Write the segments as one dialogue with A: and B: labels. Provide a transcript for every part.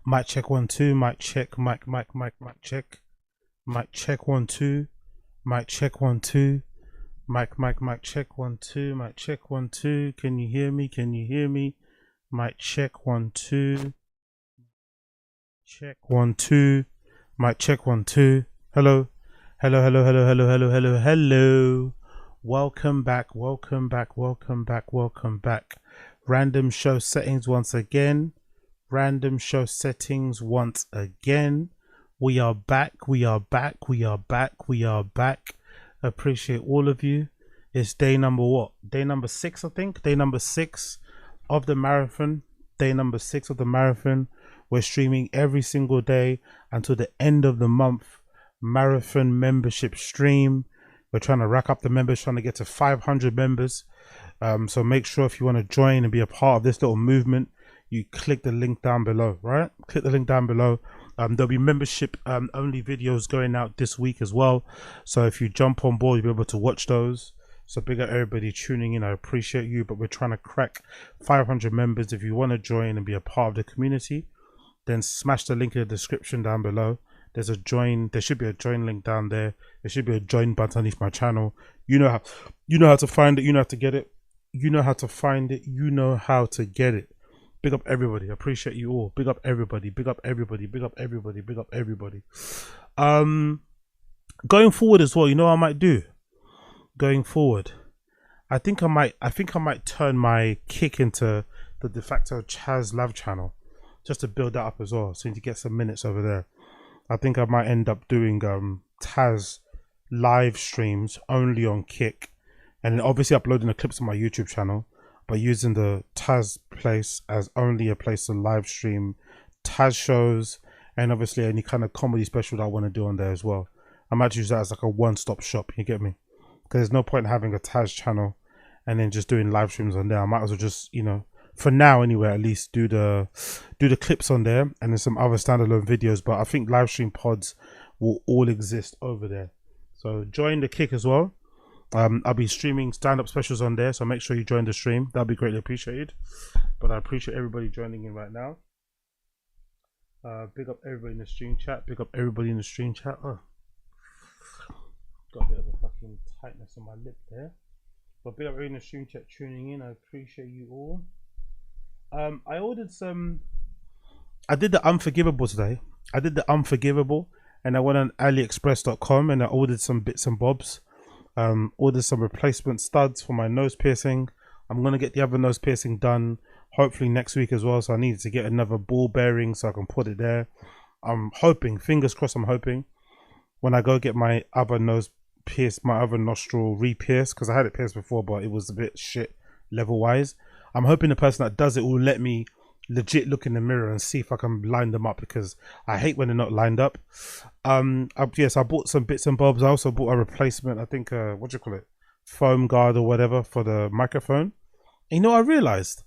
A: Mic check 1 2. Mic check. Mic check. Mic check 1 2. Mic check 1 2. Mic check 1 2. Mic check 1 2. Can you hear me? Can you hear me? Mic check 1 2. Check 1 2. Mic check 1 2. Hello. Hello, hello, hello, hello, hello, hello, hello. Welcome back, welcome back, welcome back, welcome back. Random show settings once again. Random show settings once again. We are back, we are back, we are back, we are back. Appreciate all of you. It's day number what? Day number 6, I think. Day number 6 of the marathon. Day number 6 of the marathon. We're streaming every single day until the end of the month. Marathon membership stream. We're trying to rack up the members, trying to get to 500 members. So make sure if you want to join and be a part of this little movement, you click the link down below, right? Click the link down below. There'll be membership only videos going out this week as well. So if you jump on board, you'll be able to watch those. So big up everybody tuning in. I appreciate you, but we're trying to crack 500 members. If you want to join and be a part of the community, then smash the link in the description down below. There's a join. There should be a join link down there. There should be a join button underneath my channel. You know how to find it. You know how to get it. You know how to find it. You know how to get it. Big up everybody. I appreciate you all. Big up everybody. Big up everybody. Big up everybody. Big up everybody. Going forward as well, you know what I might do? Going forward, I think I might turn my kick into the de facto Chaz Lav channel, just to build that up as well. So you need to get some minutes over there. I think I might end up doing Taz live streams only on Kick, and then obviously uploading the clips on my YouTube channel, but using the Taz place as only a place to live stream Taz shows, and obviously any kind of comedy special that I want to do on there as well. I might use that as like a one-stop shop, you get me? Because there's no point in having a Taz channel and then just doing live streams on there. I might as well just, you know, for now anyway, at least do the clips on there, and then some other standalone videos. But I think live stream pods will all exist over there. So join the Kick as well. I'll be streaming stand-up specials on there, so make sure you join the stream. That'll be greatly appreciated. But I appreciate everybody joining in right now. Big up everybody in the stream chat. Big up everybody in the stream chat. Oh, got a bit of a fucking tightness on my lip there. But big up everybody in the stream chat tuning in. I appreciate you all. I ordered some. I did the Unforgivable today. I did the Unforgivable, and I went on AliExpress.com and I ordered some bits and bobs. Ordered some replacement studs for my nose piercing. I'm gonna get the other nose piercing done hopefully next week as well. So I needed to get another ball bearing so I can put it there. I'm hoping, fingers crossed, I'm hoping when I go get my other nose pierced, my other nostril re-pierced, because I had it pierced before, but it was a bit shit level wise. I'm hoping the person that does it will let me legit look in the mirror and see if I can line them up, because I hate when they're not lined up. Yes, I bought some bits and bobs. I also bought a replacement, I think, what do you call it? Foam guard or whatever for the microphone. And you know, I realized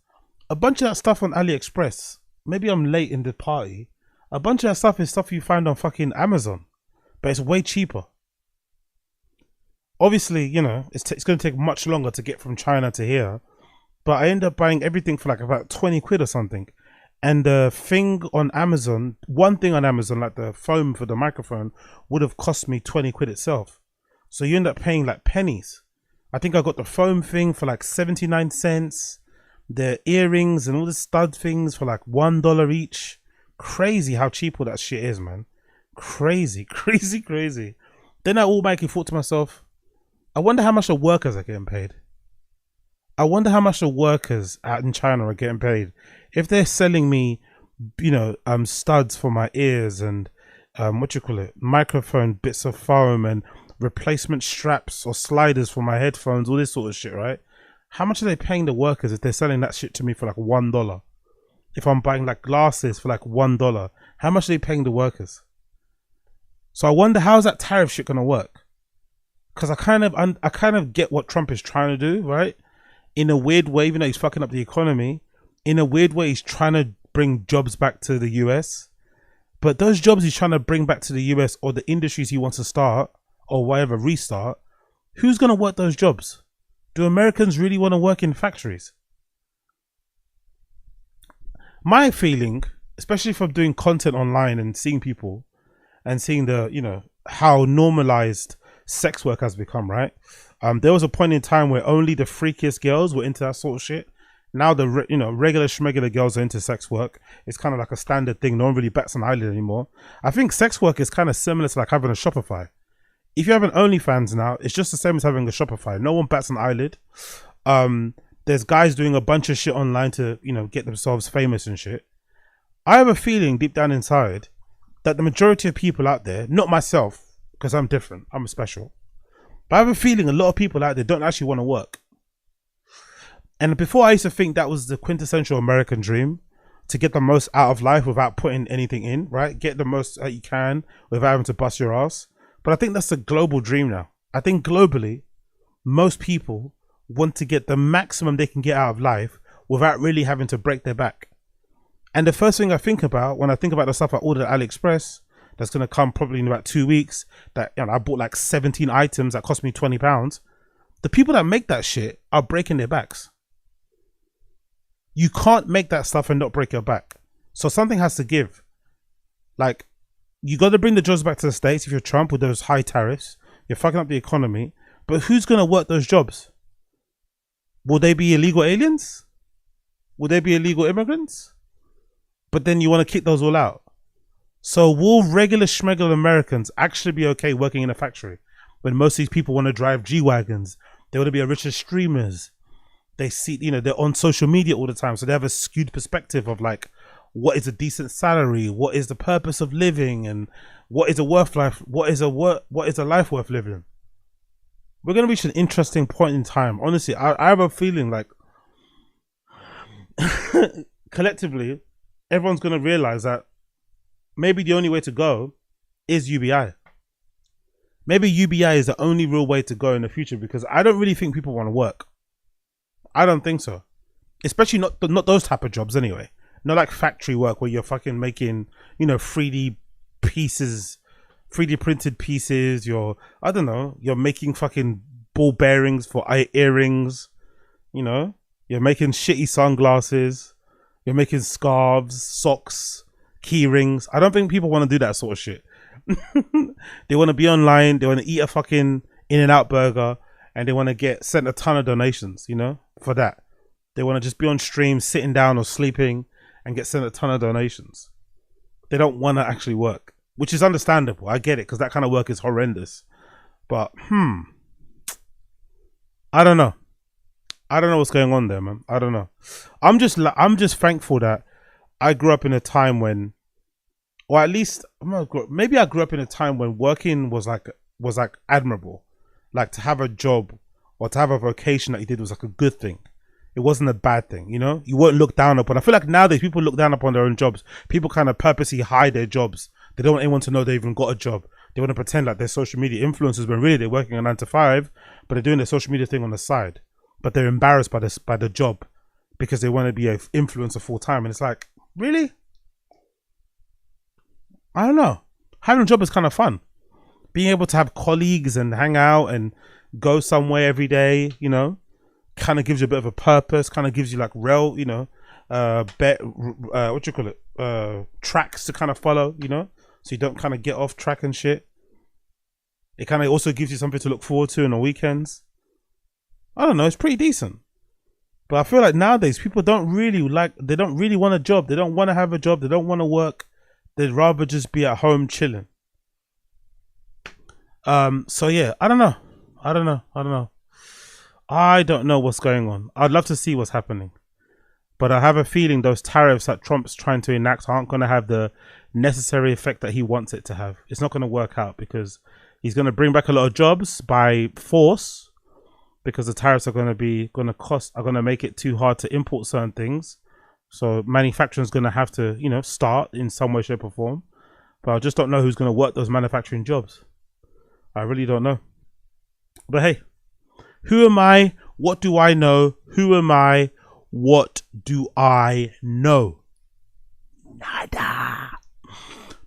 A: a bunch of that stuff on AliExpress, maybe I'm late in the party, a bunch of that stuff is stuff you find on fucking Amazon, but it's way cheaper. Obviously, you know, it's going to take much longer to get from China to here. But I end up buying everything for like about 20 quid or something. And the thing on Amazon, one thing on Amazon, like the foam for the microphone, would have cost me 20 quid itself. So you end up paying like pennies. I think I got the foam thing for like 79 cents. The earrings and all the stud things for like $1 each. Crazy how cheap all that shit is, man. Crazy, crazy, crazy. Then I automatically thought to myself, I wonder how much the workers are getting paid. I wonder how much the workers out in China are getting paid. If they're selling me, you know, studs for my ears and what you call it, microphone bits of foam and replacement straps or sliders for my headphones, all this sort of shit, right? How much are they paying the workers if they're selling that shit to me for like $1? If I'm buying like glasses for like $1, how much are they paying the workers? So I wonder, how's that tariff shit gonna work? Because I kind of get what Trump is trying to do, right? In a weird way, even though he's fucking up the economy, in a weird way, he's trying to bring jobs back to the US. But those jobs he's trying to bring back to the US, or the industries he wants to start, or whatever, restart, who's going to work those jobs? Do Americans really want to work in factories? My feeling especially from doing content online and seeing people and seeing the, you know, how normalized sex work has become, right? There was a point in time where only the freakiest girls were into that sort of shit. Now the you know, regular schmegular girls are into sex work. It's kind of like a standard thing. No one really bats an eyelid anymore. I think sex work is kind of similar to like having a Shopify. If you have an OnlyFans now, it's just the same as having a Shopify. No one bats an eyelid. There's guys doing a bunch of shit online to, you know, get themselves famous and shit. I have a feeling deep down inside that the majority of people out there, not myself, because I'm different, I'm special, but I have a feeling a lot of people out there don't actually want to work. And before, I used to think that was the quintessential American dream, to get the most out of life without putting anything in, right? Get the most that you can without having to bust your ass. But I think that's a global dream now. I think globally, most people want to get the maximum they can get out of life without really having to break their back. And the first thing I think about when I think about the stuff I ordered at AliExpress, that's going to come probably in about 2 weeks, that, you know, I bought like 17 items that cost me £20. The people that make that shit are breaking their backs. You can't make that stuff and not break your back. So something has to give. Like, you got to bring the jobs back to the States if you're Trump with those high tariffs. You're fucking up the economy. But who's going to work those jobs? Will they be illegal aliens? Will they be illegal immigrants? But then you want to kick those all out. So will regular schmegular Americans actually be okay working in a factory when most of these people want to drive G-Wagons? They want to be Richard streamers. They see, you know, they're on social media all the time, so they have a skewed perspective of like, what is a decent salary, what is the purpose of living, and what is a life worth living. We're gonna reach an interesting point in time. Honestly, I have a feeling like collectively, everyone's gonna realize that maybe the only way to go is UBI. Maybe UBI is the only real way to go in the future, because I don't really think people want to work. I don't think so. Especially not those type of jobs anyway. Not like factory work where you're fucking making, you know, 3D pieces, 3D printed pieces. I don't know, you're making fucking ball bearings for earrings. You know, you're making shitty sunglasses. You're making scarves, socks, key rings. I don't think people want to do that sort of shit. They want to be online. They want to eat a fucking In-N-Out burger. And they want to get sent a ton of donations, you know, for that. They want to just be on stream, sitting down or sleeping, and get sent a ton of donations. They don't want to actually work, which is understandable. I get it, because that kind of work is horrendous. But, I don't know. I don't know what's going on there, man. I don't know. I'm just thankful that I grew up in a time when, or at least, maybe I grew up in a time when working was like admirable. Like, to have a job or to have a vocation that you did was like a good thing. It wasn't a bad thing, you know? You weren't looked down upon. I feel like nowadays people look down upon their own jobs. People kind of purposely hide their jobs. They don't want anyone to know they even got a job. They want to pretend like they're social media influencers when really they're working a 9 to 5, but they're doing their social media thing on the side. But they're embarrassed by the job because they want to be an influencer full time. And it's like, really? I don't know. Having a job is kind of fun. Being able to have colleagues and hang out and go somewhere every day, you know, kind of gives you a bit of a purpose, kind of gives you like real, you know, tracks to kind of follow, you know, so you don't kind of get off track and shit. It kind of also gives you something to look forward to on the weekends. I don't know, it's pretty decent. But I feel like nowadays people they don't really want a job. They don't want to have a job. They don't want to work. They'd rather just be at home chilling. So yeah, I don't know what's going on. I'd love to see what's happening, but I have a feeling those tariffs that Trump's trying to enact aren't going to have the necessary effect that he wants it to have. It's not going to work out, because he's going to bring back a lot of jobs by force, because the tariffs are going to make it too hard to import certain things. So manufacturing is going to have to, you know, start in some way, shape or form. But I just don't know who's going to work those manufacturing jobs. I really don't know. But hey, who am I? What do I know? Who am I? What do I know? Nada.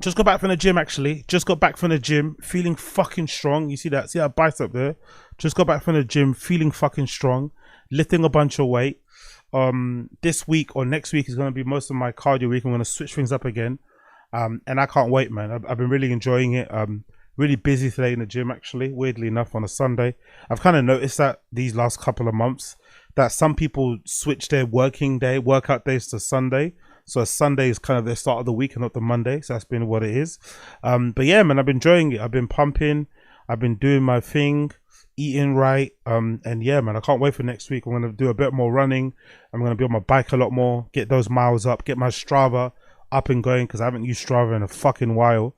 A: Just got back from the gym, actually. Just got back from the gym, feeling fucking strong. You see that? See that bicep there? Just got back from the gym, feeling fucking strong, lifting a bunch of weight. This week or next week is going to be most of my cardio week. I'm going to switch things up again. And I can't wait, man. I've been really enjoying it. Really busy today in the gym, actually, weirdly enough, on a Sunday. I've kind of noticed that these last couple of months that some people switch their workout days to Sunday. So Sunday is kind of the start of the week and not the Monday. So that's been what it is. But yeah, man, I've been enjoying it. I've been pumping. I've been doing my thing, eating right. And yeah, man, I can't wait for next week. I'm going to do a bit more running. I'm going to be on my bike a lot more, get those miles up, get my Strava up and going, because I haven't used Strava in a fucking while.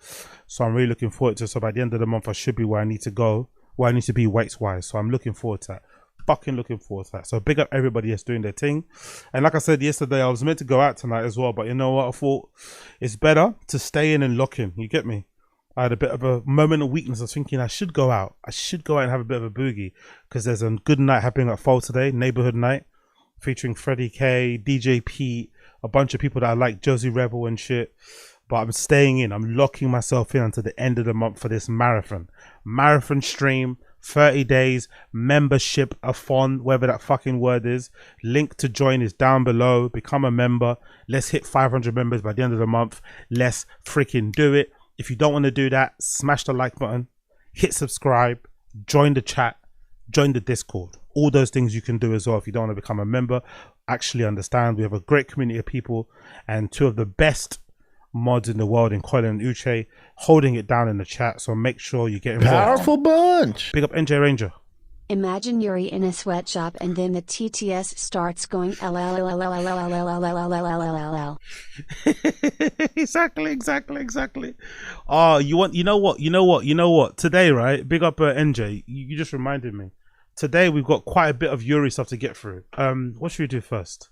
A: So I'm really looking forward to it. So by the end of the month, I should be where I need to go, where I need to be weights wise. So I'm looking forward to that. Fucking looking forward to that. So big up everybody that's doing their thing. And like I said yesterday, I was meant to go out tonight as well, but you know what? I thought it's better to stay in and lock in. You get me? I had a bit of a moment of weakness. I was thinking I should go out. I should go out and have a bit of a boogie, because there's a good night happening at Fall today, neighborhood night, featuring Freddie K, DJ Pete, a bunch of people that I like, Josie Rebel and shit. But I'm staying in. I'm locking myself in until the end of the month for this marathon stream. 30 days membership a-thon, whatever that fucking word is. Link to join is down below. Become a member. Let's hit 500 members by the end of the month. Let's freaking do it. If you don't want to do that, smash the like button, hit subscribe, join the chat, join the Discord. All those things you can do as well if you don't want to become a member. Actually understand we have a great community of people and two of the best mods in the world in Colin and Uche holding it down in the chat, so make sure you get involved.
B: Powerful bunch.
A: Big up NJ Ranger.
C: Imagine Yuri in a sweatshop and then the TTS starts going
A: Exactly. Oh, you know what? Today, right? Big up NJ. You just reminded me. Today we've got quite a bit of Yuri stuff to get through. What should we do first?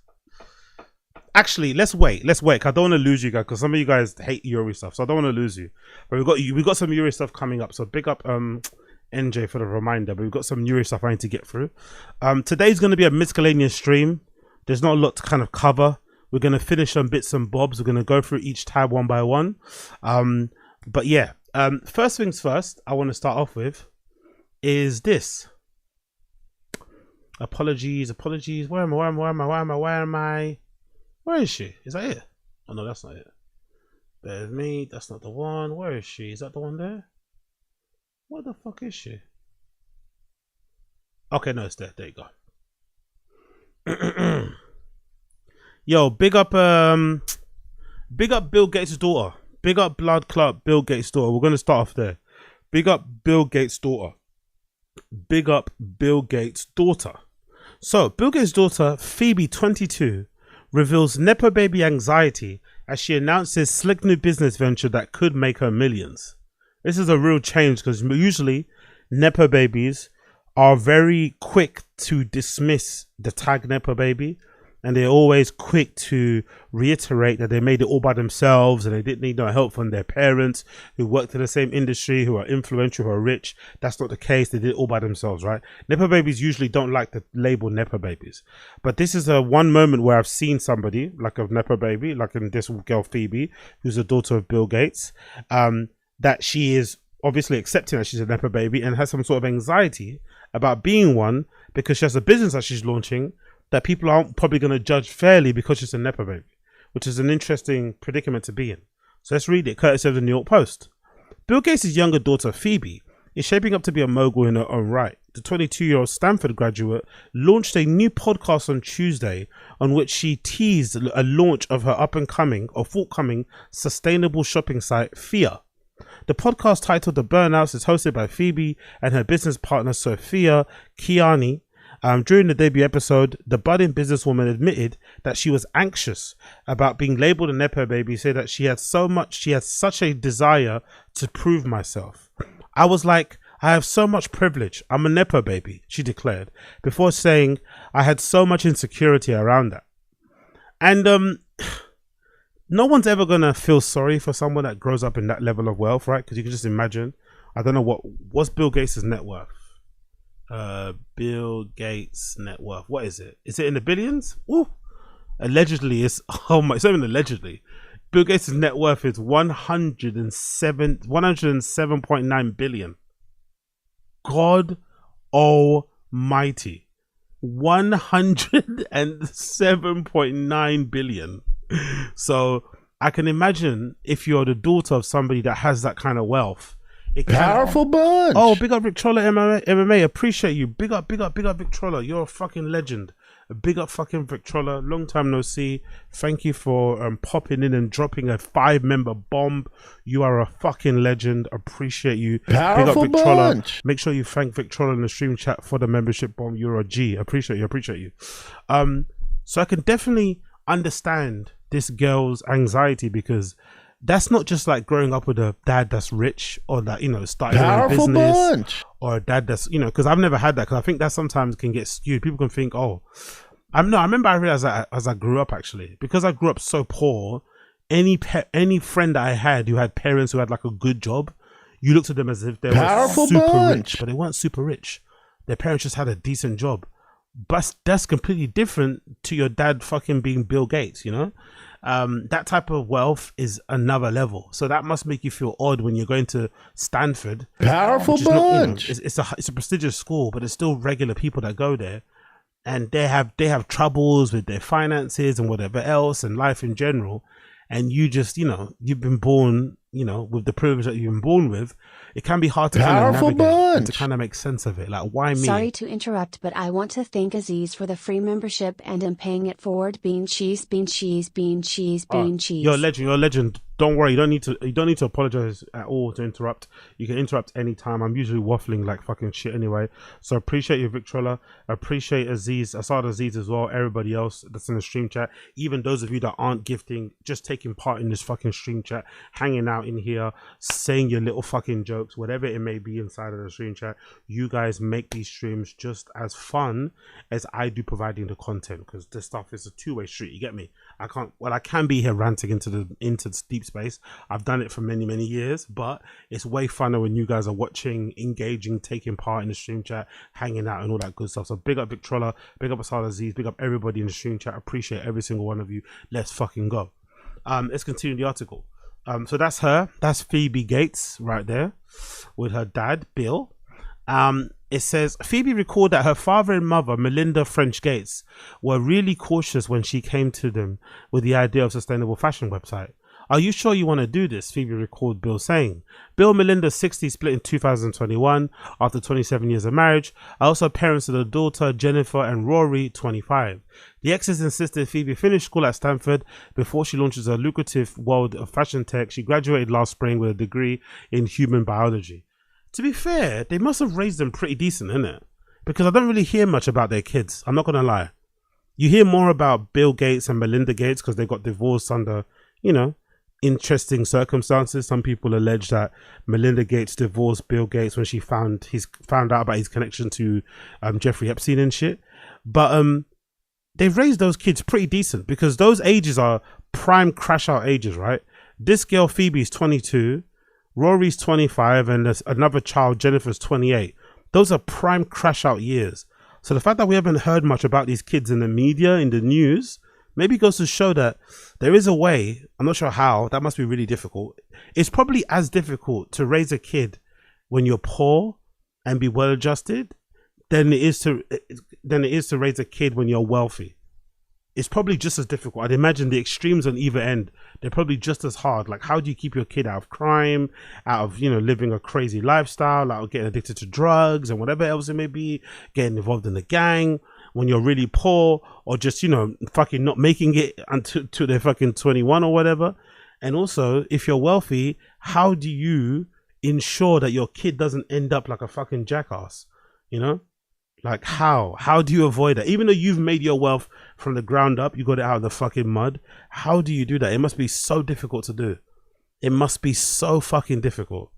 A: Actually, let's wait. I don't want to lose you guys, because some of you guys hate Yuri stuff, so I don't want to lose you. But we've got some Yuri stuff coming up. So big up NJ for the reminder. But we've got some Yuri stuff I need to get through. Today's going to be a miscellaneous stream. There's not a lot to kind of cover. We're going to finish on bits and bobs. We're going to go through each tab one by one. But yeah, first things first, I want to start off with is this. Apologies. Where am I? Where is she? Is that it? Oh no, that's not it. There's me. That's not the one. Where is she? Is that the one there? What the fuck is she? Okay, no, it's there. There you go. Yo, big up Bill Gates' daughter. Big up Blood Club Bill Gates' daughter. We're gonna start off there. Big up Bill Gates' daughter. So Bill Gates' daughter, Phoebe, 22, reveals Nepo baby anxiety as she announces slick new business venture that could make her millions. This is a real change, because usually Nepo babies are very quick to dismiss the tag Nepo baby, and they're always quick to reiterate that they made it all by themselves and they didn't need no help from their parents who worked in the same industry, who are influential, who are rich. That's not the case. They did it all by themselves, right? Nepo babies usually don't like the label Nepo babies. But this is a one moment where I've seen somebody like a Nepo baby, like in this girl Phoebe, who's the daughter of Bill Gates, that she is obviously accepting that she's a Nepo baby and has some sort of anxiety about being one, because she has a business that she's launching that people aren't probably going to judge fairly because she's a Nepo baby, which is an interesting predicament to be in. So let's read it, courtesy of the New York Post. Bill Gates' younger daughter, Phoebe, is shaping up to be a mogul in her own right. The 22-year-old Stanford graduate launched a new podcast on Tuesday on which she teased a launch of her up-and-coming or forthcoming sustainable shopping site, Fia. The podcast, titled The Burnouts, is hosted by Phoebe and her business partner, Sophia Kiani. During the debut episode, the budding businesswoman admitted that she was anxious about being labeled a Nepo baby, said that she had such a desire to prove myself. I was like, I have so much privilege. I'm a Nepo baby, she declared, before saying I had so much insecurity around that. And no one's ever going to feel sorry for someone that grows up in that level of wealth, right? Because you can just imagine, I don't know what's Bill Gates' net worth? Bill Gates' net worth. What is it? Is it in the billions? Ooh. Allegedly, it's not even allegedly. Bill Gates' net worth is 107.9 billion. God almighty. 107.9 billion. So I can imagine if you're the daughter of somebody that has that kind of wealth.
B: Powerful bunch.
A: Oh, big up Vic Troller MMA. Appreciate you. Big up Vic Troller. You're a fucking legend. Big up fucking Vic Troller. Long time no see. Thank you for popping in and dropping a 5-member bomb. You are a fucking legend. Appreciate you.
B: Powerful
A: Big up Vic Troller.
B: bunch.
A: Make sure you thank Vic Troller in the stream chat for the membership bomb. You're a G. Appreciate you. So I can definitely understand this girl's anxiety, because that's not just like growing up with a dad that's rich, or that, you know, starting their own business,
B: bunch.
A: or a dad that's, you know, because I've never had that, because I think that sometimes can get skewed. People can think, oh, I remember I realized that as I grew up, actually, because I grew up so poor, any friend that I had who had parents who had like a good job, you looked at them as if they were super rich, but they weren't super rich. Their parents just had a decent job. But that's completely different to your dad fucking being Bill Gates, you know? That type of wealth is another level. So that must make you feel odd when you're going to Stanford.
B: Powerful bunch.
A: Not, you know, it's a prestigious school, but it's still regular people that go there, and they have troubles with their finances and whatever else and life in general. And you just, you know, you've been born, you know, with the privilege that you've been born with. It can be hard to kind of navigate and to kind of make sense of it. Like, why me?
C: Sorry to interrupt, but I want to thank Aziz for the free membership, and am paying it forward. Bean cheese. You're
A: a legend. Don't worry, you don't need to apologize at all to interrupt. You can interrupt anytime. I'm usually waffling like fucking shit anyway. So appreciate you, Victrola. Appreciate Aziz, Asad Aziz as well, everybody else that's in the stream chat. Even those of you that aren't gifting, just taking part in this fucking stream chat, hanging out in here, saying your little fucking jokes, whatever it may be inside of the stream chat. You guys make these streams just as fun as I do providing the content, because this stuff is a two-way street. You get me? I can be here ranting into the deep space. I've done it for many years, but it's way funner when you guys are watching, engaging, taking part in the stream chat, hanging out and all that good stuff. So big up Victrola, big up Asad Aziz, big up everybody in the stream chat. Appreciate every single one of you. Let's fucking go. Let's continue the article. So that's her. That's Phoebe Gates right there with her dad, Bill. It says, Phoebe recalled that her father and mother, Melinda French Gates, were really cautious when she came to them with the idea of a sustainable fashion website. Are you sure you want to do this? Phoebe recalled Bill saying. Bill and Melinda, 60, split in 2021 after 27 years of marriage, are also parents of the daughter Jennifer and Rory, 25. The exes insisted Phoebe finish school at Stanford before she launches her lucrative world of fashion tech. She graduated last spring with a degree in human biology. To be fair, they must have raised them pretty decent, innit? Because I don't really hear much about their kids. I'm not going to lie. You hear more about Bill Gates and Melinda Gates because they got divorced under, you know, interesting circumstances. Some people allege that Melinda Gates divorced Bill Gates when she found out about his connection to Jeffrey Epstein and shit. But they've raised those kids pretty decent, because those ages are prime crash out ages, right? This girl Phoebe's 22, Rory's 25, and there's another child, Jennifer's 28. Those are prime crash out years. So the fact that we haven't heard much about these kids in the media, in the news, maybe goes to show that there is a way. I'm not sure how. That must be really difficult. It's probably as difficult to raise a kid when you're poor and be well adjusted than it is to raise a kid when you're wealthy. It's probably just as difficult. I'd imagine the extremes on either end, they're probably just as hard. Like, how do you keep your kid out of crime, out of, you know, living a crazy lifestyle, out of getting addicted to drugs and whatever else it may be, getting involved in a gang when you're really poor, or just, you know, fucking not making it until they're fucking 21 or whatever. And also, if you're wealthy, how do you ensure that your kid doesn't end up like a fucking jackass? You know? Like, how do you avoid that? Even though you've made your wealth from the ground up, you got it out of the fucking mud. How do you do that? It must be so difficult to do. It must be so fucking difficult.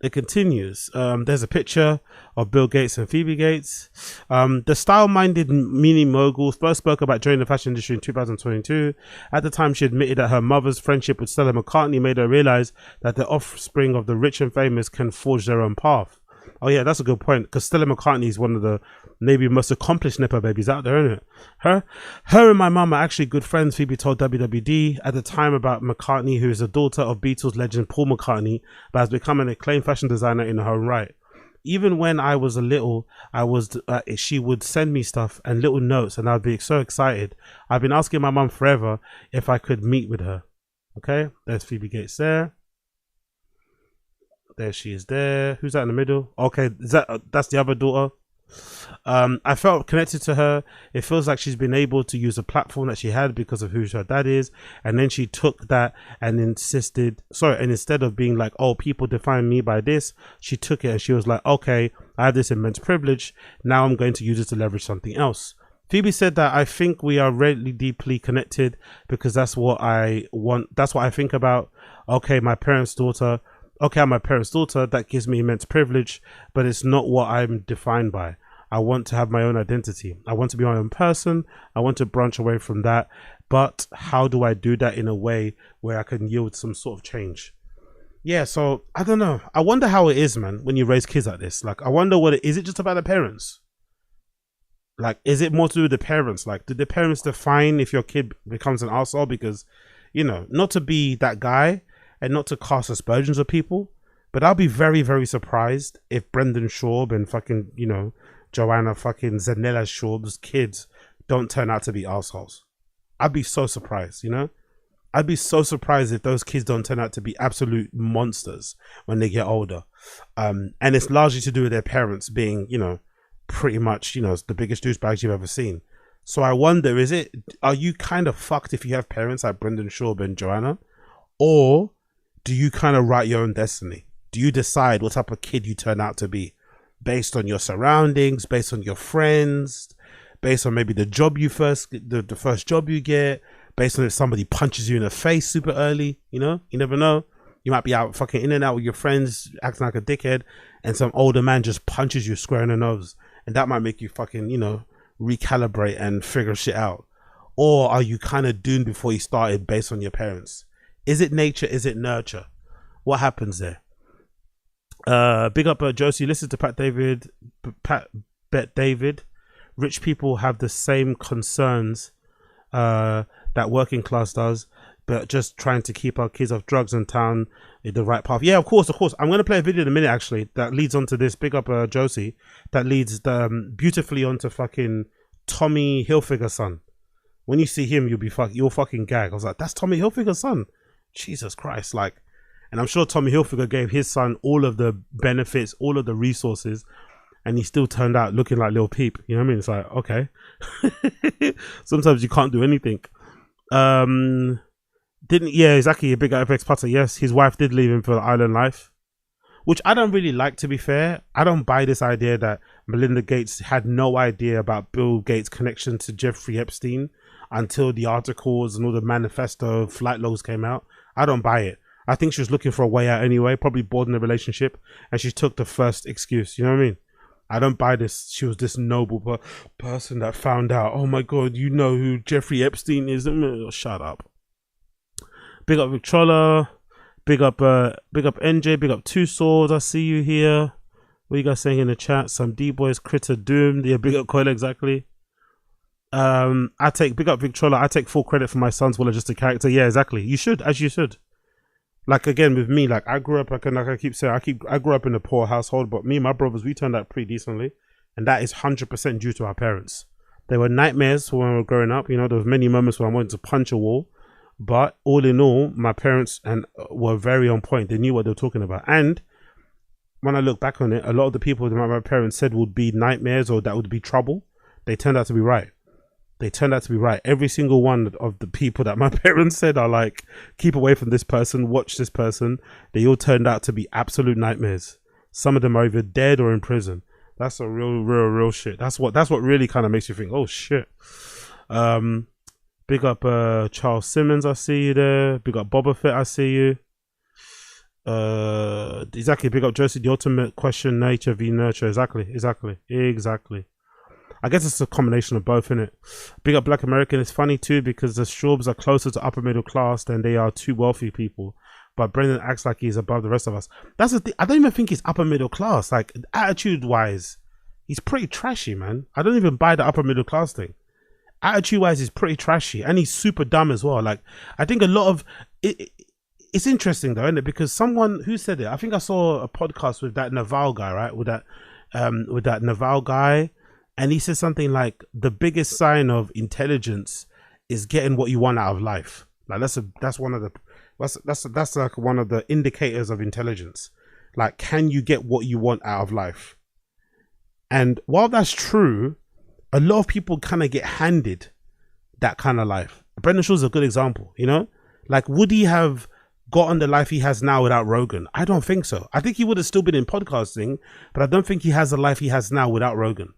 A: It continues. There's a picture of Bill Gates and Phoebe Gates. The style-minded mini mogul first spoke about joining the fashion industry in 2022. At the time, she admitted that her mother's friendship with Stella McCartney made her realize that the offspring of the rich and famous can forge their own path. Oh yeah, that's a good point, because Stella McCartney is one of the maybe most accomplished Nepo babies out there, isn't it? Her and my mum are actually good friends, Phoebe told WWD at the time about McCartney, who is the daughter of Beatles legend Paul McCartney, but has become an acclaimed fashion designer in her own right. even when I was a little, she would send me stuff and little notes, and I'd be so excited. I've been asking my mum forever if I could meet with her. Okay, there's Phoebe Gates there. There she is there. Who's that in the middle? Okay, that's the other daughter. I felt connected to her. It feels like she's been able to use a platform that she had because of who her dad is, and then she took that and instead of being like, oh, people define me by this, she took it and she was like, okay, I have this immense privilege, now I'm going to use it to leverage something else. Phoebe said that I think we are really deeply connected because that's what I want, that's what I think about. Okay, I'm my parents' daughter, that gives me immense privilege, but it's not what I'm defined by. I want to have my own identity. I want to be my own person. I want to branch away from that. But how do I do that in a way where I can yield some sort of change? Yeah, so I don't know. I wonder how it is, man, when you raise kids like this. Like, I wonder is it just about the parents? Like, is it more to do with the parents? Like, do the parents define if your kid becomes an arsehole? Because, you know, not to be that guy and not to cast aspersions of people, but I'll be very, very surprised if Brendan Schaub and fucking, you know, Joanna fucking Zanella Schaub's kids don't turn out to be assholes. I'd be so surprised, you know? I'd be so surprised if those kids don't turn out to be absolute monsters when they get older. And it's largely to do with their parents being, you know, pretty much, you know, the biggest douchebags you've ever seen. So I wonder, are you kind of fucked if you have parents like Brendan Schaub and Joanna? Or do you kind of write your own destiny? Do you decide what type of kid you turn out to be? Based on your surroundings, based on your friends, based on maybe the job you the first job you get, based on if somebody punches you in the face super early, you know? You never know. You might be out fucking in and out with your friends acting like a dickhead and some older man just punches you square in the nose. And that might make you fucking, you know, recalibrate and figure shit out. Or are you kind of doomed before you started based on your parents? Is it nature? Is it nurture? What happens there? Big up Josie. Listen to Bet David. Rich people have the same concerns that working class does, but just trying to keep our kids off drugs in town in the right path. Yeah, of course. I'm going to play a video in a minute actually that leads on to this. Big up Josie. That leads beautifully onto fucking Tommy Hilfiger's son. When you see him, you'll fucking gag. I was like, that's Tommy Hilfiger's son. Jesus Christ, like. And I'm sure Tommy Hilfiger gave his son all of the benefits, all of the resources, and he still turned out looking like Lil Peep. You know what I mean? It's like, okay. Sometimes you can't do anything. Yeah, exactly. A big FX Putter. Yes, his wife did leave him for the island life, which I don't really like, to be fair. I don't buy this idea that Melinda Gates had no idea about Bill Gates' connection to Jeffrey Epstein until the articles and all the manifesto flight logs came out. I don't buy it. I think she was looking for a way out anyway, probably bored in the relationship, and she took the first excuse. You know what I mean? I don't buy this. She was this noble person that found out, oh my God, you know who Jeffrey Epstein is? Shut up. Big up Victrola. Big up NJ. Big up Two Swords. I see you here. What are you guys saying in the chat? Some D-Boys, Critter Doomed. Yeah, big up Coil, exactly. Big up Victrola. I take full credit for my son's well, just a character. Yeah, exactly. You should, as you should. Like, again, with me, like, I grew up, like I keep saying, I grew up in a poor household, but me and my brothers, we turned out pretty decently. And that is 100% due to our parents. They were nightmares when we were growing up. You know, there was many moments when I wanted to punch a wall. But all in all, my parents were very on point. They knew what they were talking about. And when I look back on it, a lot of the people that my parents said would be nightmares or that would be trouble, they turned out to be right. Every single one of the people that my parents said are like, keep away from this person, watch this person, they all turned out to be absolute nightmares. Some of them are either dead or in prison. That's a real shit. That's what really kind of makes you think, oh shit. Big up Charles Simmons, I see you there. Big up Boba Fett, I see you. Exactly. Big up Josie. The ultimate question: nature v nurture. Exactly. I guess it's a combination of both, innit? Big up Black American. It's funny too because the Straubs are closer to upper middle class than they are to wealthy people. But Brendan acts like he's above the rest of us. That's the thing. I don't even think he's upper middle class. Like, attitude wise, he's pretty trashy, man. I don't even buy the upper middle class thing. Attitude wise, he's pretty trashy, and he's super dumb as well. Like, I think a lot of it, it's interesting though, isn't it? Because someone who said it, I think I saw a podcast with that Naval guy, right? With that Naval guy, and he said something like the biggest sign of intelligence is getting what you want out of life. Like that's one of the indicators of intelligence. Like, can you get what you want out of life? And while that's true, a lot of people kind of get handed that kind of life. Brendan Shaw's a good example, you know? Like, would he have gotten the life he has now without Rogan? I don't think so. I think he would have still been in podcasting, but I don't think he has the life he has now without Rogan.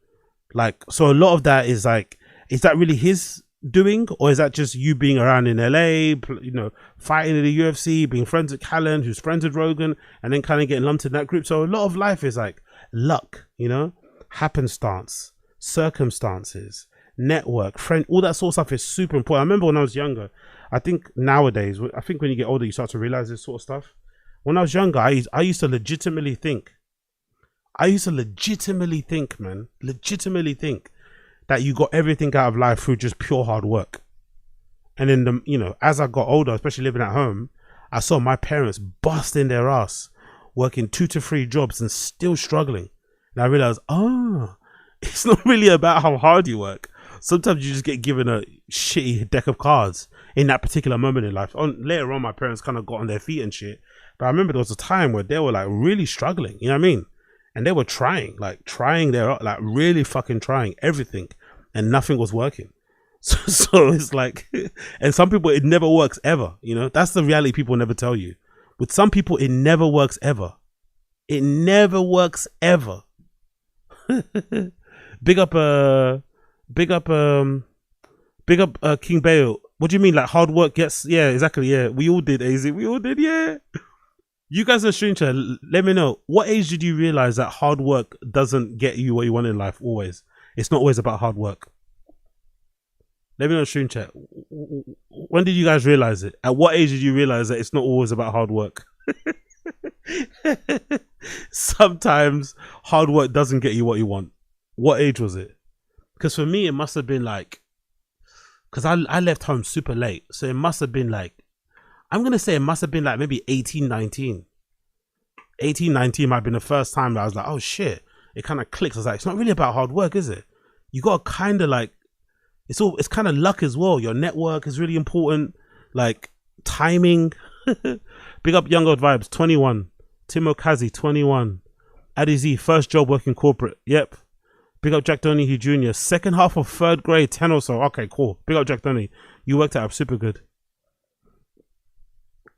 A: Like, so a lot of that is like, is that really his doing, or is that just you being around in LA, you know, fighting in the UFC, being friends with Callan, who's friends with Rogan, and then kind of getting lumped in that group? So a lot of life is like luck, you know, happenstance, circumstances, network, friend, all that sort of stuff is super important. I remember when I was younger, I think nowadays, I think when you get older, you start to realize this sort of stuff. When I was younger, I used to legitimately think, man, that you got everything out of life through just pure hard work. And then, you know, as I got older, especially living at home, I saw my parents busting their ass, working 2 to 3 jobs and still struggling. And I realized, it's not really about how hard you work. Sometimes you just get given a shitty deck of cards in that particular moment in life. Later on, my parents kind of got on their feet and shit. But I remember there was a time where they were like really struggling, you know what I mean? And they were trying their, like really fucking trying everything, and nothing was working. So it's like, and some people, it never works ever, you know? That's the reality people never tell you. With some people, it never works ever. It never works ever. Big up King Bale. What do you mean, like hard work gets? Yeah, exactly. Yeah, we all did, AZ. We all did. Yeah. You guys are stranger. Let me know, what age did you realize that hard work doesn't get you what you want in life? Always, it's not always about hard work. Let me know, stream chat. When did you guys realize it? At what age did you realize that it's not always about hard work? Sometimes hard work doesn't get you what you want. What age was it? Because for me, it must have been like, because I left home super late. So it must have been like, I'm going to say it must have been like maybe 18, 19. 18, 19 might have been the first time that I was like, oh shit. It kind of clicked. I was like, it's not really about hard work, is it? You got to kind of like, it's kind of luck as well. Your network is really important. Like timing. Big up Young God Vibes, 21. Timo Kazi, 21. Addy Z, first job working corporate. Yep. Big up Jack Donahue Jr. Second half of 3rd grade, 10 or so. Okay, cool. Big up Jack Donahue. You worked out super good.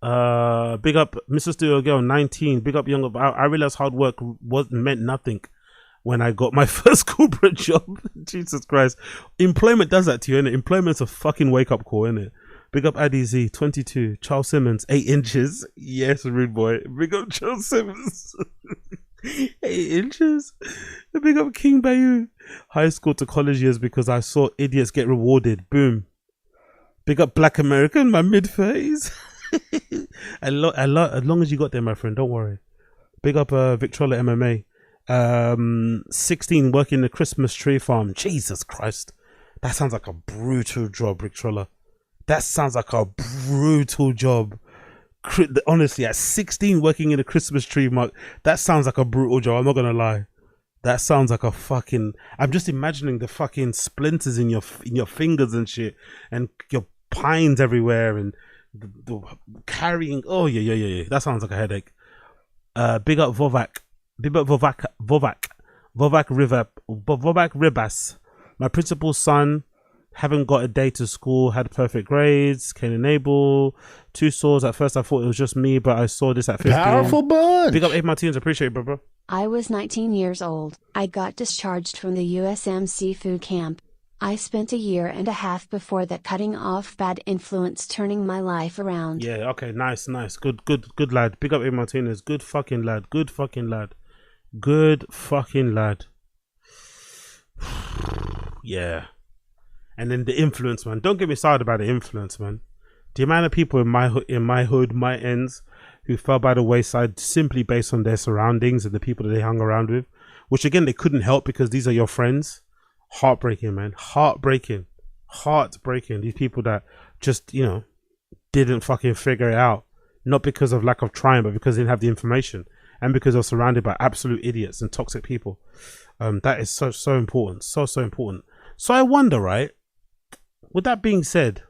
A: Big up Mr. Studio Girl, 19. Big up Young. I realized hard work meant nothing when I got my first corporate job. Jesus Christ. Employment does that to you, innit? Employment's a fucking wake up call, innit? Big up Addy Z, 22. Charles Simmons, 8 inches. Yes, rude boy. Big up Charles Simmons. 8 inches. Big up King Bayou. High school to college years because I saw idiots get rewarded. Boom. Big up Black American, my mid-30s. As long as you got there, my friend, don't worry. Big up Victrola MMA. 16 working the Christmas tree farm. Jesus Christ, that sounds like a brutal job, Victrola. That sounds like a brutal job. Honestly, at 16 working in the Christmas tree mark, that sounds like a brutal job. I'm not gonna lie. That sounds like a fucking. I'm just imagining the fucking splinters in your fingers and shit, and your pines everywhere, and the carrying. Oh yeah. That sounds like a headache. Big up Vovak. Big up Vovak Ribas. My principal's son. Haven't got a day to school, had perfect grades, can enable, 2 swords. At first I thought it was just me, but I saw this at 15.
B: Powerful bunch.
A: Big up 8 Martins, appreciate it, bro.
C: I was 19 years old. I got discharged from the USM Seafood Camp. I spent a year and a half before that cutting off bad influence, turning my life around.
A: Yeah, okay, nice. Good lad. Big up 8 Martinez. Good fucking lad. Yeah. And then the influence, man. Don't get me started about the influence, man. The amount of people in my hood, my ends, who fell by the wayside simply based on their surroundings and the people that they hung around with, which again, they couldn't help because these are your friends. Heartbreaking, man. Heartbreaking. These people that just, didn't fucking figure it out. not because of lack of trying, but because they didn't have the information, and because they're surrounded by absolute idiots and toxic people. That is so important, so important. So I wonder, right? With that being said,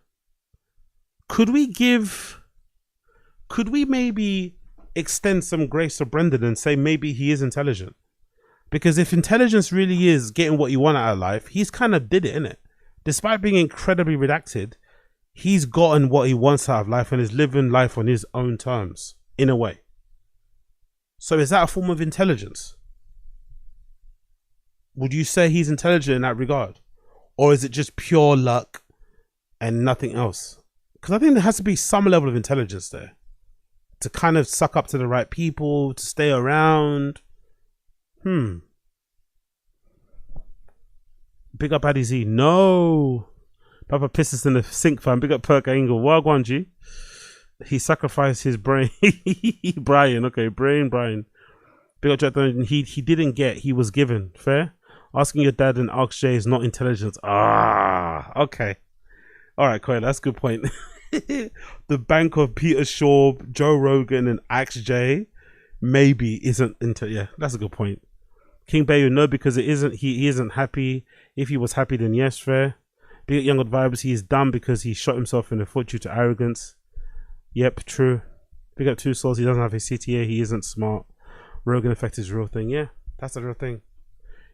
A: could we maybe extend some grace to Brendan and say maybe he is intelligent? Because if intelligence really is getting what you want out of life, he's kind of did it, innit? Despite being incredibly redacted, he's gotten what he wants out of life and is living life on his own terms, in a way. So is that a form of intelligence? Would you say he's intelligent in that regard? Or is it just pure luck and nothing else? Because I think there has to be some level of intelligence there to kind of suck up to the right people, to stay around. Big up Addy Z. No. Papa pisses in the sink, fam. Big up Perk Angle. Wagwan G. He sacrificed his brain. Brian. Okay, Brian. Big up Jonathan. He didn't get. He was given. Fair? Asking your dad and Ask Jay is not intelligence. Okay. Alright, Coy, that's a good point. The bank of Peter Shaw, Joe Rogan, and Ask Jay maybe isn't yeah, that's a good point. King Bayu, no, because it isn't. He isn't happy. If he was happy, then yes, fair. Big Young Vibes, he is dumb because he shot himself in the foot due to arrogance. Yep, true. Big up Two Souls, he doesn't have his CTA, he isn't smart. Rogan effect is a real thing. Yeah, that's a real thing.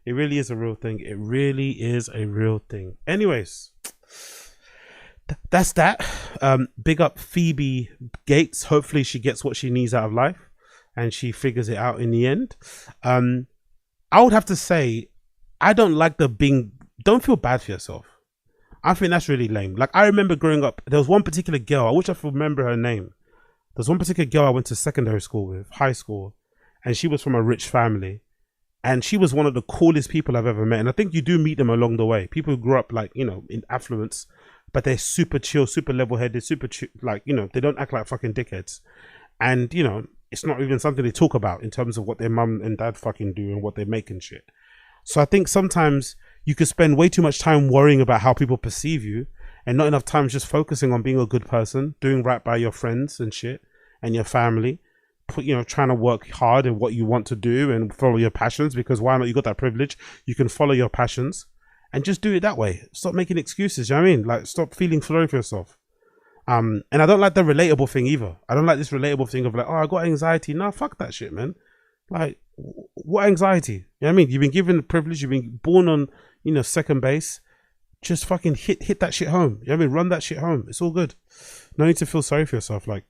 A: It really is a real thing. It really is a real thing. Anyways, that's that. Big up Phoebe Gates. Hopefully she gets what she needs out of life and she figures it out in the end. I would have to say, I don't like don't feel bad for yourself. I think that's really lame. Like, I remember growing up, there was one particular girl, I wish I could remember her name. There's one particular girl I went to secondary school with, high school, and she was from a rich family. And she was one of the coolest people I've ever met. And I think you do meet them along the way. People who grew up, like, you know, in affluence, but they're super chill, super level-headed, super like, you know, they don't act like fucking dickheads. And, you know, it's not even something they talk about in terms of what their mum and dad fucking do and what they make and shit. So I think sometimes you could spend way too much time worrying about how people perceive you and not enough time just focusing on being a good person, doing right by your friends and shit and your family. Trying to work hard at what you want to do and follow your passions, because why not? You got that privilege. You can follow your passions and just do it that way. Stop making excuses. You know what I mean? Like, stop feeling sorry for yourself. And I don't like the relatable thing either. I don't like this relatable thing of like, oh, I got anxiety. No, fuck that shit, man. Like, what anxiety? You know what I mean? You've been given the privilege. You've been born on, second base. Just fucking hit that shit home. You know what I mean? Run that shit home. It's all good. No need to feel sorry for yourself. Like,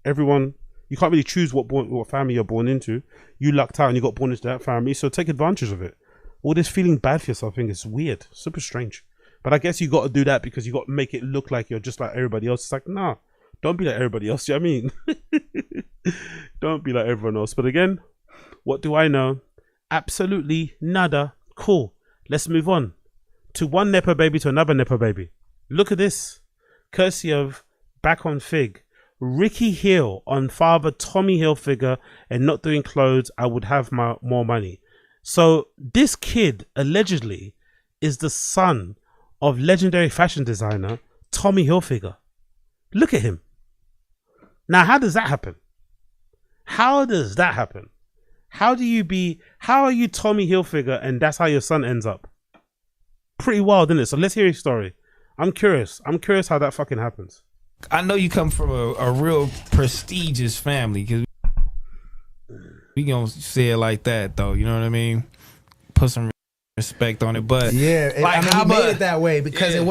A: everyone, you can't really choose what family you're born into. You lucked out and you got born into that family, so take advantage of it. All this feeling bad for yourself thing is weird, super strange. But I guess you got to do that because you got to make it look like you're just like everybody else. It's like, nah, don't be like everybody else. You know what I mean? Don't be like everyone else. But again, what do I know? Absolutely nada. Cool. Let's move on to one Nepo baby to another Nepo baby. Look at this. Courtesy of Back on Fig. Ricky Hill on father Tommy Hilfiger and not doing clothes. I would have more money. So this kid allegedly is the son of legendary fashion designer Tommy Hilfiger. Look at him. Now, how does that happen? How does that happen? How are you Tommy Hilfiger and that's how your son ends up? Pretty wild, isn't it? So let's hear his story. I'm curious how that fucking happens.
D: I know you come from a real prestigious family, because we gonna say it like that, though. You know what I mean? Put some respect on it, but
E: yeah,
D: like,
E: he made it that way because it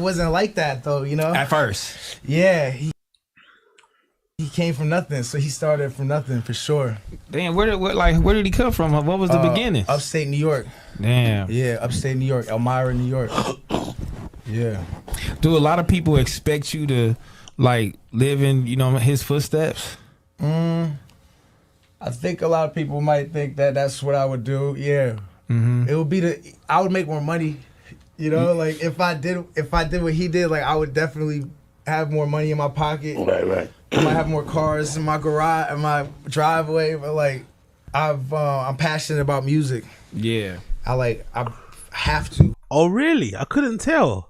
E: wasn't like that, though.
D: At first,
E: yeah, he came from nothing, so he started from nothing for sure.
D: Damn, where did he come from? What was the beginning?
E: Upstate New York.
D: Damn.
E: Yeah, upstate New York, Elmira, New York. Yeah.
D: Do a lot of people expect you to like live in, his footsteps?
E: I think a lot of people might think that that's what I would do. Yeah. It would be I would make more money. Like if I did what he did, like I would definitely have more money in my pocket.
B: Right.
E: I might have more cars in my garage, in my driveway, but like I'm passionate about music.
D: Yeah.
E: I have to.
A: Oh really? I couldn't tell.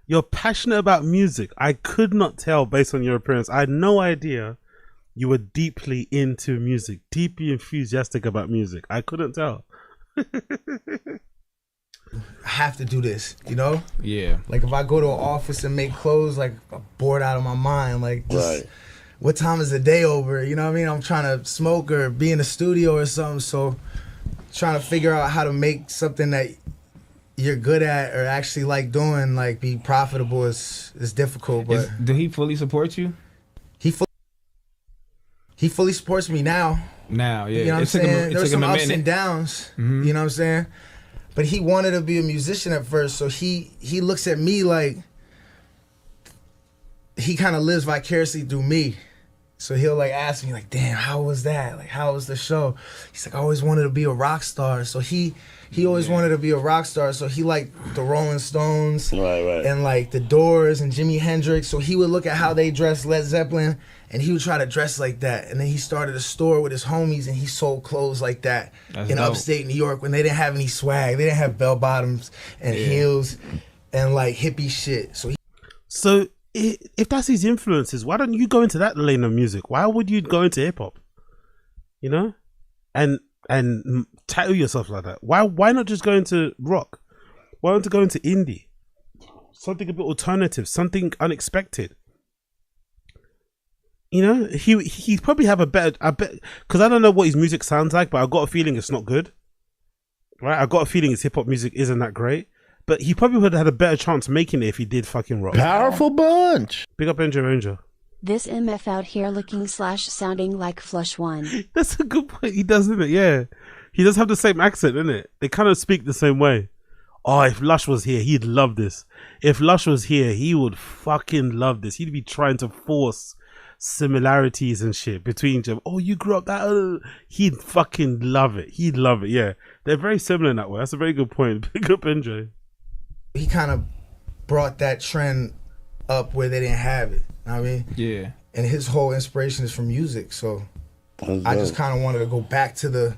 A: You're passionate about music. I could not tell based on your appearance. I had no idea you were deeply into music, deeply enthusiastic about music. I couldn't tell.
E: I have to do this, you know?
D: Yeah.
E: Like if I go to an office and make clothes, like I'm bored out of my mind. Like just, what time is the day over? You know what I mean? I'm trying to smoke or be in the studio or something. So trying to figure out how to make something that you're good at or actually like doing, like be profitable is difficult. But
D: Do he fully support you?
E: He fully supports me now.
D: Now, yeah.
E: You know what I'm saying? There were some ups and downs. Mm-hmm. You know what I'm saying? But he wanted to be a musician at first, so he looks at me like he kind of lives vicariously through me. So he'll like ask me like, damn, how was that? Like, how was the show? He's like, I always wanted to be a rock star. So he always wanted to be a rock star. So he liked the Rolling Stones and like the Doors and Jimi Hendrix. So he would look at how they dressed, Led Zeppelin, and he would try to dress like that. And then he started a store with his homies and he sold clothes like that in upstate New York when they didn't have any swag. They didn't have bell bottoms and heels and like hippie shit. So
A: if that's his influences, why don't you go into that lane of music? Why would you go into hip hop? You know, and tattoo yourself like that. Why not just go into rock? Why not go into indie? Something a bit alternative, something unexpected. You know, he probably have a bet because I don't know what his music sounds like, but I got a feeling it's not good. Right, I got a feeling his hip hop music isn't that great. But he probably would have had a better chance making it if he did fucking rock.
B: Powerful bunch.
A: Big up Angel.
C: This MF out here looking / sounding like Flush One.
A: That's a good point. He does, isn't it? Yeah. He does have the same accent, isn't it? They kind of speak the same way. Oh, if Lush was here, he'd love this. If Lush was here, he would fucking love this. He'd be trying to force similarities and shit between them. Oh, you grew up that. He'd fucking love it. He'd love it. Yeah. They're very similar in that way. That's a very good point. Big up Angel.
E: He kind of brought that trend up where they didn't have it. You know what I mean? Yeah. And his whole inspiration is from music. So I just kind of wanted to go back to the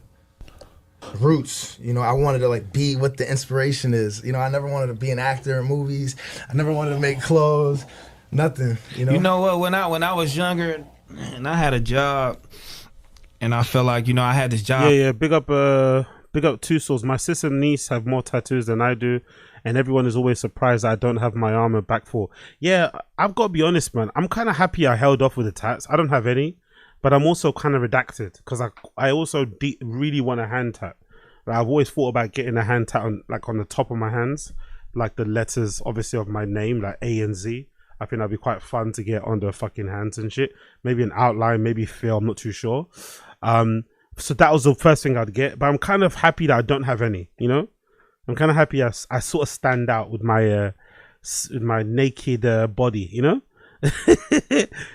E: roots. You know, I wanted to like be what the inspiration is. You know, I never wanted to be an actor in movies. I never wanted to make clothes. Nothing. You know
D: what? When I was younger and I had a job and I felt like, I had this job.
A: Yeah. Big up Two Souls. My sister and niece have more tattoos than I do. And everyone is always surprised that I don't have my arm and back full. Yeah, I've got to be honest, man. I'm kind of happy I held off with the tats. I don't have any, but I'm also kind of redacted because I also really want a hand tat. Like, I've always thought about getting a hand tat on the top of my hands, like the letters, obviously, of my name, like A and Z. I think that'd be quite fun to get on the fucking hands and shit. Maybe an outline, maybe Phil, I'm not too sure. So that was the first thing I'd get, but I'm kind of happy that I don't have any, I'm kind of happy I sort of stand out with my naked body,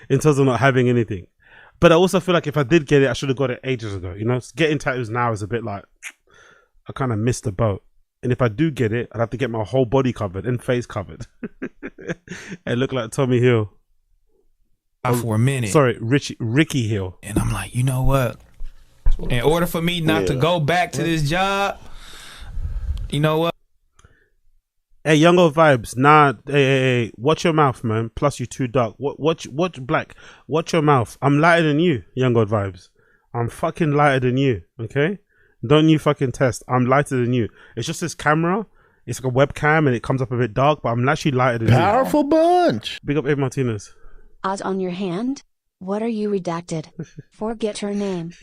A: in terms of not having anything. But I also feel like if I did get it, I should have got it ages ago. Getting tattoos now is a bit like I kind of missed the boat. And if I do get it, I'd have to get my whole body covered and face covered and look like Tommy Hill.
D: For a minute,
A: sorry, Ricky Hill.
D: And I'm like, you know what? In order for me not to go back to this job. You know what?
A: Hey, Young Old Vibes. Nah, hey, watch your mouth, man. Plus, you too dark. Watch black. Watch your mouth. I'm lighter than you, Young Old Vibes. I'm fucking lighter than you, okay? Don't you fucking test. I'm lighter than you. It's just this camera. It's like a webcam and it comes up a bit dark, but I'm actually lighter than you.
B: Powerful bunch.
A: Big up Abe Martinez.
C: Oz on your hand? What are you redacted? Forget her name.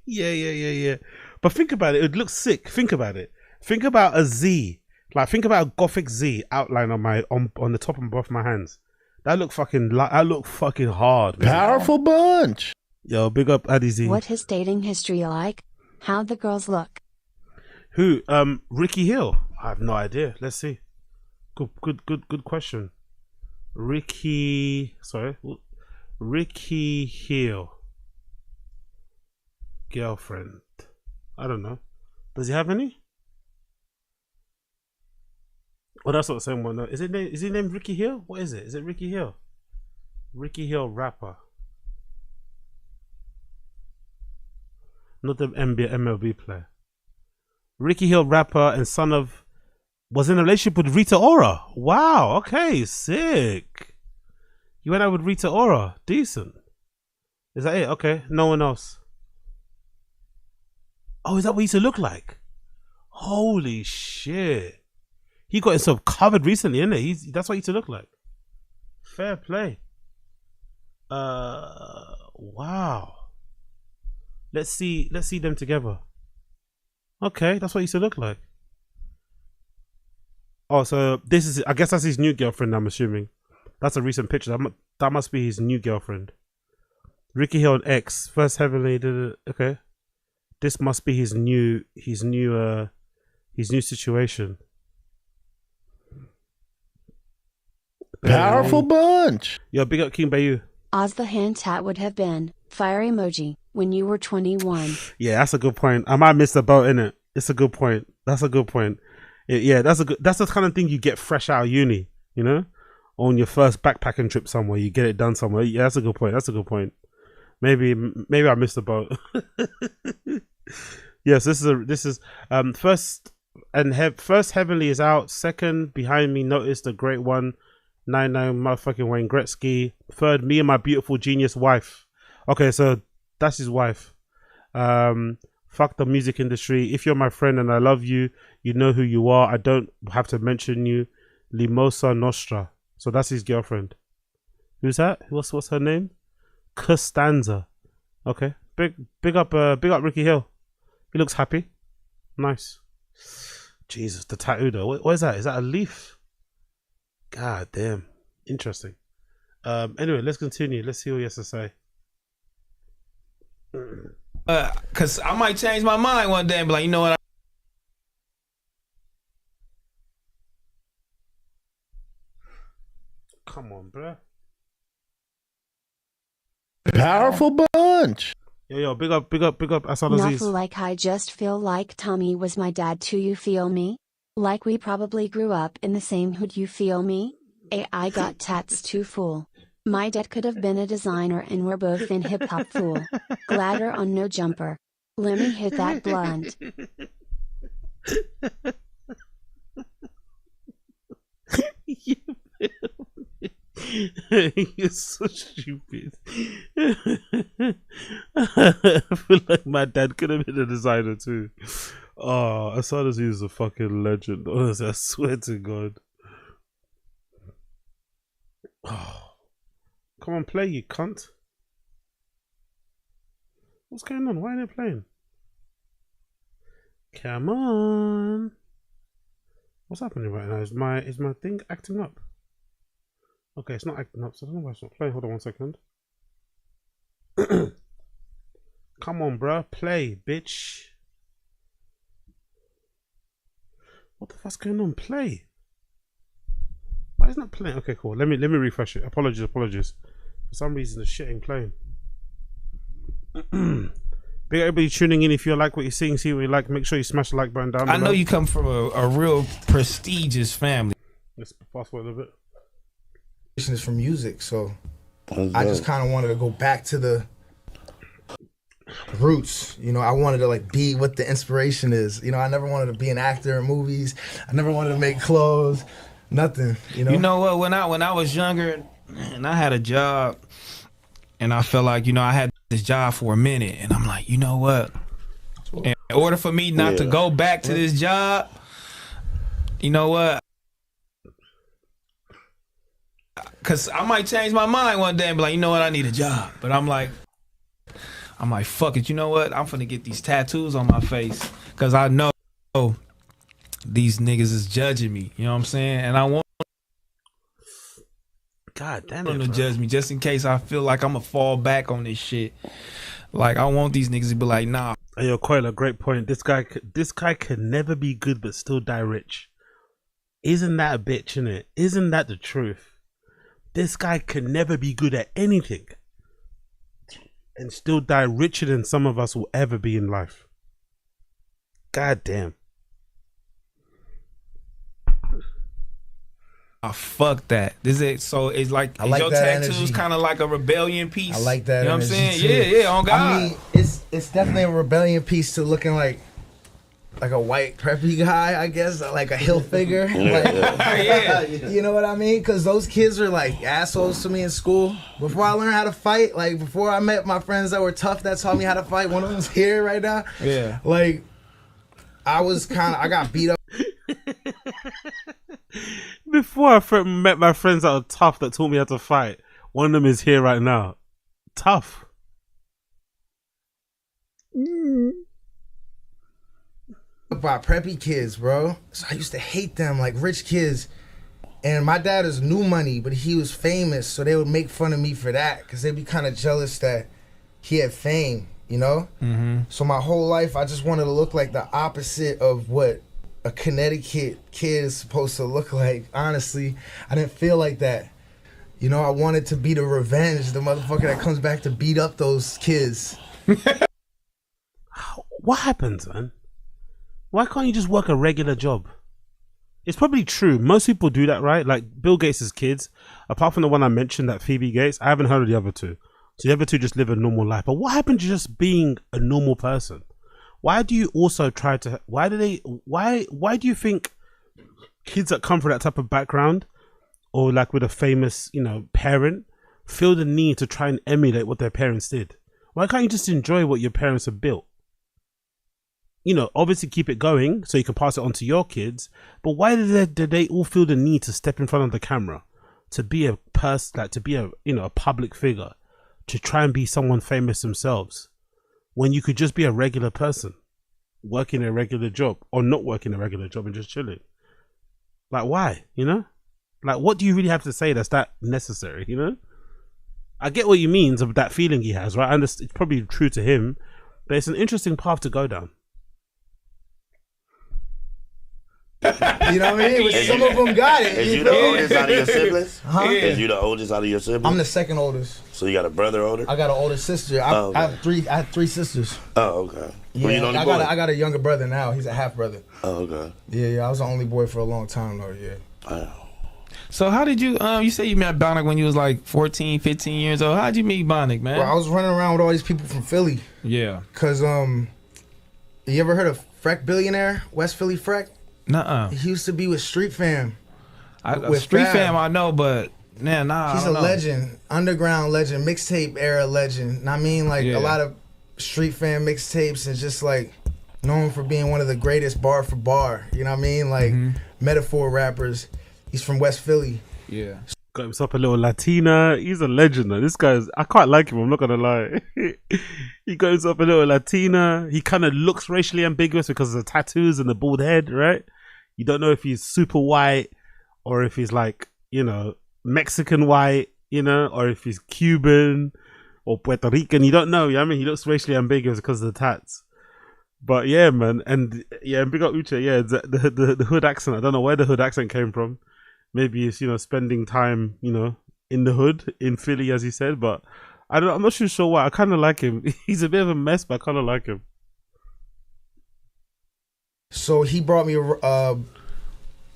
A: Yeah. But think about it. It looks sick. Think about it. Think about a Z. Like, think about a gothic Z outline on the top and both my hands. That look fucking hard, man.
B: Powerful bunch.
A: Yo, big up Addy Z.
C: What his dating history like? How'd the girls look?
A: Who? Ricky Hill. I have no idea. Let's see. Good question. Ricky Hill. Girlfriend. I don't know. Does he have any? Oh, that's not the same one. No. Is he named Ricky Hill? What is it? Is it Ricky Hill? Ricky Hill rapper. Not the MLB player. Ricky Hill rapper and son of Was in a relationship with Rita Ora. Wow. Okay. Sick. You went out with Rita Ora. Decent. Is that it? Okay. No one else. Oh, is that what he used to look like? Holy shit. He got himself covered recently, isn't it? That's what he used to look like. Fair play. Wow. Let's see them together. Okay, that's what he used to look like. Oh, so this is, I guess that's his new girlfriend, I'm assuming. That's a recent picture. That must be his new girlfriend. Ricky Hill and X. First heavily did it. Okay. This must be his new situation.
B: Powerful bunch.
A: Yo, big up King Bayou.
C: Oz the hand tat would have been fire emoji when you were 21.
A: Yeah, that's a good point. I might miss the boat, innit? It's a good point. That's a good point. Yeah, that's the kind of thing you get fresh out of uni, you know? On your first backpacking trip somewhere, you get it done somewhere. Yeah, that's a good point. That's a good point. Maybe I missed the boat. Yes, this is first Heavenly is out. Second, Behind Me, Notice the Great One. 99 motherfucking Wayne Gretzky. Third, Me and My Beautiful Genius Wife. Okay, so that's his wife. Fuck the music industry. If you're my friend and I love you, you know who you are. I don't have to mention you. Limosa Nostra. So that's his girlfriend. Who's that? What's her name? Costanza. Okay. Big up Ricky Hill. He looks happy. Nice. Jesus, the tattoo though. What is that? Is that a leaf? God damn. Interesting. Anyway, let's continue. Let's see what he has to say.
D: Cause I might change my mind one day and be like, you know what?
A: Come on, bruh.
B: Powerful bunch.
A: Yo, big up Asal Aziz.
C: Nothing like I just feel like Tommy was my dad too, you feel me? Like we probably grew up in the same hood, you feel me? I got tats too, fool. My dad could have been a designer and we're both in hip hop, fool. Gladder on no jumper. Let me hit that blunt.
A: You're so stupid. I feel like my dad could have been a designer too. Oh, as soon as he was a fucking legend. Honestly, I swear to God. Oh, come on, play, you cunt. What's going on? Why are they playing? Come on. What's happening right now? Is my thing acting up? Okay, it's not acting up, so I don't know why it's not playing. Hold on 1 second. Come on, bruh. Play, bitch. What the fuck's going on? Play. Why is it not playing? Okay, cool. Let me refresh it. Apologies. For some reason the shit ain't playing. Big everybody tuning in. If you like what you're seeing, see what you like, make sure you smash the like button down below.
D: I know you come from a real prestigious family.
A: Let's fast forward a little bit.
E: Is for music, so I just kind of wanted to go back to the roots. You know, I wanted to like be what the inspiration is. You know, I never wanted to be an actor in movies. I never wanted to make clothes. Nothing. You know
D: what? When I was younger and I had a job, and I felt like, you know, I had this job for a minute, and I'm like, you know what? In order for me not to go back to this job, you know what? Cause I might change my mind one day and be like, you know what, I need a job. But I'm like, fuck it, you know what? I'm finna get these tattoos on my face. Cause I know these niggas is judging me. You know what I'm saying? And I want
A: God damn
D: them
A: it,
D: to judge me just in case I feel like I'm gonna fall back on this shit. Like, I want these niggas to be like, nah.
A: Hey, yo, Coil, great point. This guy can never be good but still die rich. Isn't that a bitch, innit? Isn't that the truth? This guy can never be good at anything and still die richer than some of us will ever be in life. God damn.
D: Oh, fuck that. This is so it's like,
E: like
D: your
E: that
D: tattoos
E: energy.
D: kind of like a rebellion piece.
E: I like that.
D: You know what I'm saying?
E: Too.
D: Yeah, on God.
E: I mean, it's definitely a rebellion piece to looking like like a white preppy guy, I guess, like a hill figure. You know what I mean? Because those kids are like assholes to me in school. Before I learned how to fight, like before I met my friends that were tough that taught me how to fight, one of them's here right now.
D: Yeah.
E: Like, I got beat up.
A: Before I met my friends that are tough that taught me how to fight, one of them is here right now. Tough.
E: By preppy kids, bro. So I used to hate them, like rich kids. And my dad is new money, but he was famous, so they would make fun of me for that because they'd be kind of jealous that he had fame, you know? So my whole life, I just wanted to look like the opposite of what a Connecticut kid is supposed to look like. Honestly, I didn't feel like that. You know, I wanted to be the revenge, the motherfucker that comes back to beat up those kids.
A: What happens, man? Why can't you just work a regular job? It's probably true. Most people do that, right? Like Bill Gates' kids, apart from the one I mentioned, that Phoebe Gates, I haven't heard of the other two. So the other two just live a normal life. But what happened to just being a normal person? Why do you also try to, why do you think kids that come from that type of background or like with a famous, you know, parent feel the need to try and emulate what their parents did? Why can't you just enjoy what your parents have built? You know, obviously keep it going so you can pass it on to your kids. But why did they all feel the need to step in front of the camera, to be a person, like to be a, you know, a public figure, to try and be someone famous themselves, when you could just be a regular person, working a regular job or not working a regular job and just chilling? Like, why? You know, like, what do you really have to say that's that necessary? You know, I get what you mean of that feeling he has, right? I understand, it's probably true to him, but it's an interesting path to go down.
E: You know what I mean? But some of them got it.
F: Is you the oldest out of your siblings?
E: Huh?
F: Is you the oldest out of your siblings?
E: I'm the second oldest.
F: So you got a brother older?
E: I got an older sister. I have three sisters.
F: Oh, okay.
E: Yeah,
F: you the only boy?
E: I got a younger brother now. He's a half brother.
F: Oh, okay.
E: Yeah, I was the only boy for a long time though. Yeah.
F: Oh.
D: So how did you you say you met Bonnick when you was like 14, 15 years old? How'd you meet Bonnick, man?
E: Well, I was running around with all these people from Philly.
D: Yeah.
E: Cause you ever heard of Freck Billionaire? West Philly Freck?
D: Nuh-uh.
E: He used to be with Street Fam.
D: With Street Fam I know, but nah,
E: he's
D: I don't
E: a
D: know.
E: legend, underground legend, mixtape era legend. I mean, like a lot of Street Fam mixtapes and just like known for being one of the greatest bar for bar. You know what I mean? Like metaphor rappers. He's from West Philly.
D: Yeah.
A: Got himself a little Latina. He's a legend, though. This guy's, I quite like him, I'm not gonna lie. He got himself a little Latina. He kind of looks racially ambiguous because of the tattoos and the bald head, right? You don't know if he's super white or if he's like, you know, Mexican white, you know, or if he's Cuban or Puerto Rican. You don't know. You know what I mean? He looks racially ambiguous because of the tats. But yeah, man. And yeah, big up Uche. Yeah, the hood accent. I don't know where the hood accent came from. Maybe it's, you know, spending time, you know, in the hood in Philly, as he said. But I'm not sure why. I kind of like him. He's a bit of a mess, but I kind of like him.
E: So he brought me.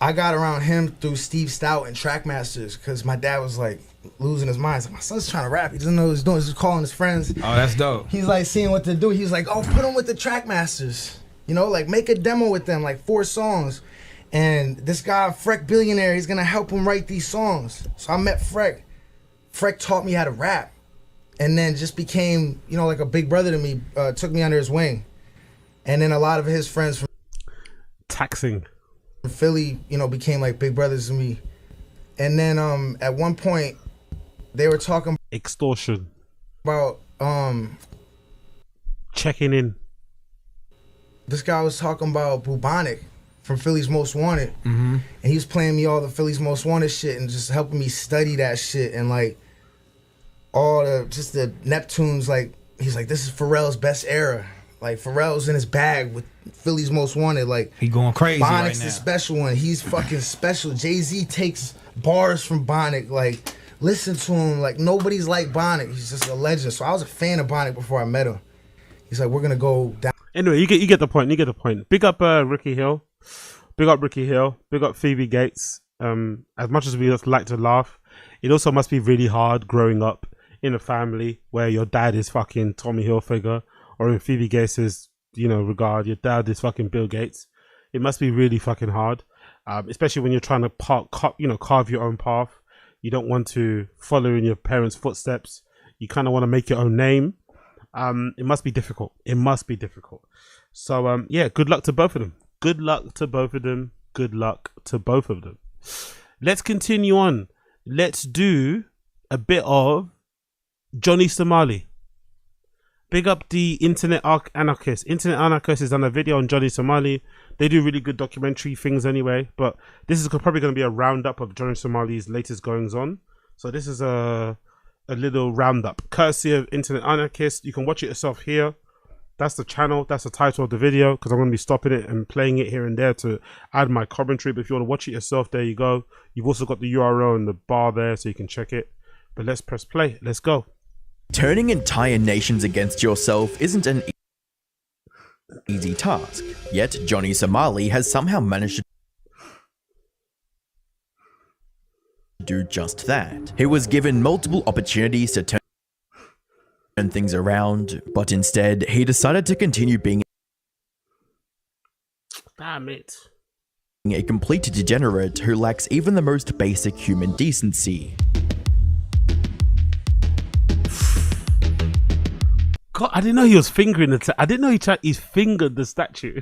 E: I got around him through Steve Stout and Trackmasters because my dad was like losing his mind. He's like, my son's trying to rap. He doesn't know what he's doing. He's just calling his friends.
D: Oh, that's dope.
E: He's like seeing what to do. He's like, oh, put him with the Trackmasters. You know, like make a demo with them, like 4 songs. And this guy, Freck Billionaire, he's gonna help him write these songs. So I met Freck. Freck taught me how to rap, and then just became, you know, like a big brother to me. Took me under his wing, and then a lot of his friends from
A: Taxing
E: Philly, you know, became like big brothers to me. And then at one point, they were talking
A: extortion
E: about
A: checking in.
E: This guy was talking about Bubonic from Philly's Most Wanted, and he was playing me all the Philly's Most Wanted shit and just helping me study that shit and like all the just the Neptunes. Like he's like, this is Pharrell's best era. Like Pharrell's in his bag with Philly's Most Wanted. Like
D: he going crazy
E: Bonic's
D: right now.
E: the special one. He's fucking special. Jay-Z takes bars from Bonic. Like listen to him. Like nobody's like Bonic. He's just a legend. So I was a fan of Bonic before I met him. He's like, we're gonna go down.
A: Anyway, you get the point. You get the point. Big up Ricky Hill. Big up Ricky Hill. Big up Phoebe Gates. As much as we just like to laugh, it also must be really hard growing up in a family where your dad is fucking Tommy Hilfiger, or in Phoebe Gates' regard. Your dad is fucking Bill Gates. It must be really fucking hard, especially when you're trying to carve your own path. You don't want to follow in your parents' footsteps. You kind of want to make your own name. It must be difficult. It must be difficult. So yeah, good luck to both of them. Good luck to both of them. Good luck to both of them. Let's continue on. Let's do a bit of Johnny Somali. Big up the Internet Anarchist. Internet Anarchist has done a video on Johnny Somali. They do really good documentary things anyway, but this is probably going to be a roundup of Johnny Somali's latest goings on. So this is a little roundup courtesy of Internet Anarchist. You can watch it yourself here. That's the channel. That's the title of the video, because I'm going to be stopping it and playing it here and there to add my commentary. But if you want to watch it yourself, there you go. You've also got the URL in the bar there, so you can check it. But let's press play. Let's go.
G: Turning entire nations against yourself isn't an easy task, yet Johnny Somali has somehow managed to do just that. He was given multiple opportunities to turn things around, but instead he decided to continue being a complete degenerate who lacks even the most basic human decency.
A: God, I didn't know he was fingering the. I didn't know he fingered the statue.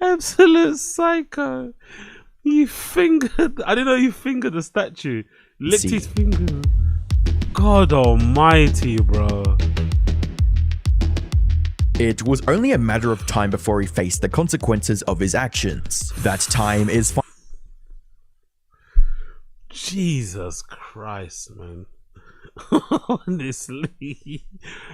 A: Absolute psycho. He fingered. I didn't know he fingered the statue. Licked his finger. God almighty, bro.
G: It was only a matter of time before he faced the consequences of his actions. That time is
A: Jesus Christ, man. Honestly.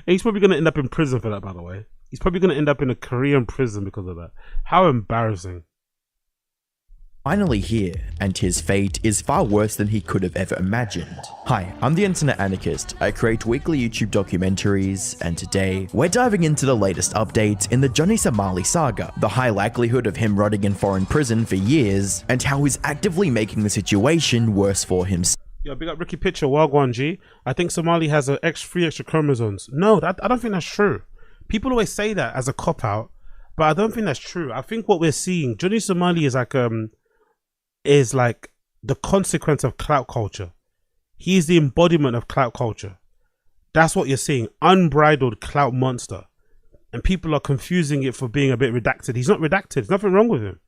A: He's probably going to end up in prison for that, by the way. He's probably going to end up in a Korean prison because of that. How embarrassing.
G: finally here, and his fate is far worse than he could have ever imagined. Hi, I'm the Internet Anarchist. I create weekly YouTube documentaries, and today, we're diving into the latest updates in the Johnny Somali saga, the high likelihood of him rotting in foreign prison for years, and how he's actively making the situation worse for himself.
A: Yo, big up Ricky Pitcher, Wagwan G. I think Somali has three extra chromosomes. No, I don't think that's true. People always say that as a cop-out, but I don't think that's true. I think what we're seeing, Johnny Somali is like the consequence of clout culture. He's the embodiment of clout culture. That's what you're seeing. Unbridled clout monster. And people are confusing it for being a bit redacted. He's not redacted. There's nothing wrong with him.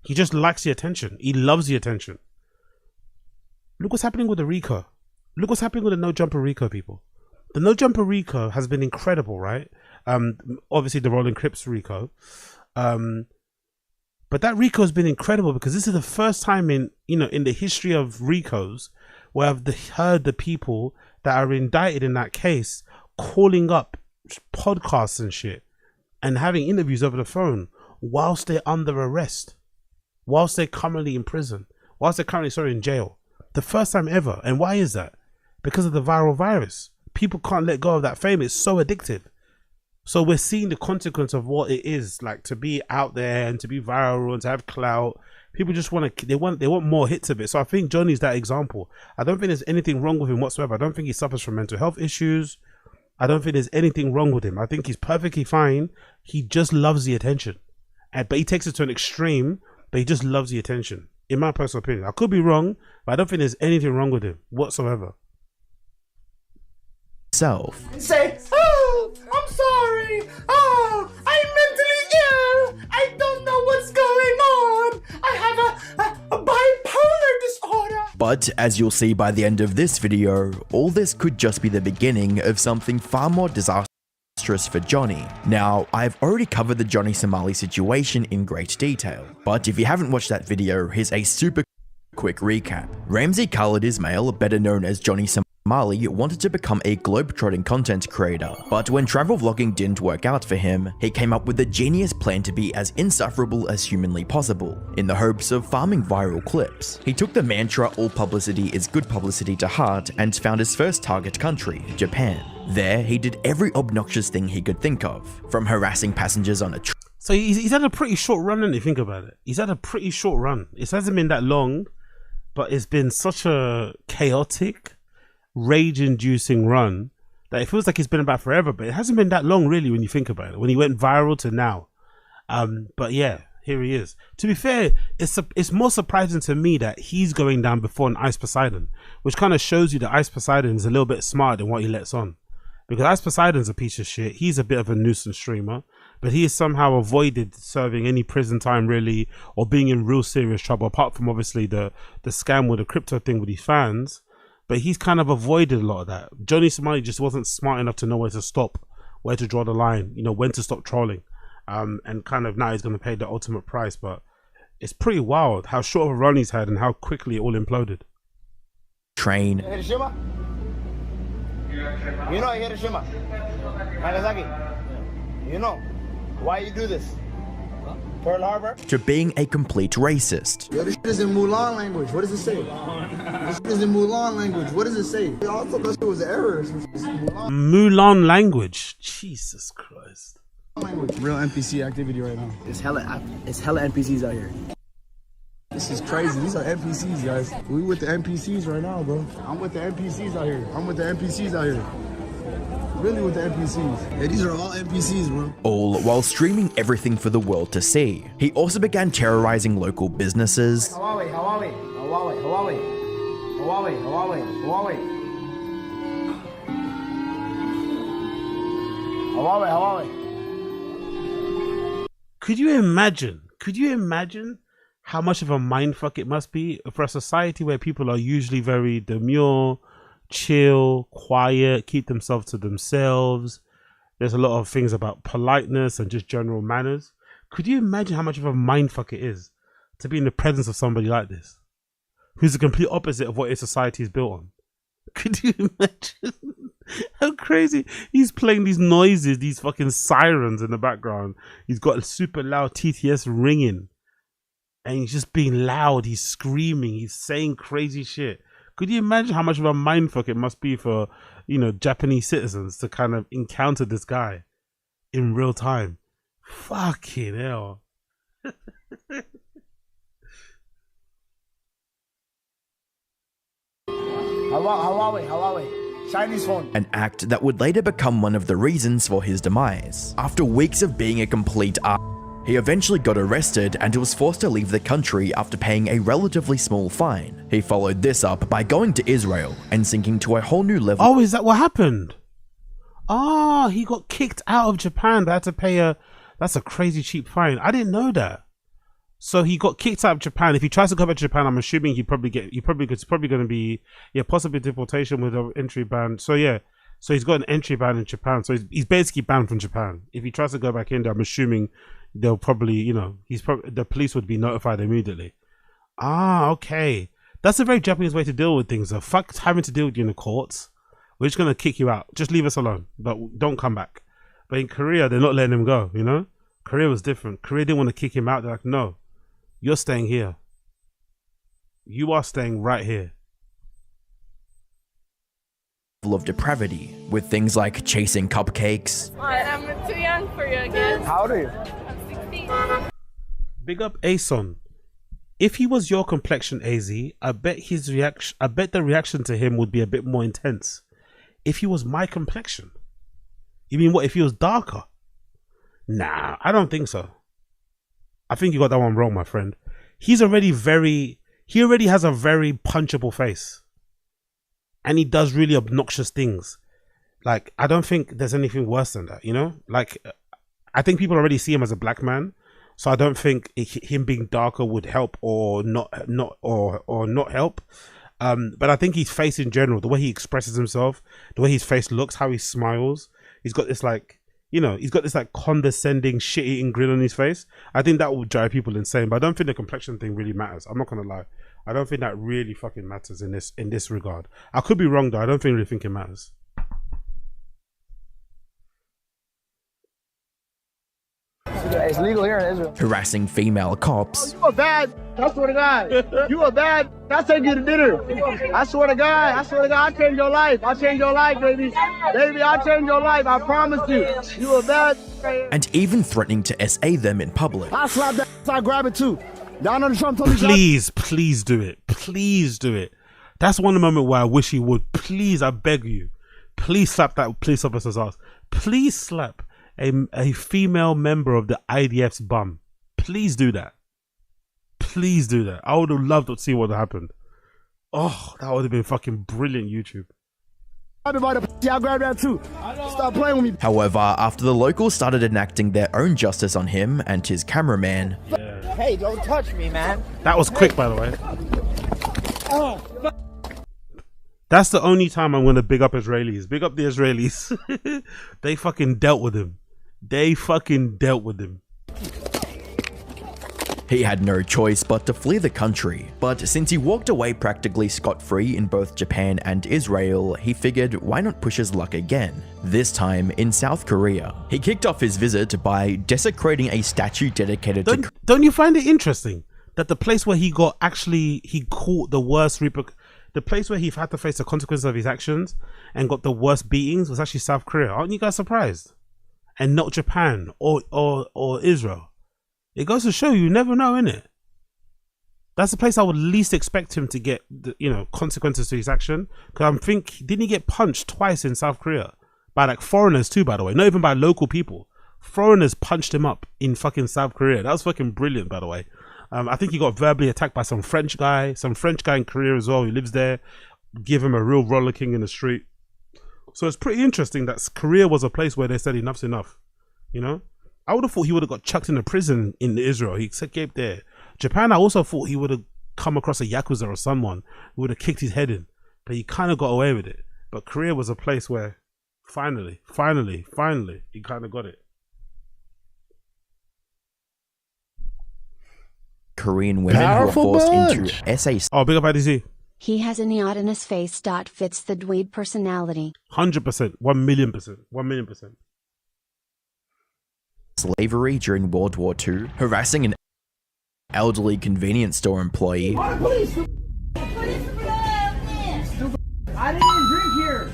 A: He just likes the attention. He loves the attention. Look what's happening with the Rico. Look what's happening with the No Jumper Rico, people. The No Jumper Rico has been incredible, right? Obviously the Rolling Crips Rico. But that Rico has been incredible because this is the first time in the history of Ricos where I've heard the people that are indicted in that case calling up podcasts and shit and having interviews over the phone whilst they're under arrest, whilst they're currently in prison, whilst they're currently in jail. The first time ever. And why is that? Because of the viral virus. People can't let go of that fame. It's so addictive. So we're seeing the consequence of what it is like to be out there and to be viral and to have clout. People just they want more hits of it. So I think Johnny's that example. I don't think there's anything wrong with him whatsoever. I don't think he suffers from mental health issues. I don't think there's anything wrong with him. I think he's perfectly fine. He just loves the attention. But he takes it to an extreme, but he just loves the attention. In my personal opinion. I could be wrong, but I don't think there's anything wrong with him whatsoever.
E: Say, oh, I'm sorry. Oh, I'm mentally ill. I don't know what's going on. I have a bipolar disorder.
G: But as you'll see by the end of this video, all this could just be the beginning of something far more disastrous for Johnny. Now, I've already covered the Johnny Somali situation in great detail, but if you haven't watched that video, here's a super quick recap. Ramsey Khalid Ismail, better known as Johnny Somali, wanted to become a globe-trotting content creator, but when travel vlogging didn't work out for him, he came up with a genius plan to be as insufferable as humanly possible, in the hopes of farming viral clips. He took the mantra "all publicity is good publicity" to heart and found his first target country, Japan. There, he did every obnoxious thing he could think of, from harassing passengers on a train.
A: So he's had a pretty short run, when you think about it. He's had a pretty short run. It hasn't been that long, but it's been such a chaotic, rage-inducing run that it feels like it's been about forever, but it hasn't been that long really when you think about it. When he went viral to now, but yeah, here he is. To be fair, it's more surprising to me that he's going down before an Ice Poseidon, which kind of shows you that Ice Poseidon is a little bit smarter than what he lets on. Because Ice Poseidon's a piece of shit. He's a bit of a nuisance streamer, but he has somehow avoided serving any prison time really, or being in real serious trouble, apart from obviously the scam with the crypto thing with his fans. But he's kind of avoided a lot of that. Johnny Somali just wasn't smart enough to know where to stop, where to draw the line, you know, when to stop trolling. And kind of now he's going to pay the ultimate price. But it's pretty wild how short of a run he's had and how quickly it all imploded.
G: Train.
H: Hiroshima? You know Hiroshima, Nagasaki. You know why you do this? Pearl Harbor.
G: To being a complete racist.
E: Yo, this shit is in Mulan language. What does it say? This shit is in Mulan language. What does it say? I thought that shit was an error.
A: Mulan language. Jesus Christ.
I: Real NPC activity right now.
J: It's hella NPCs out here.
I: This is crazy. These are NPCs, guys. We with the NPCs right now, bro. I'm with the NPCs out here. I'm with the NPCs out here. Really with the NPCs.
E: Hey, these are all NPCs, bro.
G: All while streaming everything for the world to see. He also began terrorizing local businesses.
H: Huawei.
A: Could you imagine how much of a mindfuck it must be for a society where people are usually very demure, chill, quiet, keep themselves to themselves. There's a lot of things about politeness and just general manners. Could you imagine how much of a mindfuck it is to be in the presence of somebody like this, who's the complete opposite of what his society is built on? Could you imagine how crazy? He's playing these noises, these fucking sirens in the background. He's got a super loud TTS ringing. And he's just being loud, he's screaming, he's saying crazy shit. Could you imagine how much of a mindfuck it must be for, you know, Japanese citizens to kind of encounter this guy in real time? Fucking hell.
H: Huawei. Chinese phone.
G: An act that would later become one of the reasons for his demise. After weeks of being a complete he eventually got arrested and was forced to leave the country after paying a relatively small fine. He followed this up by going to Israel and sinking to a whole new level.
A: Oh, is that what happened? Ah, he got kicked out of Japan. They had to pay that's a crazy cheap fine. I didn't know that. So he got kicked out of Japan. If he tries to go back to Japan, I'm assuming it's probably going to be, possibly deportation with an entry ban. So yeah. So he's got an entry ban in Japan. So he's basically banned from Japan. If he tries to go back in there, I'm assuming they'll probably, you know, the police would be notified immediately. Ah, okay. That's a very Japanese way to deal with things. Fuck having to deal with you in the courts. We're just going to kick you out. Just leave us alone. But don't come back. But in Korea, they're not letting him go, you know? Korea was different. Korea didn't want to kick him out. They're like, no, you're staying here. You are staying right here.
G: Of depravity, with things like chasing cupcakes.
K: I'm too young for you again.
H: How old are you?
K: I'm 16.
A: Big up Ason. If he was your complexion, AZ, I bet the reaction to him would be a bit more intense. If he was my complexion, you mean what? If he was darker? Nah, I don't think so. I think you got that one wrong, my friend. He already has a very punchable face. And he does really obnoxious things. Like, I don't think there's anything worse than that, you know? Like, I think people already see him as a black man. So I don't think him being darker would help or not help. But I think his face in general, the way he expresses himself, the way his face looks, how he smiles, he's got this like, you know, he's got this like condescending, shit-eating grin on his face. I think that would drive people insane. But I don't think the complexion thing really matters. I'm not gonna lie. I don't think that really fucking matters in this regard. I could be wrong though. I don't really think it matters.
H: It's legal here in Israel.
G: Harassing female cops.
H: You a bad. I swear to God. You a bad. I'll take you to dinner. I swear to God. I'll change your life. I'll change your life, baby. Baby, I'll change your life. I promise you. You a bad.
G: And even threatening to SA them in public.
H: I'll slap that. I'll grab it too. Donald Trump told me.
A: Please do it. Please do it. That's one moment where I wish he would. Please, I beg you. Please slap that police officer's ass. Please slap a female member of the IDF's bum. Please do that. Please do that. I would have loved to see what happened. Oh, that would have been fucking brilliant YouTube.
H: I'll grab that too. Stop playing with me.
G: However, after the locals started enacting their own justice on him and his cameraman,
J: Hey, don't touch me, man.
A: That was quick, by the way. That's the only time I'm going to big up Israelis. Big up the Israelis. They fucking dealt with him. They fucking dealt with him.
G: he had no choice but to flee the country. But since he walked away practically scot-free in both Japan and Israel, he figured why not push his luck again, this time in South Korea. He kicked off his visit by desecrating a statue dedicated to...
A: Don't you find it interesting that the place where he caught the worst the place where he had to face the consequences of his actions and got the worst beatings was actually South Korea? Aren't you guys surprised? And not Japan or Israel. It goes to show you never know, innit? That's the place I would least expect him to get, consequences to his action. Because didn't he get punched twice in South Korea? By like foreigners too, by the way. Not even by local people. Foreigners punched him up in fucking South Korea. That was fucking brilliant, by the way. I think he got verbally attacked by some French guy in Korea as well, who lives there. Give him a real rollicking in the street. So it's pretty interesting that Korea was a place where they said enough's enough. I would have thought he would have got chucked in a prison in Israel. He escaped there. Japan, I also thought he would have come across a Yakuza or someone who would have kicked his head in. But he kind of got away with it. But Korea was a place where finally, he kind of got it.
G: Korean women
B: Powerful
G: who were forced
B: bunch.
G: into SA...
A: Oh, big up IDZ.
C: He has a neotenous face. Fits the dweeb personality.
A: 100%. 1,000,000%. 1,000,000%.
G: slavery during World War II, harassing an elderly convenience store employee,
H: I didn't drink here.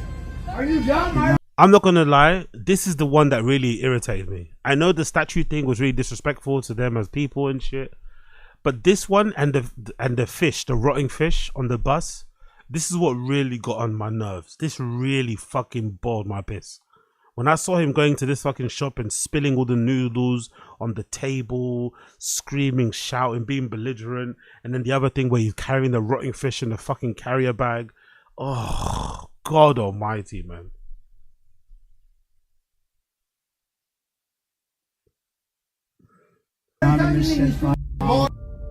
H: Are you dumb?
A: I'm not gonna lie, this is the one that really irritated me. I know the statue thing was really disrespectful to them as people and shit, but this one and the fish, the rotting fish on the bus, this is what really got on my nerves. This really fucking boiled my piss. When I saw him going to this fucking shop and spilling all the noodles on the table, screaming, shouting, being belligerent, and then the other thing where he's carrying the rotting fish in the fucking carrier bag. Oh, God almighty, man.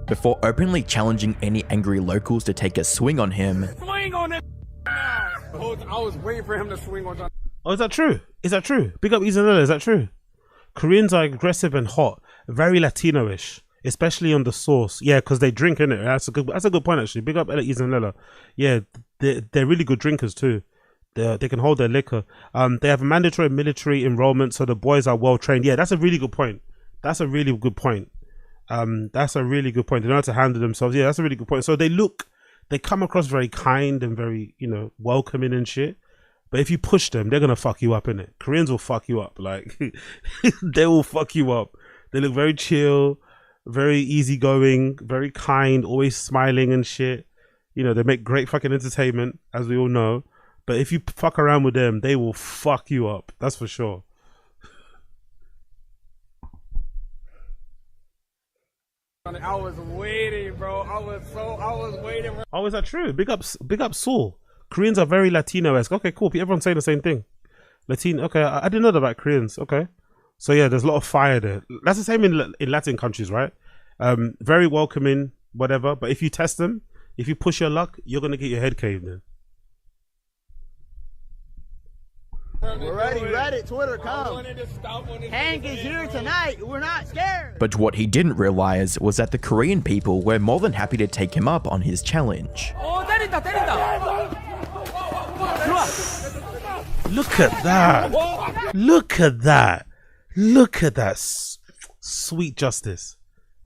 G: before openly challenging any angry locals to take a swing on him.
L: Swing on it! I was waiting for him to swing on that.
A: Oh, is that true? Is that true? Big up Isabella, is that true? Koreans are aggressive and hot, very Latino-ish, especially on the sauce. Yeah, because they drink, innit? That's a good point, actually. Big up Isabella. Yeah, they're really good drinkers too. They can hold their liquor. They have a mandatory military enrollment, so the boys are well trained. Yeah, that's a really good point. That's a really good point. That's a really good point. They know how to handle themselves. Yeah, that's a really good point. So they come across very kind and very, welcoming and shit. But if you push them, they're gonna fuck you up, innit? Koreans will fuck you up. Like, they will fuck you up. They look very chill, very easygoing, very kind, always smiling and shit. They make great fucking entertainment, as we all know. But if you fuck around with them, they will fuck you up. That's for sure.
L: I was waiting, bro. I was waiting.
A: Oh, is that true? Big up Saul. Koreans are very Latino-esque. Okay, cool. Everyone's saying the same thing. Latino. Okay, I didn't know that about Koreans. Okay. So yeah, there's a lot of fire there. That's the same in Latin countries, right? Very welcoming, whatever. But if you test them, if you push your luck, you're going to get your head caved in.
H: We're ready, Reddit, Twitter, come. Hank is here tonight. We're not scared.
G: But what he didn't realize was that the Korean people were more than happy to take him up on his challenge.
A: Look at that. Look at that. Look at that. Sweet justice.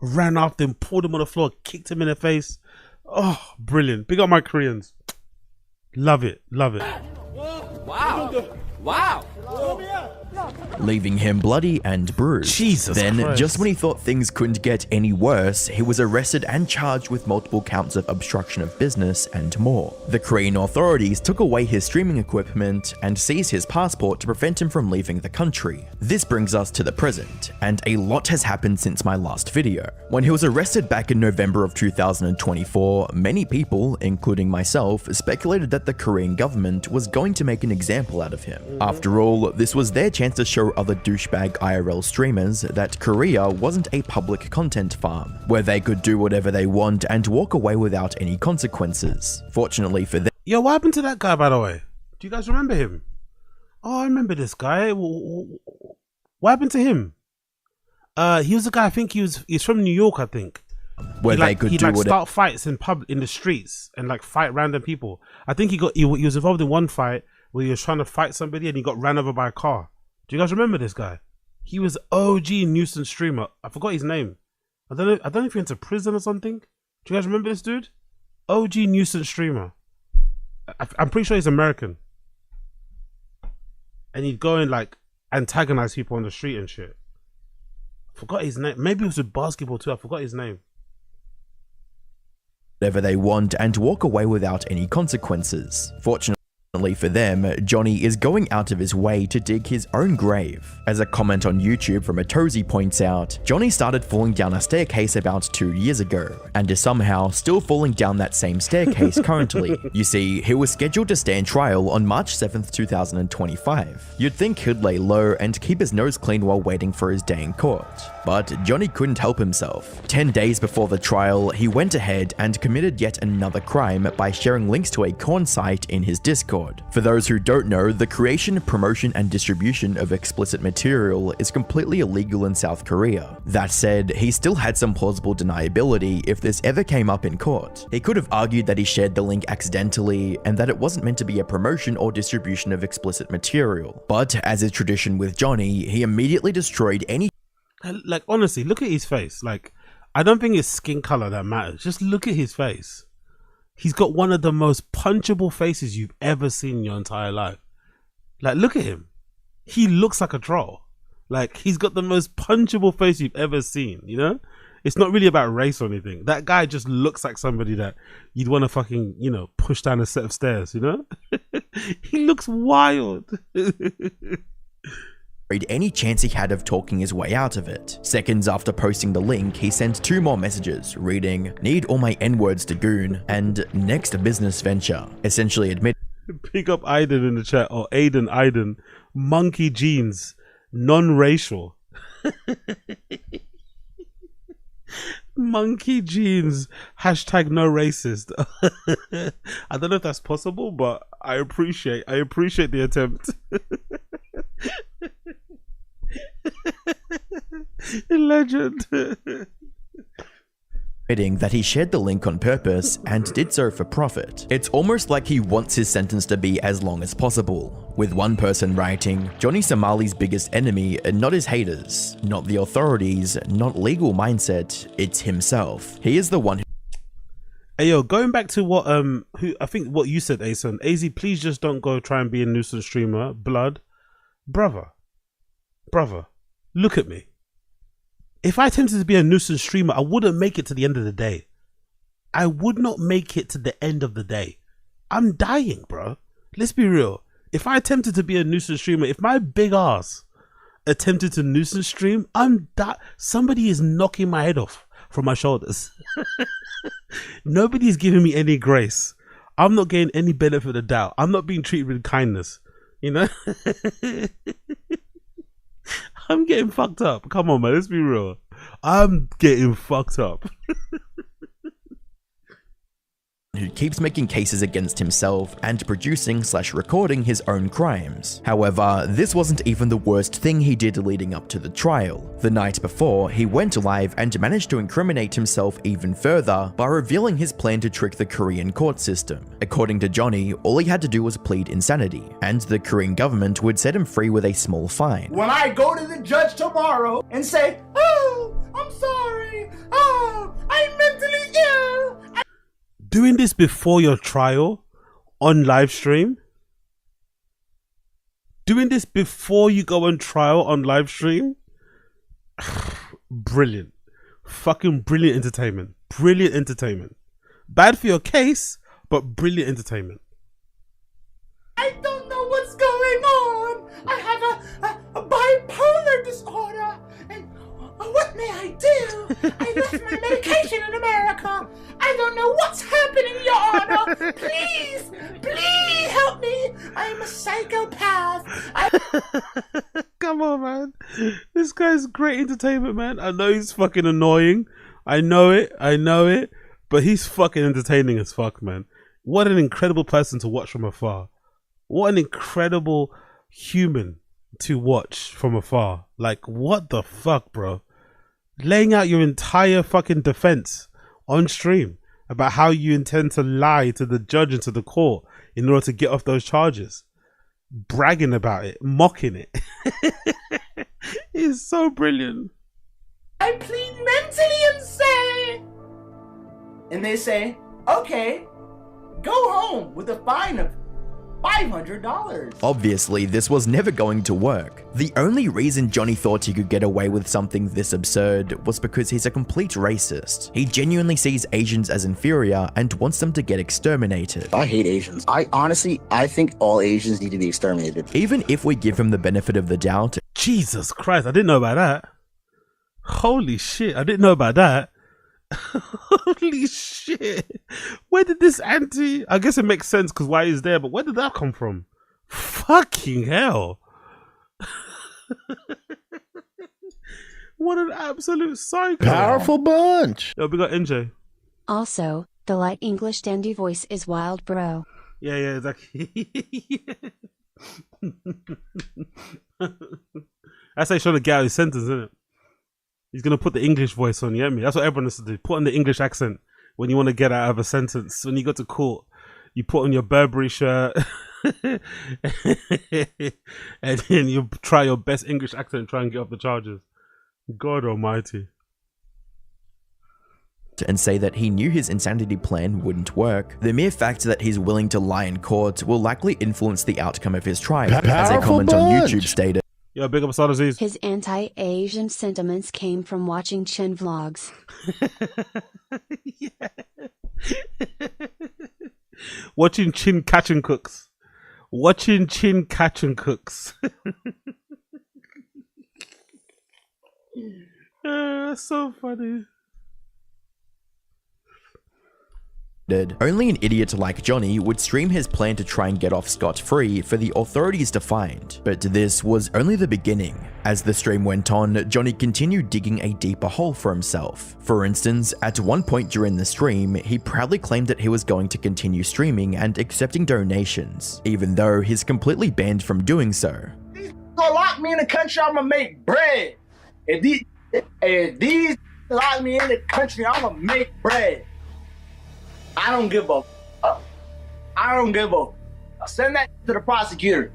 A: Ran after him, pulled him on the floor, kicked him in the face. Oh, brilliant. Big up my Koreans. Love it. Love it.
L: Wow. Wow.
G: leaving him bloody and bruised.
A: Jesus
G: Then,
A: Christ.
G: just when he thought things couldn't get any worse, he was arrested and charged with multiple counts of obstruction of business and more. The Korean authorities took away his streaming equipment and seized his passport to prevent him from leaving the country. This brings us to the present, and a lot has happened since my last video. When he was arrested back in November of 2024, many people, including myself, speculated that the Korean government was going to make an example out of him. After all, this was their chance to show other douchebag IRL streamers that Korea wasn't a public content farm, where they could do whatever they want and walk away without any consequences. Fortunately for them,
A: Yo, what happened to that guy, by the way? Do you guys remember him? Oh, I remember this guy. What happened to him? He was a guy, I think he's from New York, I think.
G: where they could do whatever.
A: Start fights in the streets and like fight random people. I think he was involved in one fight where he was trying to fight somebody and he got ran over by a car. Do you guys remember this guy? He was OG nuisance streamer. I forgot his name. I don't know if he went to prison or something. Do you guys remember this dude? OG nuisance streamer. I'm pretty sure he's American. And he'd go and like antagonize people on the street and shit. I forgot his name. Maybe it was with basketball too. I forgot his name.
G: Whatever they want and walk away without any consequences. Fortunately for them, Johnny is going out of his way to dig his own grave. As a comment on YouTube from Atozy points out, Johnny started falling down a staircase about 2 years ago, and is somehow still falling down that same staircase currently. You see, he was scheduled to stand trial on March 7th, 2025. You'd think he'd lay low and keep his nose clean while waiting for his day in court. But Johnny couldn't help himself. 10 days before the trial, he went ahead and committed yet another crime by sharing links to a corn site in his Discord. For those who don't know, the creation, promotion, and distribution of explicit material is completely illegal in South Korea. That said, he still had some plausible deniability if this ever came up in court. He could have argued that he shared the link accidentally and that it wasn't meant to be a promotion or distribution of explicit material. But as is tradition with Johnny, he immediately destroyed any.
A: Like, honestly, look at his face. Like, I don't think it's skin color that matters. Just look at his face. He's got one of the most punchable faces you've ever seen in your entire life. Like, look at him. He looks like a troll. Like, he's got the most punchable face you've ever seen, you know? It's not really about race or anything. That guy just looks like somebody that you'd want to fucking, you know, push down a set of stairs, you know? He looks wild.
G: Any chance he had of talking his way out of it. Seconds after posting the link, he sent 2 more messages reading, "Need all my N-words to goon," and "next business venture," essentially admitting.
A: Pick up Aiden in the chat, or Aiden, monkey jeans, non-racial. Monkey jeans, hashtag no racist. I don't know if that's possible, but I appreciate the attempt. Legend.
G: Admitting that he shared the link on purpose and did so for profit. It's almost like he wants his sentence to be as long as possible, with one person writing, "Johnny Somali's biggest enemy are not his haters, not the authorities, not legal mindset, it's himself. He is the one who..."
A: Hey yo, going back to what I think what you said, Ason. AZ, please just don't go try and be a nuisance streamer. Blood. Brother, look at me. If I attempted to be a nuisance streamer, I wouldn't make it to the end of the day. I would not make it to the end of the day. I'm dying, bro. Let's be real. If I attempted to be a nuisance streamer, if my big ass attempted to nuisance stream, somebody is knocking my head off from my shoulders. Nobody's giving me any grace. I'm not getting any benefit of the doubt. I'm not being treated with kindness. You know? I'm getting fucked up. Come on, man. Let's be real. I'm getting fucked up.
G: Who keeps making cases against himself and producing/recording his own crimes. However, this wasn't even the worst thing he did leading up to the trial. The night before, he went live and managed to incriminate himself even further by revealing his plan to trick the Korean court system. According to Johnny, all he had to do was plead insanity, and the Korean government would set him free with a small fine.
J: When I go to the judge tomorrow and say, "Oh, I'm sorry. Oh, I'm mentally ill."
A: Doing this before your trial on live stream, Doing this before you go on trial on live stream, brilliant. Fucking brilliant entertainment. Brilliant entertainment. Bad for your case, but brilliant entertainment.
J: I don't know what's going on. I have a bipolar disorder. And what may I do? I left my medication in America. I don't know what's happening, Your Honor. Please help me. I'm a psychopath.
A: Come on, man. This guy's great entertainment, man. I know he's fucking annoying. I know it. But he's fucking entertaining as fuck, man. What an incredible person to watch from afar. What an incredible human to watch from afar. Like, what the fuck, bro? Laying out your entire fucking defense on stream about how you intend to lie to the judge and to the court in order to get off those charges. Bragging about it, mocking it. It's so brilliant.
J: I plead mentally insane. And they say, okay, go home with a fine of $500.
G: Obviously, this was never going to work. The only reason Johnny thought he could get away with something this absurd was because he's a complete racist. He genuinely sees Asians as inferior and wants them to get exterminated.
M: I hate Asians. I think all Asians need to be exterminated.
G: Even if we give him the benefit of the doubt.
A: Jesus Christ, I didn't know about that. Holy shit, I didn't know about that. Holy shit. Where did this anti... I guess it makes sense because why he's there, but where did that come from? Fucking hell. What an absolute psycho.
B: Powerful bunch.
A: Yo, we got NJ.
C: Also, the light English dandy voice is wild, bro.
A: Yeah, exactly. That's how he's trying to get out his sentence, isn't it? He's going to put the English voice on, you get me? That's what everyone has to do. Put on the English accent when you want to get out of a sentence. When you go to court, you put on your Burberry shirt and then you try your best English accent and try and get off the charges. God almighty.
G: And say that he knew his insanity plan wouldn't work. The mere fact that he's willing to lie in court will likely influence the outcome of his trial, as a comment on YouTube stated.
A: Yo, big up Asad Aziz.
C: His anti-Asian sentiments came from watching Chin vlogs.
A: Watching Chin catch and cooks. Watching Chin catch and cooks. That's so funny.
G: Only an idiot like Johnny would stream his plan to try and get off scot-free for the authorities to find. But this was only the beginning. As the stream went on, Johnny continued digging a deeper hole for himself. For instance, at one point during the stream, he proudly claimed that he was going to continue streaming and accepting donations, even though he's completely banned from doing so.
H: These gonna lock me in the country, I'm gonna make bread. If these lock me in the country, I'm gonna make bread. I don't give a fuck. I don't give a fuck. Send that to the prosecutor.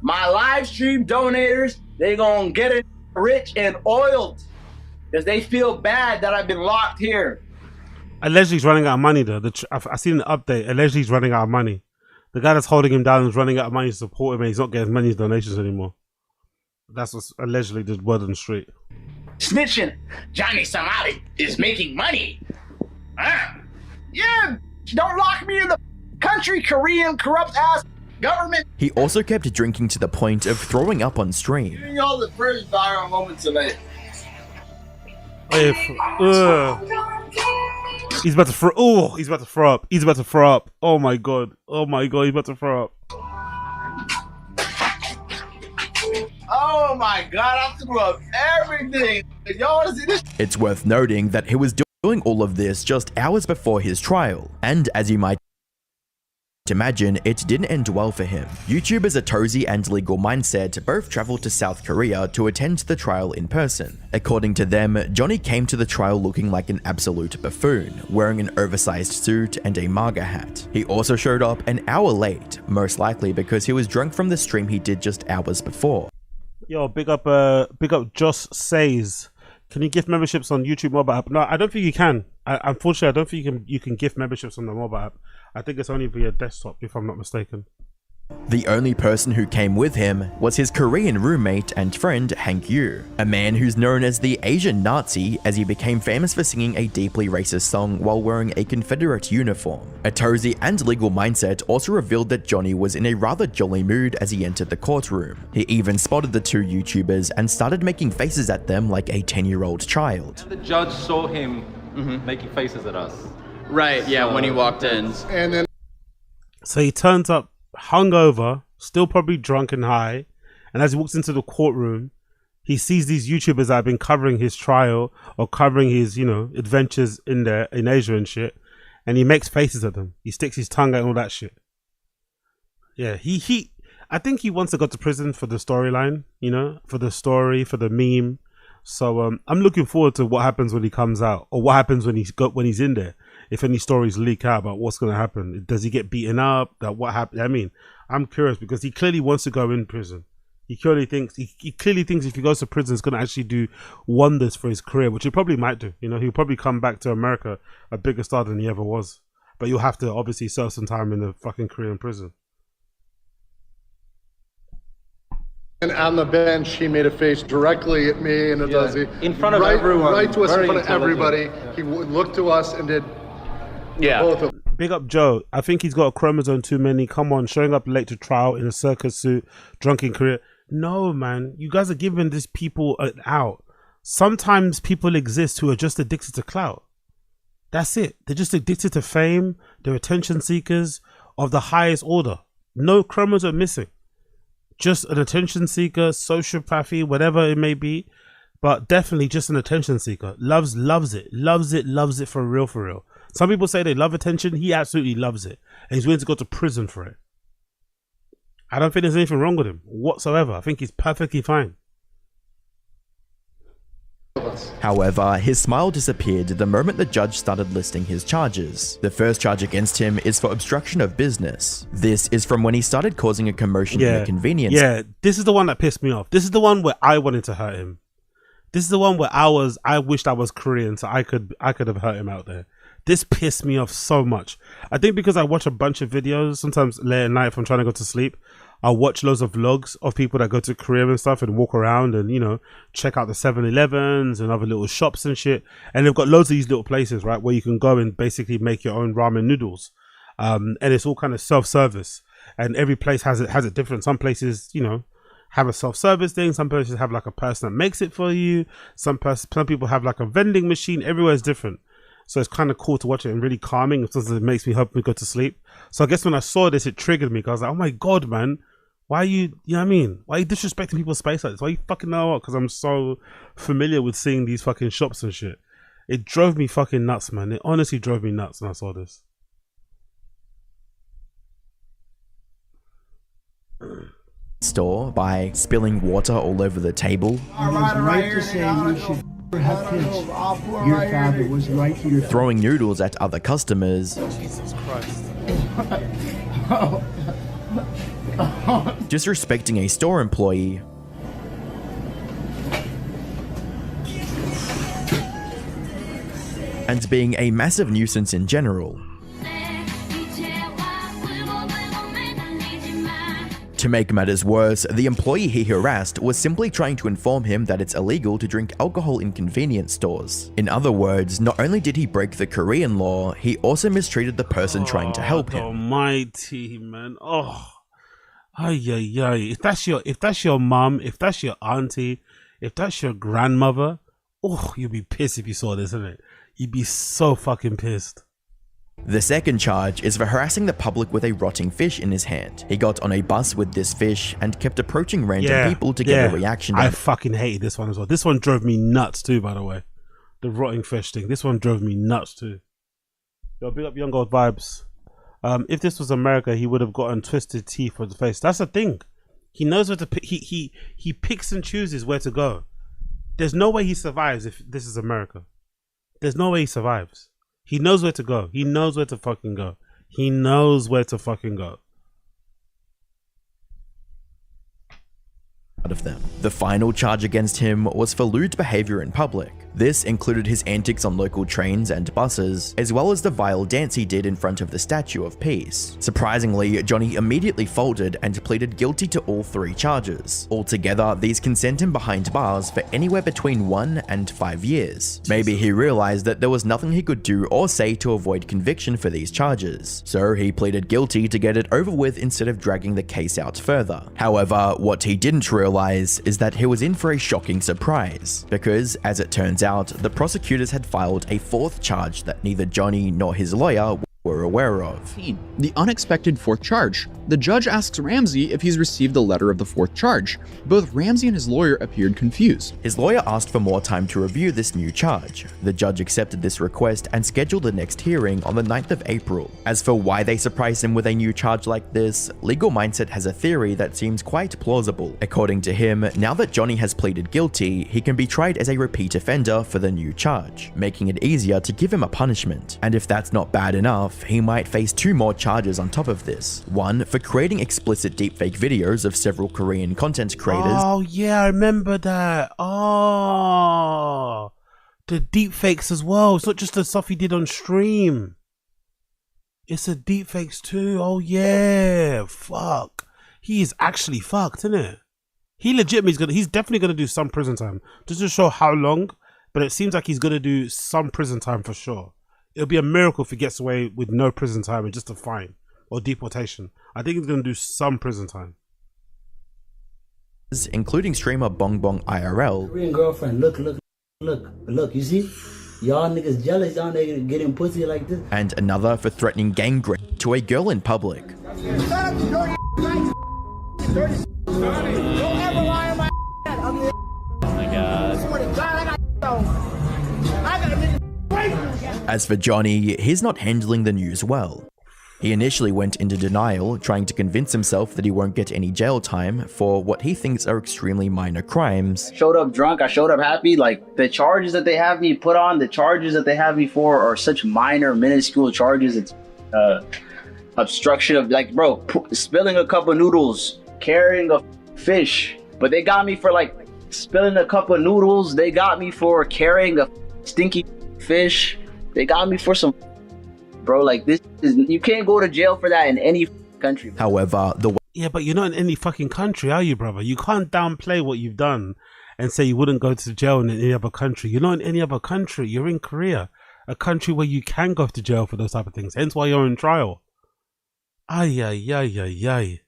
H: My live stream donators, they gonna get it rich and oiled because they feel bad that I've been locked here.
A: Allegedly he's running out of money though. I've seen the update. Allegedly he's running out of money. The guy that's holding him down is running out of money to support him and he's not getting many donations anymore. That's what's allegedly the word on the street.
H: Snitching. Johnny Somali is making money. Yeah, don't lock me in the country, Korean corrupt ass government.
G: He also kept drinking to the point of throwing up on stream.
H: Giving y'all the first viral moment tonight.
A: He's about to throw. Oh, he's about to throw up. He's about to throw up. Oh my god. Oh my god. He's about to throw up.
H: Oh my god, I threw up everything. Y'all want to see this?
G: It's worth noting that he was doing all of this just hours before his trial, and as you might imagine, it didn't end well for him. YouTubers Atozy and Legal Mindset both traveled to South Korea to attend the trial in person. According to them, Johnny came to the trial looking like an absolute buffoon, wearing an oversized suit and a MAGA hat. He also showed up an hour late, most likely because he was drunk from the stream he did just hours before.
A: Yo, big up Joss Says. Can you gift memberships on YouTube mobile app? No, I don't think you can. Unfortunately, I don't think you can gift memberships on the mobile app. I think it's only via desktop, if I'm not mistaken.
G: The only person who came with him was his Korean roommate and friend Hank Yu, a man who's known as the Asian Nazi as he became famous for singing a deeply racist song while wearing a Confederate uniform. A Tozy and legal mindset also revealed that Johnny was in a rather jolly mood as he entered the courtroom. He even spotted the two YouTubers and started making faces at them like a 10-year-old child.
N: The judge saw him making faces at us.
O: Right, yeah, when he walked in.
I: And then
A: So he turns up hungover, still probably drunk and high, and as he walks into the courtroom, he sees these YouTubers that have been covering his trial or covering his, you know, adventures in Asia and shit, and he makes faces at them. He sticks his tongue out and all that shit. Yeah, I think he wants to go to prison for the storyline, you know, for the story, for the meme. So I'm looking forward to what happens when he comes out, or what happens when he's in there. If any stories leak out about what's going to happen, does he get beaten up? That what happened? I mean, I'm curious because he clearly wants to go in prison. He clearly thinks if he goes to prison, it's going to actually do wonders for his career, which he probably might do. You know, he'll probably come back to America a bigger star than he ever was. But you'll have to obviously serve some time in the fucking Korean prison.
I: and on the bench, he made a face directly at me and Adozi.
N: In front of everyone.
I: Right to us, in
N: Very
I: front of everybody.
N: intelligent.
I: He looked to us and did
O: Yeah.
I: both of them.
A: Big up Joe. I think he's got a chromosome too many. Come on, showing up late to trial in a circus suit, drunk in Korea. No, man. You guys are giving these people an out. Sometimes people exist who are just addicted to clout. That's it. They're just addicted to fame. They're attention seekers of the highest order. No chromosome missing. Just an attention seeker, sociopathy, whatever it may be. But definitely just an attention seeker. Loves it for real, for real. Some people say they love attention. He absolutely loves it. And he's willing to go to prison for it. I don't think there's anything wrong with him whatsoever. I think he's perfectly fine.
G: However, his smile disappeared the moment the judge started listing his charges. The first charge against him is for obstruction of business. This is from when he started causing a commotion in a convenience.
A: Yeah, this is the one that pissed me off. This is the one where I wanted to hurt him. This is the one where I wished I was Korean so I could have hurt him out there. This pissed me off so much. I think because I watch a bunch of videos, sometimes late at night if I'm trying to go to sleep, I'll watch loads of vlogs of people that go to Korea and stuff and walk around and, you know, check out the 7-Elevens and other little shops and shit. And they've got loads of these little places, right, where you can go and basically make your own ramen noodles. And it's all kind of self-service. And every place has it different. Some places, you know, have a self-service thing. Some places have like a person that makes it for you. Some people have like a vending machine. Everywhere is different. So it's kind of cool to watch it and really calming. Sometimes it makes me help me go to sleep. So I guess when I saw this, it triggered me. Because I was like, oh my God, man. Why are you know what I mean? Why are you disrespecting people's space like this? Why are you fucking know what? Because I'm so familiar with seeing these fucking shops and shit. It drove me fucking nuts, man. It honestly drove me nuts when I saw this.
G: Store by spilling water all over the table.
P: Right to say you should have kids. Your father was right to your
G: Throwing noodles at other customers.
A: Jesus Christ.
G: Disrespecting a store employee. And being a massive nuisance in general. To make matters worse, the employee he harassed was simply trying to inform him that it's illegal to drink alcohol in convenience stores. In other words, not only did he break the Korean law, he also mistreated the person trying to help him.
A: Almighty, man. Oh. Ay. If that's your mom, if that's your auntie, if that's your grandmother, oh, you'd be pissed if you saw this, isn't it? You'd be so fucking pissed.
G: The second charge is for harassing the public with a rotting fish in his hand. He got on a bus with this fish and kept approaching random people to get a reaction.
A: I fucking hated this one as well. This one drove me nuts too, by the way. The rotting fish thing. This one drove me nuts too. Yo, big up Young Gold Vibes. If this was America, he would have gotten twisted teeth for the face. That's the thing. He knows where to pick. He picks and chooses where to go. There's no way he survives if this is America. There's no way he survives. He knows where to go. He knows where to fucking go. He knows where to fucking go.
G: Out of them. The final charge against him was for lewd behavior in public. This included his antics on local trains and buses, as well as the vile dance he did in front of the Statue of Peace. Surprisingly, Johnny immediately folded and pleaded guilty to all 3 charges. Altogether, these can send him behind bars for anywhere between 1 and 5 years. Maybe he realized that there was nothing he could do or say to avoid conviction for these charges, so he pleaded guilty to get it over with instead of dragging the case out further. However, what he didn't realize is that he was in for a shocking surprise, because as it turns out, the prosecutors had filed a 4th charge that neither Johnny nor his lawyer were aware of.
Q: The unexpected 4th charge. The judge asks Ramsey if he's received the letter of the 4th charge. Both Ramsey and his lawyer appeared confused.
G: His lawyer asked for more time to review this new charge. The judge accepted this request and scheduled the next hearing on the 9th of April. As for why they surprised him with a new charge like this, Legal Mindset has a theory that seems quite plausible. According to him, now that Johnny has pleaded guilty, he can be tried as a repeat offender for the new charge, making it easier to give him a punishment. And if that's not bad enough, he might face 2 more charges on top of this. One for creating explicit deepfake videos of several Korean content creators.
A: Oh yeah, I remember that. Oh, the deepfakes as well. It's not just the stuff he did on stream. It's the deepfakes too. Oh yeah, fuck. He is actually fucked, isn't it? He legitimately he's definitely gonna do some prison time. Just to show how long, but it seems like he's gonna do some prison time for sure. It'll be a miracle if he gets away with no prison time and just a fine or deportation. I think he's going to do some prison time.
G: Including streamer Bong Bong IRL.
P: Korean girlfriend, look, you see? Y'all niggas jealous, y'all niggas getting pussy like this.
G: And another for threatening gang rape to a girl in public. As for Johnny, he's not handling the news well. He initially went into denial, trying to convince himself that he won't get any jail time for what he thinks are extremely minor crimes.
M: Showed up drunk, I showed up happy. Like, the charges that they have me put on, the charges that they have me for are such minor, minuscule charges. It's obstruction of, like, bro, spilling a cup of noodles, carrying a fish. But they got me for, like, spilling a cup of noodles. They got me for carrying a stinky fish. They got me for some, bro, like, this is, you can't go to jail for that in any country.
G: However,
A: yeah, but you're not in any fucking country, are you, brother? You can't downplay what you've done and say you wouldn't go to jail in any other country. You're not in any other country. You're in Korea, a country where you can go to jail for those type of things. Hence why you're on trial. Ay, ay, ay, ay, ay.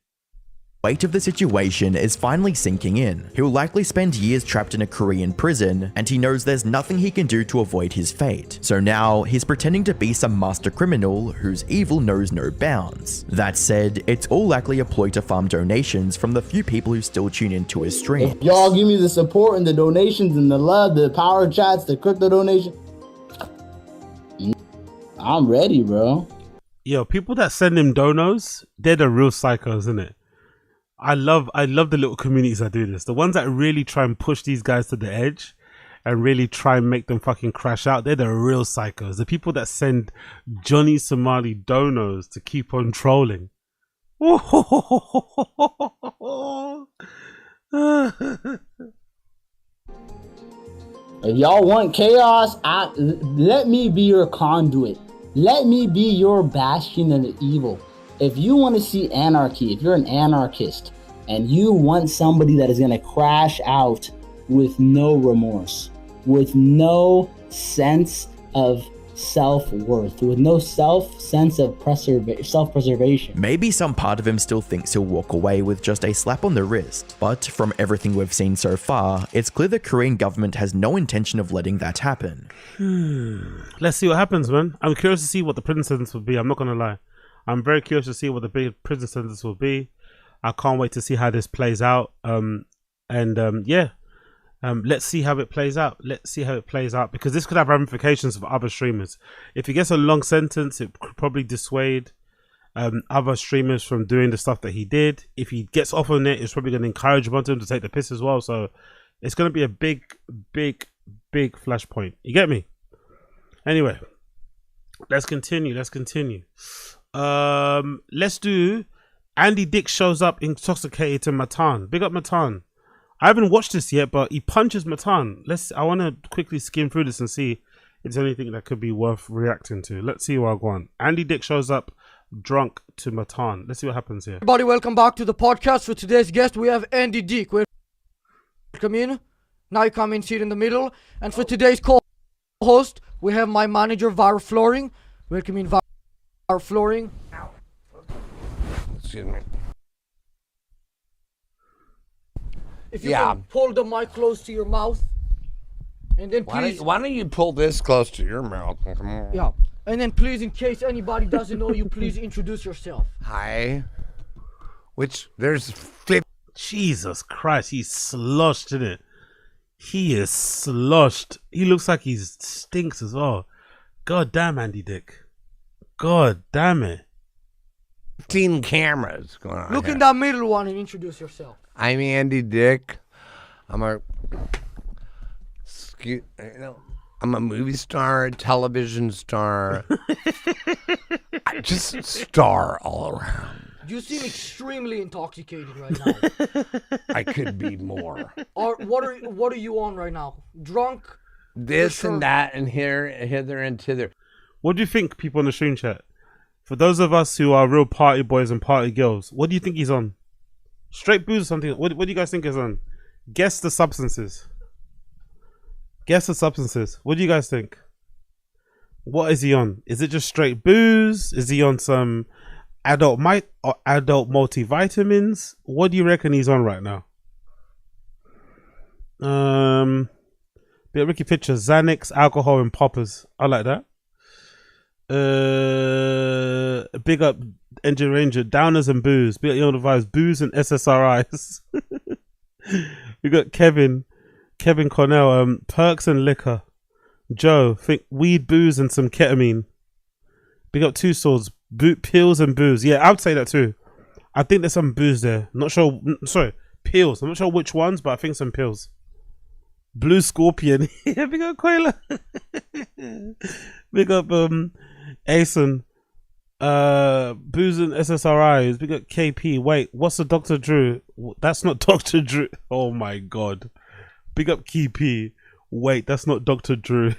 G: weight of the situation is finally sinking in. He'll likely spend years trapped in a Korean prison, and he knows there's nothing he can do to avoid his fate. So now, he's pretending to be some master criminal whose evil knows no bounds. That said, it's all likely a ploy to farm donations from the few people who still tune into his stream.
P: If y'all give me the support and the donations and the love, the power chats, the crypto donation, I'm ready, bro.
A: Yo, people that send him donos, they're the real psychos, isn't it? I love the little communities that do this. The ones that really try and push these guys to the edge and really try and make them fucking crash out, they're the real psychos. The people that send Johnny Somali donos to keep on trolling.
P: If y'all want chaos, let me be your conduit. Let me be your bastion of the evil. If you want to see anarchy, if you're an anarchist and you want somebody that is going to crash out with no remorse, with no sense of self-worth, with no sense of self-preservation.
G: Maybe some part of him still thinks he'll walk away with just a slap on the wrist, but from everything we've seen so far, it's clear the Korean government has no intention of letting that happen.
A: Let's see what happens, man. I'm curious to see what the prison sentence will be. I'm not going to lie. I'm very curious to see what the big prison sentence will be. I can't wait to see how this plays out. Let's see how it plays out. Let's see how it plays out, because this could have ramifications for other streamers. If he gets a long sentence, it could probably dissuade other streamers from doing the stuff that he did. If he gets off on it, it's probably going to encourage a bunch of them to take the piss as well. So it's going to be a big flashpoint. You get me? Anyway, let's continue. Let's do Andy Dick shows up intoxicated to Matan. Big up Matan. I haven't watched this yet, but he punches Matan. I want to quickly skim through this and see if there's anything that could be worth reacting to. Let's see what I go on. Andy Dick shows up drunk to Matan. Let's see what happens here.
R: Everybody, welcome back to the podcast. For today's guest, we have Andy Dick. Welcome in. Now you come in, sit in the middle. And for today's co-host, we have my manager, Var Flooring. Welcome in, Var Flooring.
S: Excuse me.
R: If you can pull the mic close to your mouth. And then please...
S: Why don't you pull this close to your mouth? Come on.
R: Yeah. And then please, in case anybody doesn't know you, please introduce yourself.
S: Hi. There's flip.
A: Jesus Christ, he's sloshed, isn't it? He is sloshed. He looks like he stinks as well. God damn, Andy Dick. God damn it.
S: 15 cameras going on.
R: Look in that middle one and introduce yourself.
S: I'm Andy Dick. I'm a movie star, a television star. Just star all around.
R: You seem extremely intoxicated right now.
S: I could be more.
R: Or what are you on right now? Drunk?
S: This and that and hither and thither.
A: What do you think, people in the stream chat? For those of us who are real party boys and party girls, what do you think he's on? Straight booze or something? What do you guys think he's on? Guess the substances. Guess the substances. What do you guys think? What is he on? Is it just straight booze? Is he on some adult multivitamins? What do you reckon he's on right now? Bit of Ricky Picture, Xanax, alcohol, and poppers. I like that. Big up Engine Ranger, Downers and Booze. Big up Young Vibes, Booze and SSRIs. We got Kevin Cornell, Perks and Liquor. Joe, think weed, booze, and some ketamine. Big up Two Swords, pills and booze. Yeah, I would say that too. I think there's some booze there. Not sure. Sorry, pills. I'm not sure which ones, but I think some pills. Blue Scorpion. Yeah, big up Quayla. Big up Asen. Booze and SSRIs. Big up KP. Wait, what's the Dr. Drew? That's not Dr. Drew. Oh my god. Big up KP. Wait, that's not Dr. Drew.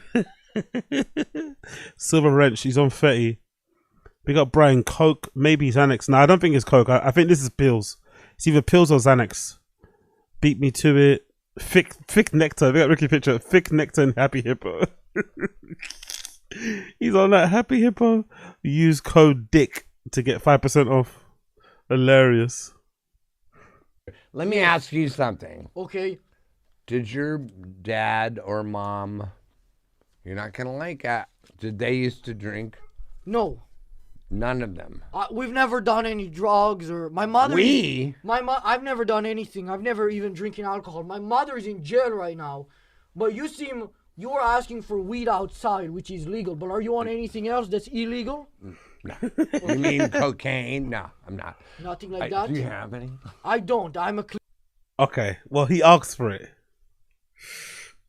A: Silver Wrench, he's on 30. Big up Brian. Coke, maybe Xanax. No, I don't think it's Coke. I think this is pills. It's either pills or Xanax. Beat me to it. Thick Nectar. Big up Ricky Picture. Thick Nectar and Happy Hippo. He's on that Happy Hippo. Use code DICK to get 5% off. Hilarious.
S: Let me ask you something.
R: Okay.
S: Did your dad or mom, you're not going to like it, did they used to drink?
R: No.
S: None of them.
R: We've never done any drugs or my mother. I've never done anything. I've never even drinking alcohol. My mother's in jail right now. But you were asking for weed outside, which is legal. But are you on anything else that's illegal?
S: No. You mean cocaine? No, I'm not.
R: Nothing like that?
S: Do you have any?
R: I don't. I'm a...
A: Okay, well, he asked for it.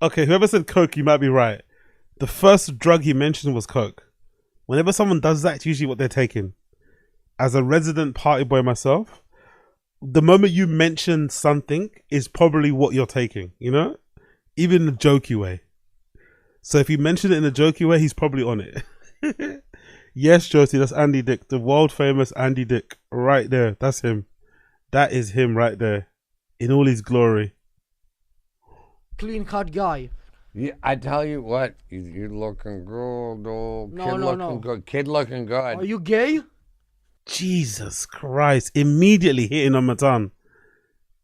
A: Okay, whoever said Coke, you might be right. The first drug he mentioned was Coke. Whenever someone does that, it's usually what they're taking. As a resident party boy myself, the moment you mention something is probably what you're taking, you know? Even in a jokey way. So if you mention it in a jokey way, he's probably on it. Yes, Josie, that's Andy Dick. The world famous Andy Dick. Right there. That's him. That is him right there. In all his glory.
R: Clean cut guy.
S: Yeah, I tell you what, you're looking good, old
R: No.
S: good, kid looking good.
R: Are you gay?
A: Jesus Christ! Immediately hitting on Matan.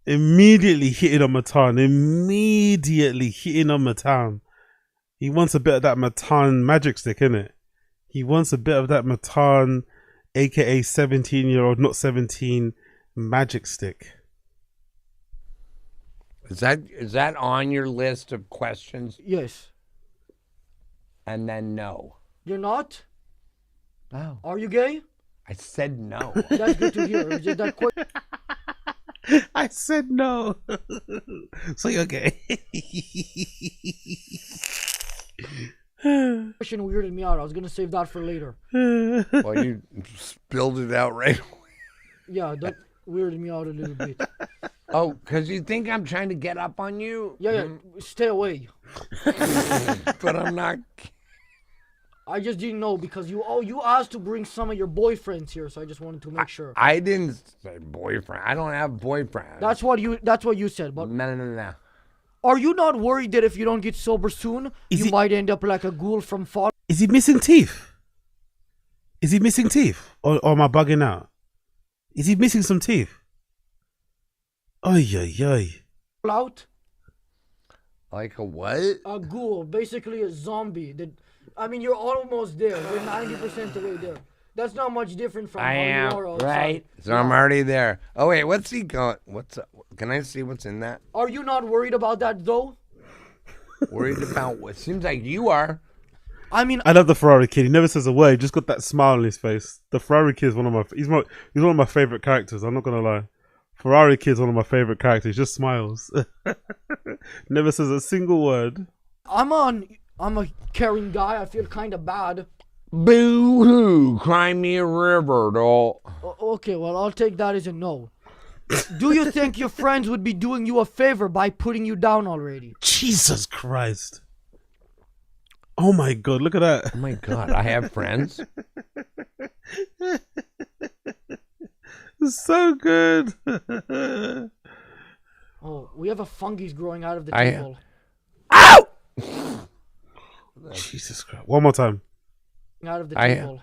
A: Immediately hitting on Matan. He wants a bit of that Matan magic stick, innit? He wants a bit of that Matan, aka 17-year-old, not 17, magic stick.
S: Is that on your list of questions?
R: Yes.
S: And then no.
R: You're not?
S: No.
R: Are you gay?
S: I said no.
R: That's good to hear. Is it that quick?
A: I said no. So you're gay.
R: Question weirded me out. I was gonna save that for later.
S: Well, you spilled it out right away.
R: Yeah, that weirded me out a little bit.
S: Oh, because you think I'm trying to get up on you?
R: Yeah, stay away.
S: But I'm not.
R: I just didn't know because you asked to bring some of your boyfriends here, so I just wanted to make sure.
S: I didn't say boyfriend. I don't have boyfriend.
R: That's what you said. But
S: no.
R: Are you not worried that if you don't get sober soon, you might end up like a ghoul from Fall?
A: Is he missing teeth? Is he missing teeth? Or am I bugging out? Is he missing some teeth? Ay.
R: Out?
S: Like a what?
R: A ghoul, basically a zombie. I mean, you're almost there. You're 90% the way there. That's not much different from
S: I
R: how
S: am,
R: you are outside.
S: right? So I'm already there. Oh, wait, what's he going? Can I see what's in that?
R: Are you not worried about that, though?
S: Worried about what? Seems like you are.
R: I mean,
A: I love the Ferrari kid. He never says a word. He just got that smile on his face. The Ferrari kid is one of my. He's one of my favorite characters. I'm not gonna lie. Ferrari kid is one of my favorite characters. He just smiles. Never says a single word.
R: I'm a caring guy. I feel kind of bad.
S: Boo hoo! Cry me a river, doll.
R: Okay, well, I'll take that as a no. Do you think your friends would be doing you a favor by putting you down already?
A: Jesus Christ. Oh my God, look at that.
S: Oh my God, I have friends.
A: So good.
R: Oh, we have a fungus growing out of the table.
S: Ow!
A: Jesus Christ. One more time.
R: Out of the table.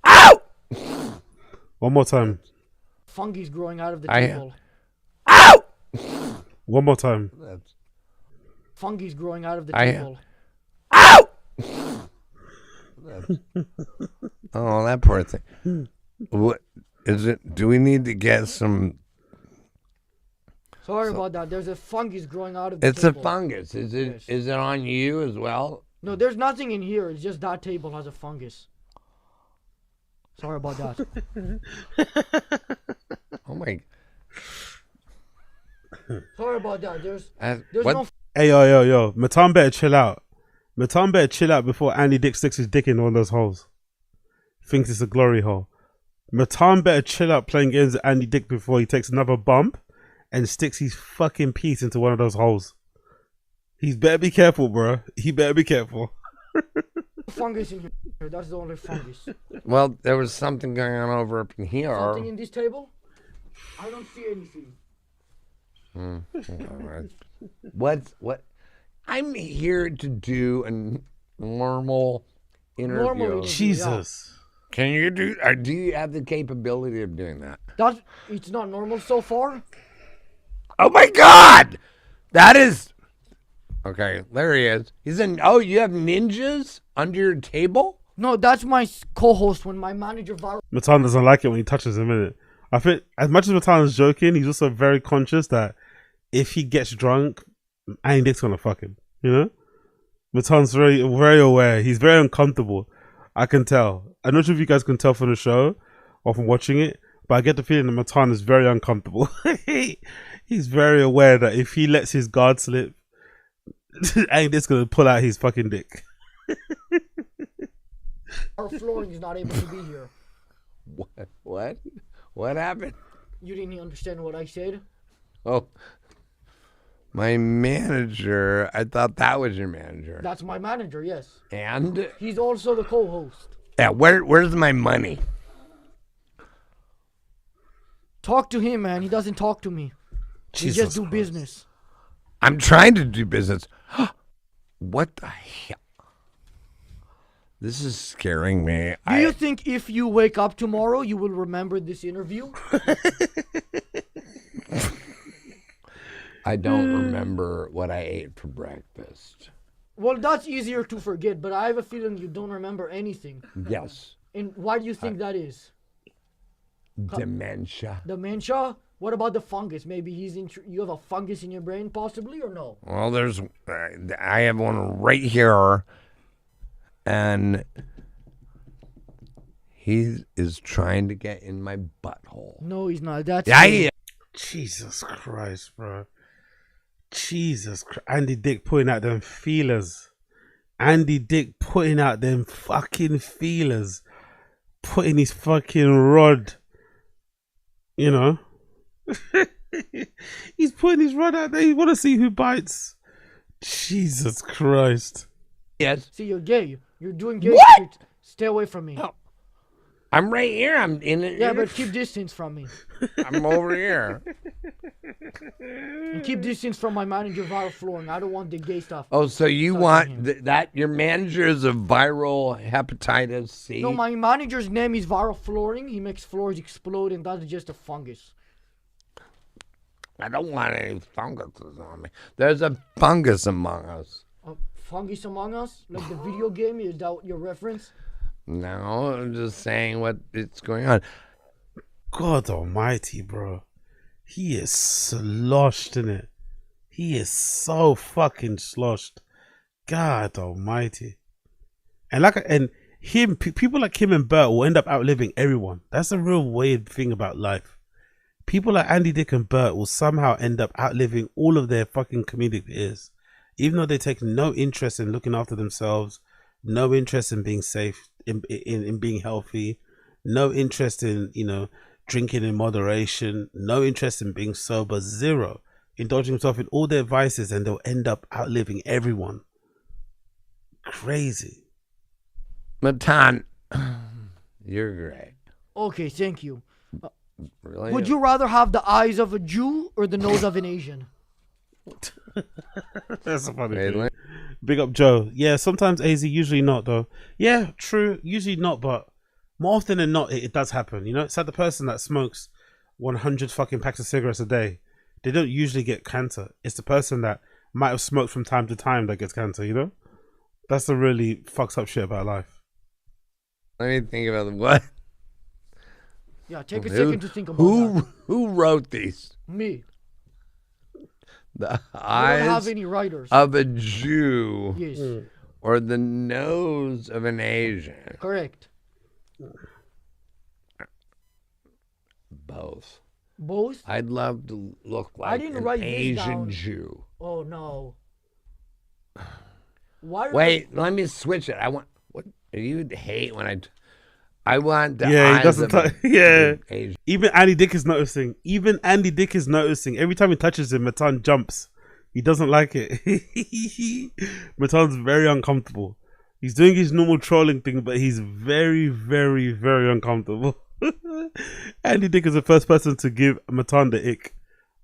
S: Ow!
A: One more time.
R: Fungus growing out of the table.
S: Ow!
A: One more time.
R: Fungus growing out of the table.
S: Ow! Oh, that poor thing. What is it? Do we need to get some?
R: Sorry about that. There's a fungus growing out of the
S: It's
R: table.
S: a fungus. Is it?
R: Yes.
S: Is it on you as well?
R: No, there's nothing in here. It's just that table has a fungus. Sorry about that.
S: Oh my.
R: Sorry about that. There's
S: what?
R: no.
A: Hey, yo. Matan better chill out. Matan better chill out before Andy Dick sticks his dick in one of those holes. Thinks it's a glory hole. Matan better chill out playing games with Andy Dick before he takes another bump and sticks his fucking piece into one of those holes. He's better be careful, bro. He better be careful.
R: Fungus in here. That's the only fungus.
S: Well, there was something going on over up in here.
R: Something in this table? I don't see anything.
S: All right. What? I'm here to do a normal interview.
R: Normal interview,
A: Jesus.
S: Can you do? Or do you have the capability of doing that?
R: It's not normal so far.
S: Oh my God! That is. Okay, there he is. He's in. Oh, you have ninjas under your table?
R: No, that's my co-host when my manager.
A: Matan doesn't like it when he touches him, innit? I think as much as Matan is joking, he's also very conscious that if he gets drunk, Andy Dick's gonna fuck him. You know? Matan's very, very aware. He's very uncomfortable. I can tell. I'm not sure if you guys can tell from the show or from watching it, but I get the feeling that Matan is very uncomfortable. He's very aware that if he lets his guard slip, Andy Dick's gonna pull out his fucking dick.
R: Our flooring is not able to be here.
S: What happened?
R: You didn't understand what I said?
S: Oh, my manager. I thought that was your manager.
R: That's my manager, yes.
S: And
R: he's also the co-host.
S: Yeah, where's my money?
R: Talk to him, man. He doesn't talk to me. We just do business.
S: I'm trying to do business. What the hell? This is scaring me.
R: Do you think if you wake up tomorrow, you will remember this interview?
S: I don't remember what I ate for breakfast.
R: Well, that's easier to forget, but I have a feeling you don't remember anything.
S: Yes.
R: And why do you think that is?
S: Dementia.
R: Dementia? What about the fungus? Maybe you have a fungus in your brain, possibly, or no?
S: Well, I have one right here, and he is trying to get in my butthole.
R: No, he's not. That's
A: Jesus Christ, bro. Jesus Christ. Andy Dick putting out them feelers. Andy Dick putting out them fucking feelers. Putting his fucking rod. You know? He's putting his rod out there. You want to see who bites? Jesus Christ.
S: Yes.
R: See, you're gay. You're doing gay
S: What?
R: shit. Stay away from me.
S: I'm right here. I'm in it.
R: Yeah, but keep distance from me.
S: I'm over here.
R: And keep distance from my manager, viral flooring. I don't want the gay stuff.
S: Oh, so you want that your manager is a viral hepatitis C?
R: No, my manager's name is viral flooring. He makes floors explode, and that's just a fungus.
S: I don't want any funguses on me. There's a fungus among us.
R: A fungus among us? Like the video game? Is that your reference?
S: No, I'm just saying what is going on.
A: God almighty, bro. He is sloshed in it. He is so fucking sloshed. God almighty. And people like him and Bert will end up outliving everyone. That's a real weird thing about life. People like Andy, Dick, and Bert will somehow end up outliving all of their fucking comedic peers. Even though they take no interest in looking after themselves, no interest in being safe, in being healthy, no interest in, drinking in moderation, no interest in being sober, zero. Indulging himself in all their vices, and they'll end up outliving everyone. Crazy.
S: Matan, you're great.
R: Okay, thank you.
S: Really?
R: Would you rather have the eyes of a Jew or the nose of an Asian?
A: That's a funny thing. Big up Joe. Yeah, sometimes AZ, usually not though. Yeah, true. Usually not, but more often than not, it does happen. It's like the person that smokes 100 fucking packs of cigarettes a day. They don't usually get cancer. It's the person that might have smoked from time to time that gets cancer, That's the really fucks up shit about life.
S: Let me think about what.
R: Yeah, take a second to think about that.
S: Who wrote these?
R: Me.
S: The
R: I don't have
S: eyes
R: any writers.
S: of a Jew.
R: Yes.
S: Or the nose of an Asian.
R: Correct.
S: Both.
R: Both?
S: I'd love to look like an Asian Jew.
R: Oh no. Why?
S: Wait, let me switch it. I want. What you hate when I want the
A: Yeah,
S: eyes
A: he doesn't.
S: of
A: Yeah.
S: Asian.
A: Even Andy Dick is noticing. Every time he touches him, Matan jumps. He doesn't like it. Matan's very uncomfortable. He's doing his normal trolling thing, but he's very, very, very uncomfortable. Andy Dick is the first person to give Matan the ick.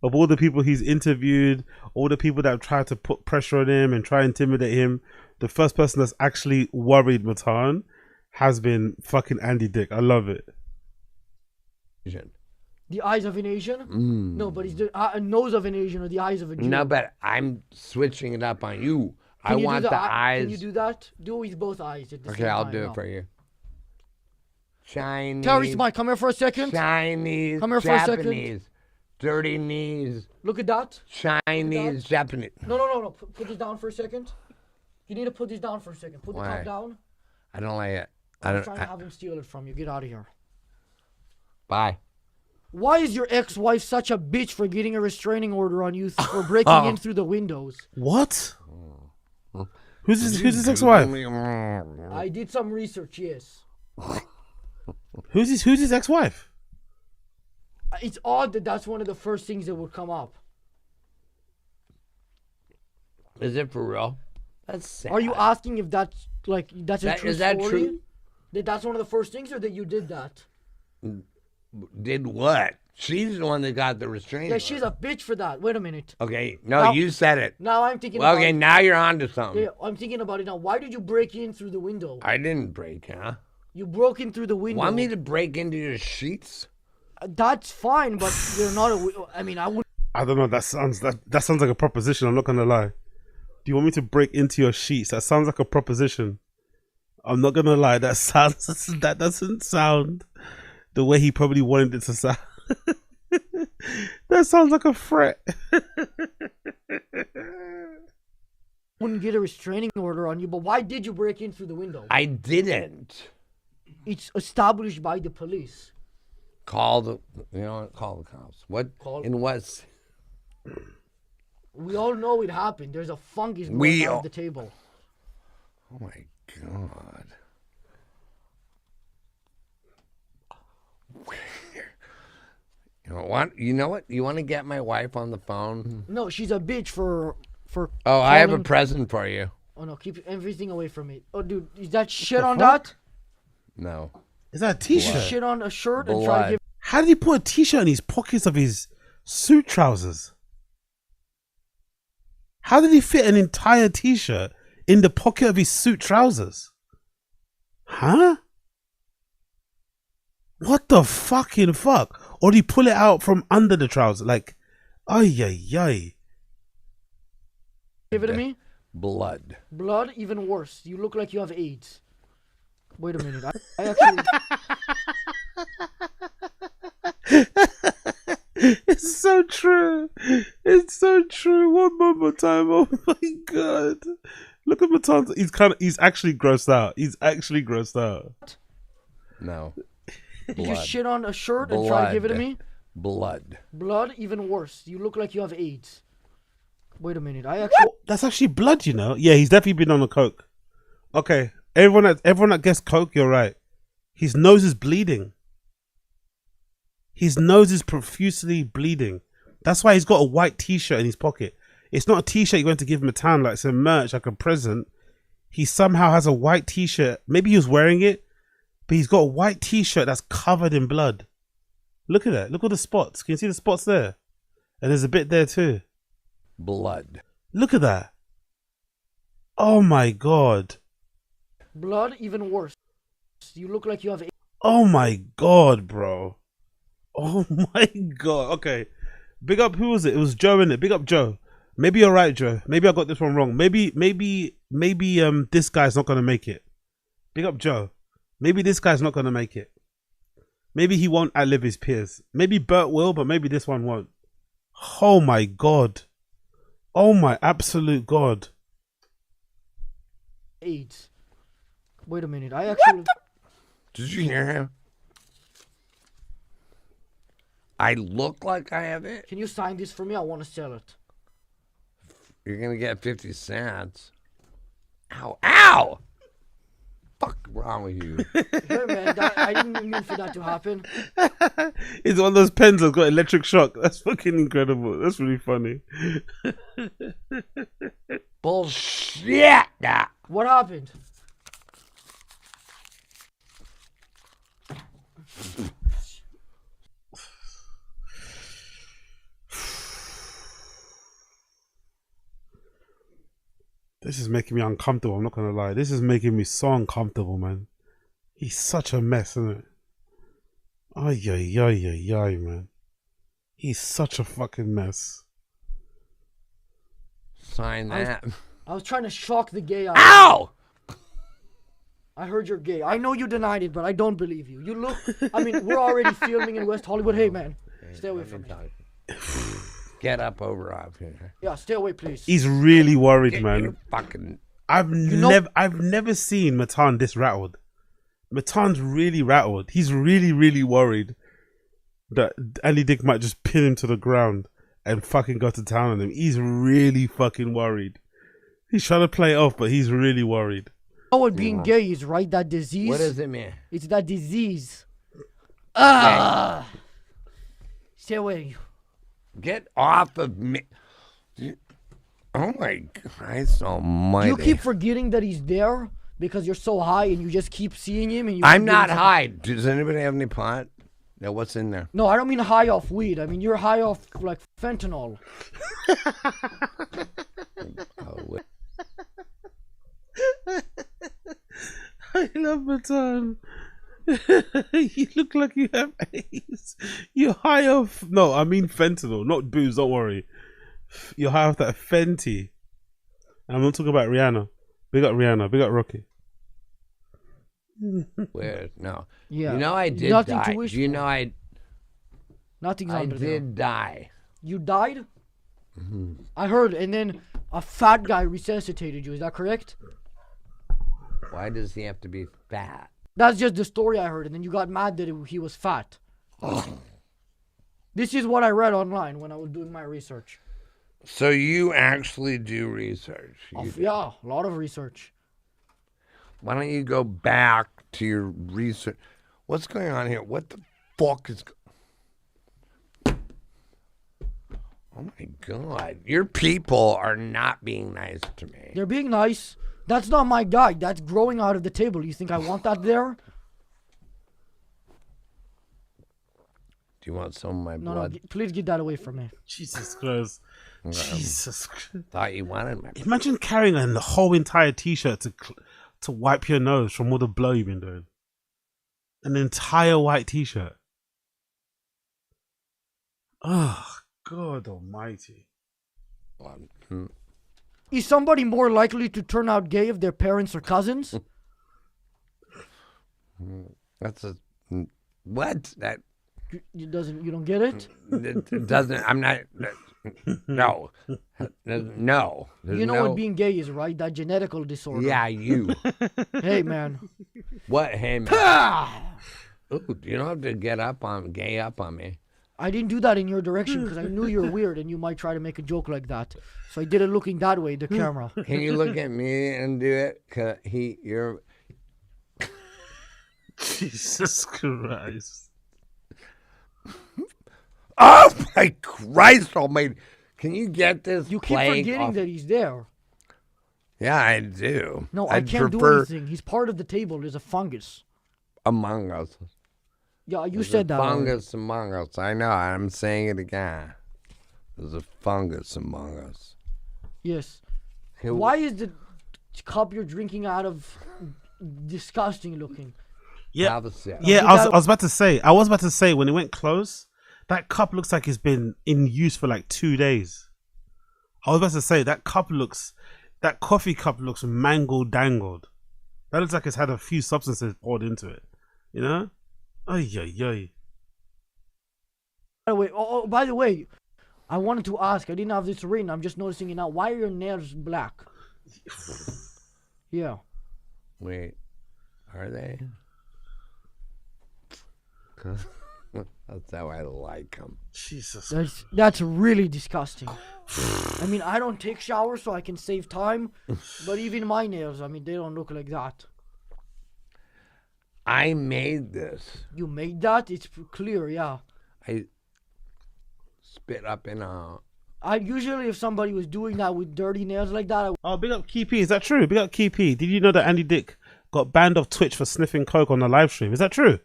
A: Of all the people he's interviewed, all the people that have tried to put pressure on him and try to intimidate him, the first person that's actually worried Matan has been fucking Andy Dick. I love it.
R: The eyes of an Asian? No, but he's the nose of an Asian or the eyes of a Jew.
S: No, but I'm switching it up on you. I want the eyes.
R: Can you do that? Do it with both eyes at the same time.
S: Okay, I'll do it for you. Chinese.
R: Terrorist Mike, come here for a second.
S: Chinese.
R: Come here for
S: Japanese,
R: a second.
S: Dirty knees.
R: Look at that.
S: Chinese, Japanese.
R: No. Put this down for a second. You need to put this down for a second. Put the
S: Why?
R: cup down.
S: I don't like it.
R: I'm trying to have him steal it from you. Get out of here.
S: Bye.
R: Why is your ex-wife such a bitch for getting a restraining order on you for breaking in through the windows?
A: What? Who's his ex-wife?
R: I did some research, yes.
A: Who's his ex-wife?
R: It's odd that that's one of the first things that would come up.
S: Is it for real? That's sad.
R: Are you asking if that's a true
S: is that
R: story?
S: true?
R: That that's one of the first things, or that you did that?
S: Did what? She's the one that got the restraining
R: Yeah,
S: order.
R: she's a bitch for that. Wait a minute.
S: Okay, no,
R: Now-
S: you said it.
R: Now I'm thinking
S: Well,
R: about
S: okay,
R: it.
S: now you're on to something.
R: Yeah, I'm thinking about it now. Why did you break in through the window?
S: I didn't break, huh?
R: You broke in through the window.
S: Want me to break into your sheets?
R: That's fine, but you're not I wouldn't.
A: I don't know. That sounds like a proposition. I'm not gonna lie. Do you want me to break into your sheets? That sounds like a proposition. I'm not gonna lie. That doesn't sound the way he probably wanted it to sound. That sounds like a threat.
R: Wouldn't get a restraining order on you, but why did you break in through the window?
S: I didn't.
R: It's established by the police.
S: Call the cops. What? In what?
R: We all know it happened. There's a fungus going on the table.
S: Oh my God. You know what? You want to get my wife on the phone?
R: No, she's a bitch for.
S: Oh, I have a
R: calling-
S: present for you.
R: Oh no, keep everything away from me. Oh, dude, is that shit on that?
S: No.
A: Is that a t-shirt?
R: Shit on a shirt and try to give.
A: How did he put a t-shirt in his pockets of his suit trousers? How did he fit an entire t-shirt in the pocket of his suit trousers? Huh? What the fucking fuck? Or did he pull it out from under the trousers? Like, ay, ay, ay.
R: Give it to me.
S: Blood.
R: Blood, even worse. You look like you have AIDS. Wait a minute. I actually.
A: It's so true. It's so true. One more time. Oh my god. Look at Matan's. He's actually grossed out. He's actually grossed out.
S: No.
R: You just shit on a shirt and try to give it to me?
S: Blood.
R: Blood, even worse. You look like you have AIDS. Wait a minute. I actually.
A: That's actually blood, you know? Yeah, he's definitely been on a coke. Okay. Everyone that gets coke, you're right. His nose is bleeding. His nose is profusely bleeding. That's why he's got a white t-shirt in his pocket. It's not a t-shirt you're going to give him a town, like some merch, like a present. He somehow has a white t-shirt. Maybe he was wearing it, but he's got a white t-shirt that's covered in blood. Look at that. Look at the spots. Can you see the spots there? And there's a bit there too.
S: Blood.
A: Look at that. Oh my god.
R: Blood, even worse. You look like you have AIDS.
A: Oh my god, bro. Oh my god. Okay. Big up, who was it? It was Joe, innit? Big up Joe. Maybe you're right, Joe. Maybe I got this one wrong. Maybe this guy's not gonna make it. Big up Joe. Maybe this guy's not gonna make it. Maybe he won't outlive his peers. Maybe Bert will, but maybe this one won't. Oh my god. Oh my absolute god.
R: AIDS. Wait a minute. I actually.
S: Did you hear him? I look like I have it.
R: Can you sign this for me? I want to sell it.
S: You're gonna get 50 cents. Ow! Ow! Fuck wrong with you?
R: Hey man, I didn't mean for that to happen.
A: It's one of those pens that's got electric shock. That's fucking incredible. That's really funny.
S: Bullshit!
R: What happened?
A: This is making me uncomfortable, I'm not gonna lie. This is making me so uncomfortable, man. He's such a mess, isn't it? Ay, ay, ay, ay, ay, man. He's such a fucking mess.
S: Sign that.
R: I was trying to shock the gay out.
S: Ow!
R: I heard you're gay. I know you denied it, but I don't believe you. You look. I mean, we're already filming in West Hollywood. Hey, man, stay away from me.
S: Get up over off here.
R: Yeah, stay away, please.
A: He's really worried,
S: Get
A: man.
S: your fucking.
A: I've never seen Matan this rattled. Matan's really rattled. He's really worried that Andy Dick might just pin him to the ground and fucking go to town on him. He's really fucking worried. He's trying to play it off, but he's really worried.
R: You know what being gay is, right? That disease.
S: What does it mean?
R: It's that disease. Ah! Stay away.
S: Get off of me. Oh my Christ almighty.
R: You keep forgetting that he's there because you're so high and you just keep seeing him. And you
S: I'm not high. Does anybody have any pot? No, what's in there?
R: No, I don't mean high off weed. I mean you're high off like fentanyl.
A: I love Matan. You look like you have AIDS. You're high off. No, I mean fentanyl, not booze. Don't worry. You're high off that Fenty. I'm not talking about Rihanna. Big up Rihanna. Big up Rocky.
S: Weird. No.
R: Yeah.
S: You know I did
R: Nothing
S: die.
R: to wish
S: Do you
R: for.
S: know I
R: Nothing's
S: did die.
R: You died? I heard, and then a fat guy resuscitated you. Is that correct?
S: Why does he have to be fat?
R: That's just the story I heard, and then you got mad that he was fat. This is what I read online when I was doing my research.
S: So you actually do research?
R: Yeah, a lot of research.
S: Why don't you go back to your research? What's going on here? What the fuck is... Oh my God. Your people are not being nice to me.
R: They're being nice. That's not my guy. That's growing out of the table. You think I want that there?
S: Do you want some of my
R: No,
S: blood?
R: no. Please get that away from me.
A: Jesus Christ.
S: Okay.
A: Jesus Christ.
S: Thought you wanted my blood.
A: Imagine carrying a whole entire t-shirt to wipe your nose from all the blow you've been doing. An entire white t-shirt. Oh, God almighty.
R: Is somebody more likely to turn out gay if their parents are cousins?
S: That's a... What? That...
R: You don't get it?
S: It doesn't... I'm not... No. No. There's
R: You know
S: no...
R: what being gay is, right? That genetical disorder.
S: Yeah, you.
R: Hey, man.
S: What? Hey, man. Ooh, you don't have to gay up on me.
R: I didn't do that in your direction because I knew you're weird and you might try to make a joke like that. So I did it looking that way, the camera.
S: Can you look at me and do it? 'Cause you're...
A: Jesus Christ.
S: Oh my Christ almighty. Can you get this
R: You keep
S: plague
R: forgetting
S: off?
R: that he's there.
S: Yeah, I do.
R: No, I can't do anything. He's part of the table. There's a fungus.
S: Among us.
R: Yeah, you
S: There's
R: said
S: a
R: that. already.
S: fungus among us. I know. I'm saying it again. There's a fungus among us.
R: Yes.
S: Okay,
R: Why is the cup you're drinking out of disgusting looking?
A: Yeah,
S: Have a sip.
A: yeah. I was about to say when it went close, that cup looks like it's been in use for like 2 days. I was about to say that coffee cup looks mangled dangled. That looks like it's had a few substances poured into it. You know? Ay, ay, ay.
R: By the way, I wanted to ask. I didn't have this written. I'm just noticing it now. Why are your nails black? Yeah.
S: Wait. Are they? 'Cause that's how I like them.
A: Jesus.
R: That's really disgusting. I mean, I don't take showers so I can save time, but even my nails, I mean, they don't look like that.
S: I made this.
R: You made that? It's clear, yeah.
S: I spit up in a...
R: I usually, if somebody was doing that with dirty nails like that,
A: Oh, big up Key P. Is that true? Big up Key P. Did you know that Andy Dick got banned off Twitch for sniffing coke on the live stream? Is that true?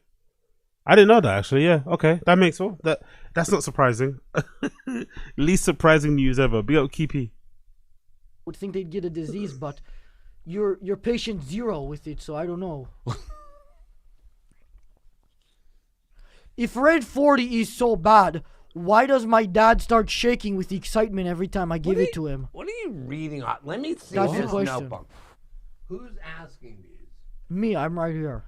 A: I didn't know that actually. Yeah, okay, that makes all that's not surprising. Least surprising news ever. Big up Key P.
R: would think they'd get a disease, but you're patient zero with it, so I don't know. If Red 40 is so bad, why does my dad start shaking with excitement every time I give it to him?
S: What are you reading on? Let me see
R: That's the
S: this
R: question.
S: notebook. Who's asking these?
R: Me, I'm right here.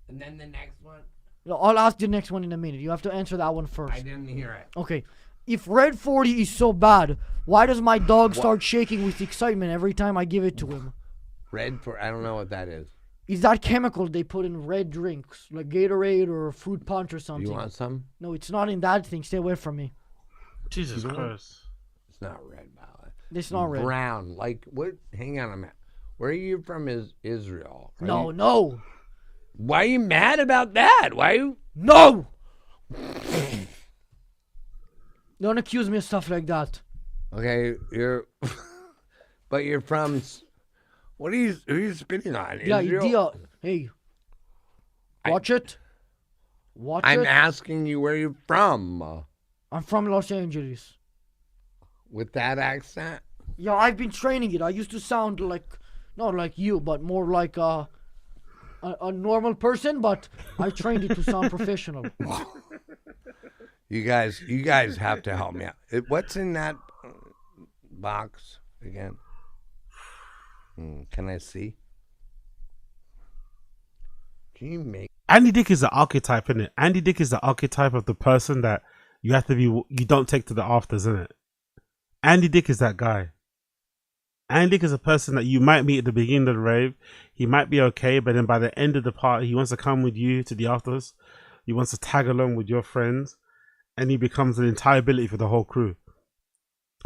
S: And then the next one?
R: No, I'll ask the next one in a minute. You have to answer that one first.
S: I didn't hear it.
R: Okay. If Red 40 is so bad, why does my dog start shaking with excitement every time I give it to him?
S: Red for I don't know what that is.
R: Is that chemical they put in red drinks, like Gatorade or fruit punch or something?
S: You want some?
R: No, it's not in that thing. Stay away from me.
A: Jesus Christ.
S: It's not red, Ballot.
R: It's not red.
S: Brown. Like what? Hang on a minute. Where are you from? Is Israel?
R: No.
S: Why are you mad about that? Why you?
R: No. Don't accuse me of stuff like that.
S: Okay, but you're from. What are you? Who are you spitting on?
R: Yeah,
S: Israel?
R: hey. Watch it. Watch it.
S: I'm asking you where you're from.
R: I'm from Los Angeles.
S: With that accent?
R: Yeah, I've been training it. I used to sound like, not like you, but more like a normal person, but I trained it to sound professional.
S: You guys have to help me out. What's in that box again? Can I see? Can you make?
A: Andy Dick is the archetype, isn't it? Andy Dick is the archetype of the person that you have to be. You don't take to the afters, isn't it? Andy Dick is that guy. Andy Dick is a person that you might meet at the beginning of the rave. He might be okay, but then by the end of the party, he wants to come with you to the afters. He wants to tag along with your friends, and he becomes an entire ability for the whole crew.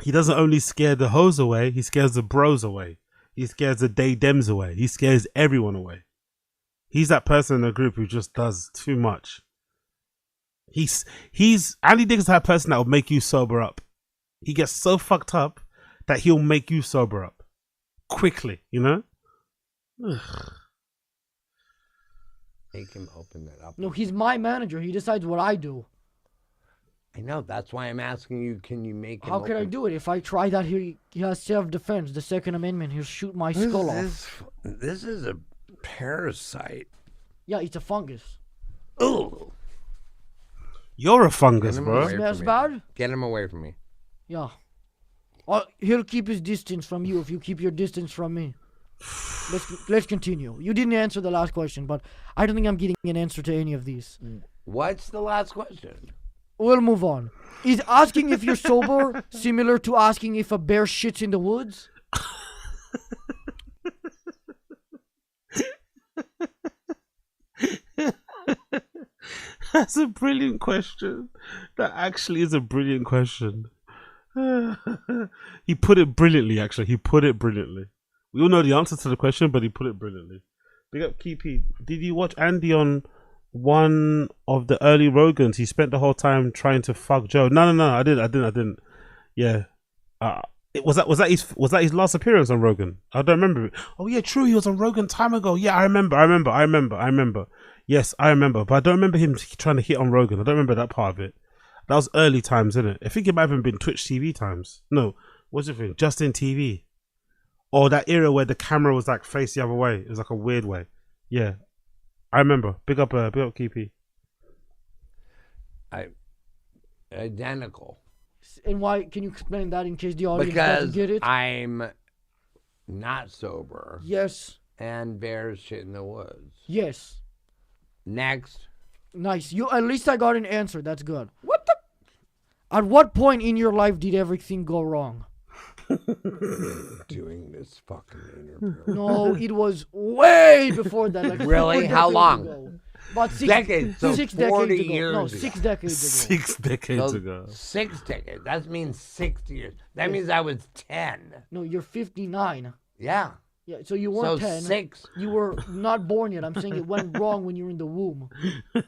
A: He doesn't only scare the hoes away; he scares the bros away. He scares the day-dems away. He scares everyone away. He's that person in the group who just does too much. He's Andy Dick is that person that will make you sober up. he gets so fucked up that he'll make you sober up quickly, you know? Ugh.
S: Make him open it up.
R: No, he's my manager. He decides what I do.
S: I know. That's why I'm asking you, can you make him
R: How can I do it? If I try that, he has self-defense, the Second Amendment. He'll shoot my skull off.
S: This is a parasite.
R: Yeah, it's a fungus.
S: Ooh.
A: You're a fungus,
S: Get him
A: bro.
S: away
R: Smells
S: from me.
R: bad?
S: Get him away from me.
R: Yeah. He'll keep his distance from you if you keep your distance from me. Let's continue. You didn't answer the last question, but I don't think I'm getting an answer to any of these.
S: What's the last question?
R: We'll move on. Is asking if you're sober similar to asking if a bear shits in the woods?
A: That's a brilliant question. That actually is a brilliant question. He put it brilliantly, actually. He put it brilliantly. We all know the answer to the question, but he put it brilliantly. Big up, Keepy. Did you watch Andy on one of the early Rogans? He spent the whole time trying to fuck Joe. No, I didn't. Yeah. Was that his last appearance on Rogan? I don't remember it. Oh yeah, true. He was on Rogan time ago. Yeah, I remember. Yes, I remember. But I don't remember him trying to hit on Rogan. I don't remember that part of it. That was early times, isn't it? I think it might have been Twitch TV times. No, what's it thing? Justin TV. Or that era where the camera was like faced the other way. It was like a weird way. Yeah, I remember. Big up, Keepy.
S: Identical.
R: And why? Can you explain that in case the audience doesn't get it?
S: I'm not sober.
R: Yes.
S: And bears shit in the woods.
R: Yes.
S: Next.
R: Nice. At least I got an answer. That's good. What the? At what point in your life did everything go wrong?
S: Doing this fucking interview.
R: No, it was way before that. Like
S: really? How long?
R: Ago. About
S: decades. So
R: 6
S: 40
R: decades ago.
S: years
R: No,
S: ago.
R: 6 decades ago.
A: 6 decades ago.
S: 6 decades. That means 60 years. That means I was 10.
R: No, you're 59.
S: Yeah.
R: Yeah, so you weren't 10.
S: 6.
R: You were not born yet. I'm saying it went wrong when you were in the womb.
S: Why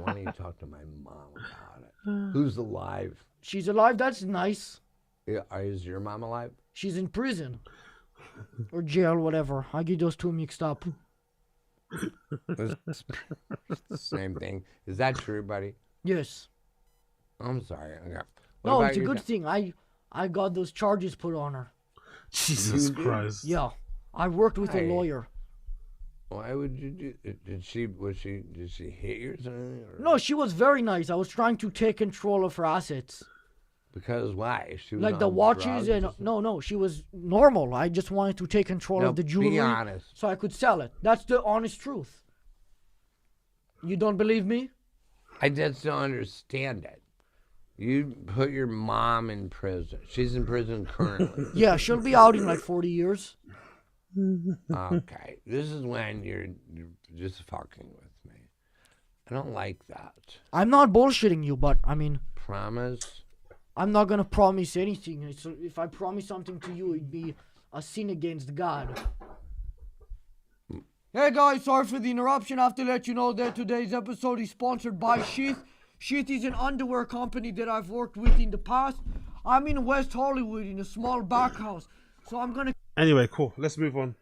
S: don't you talk to my mom about it? Who's alive?
R: She's alive. That's nice.
S: Yeah, is your mom alive?
R: She's in prison. Or jail, whatever. I get those two mixed up.
S: It's the same thing. Is that true, buddy?
R: Yes.
S: I'm sorry. Okay.
R: No, it's a good thing. I got those charges put on her.
A: Jesus Christ.
R: Yeah. I worked with a lawyer.
S: Why would you do? Did she hit you or something? Or?
R: No, she was very nice. I was trying to take control of her assets.
S: Because why? She was
R: like the watches and no, she was normal. I just wanted to take control of the jewelry.
S: Be honest.
R: So I could sell it. That's the honest truth. You don't believe me?
S: I just don't understand it. You put your mom in prison. She's in prison currently.
R: Yeah, she'll be out in like 40 years.
S: Okay. This is when you're just fucking with me. I don't like that.
R: I'm not bullshitting you, but I mean...
S: Promise?
R: I'm not going to promise anything. So if I promise something to you, it'd be a sin against God. Hey guys, sorry for the interruption. I have to let you know that today's episode is sponsored by Sheath. Sheath is an underwear company that I've worked with in the past. I'm in West Hollywood in a small back house. So I'm going to...
A: Anyway, cool. Let's move on.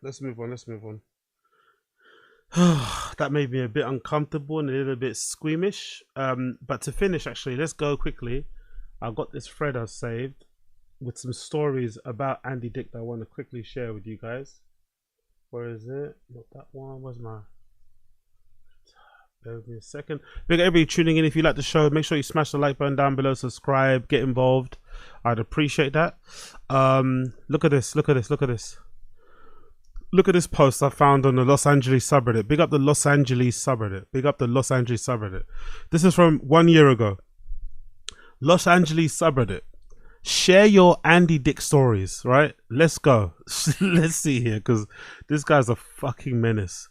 A: That made me a bit uncomfortable and a little bit squeamish. But to finish, actually, let's go quickly. I've got this thread I've saved with some stories about Andy Dick that I want to quickly share with you guys. Where is it? Not that one. Where's my... Bear with me a second. Big everybody tuning in. If you like the show, make sure you smash the like button down below, subscribe, get involved. I'd appreciate that. Look at this. Look at this post I found on the Los Angeles subreddit. Big up the Los Angeles subreddit. This is from 1 year ago. Los Angeles subreddit. Share your Andy Dick stories, right? Let's go. Let's see here, because this guy's a fucking menace.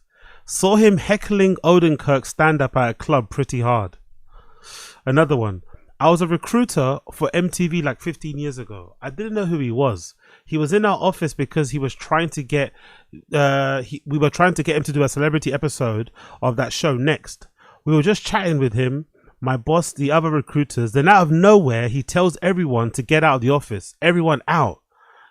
A: Saw him heckling Odenkirk stand up at a club pretty hard. Another one. I was a recruiter for MTV like 15 years ago. I didn't know who he was. He was in our office because he was trying to get we were trying to get him to do a celebrity episode of that show Next. We were just chatting with him My boss, the other recruiters, then out of nowhere, he tells everyone to get out of the office. Everyone out.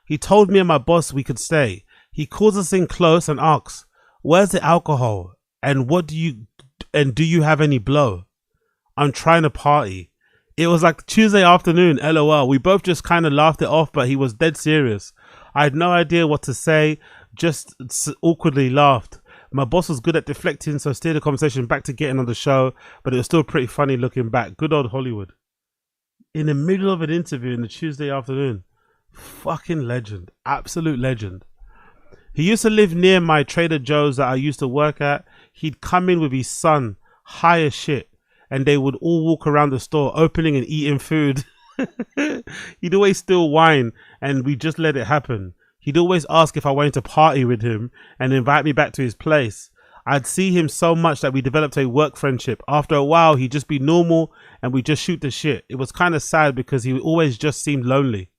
A: He told me and my boss we could stay. He calls us in close and asks, "Where's the alcohol? And do you have any blow?" I'm trying to party. It was like Tuesday afternoon, LOL. We both just kind of laughed it off, but he was dead serious. I had no idea what to say, just awkwardly laughed. My boss was good at deflecting, so steered the conversation back to getting on the show, but it was still pretty funny looking back. Good old Hollywood. In the middle of an interview in the Tuesday afternoon. Fucking legend. Absolute legend. He used to live near my Trader Joe's that I used to work at. He'd come in with his son, high as shit, and they would all walk around the store opening and eating food. He'd always steal wine and we just let it happen. He'd always ask if I wanted to party with him and invite me back to his place. I'd see him so much that we developed a work friendship. After a while, he'd just be normal and we'd just shoot the shit. It was kind of sad because he always just seemed lonely.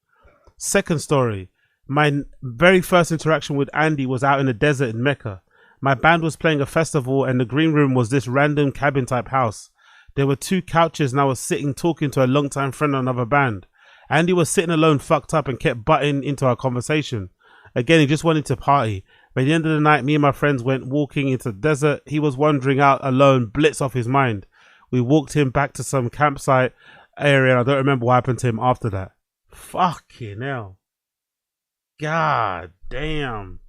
A: Second story. My very first interaction with Andy was out in the desert in Mecca. My band was playing a festival and the green room was this random cabin type house. There were 2 couches and I was sitting talking to a longtime friend of another band. Andy was sitting alone fucked up and kept butting into our conversation. Again, he just wanted to party. By the end of the night, me and my friends went walking into the desert. He was wandering out alone, blitz off his mind. We walked him back to some campsite area and I don't remember what happened to him after that. Fucking hell. God damn.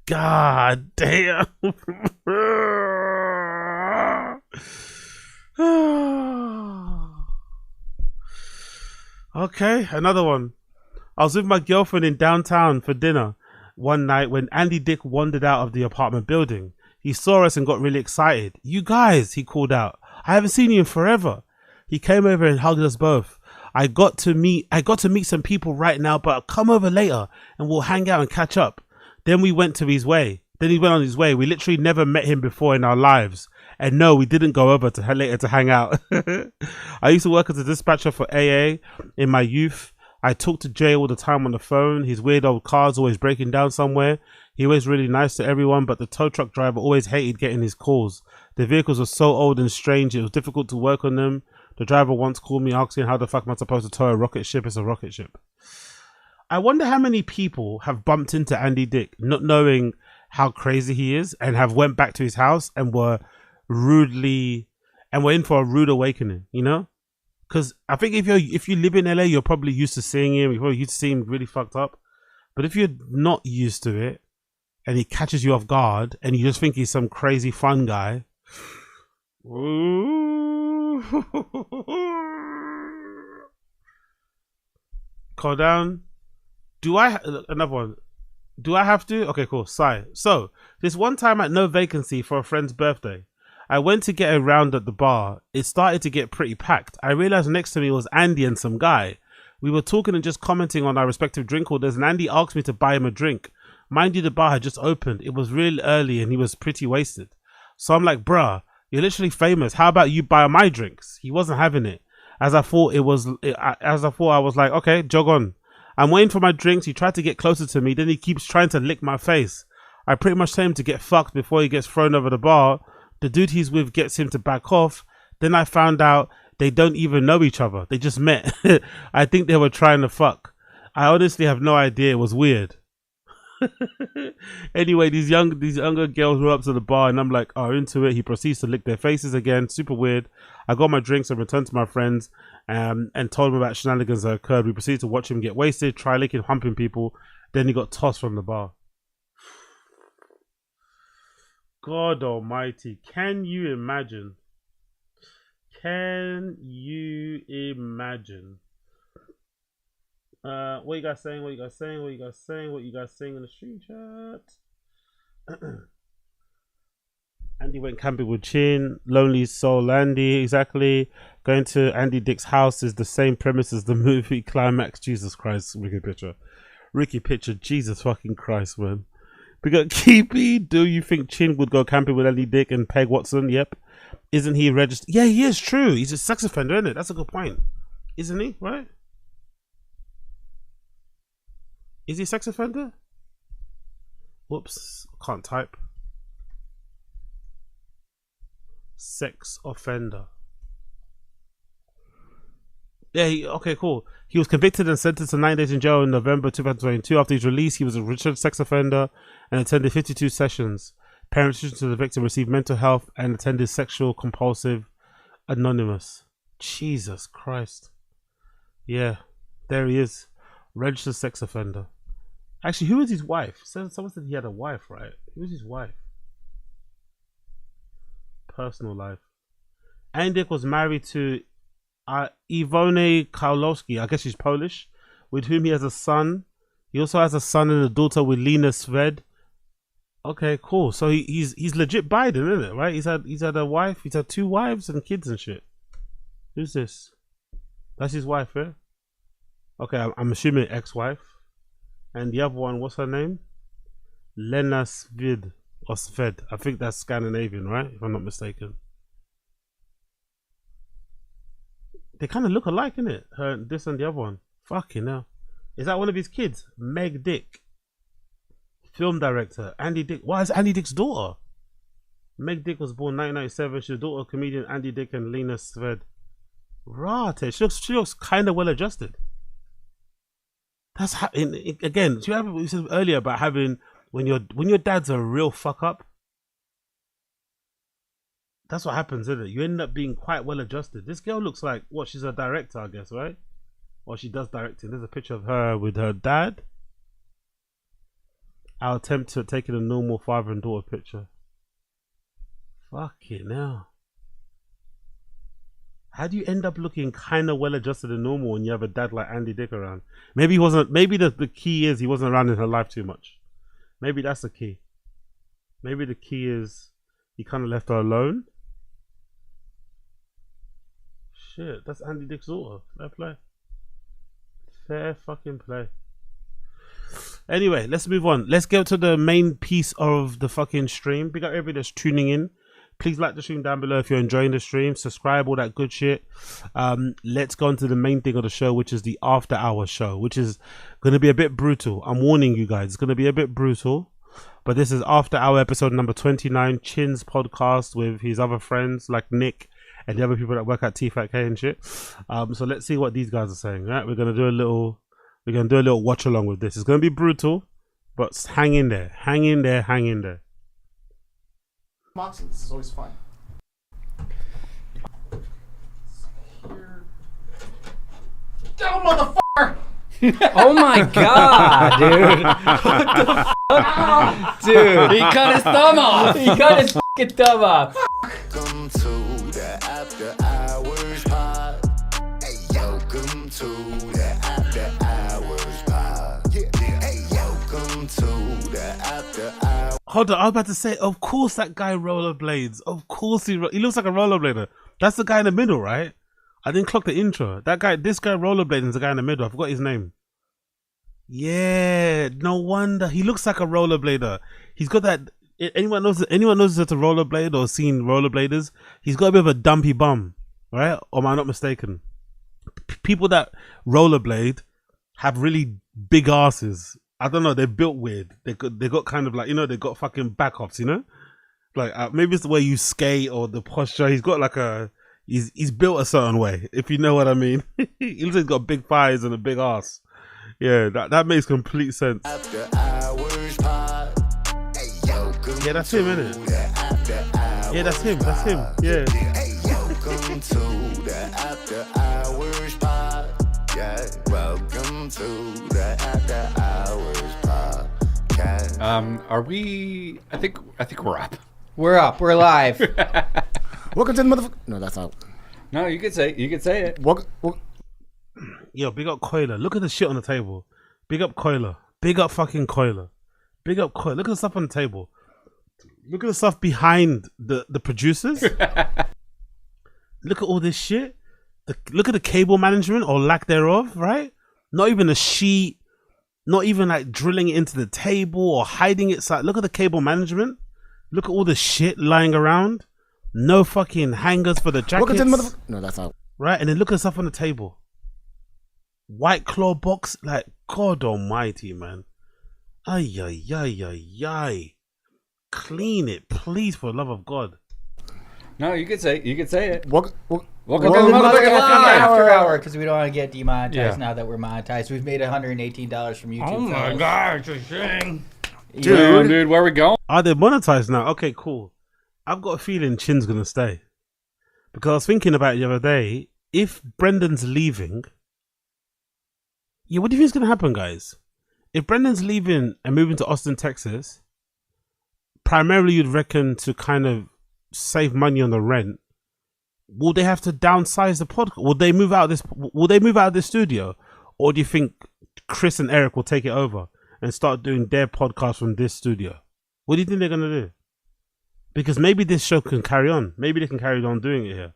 A: God damn. Okay, another one. I was with my girlfriend in downtown for dinner one night when Andy Dick wandered out of the apartment building. He saw us and got really excited. "You guys," he called out. "I haven't seen you in forever." He came over and hugged us both. I got to meet some people right now, but I'll come over later and we'll hang out and catch up. Then he went on his way. We literally never met him before in our lives. And no, we didn't go over to later to hang out. I used to work as a dispatcher for AA in my youth. I talked to Jay all the time on the phone. His weird old car's always breaking down somewhere. He was really nice to everyone, but the tow truck driver always hated getting his calls. The vehicles were so old and strange, it was difficult to work on them. The driver once called me asking how the fuck am I supposed to tow a rocket ship? It's a rocket ship. I wonder how many people have bumped into Andy Dick, not knowing how crazy he is, and have went back to his house and were in for a rude awakening, you know? Because I think if you live in LA, you're probably used to seeing him. You're probably used to seeing him really fucked up. But if you're not used to it, and he catches you off guard, and you just think he's some crazy fun guy, calm down. Another one. Do I have to? Okay, cool. Sigh. So, this one time at no vacancy for a friend's birthday, I went to get a round at the bar. It started to get pretty packed. I realized next to me was Andy and some guy. We were talking and just commenting on our respective drink orders, and Andy asked me to buy him a drink. Mind you, the bar had just opened. It was real early and he was pretty wasted. So I'm like, bruh, you're literally famous. How about you buy my drinks? He wasn't having it. As I thought I was like, okay, jog on. I'm waiting for my drinks. He tried to get closer to me. Then he keeps trying to lick my face. I pretty much tell him to get fucked before he gets thrown over the bar. The dude he's with gets him to back off. Then I found out they don't even know each other. They just met. I think they were trying to fuck. I honestly have no idea. It was weird. Anyway, these younger girls were up to the bar and I'm like, oh, into it. He proceeds to lick their faces again. Super weird. I got my drinks and returned to my friends and told them about shenanigans that occurred. We proceeded to watch him get wasted, try licking, humping people. Then he got tossed from the bar. God almighty. Can you imagine? Can you imagine? What you guys saying? What you guys saying? What you guys saying? What you guys saying in the stream chat? Andy went camping with Chin. Lonely soul Andy. Exactly. Going to Andy Dick's house is the same premise as the movie Climax. Jesus Christ. Ricky Picture. Ricky Picture. Jesus fucking Christ, man. We got Keepy. Do you think Chin would go camping with Andy Dick and Peg Watson? Yep. Isn't he registered? Yeah, he is. True. He's a sex offender, isn't it? That's a good point. Isn't he? Right? Is he a sex offender? Whoops. Can't type. Sex offender. Okay, cool. He was convicted and sentenced to 9 days in jail in November 2022. After his release, he was a registered sex offender and attended 52 sessions. Parents to the victim received mental health and attended Sexual Compulsive Anonymous. Jesus Christ. Yeah, there he is. Registered sex offender. Actually, who was his wife? Someone said he had a wife, right? Who was his wife? Personal life. Andik was married to Ivone Karlowski. I guess she's Polish, with whom he has a son. He also has a son and a daughter with Lena Sved. Okay, cool. So he's legit Biden, isn't it? Right? He's had a wife. He's had 2 wives and kids and shit. Who's this? That's his wife, yeah? Okay, I'm assuming ex-wife. And the other one, what's her name? Lena Sved or Sved. I think that's Scandinavian, right? If I'm not mistaken. They kind of look alike, innit? This and the other one. Fucking hell. Is that one of his kids? Meg Dick. Film director. Andy Dick. Why is Andy Dick's daughter? Meg Dick was born 1997. She's the daughter of comedian Andy Dick and Lena Sved. Rate. She looks kind of well adjusted. That's again. Do you have what you said earlier about having when your dad's a real fuck up? That's what happens, isn't it? You end up being quite well adjusted. This girl looks like what? She's a director, I guess, right? Or she does directing. There's a picture of her with her dad. I'll attempt to take a normal father and daughter picture. Fucking hell. How do you end up looking kind of well adjusted and normal when you have a dad like Andy Dick around? Maybe he wasn't. Maybe the key is he wasn't around in her life too much. Maybe that's the key. Maybe the key is he kind of left her alone. Shit, that's Andy Dick's daughter. Fair play. Fair fucking play. Anyway, let's move on. Let's go to the main piece of the fucking stream. Big up everybody that's tuning in. Please like the stream down below if you're enjoying the stream. Subscribe, all that good shit. Let's go on to the main thing of the show, which is the after hours show, which is going to be a bit brutal. I'm warning you guys, it's going to be a bit brutal. But this is after hour episode number 29, Chin's podcast with his other friends like Nick and the other people that work at TFATK and shit. So let's see what these guys are saying. Right, we're gonna do a little watch along with this. It's gonna be brutal, but hang in there, hang in there, hang in there.
T: Boxing, this is always fun. Go, motherfucker!
U: Oh my god, dude! What the fuck? Dude, he cut his thumb off! He cut his fucking thumb off!
V: Welcome to the After Hours Pod. Hey, welcome to the After Hours Pod. Hey, welcome to the After Hours.
A: Hold on, I was about to say, of course that guy rollerblades. Of course he looks like a rollerblader. That's the guy in the middle, right? I didn't clock the intro. This guy rollerblading is the guy in the middle. I forgot his name. Yeah, no wonder. He looks like a rollerblader. He's got that. Anyone knows that's a rollerblade or seen rollerbladers? He's got a bit of a dumpy bum, right? Or am I not mistaken? People that rollerblade have really big asses. I don't know. They're built weird. They got kind of like, they got fucking back offs, Like maybe it's the way you skate or the posture. He's got like a. He's built a certain way, if you know what I mean. He looks like he's got big thighs and a big ass. Yeah, that makes complete sense.
V: After Hours Pod. Hey, welcome
A: Yeah, that's him, innit? Yeah, that's him. Yeah.
V: Hey, welcome to the After Hours Pod. Yeah, welcome to the After Hours Pod.
N: Are we? I think we're up.
U: We're up. We're live.
I: Welcome to the motherfucker. No, that's not.
U: No, you could say it.
A: Yo, big up Coiler. Look at the shit on the table. Big up Coiler. Big up fucking Coiler. Big up Coiler. Look at the stuff on the table. Look at the stuff behind the producers. Look at all this shit. Look at the cable management or lack thereof, right? Not even a sheet. Not even like drilling it into the table or hiding it. So look at the cable management. Look at all the shit lying around. No fucking hangers for the jackets.
I: Welcome to the motherfucker. No, that's not.
A: Right, and then look at stuff on the table. White Claw box, like God Almighty, man. Ay, ay, ay, ay, ay. Clean it, please, for the love of God.
U: No, you could say it.
S: Welcome
U: to
D: We're
U: the
D: gonna
U: motherfucking
D: do
U: live.
D: after hour because we don't want to get demonetized
U: Yeah.
D: now that we're monetized. We've made $118 from YouTube.
U: Oh my
D: fellas.
U: gosh, a shame.
A: Dude,
U: where we going?
A: Are they monetized now? Okay, cool. I've got a feeling Chin's gonna stay. Because I was thinking about it the other day, if Brendan's leaving, what do you think is gonna happen, guys? If Brendan's leaving and moving to Austin, Texas, primarily you'd reckon to kind of save money on the rent, will they have to downsize the podcast? Will they move out of this studio? Or do you think Chris and Eric will take it over and start doing their podcast from this studio? What do you think they're gonna do? Because maybe this show can carry on. Maybe they can carry on doing it here.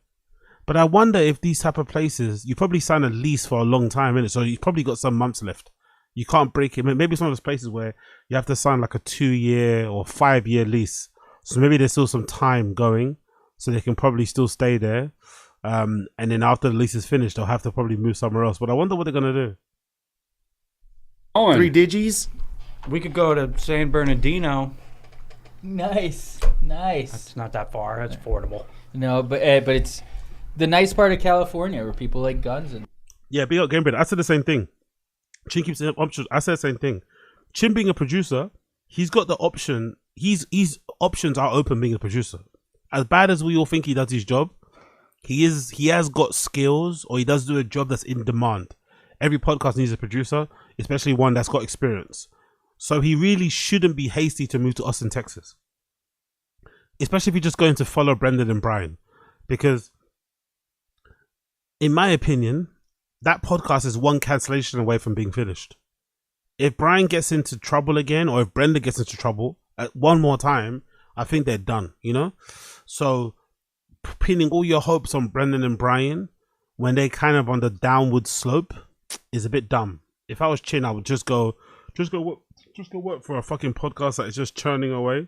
A: But I wonder if these type of places, you probably sign a lease for a long time, innit? So you've probably got some months left. You can't break it. Maybe it's one of those places where you have to sign like a 2-year or 5-year lease. So maybe there's still some time going, so they can probably still stay there. And then after the lease is finished, they'll have to probably move somewhere else. But I wonder what they're gonna do.
U: Owen,
B: 3 digis.
U: we could go to San Bernardino.
D: Nice.
U: That's not that far. That's affordable.
D: No, but it's the nice part of California where people like guns and.
A: Yeah, big up Game Bread. I said the same thing. Chin keeps saying options. I said the same thing. Chin being a producer, he's got the option. His options are open being a producer. As bad as we all think he does his job, he has got skills, or he does do a job that's in demand. Every podcast needs a producer, especially one that's got experience. So he really shouldn't be hasty to move to Austin, Texas. Especially if you're just going to follow Brendan and Brian. Because, in my opinion, that podcast is one cancellation away from being finished. If Brian gets into trouble again, or if Brendan gets into trouble one more time, I think they're done, you know? So, pinning all your hopes on Brendan and Brian when they're kind of on the downward slope is a bit dumb. If I was Chin, I would just go work for a fucking podcast that is just churning away,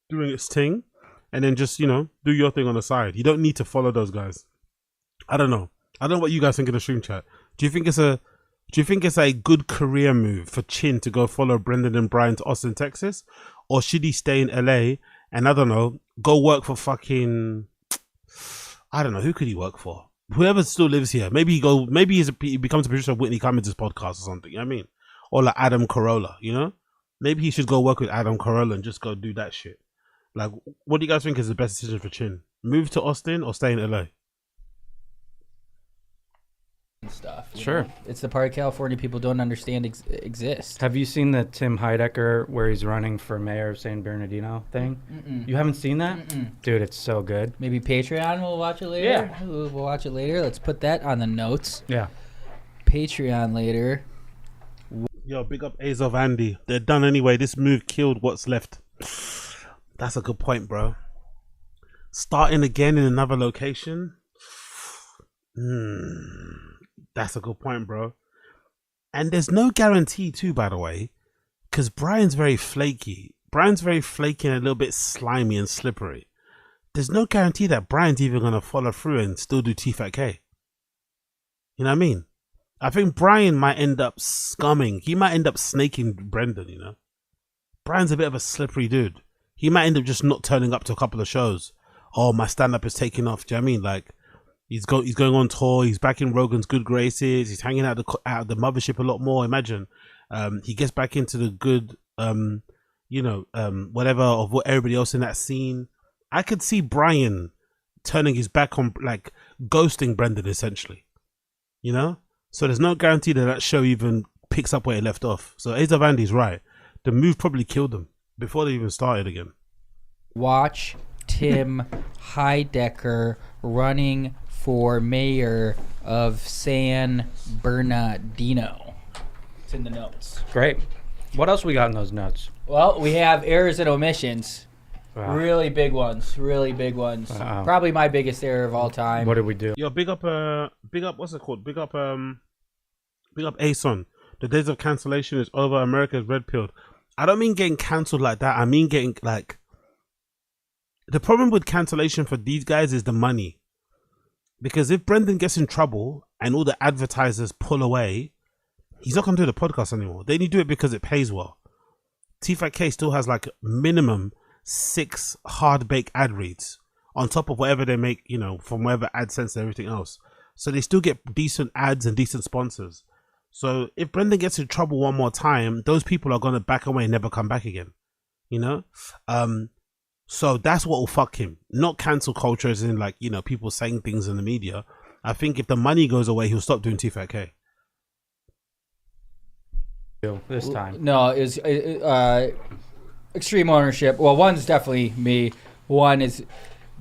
A: doing its thing, and then just, do your thing on the side. You don't need to follow those guys. I don't know what you guys think in the stream chat. Do you think it's a good career move for Chin to go follow Brendan and Brian to Austin, Texas? Or should he stay in LA and, I don't know, go work for fucking, I don't know, who could he work for? Whoever still lives here. Maybe he becomes a producer of Whitney Cummings' podcast or something, you know what I mean? Or like Adam Carolla, you know? Maybe he should go work with Adam Carolla and just go do that shit. Like, what do you guys think is the best decision for Chin? Move to Austin or stay in LA?
D: Stuff.
U: Sure.
D: It's the part of California people don't understand exists.
U: Have you seen the Tim Heidecker where he's running for mayor of San Bernardino thing?
D: Mm-mm.
U: You haven't seen that?
D: Mm-mm.
U: Dude, it's so good.
D: Maybe Patreon will watch it later?
U: Yeah.
D: We'll watch it later. Let's put that on the notes.
U: Yeah.
D: Patreon later.
A: Yo, big up A's of Andy. They're done anyway. This move killed what's left. That's a good point, bro. Starting again in another location? That's a good point, bro. And there's no guarantee too, by the way, because Brian's very flaky. Brian's very flaky and a little bit slimy and slippery. There's no guarantee that Brian's even going to follow through and still do TFATK. You know what I mean? I think Brian might end up scumming. He might end up snaking Brendan, you know? Brian's a bit of a slippery dude. He might end up just not turning up to a couple of shows. Oh, my stand-up is taking off. Do you know what I mean? Like, he's going on tour. He's back in Rogan's good graces. He's hanging out at the mothership a lot more. Imagine he gets back into the good, whatever of what everybody else in that scene. I could see Brian turning his back on, like, ghosting Brendan essentially. You know, so there's no guarantee that show even picks up where it left off. So Ace of Andy's right. The move probably killed them before they even started again.
D: Watch Tim Heidecker running for mayor of San Bernardino. It's in the notes.
U: Great. What else we got in those notes?
D: Well, we have errors and omissions.
U: Wow.
D: Really big ones.
U: Wow.
D: Probably my biggest error of all time.
U: What did we do?
A: Yo, big up, what's it called? Big up Ason. The days of cancellation is over. America's red pilled. I don't mean getting cancelled like that. I mean getting, like, the problem with cancellation for these guys is the money. Because if Brendan gets in trouble and all the advertisers pull away, he's not going to do the podcast anymore. They only do it because it pays well. TFATK still has like minimum 6 hard-baked ad reads on top of whatever they make, from whatever AdSense and everything else. So they still get decent ads and decent sponsors. So if Brendan gets in trouble one more time, those people are going to back away and never come back again. So that's what will fuck him. Not cancel culture as in people saying things in the media. I think if the money goes away, he'll stop doing TFATK.
U: This time.
D: No, is extreme ownership. Well, one's definitely me. One is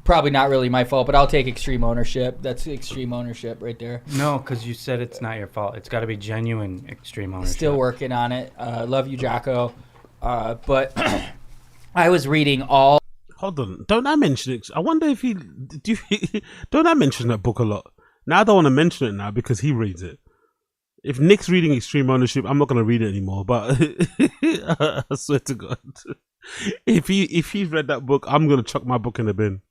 D: probably not really my fault, but I'll take extreme ownership. That's extreme ownership right there.
U: No, because you said it's not your fault. It's got to be genuine extreme ownership.
D: Still working on it. Love you, Jocko. But I was reading all.
A: Hold on. Don't I mention it? I wonder if don't I mention that book a lot? Now I don't want to mention it now because he reads it. If Nick's reading Extreme Ownership, I'm not going to read it anymore. But I swear to God, if he's read that book, I'm going to chuck my book in the bin.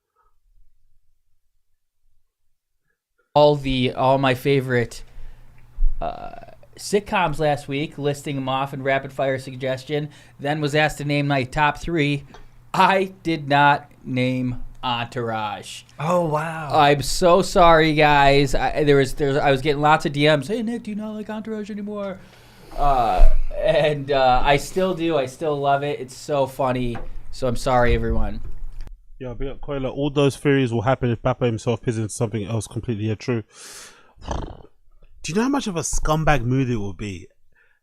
D: All my favorite sitcoms last week, listing them off in rapid fire suggestion. Then was asked to name my top 3. I did not name Entourage.
U: Oh wow!
D: I'm so sorry, guys. I was getting lots of DMs. Hey Nick, do you not like Entourage anymore? And I still do. I still love it. It's so funny. So I'm sorry, everyone.
A: Yeah, big up Koila. All those theories will happen if Bappa himself pisses into something else completely true. Do you know how much of a scumbag move it will be?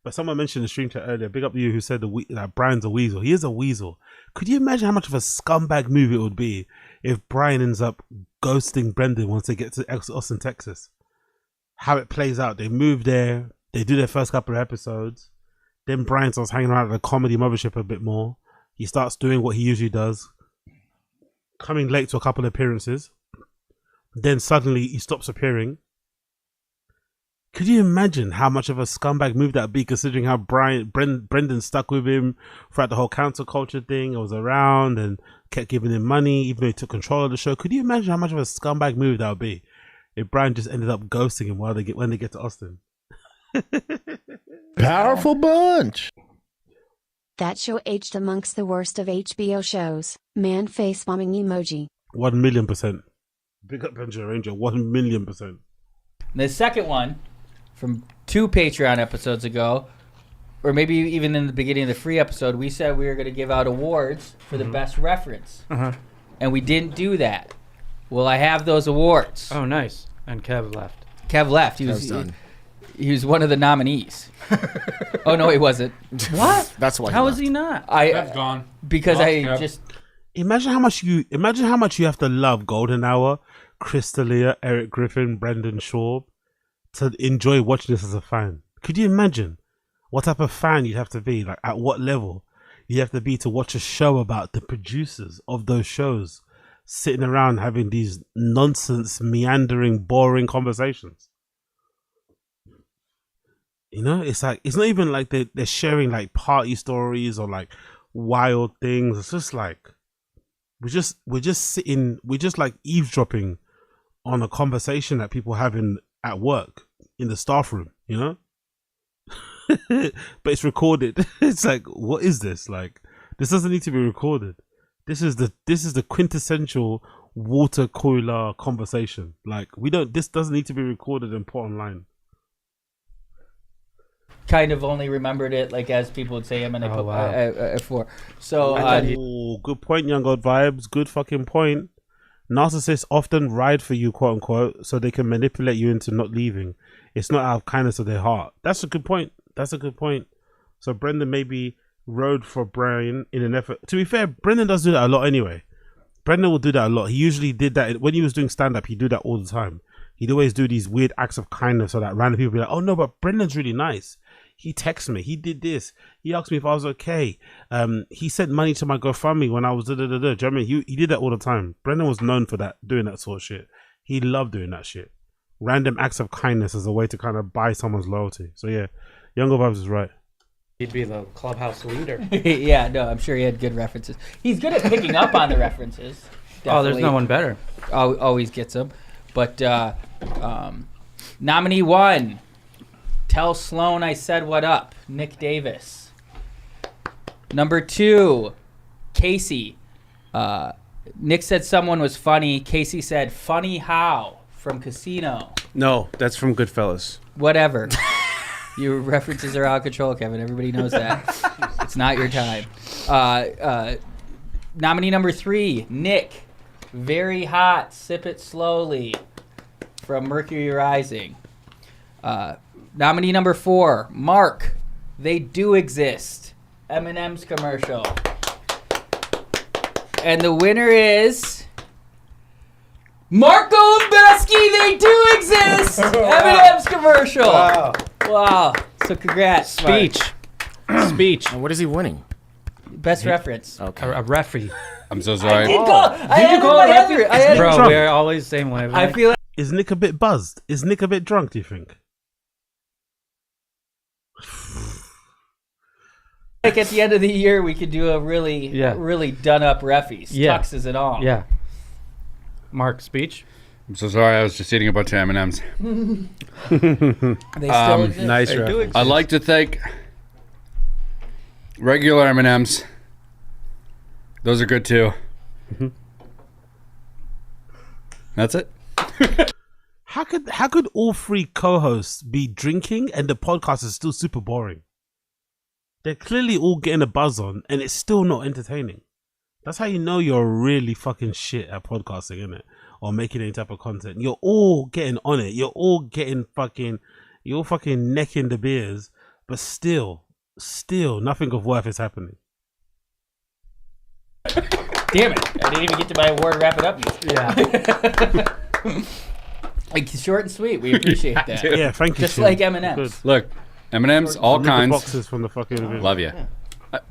A: But someone mentioned in the stream chat earlier, big up to you, who said that Brian's a weasel. He is a weasel. Could you imagine how much of a scumbag move it would be if Brian ends up ghosting Brendan once they get to Austin, Texas? How it plays out. They move there. They do their first couple of episodes. Then Brian starts hanging around at the comedy mothership a bit more. He starts doing what he usually does. Coming late to a couple of appearances. Then suddenly he stops appearing. Could you imagine how much of a scumbag move that would be, considering how Brendan stuck with him throughout the whole cancel culture thing? I was around and kept giving him money, even though he took control of the show. Could you imagine how much of a scumbag move that would be if Brian just ended up ghosting him when they get to Austin?
B: Powerful bunch.
C: That show aged amongst the worst of HBO shows. Man face bombing emoji.
A: 1,000,000%. Big up Benjamin Ranger. 1,000,000%.
D: The second one, from 2 Patreon episodes ago, or maybe even in the beginning of the free episode, we said we were going to give out awards for the best reference. And we didn't do that. Well, I have those awards.
U: Oh, nice. And Kev left.
D: Kev left. He was one of the nominees. Oh, no, he wasn't.
U: What?
E: That's why.
U: How is he not?
D: Kev's
U: gone.
D: Because just...
A: Imagine how much you have to love Golden Hour, Crystalia, Eric Griffin, Brendan Shaw to enjoy watching this as a fan. Could you imagine what type of fan you'd have to be? Like, at what level you have to be to watch a show about the producers of those shows sitting around having these nonsense, meandering, boring conversations? It's like, it's not even like they're sharing like party stories or like wild things. It's just like we're just like eavesdropping on a conversation that people having at work in the staff room, but it's recorded. It's like, what is this? Like, this doesn't need to be recorded. This is the quintessential water cooler conversation. Like, this doesn't need to be recorded and put online.
D: Kind of only remembered it like as people would say him, and I put 4. So
A: good point, Young God Vibes. Good fucking point. Narcissists often ride for you, quote unquote, so they can manipulate you into not leaving. It's not out of kindness of their heart. That's a good point. So Brendan maybe rode for Brian in an effort. To be fair, Brendan does do that a lot anyway. Brendan will do that a lot. He usually did that when he was doing stand-up. He'd do that all the time. He'd always do these weird acts of kindness so that random people be like, oh no, but Brendan's really nice. He texted me. He did this. He asked me if I was okay. He sent money to my GoFundMe when I was da-da-da-da. Do you know what I mean? He did that all the time. Brendan was known for that, doing that sort of shit. He loved doing that shit. Random acts of kindness as a way to kind of buy someone's loyalty. So yeah, Younger Vibes is right.
U: He'd be the clubhouse leader.
D: Yeah, no, I'm sure he had good references. He's good at picking up on the references. Definitely.
U: Oh, there's no one better.
D: Always gets them. But nominee 1. Tell Sloan I said what up. Nick Davis. Number 2, Casey. Nick said someone was funny. Casey said, funny how? From Casino.
E: No, that's from Goodfellas.
D: Whatever. Your references are out of control, Kevin. Everybody knows that. It's not your time. Nominee number 3, Nick. Very hot. Sip it slowly. From Mercury Rising. Nominee number 4, Mark. They do exist. M&M's commercial. And the winner is Marco and Besky. They do exist. M&M's commercial. Wow. So congrats.
U: Speech.
F: Speech. What is he winning?
D: Best reference.
F: Okay.
U: A referee.
N: I'm so sorry.
D: Did you call it referee?
U: Bro, we're always the same way.
D: I feel like
A: Is Nick a bit buzzed? Is Nick a bit drunk, do you think?
D: like at the end of the year we could do a really done up refies.
U: Yeah.
D: Tuxes and all.
U: Yeah. Mark, speech.
N: I'm so sorry. I was just eating a bunch of M&Ms.
D: They still exist.
E: Nice
D: They do
E: reference.
D: exist.
N: I'd like to thank regular M&Ms. Those are good too. That's it.
A: How could all 3 co-hosts be drinking and the podcast is still super boring? They're clearly all getting a buzz on and it's still not entertaining. That's how you know you're really fucking shit at podcasting, isn't it? Or making any type of content. You're all getting on it. You're all fucking necking the beers, but still nothing of worth is happening.
D: Damn it! I didn't even get to my award wrap it up music.
U: Yeah.
D: Like short and sweet. We appreciate that.
A: Yeah, thank you.
D: Just
A: Tim.
D: like M&M's.
N: Look, M&M's, all
A: Look at
N: kinds.
A: boxes from the fucking
N: Love you.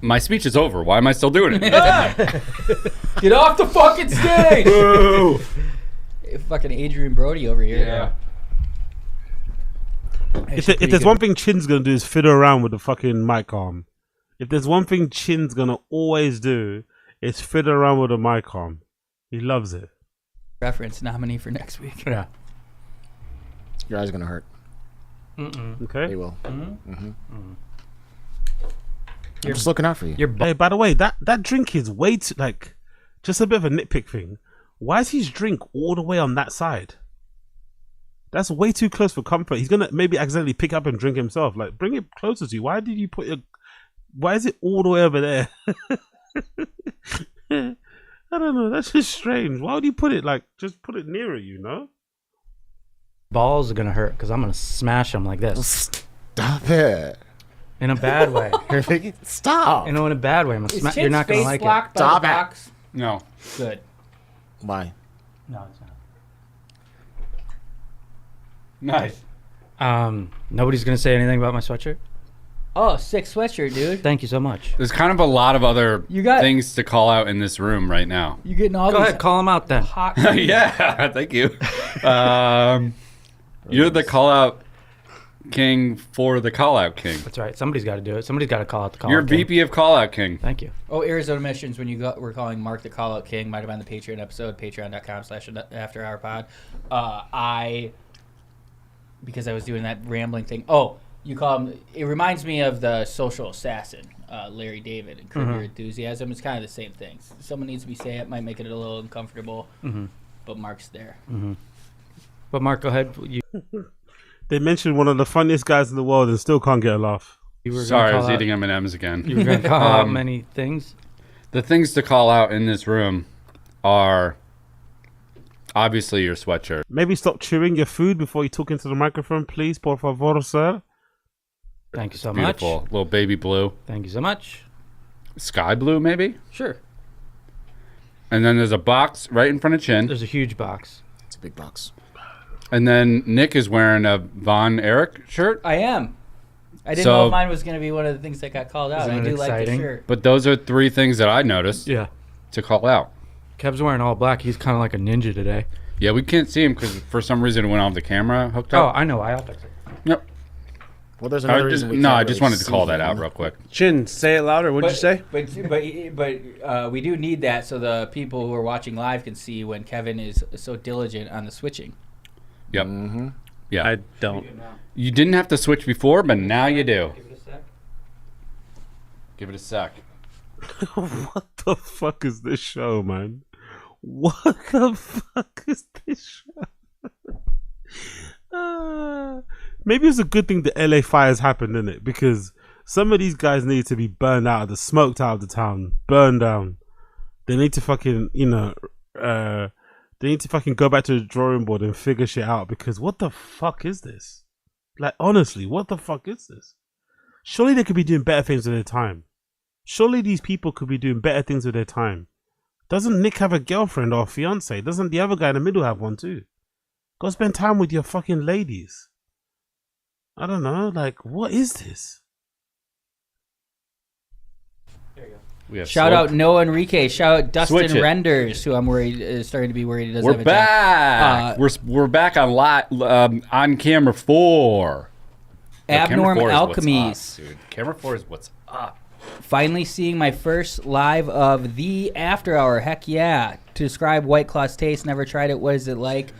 N: My speech is over. Why am I still doing it?
D: Get off the fucking stage!
N: Boo.
D: Fucking Adrian Brody over here.
N: Yeah.
A: If there's one thing Chin's gonna do is fiddle around with the fucking mic arm. If there's one thing Chin's gonna always do, it's fiddle around with the mic arm. He loves it.
D: Reference nominee for next week.
U: Yeah.
F: Your eyes gonna hurt.
A: Okay.
F: They will.
U: Mm-hmm.
F: I'm just looking out for you.
A: Hey, by the way, that drink is way too, like, just a bit of a nitpick thing. Why is his drink all the way on that side? That's way too close for comfort. He's gonna maybe accidentally pick up and drink himself. Like, bring it closer to you. Why did you put your? Why is it all the way over there? I don't know. That's just strange. Why would you put it just put it nearer you? No.
U: Balls are gonna hurt because I'm gonna smash them like this.
F: Stop it.
U: In a bad way.
F: Stop.
U: You know, in a bad way. I'm gonna you're not gonna like it.
D: Stop it.
N: No.
D: Good.
F: Why?
U: No, it's not.
N: Nice.
U: Nobody's gonna say anything about my sweatshirt.
D: Oh, sick sweatshirt, dude.
U: Thank you so much.
N: There's kind of a lot of other things to call out in this room right now.
D: You getting all
U: Go
D: these
U: ahead, call them out then.
D: hot
N: Yeah, thank you. You're the call out king for the call out king.
U: That's right. Somebody's got to do it. Somebody's got to call out the call
N: You're
U: out king.
N: VP of call out king.
U: Thank you.
D: Oh, Arizona missions when we're calling Mark the Call Out King. Might have been the Patreon episode, patreon.com/afterhourpod. Because I was doing that rambling thing. Oh, you call him. It reminds me of the social assassin, Larry David, and Curb Your Enthusiasm. It's kind of the same thing. Someone needs to be saying it, might make it a little uncomfortable, but Mark's there.
U: But Mark, go ahead.
A: They mentioned one of the funniest guys in the world and still can't get a laugh.
N: Sorry, I was eating M&Ms again.
U: You were going to call out many things?
N: The things to call out in this room are obviously your sweatshirt.
A: Maybe stop chewing your food before you talk into the microphone, please, por favor, sir.
U: Thank you so
N: Beautiful.
U: much.
N: Little baby blue.
U: Thank you so much.
N: Sky blue, maybe?
U: Sure.
N: And then there's a box right in front of Chin.
U: There's a huge box.
F: It's a big box.
N: And then Nick is wearing a Von Erich shirt.
D: I am. I didn't know if mine was going to be one of the things that got called out. I do like the shirt.
N: But those are 3 things that I noticed.
U: Yeah.
N: To call out.
U: Kev's wearing all black. He's kind of like a ninja today.
N: Yeah, we can't see him because for some reason it went off the camera hooked up.
U: Oh, I know. I'll fix it.
N: Yep.
F: Well, there's another reason we
N: I
F: can't
N: just
F: really
N: wanted to call
F: see
N: that out
F: him.
N: real quick.
E: Chin, say it louder. What'd you say?
D: But we do need that so the people who are watching live can see when Kevin is so diligent on the switching.
N: Yep. Yeah.
E: I don't.
N: You didn't have to switch before, but now you do. Give it a sec.
A: What the fuck is this show, man? What the fuck is this? Maybe it's a good thing the LA fires happened, isn't it? Because some of these guys need to be burned out, smoked out of the town, burned down. They need to fucking, they need to fucking go back to the drawing board and figure shit out. Because what the fuck is this? Like, honestly, what the fuck is this? Surely they could be doing better things with their time. Surely these people could be doing better things with their time. Doesn't Nick have a girlfriend or a fiance? Doesn't the other guy in the middle have one too? Go spend time with your fucking ladies. I don't know. Like, what is this?
D: Shout out Noah Enrique. Shout out Dustin Renders, who I'm worried is starting to be worried he doesn't have a
N: back.
D: job.
N: We're back on camera 4.
D: Abnormal Alchemies.
N: Dude. Camera 4 is what's up.
D: Finally seeing my first live of the After Hour. Heck yeah. To describe White Claw's taste, never tried it. What is it like?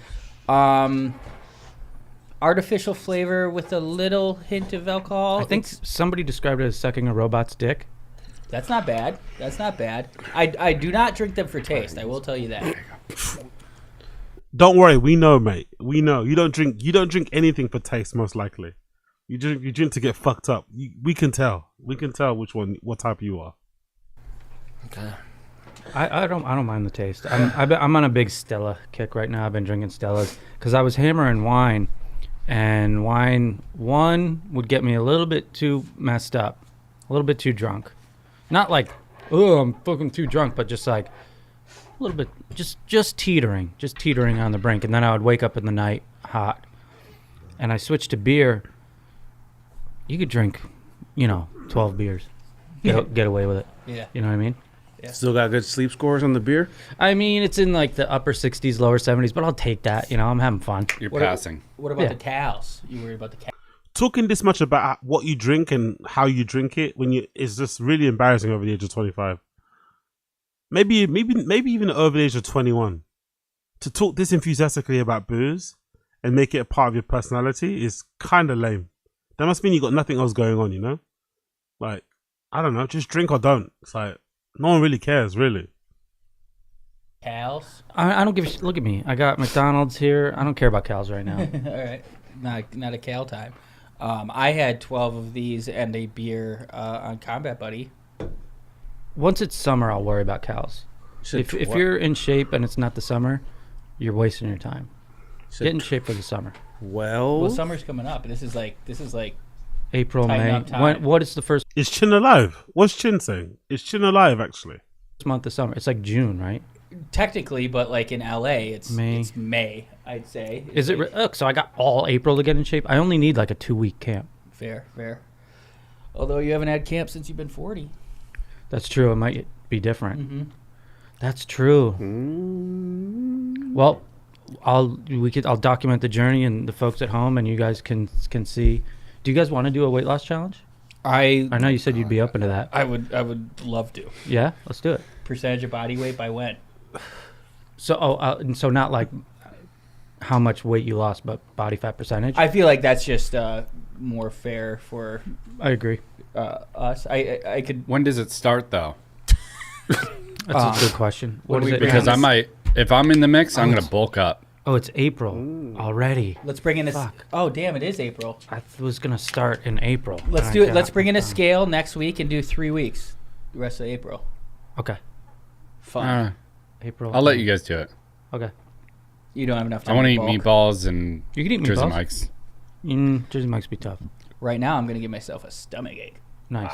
D: Artificial flavor with a little hint of alcohol.
U: I think somebody described it as sucking a robot's dick.
D: That's not bad. That's not bad. I do not drink them for taste. I will tell you that.
A: Don't worry, we know, mate. We know. You don't drink anything for taste, most likely. You drink to get fucked up. We can tell. We can tell what type you are.
U: Okay. I don't mind the taste. I'm on a big Stella kick right now. I've been drinking Stellas because I was hammering wine, and wine would get me a little bit too messed up, a little bit too drunk. Not like, oh, I'm fucking too drunk, but just like a little bit, just teetering on the brink. And then I would wake up in the night hot, and I switched to beer. You could drink, 12 beers, get away with it.
D: Yeah.
U: You know what I mean?
E: Yeah. Still got good sleep scores on the beer?
U: I mean, it's in like the upper 60s, lower 70s, but I'll take that. I'm having fun.
N: You're passing.
D: What about the cows? You worry about the cows?
A: Talking this much about what you drink and how you drink it is just really embarrassing over the age of 25. Maybe even over the age of 21. To talk this enthusiastically about booze and make it a part of your personality is kind of lame. That must mean you got nothing else going on, Like, I don't know, just drink or don't. It's like, no one really cares, really.
D: Cows?
U: I don't give a shit. Look at me. I got McDonald's here. I don't care about cows right now.
D: All right. Not a cow time. I had 12 of these and a beer on Combat Buddy.
U: Once it's summer, I'll worry about cows. If you're in shape and it's not the summer, you're wasting your time. Get in shape for the summer.
D: Well, summer's coming up. This is like
U: April, May. What is the first?
A: Is Chin alive? What's Chin saying? Is Chin alive actually?
U: This month of summer. It's like June, right?
D: Technically, but like in LA, it's May. I'd say.
U: Is it? So I got all April to get in shape. I only need like a 2-week camp.
D: Fair. Although you haven't had camp since you've been 40.
U: That's true. It might be different.
D: Mm-hmm.
U: That's true. Well, I'll document the journey, and the folks at home and you guys can see. Do you guys want to do a weight loss challenge? I know you said you'd be open to that.
D: I would love to.
U: Yeah, let's do it.
D: Percentage of body weight by when?
U: So so not like how much weight you lost, but body fat percentage.
D: I feel like that's just more fair for.
U: I agree.
D: Us. I could.
N: When does it start though?
U: That's a good question. What is it?
N: Because I might, if I'm in the mix, I'm gonna bulk up.
U: Oh, it's April already.
D: Let's bring in a. Oh, damn! It is April.
U: I was gonna start in April.
D: Let's do it. Let's bring in a scale next week and do 3 weeks. The rest of April.
U: Okay.
D: Fun.
U: April.
N: I'll let you guys do it.
U: Okay.
D: You don't have enough time.
N: I want to eat meatballs and
U: you can eat
N: Jersey
U: meatballs.
N: Mike's.
U: Jersey Mike's be tough.
D: Right now, I'm gonna give myself a stomach ache.
U: Nice.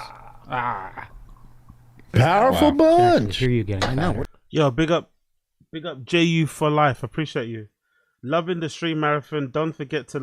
B: Powerful bunch.
U: Hear you getting?
B: I know.
A: Yo, big up JU for life. Appreciate you. Loving the stream marathon. Don't forget to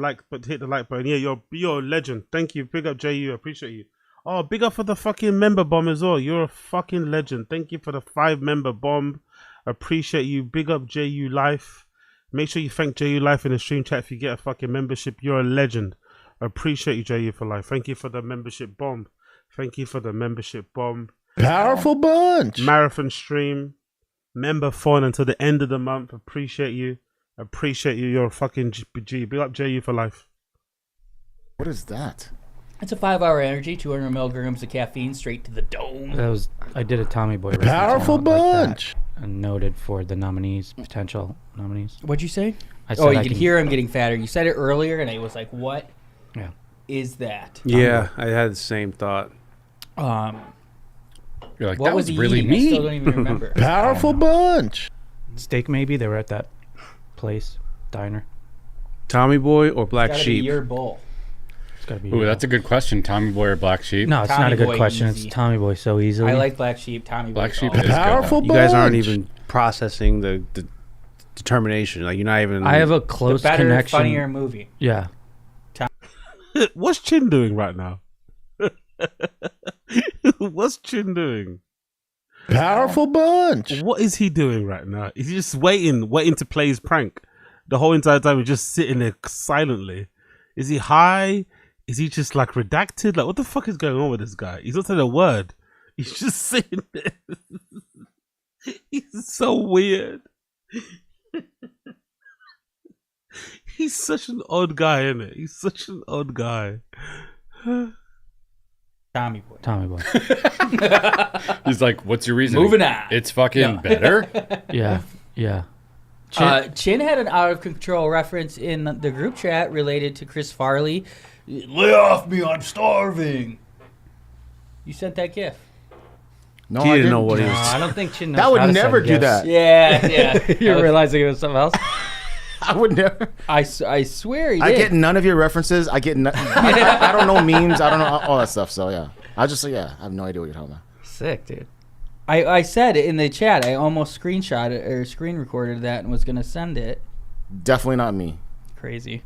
A: hit the like button. Yeah, you're a legend. Thank you. Big up JU. Appreciate you. Oh, big up for the fucking member bomb as well. You're a fucking legend. Thank you for the 5-member bomb. Appreciate you. Big up JU Life. Make sure you thank JU Life in the stream chat if you get a fucking membership. You're a legend. Appreciate you, JU for life. Thank you for the membership bomb. Thank you for the membership bomb.
B: Powerful bunch.
A: Marathon stream. Member fun until the end of the month. Appreciate you. Appreciate you. You're a fucking G. Big up JU for life.
F: What is that?
D: It's a 5-hour energy, 200 milligrams of caffeine straight to the dome.
U: I did a Tommy Boy.
B: Powerful bunch.
U: Like noted for the nominees, potential nominees.
D: What'd you say?
U: I said
D: you can hear him getting fatter. You said it earlier, and I was like, "What?
U: Yeah,
D: is that?"
E: Yeah, I had the same thought.
N: You're like,
D: What
N: that
D: was
N: was
D: he
N: really
D: eating? I
N: me.
D: still don't even remember.
B: Powerful bunch.
U: Steak, maybe they were at that place, diner.
E: Tommy Boy or Black
D: It's gotta
E: Sheep?
D: be your bowl.
U: It's gotta be.
N: Ooh, that's a good question. Tommy Boy or Black Sheep?
U: No, it's
D: Tommy
U: not a good
D: Boy
U: question.
D: easy.
U: It's Tommy Boy so easily.
D: I like Black Sheep. Tommy
N: Black
D: Boy's
N: Sheep
D: always
N: is
B: Powerful
E: You guys aren't
B: bunch.
E: even processing the determination. Like you're not even.
U: I have a close
D: the better,
U: connection.
D: funnier movie.
U: Yeah.
A: What's Chin doing right now? What's Chin doing?
B: Powerful bunch.
A: What is he doing right now? Is he just waiting to play his prank? The whole entire time he's just sitting there silently. Is he high? Is he just like redacted? Like what the fuck is going on with this guy? He's not saying a word. He's just sitting there. He's so weird. He's such an odd guy, isn't it? He's such an odd guy.
D: Tommy Boy.
U: Tommy Boy.
N: He's like, what's your reason?
D: Moving on.
N: It's fucking
D: No.
N: better.
U: Yeah. Yeah.
D: Chin had an out of control reference in the group chat related to Chris Farley. Lay off me, I'm starving. You sent that gif.
B: No,
E: He
B: I
E: didn't know
B: didn't.
E: what he
U: No,
E: was.
U: I don't think Chin knows
B: That would
U: how to
B: never
U: send
B: do
U: gifts.
B: that.
D: Yeah.
U: You're realizing it was something else?
B: I would never.
D: I swear he
B: I
D: did.
B: get none of your references. I get. I don't know memes. I don't know all that stuff. So yeah, I just I have no idea what you're talking about.
U: Sick, dude.
D: I said it in the chat. I almost screenshot it or screen recorded that and was gonna send it.
B: Definitely not me.
D: Crazy.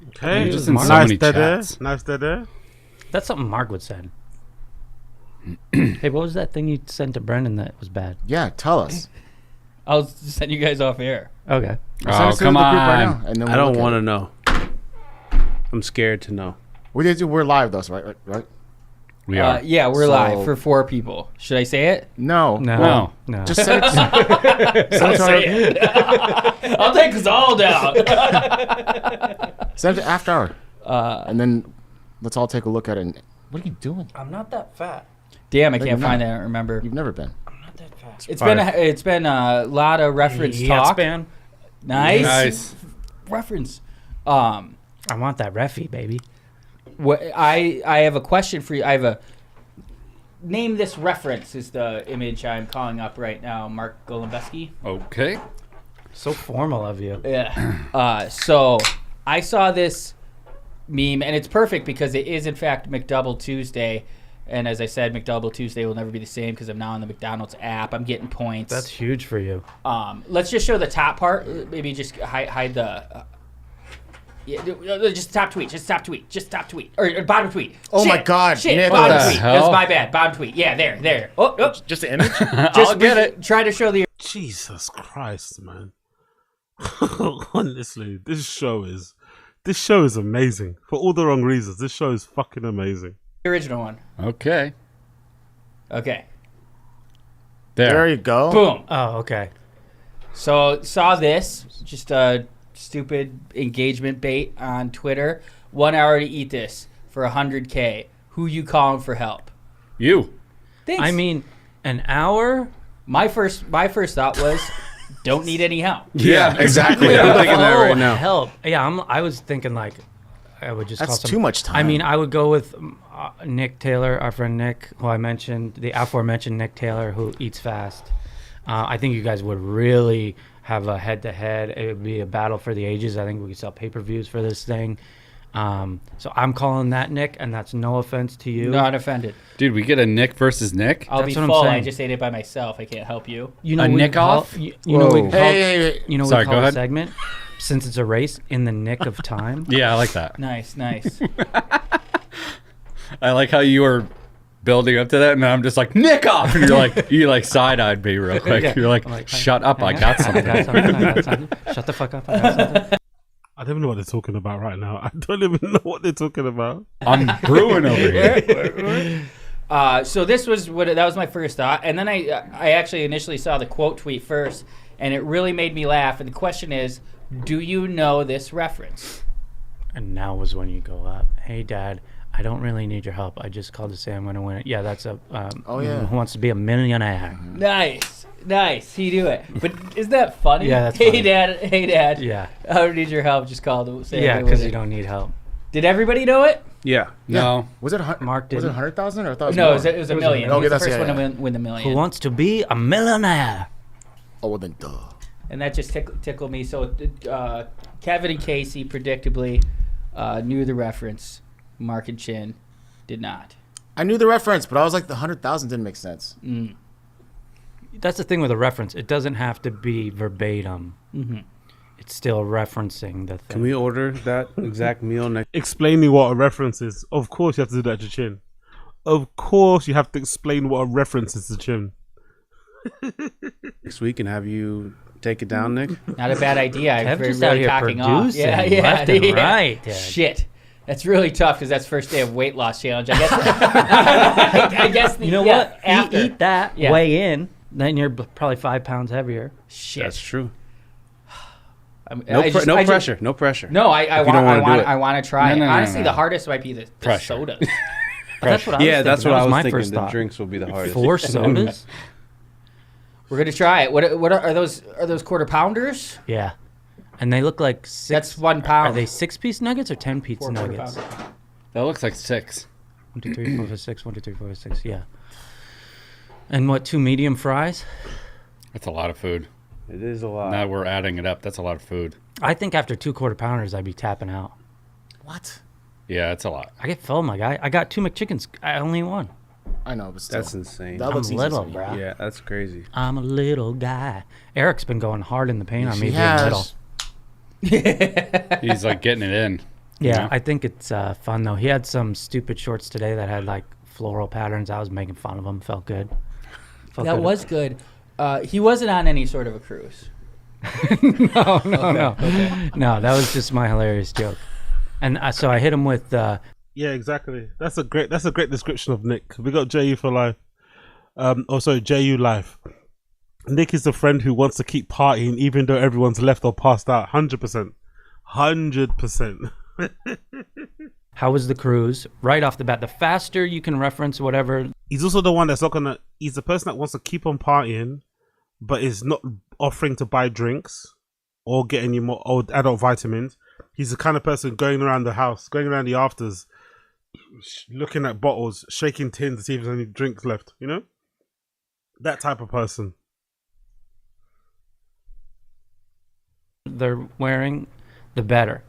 A: Okay,
N: You're just in so
A: nice
N: many
A: dead air.
N: chats.
A: Nice dead air.
U: That's something Mark would said. Hey, what was that thing you sent to Brendan that was bad?
B: Yeah, tell us.
D: I'll send you guys off air.
U: Okay.
B: Send
N: Oh,
B: us to
N: come
B: the group right
N: on.
B: now, and then
E: I
B: we'll
E: don't
B: look at
E: want to
B: it.
E: know. I'm scared to know.
B: We're live though, so right?
N: We are.
D: Yeah, we're
B: So-
D: live for 4 people. Should I say it?
B: No.
U: No.
B: Just send it.
D: I'll say it. I'll take us all down.
B: Send it after hour. And then let's all take a look at it. And, what are you doing?
U: I'm not that fat.
D: Damn, I
B: No,
D: can't
B: you're
D: find
B: not.
D: it. I don't remember.
B: You've never been.
U: I'm not that fat.
D: It's been a lot of reference talk.
U: Span.
D: Nice. Reference.
U: I want that Reffy, baby.
D: I have a question for you. I have a name. This reference is the image I'm calling up right now. Mark Golombeski.
N: Okay.
U: So formal of you.
D: Yeah. So I saw this meme, and it's perfect because it is in fact McDouble Tuesday. And as I said, McDouble Tuesday will never be the same because I'm now on the McDonald's app. I'm getting points.
U: That's huge for you.
D: Let's just show the top part. Maybe just hide the. Yeah, just top tweet. Just top tweet. Just top tweet. Or bottom tweet.
B: Oh my
D: Shit.
B: God,
D: Shit.
B: Nick.
D: Bottom
B: What the
D: tweet.
N: hell?
D: That's my bad. Bottom tweet. Yeah, there. Oh.
B: Just the image?
D: Just get it. Try to show the.
A: Jesus Christ, man. Honestly, this show is amazing. For all the wrong reasons. This show is fucking amazing.
D: The original one.
N: Okay.
D: Okay.
B: There you go.
D: Boom.
U: Oh, okay.
D: So saw this. Just a stupid engagement bait on Twitter. 1 hour to eat this for 100K. Who you calling for help?
N: You.
D: Thanks.
U: I mean, an hour?
D: My first thought was, don't need any help.
E: Yeah, exactly. I'm thinking that right now.
U: Help. Yeah, I was thinking like I would just
B: That's
U: call some,
B: too much time.
U: I mean, I would go with Nick Taylor, our friend Nick, who I mentioned, the aforementioned Nick Taylor, who eats fast. I think you guys would really have a head-to-head. It would be a battle for the ages. I think we could sell pay-per-views for this thing. So I'm calling that Nick, and that's no offense to you.
D: Not offended.
N: Dude, we get a Nick versus Nick?
D: I'll
U: That's
D: be
U: what I'm
D: full. I
U: saying.
D: just ate it by myself. I can't help you.
U: You know,
N: A
U: we
N: Nick
U: call-
N: off?
U: You know, we call,
B: Hey.
U: you know,
N: Sorry,
U: we call
N: go
U: the
N: ahead.
U: segment, since it's a race, in the nick of time.
N: Yeah, I like that.
D: Nice.
N: I like how you were building up to that, and I'm just like, Nick off! And you like side-eyed me real quick.
U: Yeah.
N: You're like,
U: I'm like,
N: shut up, I
U: hang
N: got
U: on.
N: something.
U: I got something. Shut the fuck up. I got something.
A: I don't even know what they're talking about right now. I don't even know what they're talking about.
N: I'm brewing over here.
D: So this was that was my first thought, and then I actually initially saw the quote tweet first, and it really made me laugh. And the question is, do you know this reference?
U: And now was when you go up. Hey, Dad, I don't really need your help. I just called to say I'm going to win it. Yeah, that's a.
B: Oh, yeah.
U: Who wants to be a millionaire?
D: Nice. He do it. But isn't that funny?
U: Yeah, that's funny.
D: Hey, Dad.
U: Yeah.
D: I don't need your help. Just call to say.
U: Yeah, because you don't need help.
D: Did everybody know it?
E: Yeah.
N: No.
B: Was it
U: Mark?
B: Was it 100,000 or I thought it was
D: No,
B: more?
D: it was a million.
B: Okay,
D: He was the
B: that's
D: first one to win the million.
U: Who wants to be a millionaire?
B: Oh, well then, duh.
D: And that just tickled me. So Kevin and Casey predictably knew the reference. Mark and Chin did not.
B: I knew the reference, but I was like, the 100,000 didn't make sense.
U: That's the thing with a reference. It doesn't have to be verbatim. It's still referencing the thing.
E: Can we order that exact meal next?
A: Explain me what a reference is. Of course you have to do that to Chin. Of course you have to explain what a reference is to Chin.
E: Next week and have you take it down, Nick?
D: Not a bad idea. I'm
U: Kev just
D: really
U: out here
D: cocking off.
U: producing left and right, Dad.
D: Shit. That's really tough because that's first day of weight loss challenge. I guess. I guess.
U: You know what?
D: After.
U: Eat that.
D: Yeah.
U: Weigh in. Then you're probably 5 pounds heavier.
D: Shit.
E: That's true.
U: No pressure.
E: No pressure.
D: No, I want to try.
N: No,
D: Honestly, the hardest might be the sodas.
U: That's what I was thinking.
E: That's what
U: That
E: I was
U: my
E: thinking.
U: first
E: The
U: thought.
E: drinks will be the hardest.
U: 4 sodas?
D: We're gonna try it. What are those? Are those quarter pounders?
U: Yeah. And they look like 6.
D: That's 1 pound.
U: Are they 6-piece nuggets or 10-piece
D: 4
U: nuggets?
D: quarter pounder.
N: That looks like 6.
U: 1, 2, 3, 4, 5, 6. 1, 2, 3, 4, 5, 6. Yeah. And what? 2 medium fries?
N: That's a lot of food.
E: It is a lot.
N: Now we're adding it up. That's a lot of food.
U: I think after 2 quarter pounders, I'd be tapping out.
B: What?
N: Yeah, that's a lot.
U: I get full, my guy. I got 2 McChickens. I only ate 1.
B: I know, but still.
E: That's insane.
B: That
U: I'm
B: looks easy
U: little,
B: to me.
U: bro.
E: Yeah, that's crazy.
U: I'm a little guy. Eric's been going hard in the paint on me
B: He
U: being
B: has.
U: little.
N: He's like getting it in.
U: Yeah,
N: you know?
U: I think it's fun though. He had some stupid shorts today that had like floral patterns. I was making fun of him. Felt good.
D: That was good. He wasn't on any sort of a cruise.
U: No.
D: Okay.
U: No, that was just my hilarious joke. And so I hit him with.
A: Yeah, exactly. That's a great description of Nick. We got JU for life. Also JU life. Nick is the friend who wants to keep partying even though everyone's left or passed out. 100%. 100%.
U: How was the cruise? Right off the bat, the faster you can reference whatever.
A: He's also the one that's not gonna. He's the person that wants to keep on partying, but is not offering to buy drinks or get any more or adult vitamins. He's the kind of person going around the house, going around the afters, looking at bottles, shaking tins to see if there's any drinks left. You know, that type of person.
U: They're wearing, the better.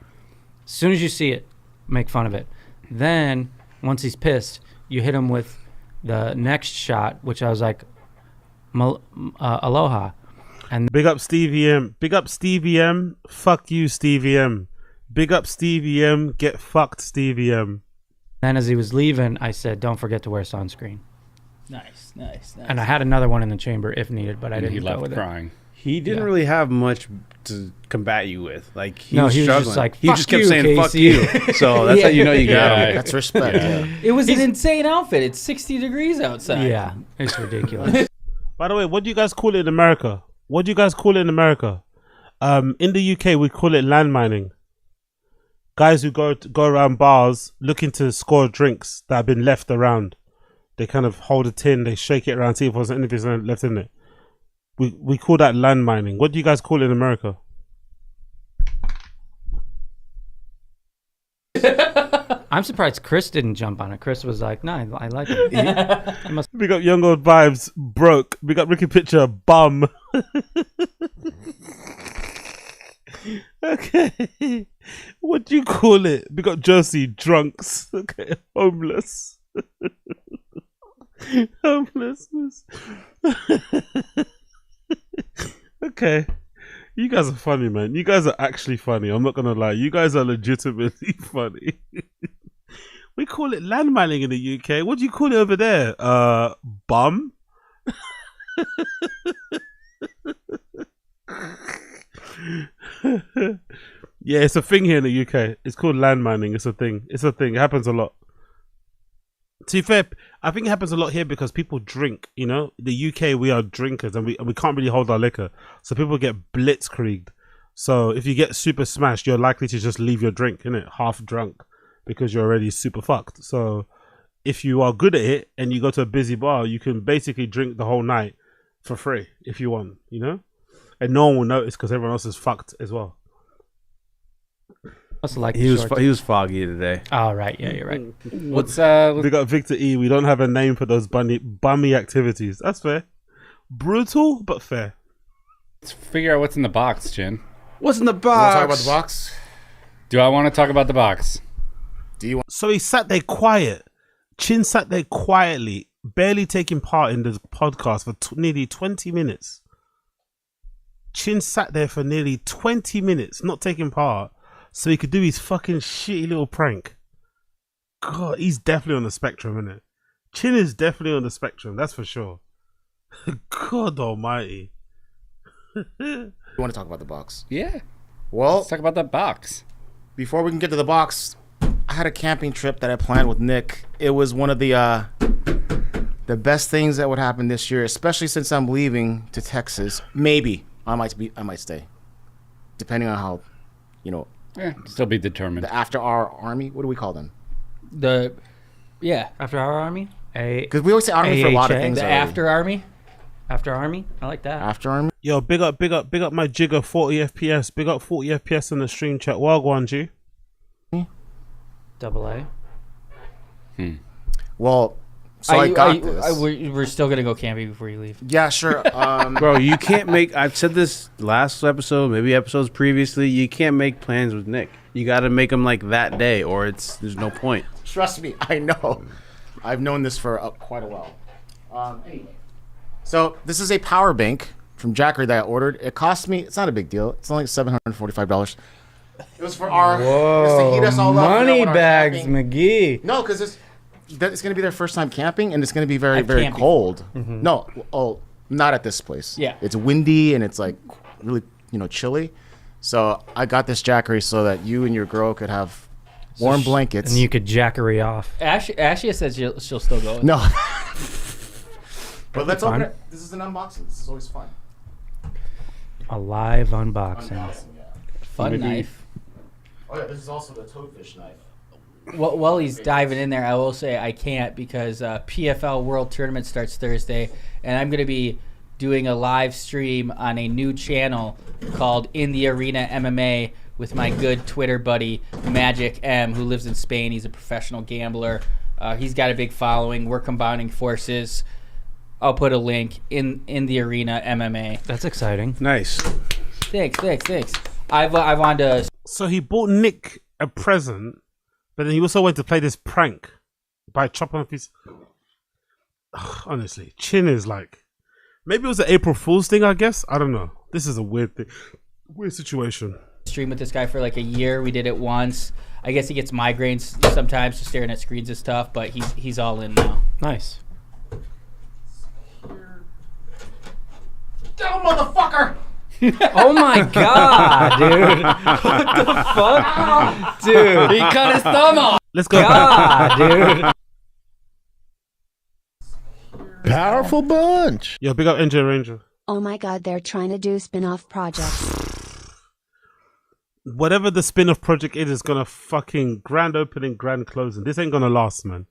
U: As soon as you see it, make fun of it. Then once he's pissed, you hit him with the next shot, which I was like, aloha. And
A: big up Stevie M. Big up Stevie M. Fuck you, Stevie M. Big up Stevie M. Get fucked, Stevie M.
U: Then as he was leaving, I said, don't forget to wear sunscreen.
D: Nice.
U: And I had another one in the chamber if needed, but I didn't
N: He
U: go
N: left
U: with
N: crying.
E: He didn't really have much to combat you with. Like he
U: No,
E: was
U: he was
E: struggling.
U: just like,
E: he
U: "Fuck
E: just kept
U: you,
E: saying "fuck
U: Casey."
E: you." So that's how you know you got him.
B: That's respect. Yeah.
D: It was an insane outfit. It's 60 degrees outside.
U: Yeah, it's ridiculous.
A: By the way, what do you guys call it in America? What do you guys call it in America? In the UK, we call it land mining. Guys who go around bars looking to score drinks that have been left around. They kind of hold a tin, they shake it around, see if there's anything left in it. We call that land mining. What do you guys call it in America?
U: I'm surprised Chris didn't jump on it. Chris was like, "No, I like it." He must.
A: Big up Young Old Vibes, broke. Big up Ricky Pitcher, bum. Okay. What do you call it? Big up Josie, drunks. Okay, homeless. Homelessness. Okay. You guys are funny, man. You guys are actually funny. I'm not gonna lie. You guys are legitimately funny. We call it land mining in the UK. What do you call it over there? Bum? Yeah, it's a thing here in the UK. It's called land mining. It's a thing. It's a thing. It happens a lot. To be fair, I think it happens a lot here because people drink. You know, the UK, we are drinkers and we can't really hold our liquor, so people get blitzkrieged. So if you get super smashed, you're likely to just leave your drink, innit, half drunk. because you're already super fucked. So if you are good at it and you go to a busy bar, you can basically drink the whole night for free if you want, you know? And no one will notice because everyone else is fucked as well.
E: He was foggy today.
U: Oh, right. Yeah, you're right.
N: What's
A: we got Victor E. We don't have a name for those bummy activities. That's fair. Brutal, but fair.
N: Let's figure out what's in the box, Chin.
E: What's in the box?
B: You want to talk about the box?
N: Do I want to talk about the box?
B: Do you want?
A: So he sat there quiet. Chin sat there quietly, barely taking part in the podcast for nearly 20 minutes. Chin sat there for nearly 20 minutes, not taking part, so he could do his fucking shitty little prank. God, he's definitely on the spectrum, isn't it? Chin is definitely on the spectrum, that's for sure. God almighty.
B: You want to talk about the box?
N: Yeah.
B: Well,
N: let's talk about that box.
B: Before we can get to the box, I had a camping trip that I planned with Nick. It was one of the best things that would happen this year, especially since I'm leaving to Texas. Maybe I might stay, depending on how, you know.
N: Still be determined.
B: The after our army. What do we call them?
U: After our army.
B: Because we always say army for a lot of things.
U: The
D: after army.
U: After army. I like that.
B: After army.
A: Yo, big up my jigger 40 FPS. Big up 40 FPS in the stream chat. Wagwan G.
U: Double A.
B: Well, so I got this.
D: We're still gonna go camping before you leave.
B: Yeah, sure.
E: Bro, you can't make. I've said this last episode, maybe episodes previously. You can't make plans with Nick. You got to make them like that day, or there's no point.
B: Trust me, I know. I've known this for quite a while. Anyway, so this is a power bank from Jackery that I ordered. It cost me. It's not a big deal. It's only $745. It was for our.
U: Whoa,
B: to heat us all
U: money
B: up,
U: bags, McGee.
B: No, because it's going to be their first time camping, and it's going to be very, very cold.
U: Mm-hmm.
B: No, not at this place.
D: Yeah.
B: It's windy, and it's like really, chilly. So I got this Jackery so that you and your girl could have warm blankets.
U: And you could Jackery off.
D: Ashley says she'll still go.
B: No. But let's open it. This is an unboxing. This is always fun.
U: A live unboxing.
D: Fun knife.
B: Oh yeah, this is also the toadfish knife.
D: Well, while he's diving in there, I will say I can't because PFL World Tournament starts Thursday, and I'm going to be doing a live stream on a new channel called In the Arena MMA with my good Twitter buddy Magic M, who lives in Spain. He's a professional gambler. He's got a big following. We're combining forces. I'll put a link in the Arena MMA.
U: That's exciting.
E: Nice.
D: Thanks. I wanted to.
A: So he bought Nick a present, but then he also went to play this prank by chopping off his. Honestly, Chin is like, maybe it was an April Fool's thing. I guess I don't know. This is a weird thing, weird situation.
D: Stream with this guy for like a year. We did it once. I guess he gets migraines sometimes just staring at screens and stuff, but he's all in now.
U: Nice.
T: Down, motherfucker!
U: Oh my god, dude! What the fuck, dude?
D: He cut his thumb off.
A: Let's go.
U: God, dude.
K: Powerful bunch.
A: Yo, big up NJ Ranger.
C: Oh my god, they're trying to do spin-off projects.
A: Whatever the spin-off project is gonna fucking grand opening, grand closing. This ain't gonna last, man.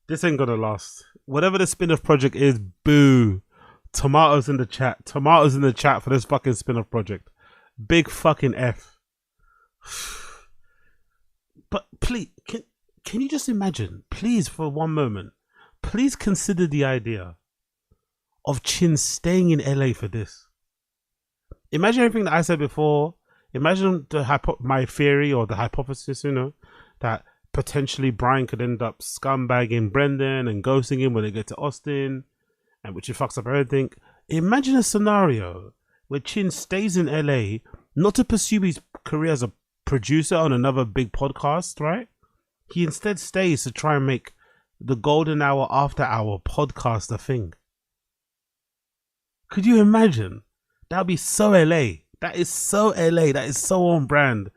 A: This ain't gonna last. Whatever the spin-off project is, boo. Tomatoes in the chat. Tomatoes in the chat for this fucking spin-off project. Big fucking F. But please, can you just imagine, please, for one moment, please consider the idea of Chin staying in LA for this. Imagine everything that I said before. Imagine my theory or the hypothesis, that potentially Brian could end up scumbagging Brendan and ghosting him when they get to Austin, and which fucks up everything. Imagine a scenario where Chin stays in LA, not to pursue his career as a producer on another big podcast, right? He instead stays to try and make the Golden Hour After Hour podcast a thing. Could you imagine? That would be so LA. That is so LA. That is so on brand.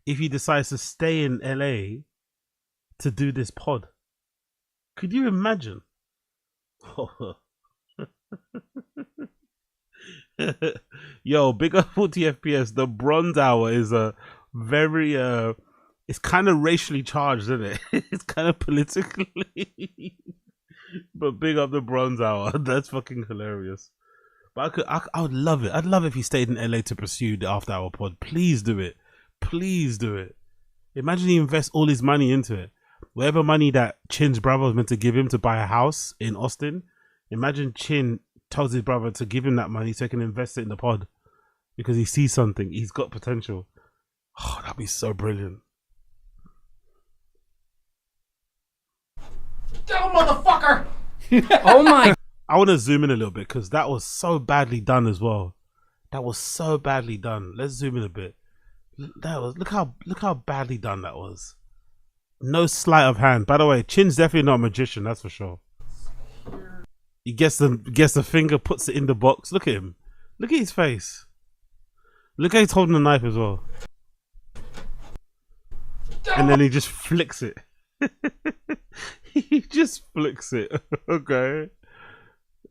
A: If he decides to stay in LA to do this pod. Could you imagine? Yo, big up 40 FPS. The Bronze Hour is a very It's kind of racially charged, isn't it? It's kind of politically. But big up the Bronze Hour. That's fucking hilarious. But I would love it. I'd love if he stayed in LA to pursue the After Hour pod. Please do it. Please do it. Imagine he invests all his money into it. Whatever money that Chin's brother was meant to give him to buy a house in Austin, imagine Chin tells his brother to give him that money so he can invest it in the pod because he sees something. He's got potential. Oh, that'd be so brilliant.
T: Down, motherfucker!
U: Oh my!
A: I want to zoom in a little bit because that was so badly done as well. That was so badly done. Let's zoom in a bit. That was look how badly done that was. No sleight of hand. By the way, Chin's definitely not a magician. That's for sure. He gets the finger, puts it in the box. Look at him. Look at his face. Look how he's holding the knife as well. And then he just flicks it. He just flicks it. Okay.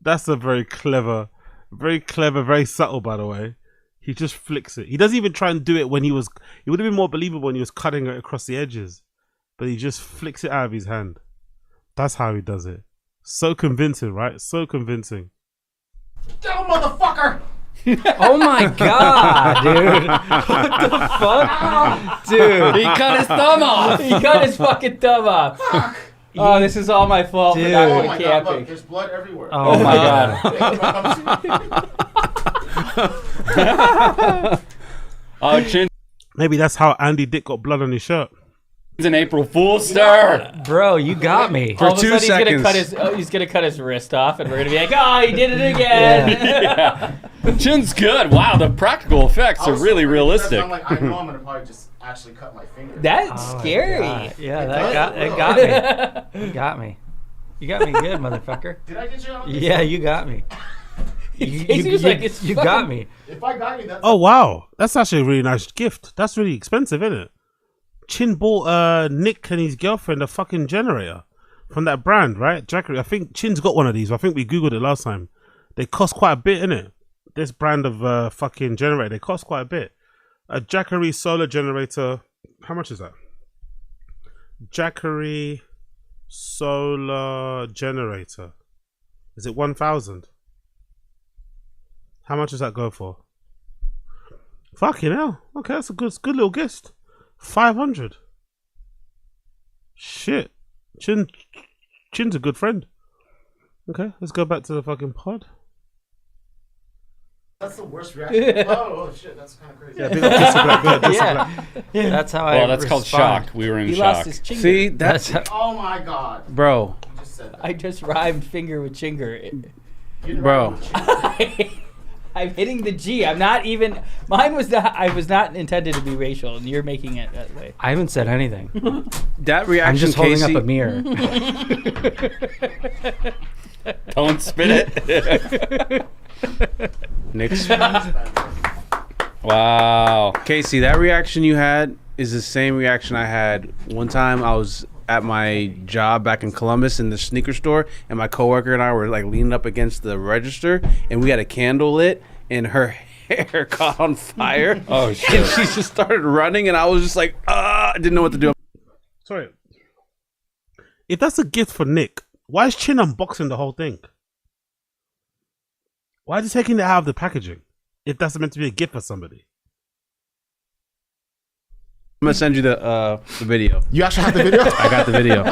A: That's a very clever, very subtle, by the way. He just flicks it. He doesn't even try and do it when he was... It would have been more believable when he was cutting it across the edges. But he just flicks it out of his hand. That's how he does it. So convincing, right? So convincing.
T: Down, motherfucker!
U: Oh my god, dude. What the fuck? Dude.
D: He cut his thumb off. He cut his fucking thumb off. Oh, this is all my fault for not
T: Oh
D: going
T: my
D: camping.
T: God, look, there's blood everywhere.
U: Oh my god.
N: Oh, Chin.
A: Maybe that's how Andy Dick got blood on his shirt.
N: It's an April Fool's stir.
U: Bro, you got me.
D: All
U: For
D: of a sudden, he's gonna cut his wrist off, and we're gonna be like, "Oh, he did it again!"
N: Yeah. Chin's good. Wow, the practical effects are really realistic.
T: I'm like, I know I'm gonna probably just actually cut my finger.
D: That's scary.
U: Yeah, it got me. You got me. You got me good, motherfucker.
T: Did I get you on this?
U: Yeah, you got me. You got me.
T: If I got you, that's...
A: Oh, wow. That's actually a really nice gift. That's really expensive, isn't it? Chin bought Nick and his girlfriend a fucking generator from that brand, right? Jackery. I think Chin's got one of these. I think we Googled it last time. They cost quite a bit, innit? This brand of fucking generator, they cost quite a bit. A Jackery solar generator. How much is that? Jackery solar generator. Is it 1,000? How much does that go for? Fucking hell. Okay, that's a good little gift. 500. Shit. Chin's a good friend. Okay, let's go back to the fucking pod.
T: That's the worst reaction. Oh shit, that's kind of crazy.
A: Yeah, big up Mr. Blackbird.
U: Yeah, that's how I
N: Well, that's called
U: respond.
N: shock. We were in
D: He
N: shock.
D: lost his chinger.
U: See, that's
T: Oh my god.
E: Bro.
T: You just said that.
D: I just rhymed finger with chinger.
E: Bro.
D: I'm hitting the G. I'm not even. Mine was not. I was not intended to be racial, and you're making it that way.
U: I haven't said anything.
E: That reaction,
U: I'm just holding
E: Casey,
U: up a mirror.
N: Don't spin it.
E: Nick's.
N: Wow.
E: Casey, that reaction you had is the same reaction I had one time. I was at my job back in Columbus in the sneaker store, and my coworker and I were like leaning up against the register, and we had a candle lit, and her hair caught on fire.
N: Oh shit.
E: And she just started running, and I was just like, I didn't know what to do.
A: Sorry. If that's a gift for Nick, why is Chin unboxing the whole thing? Why is he taking it out of the packaging? If that's meant to be a gift for somebody.
E: I'm gonna send you the video.
F: You actually have the video?
E: I got the video.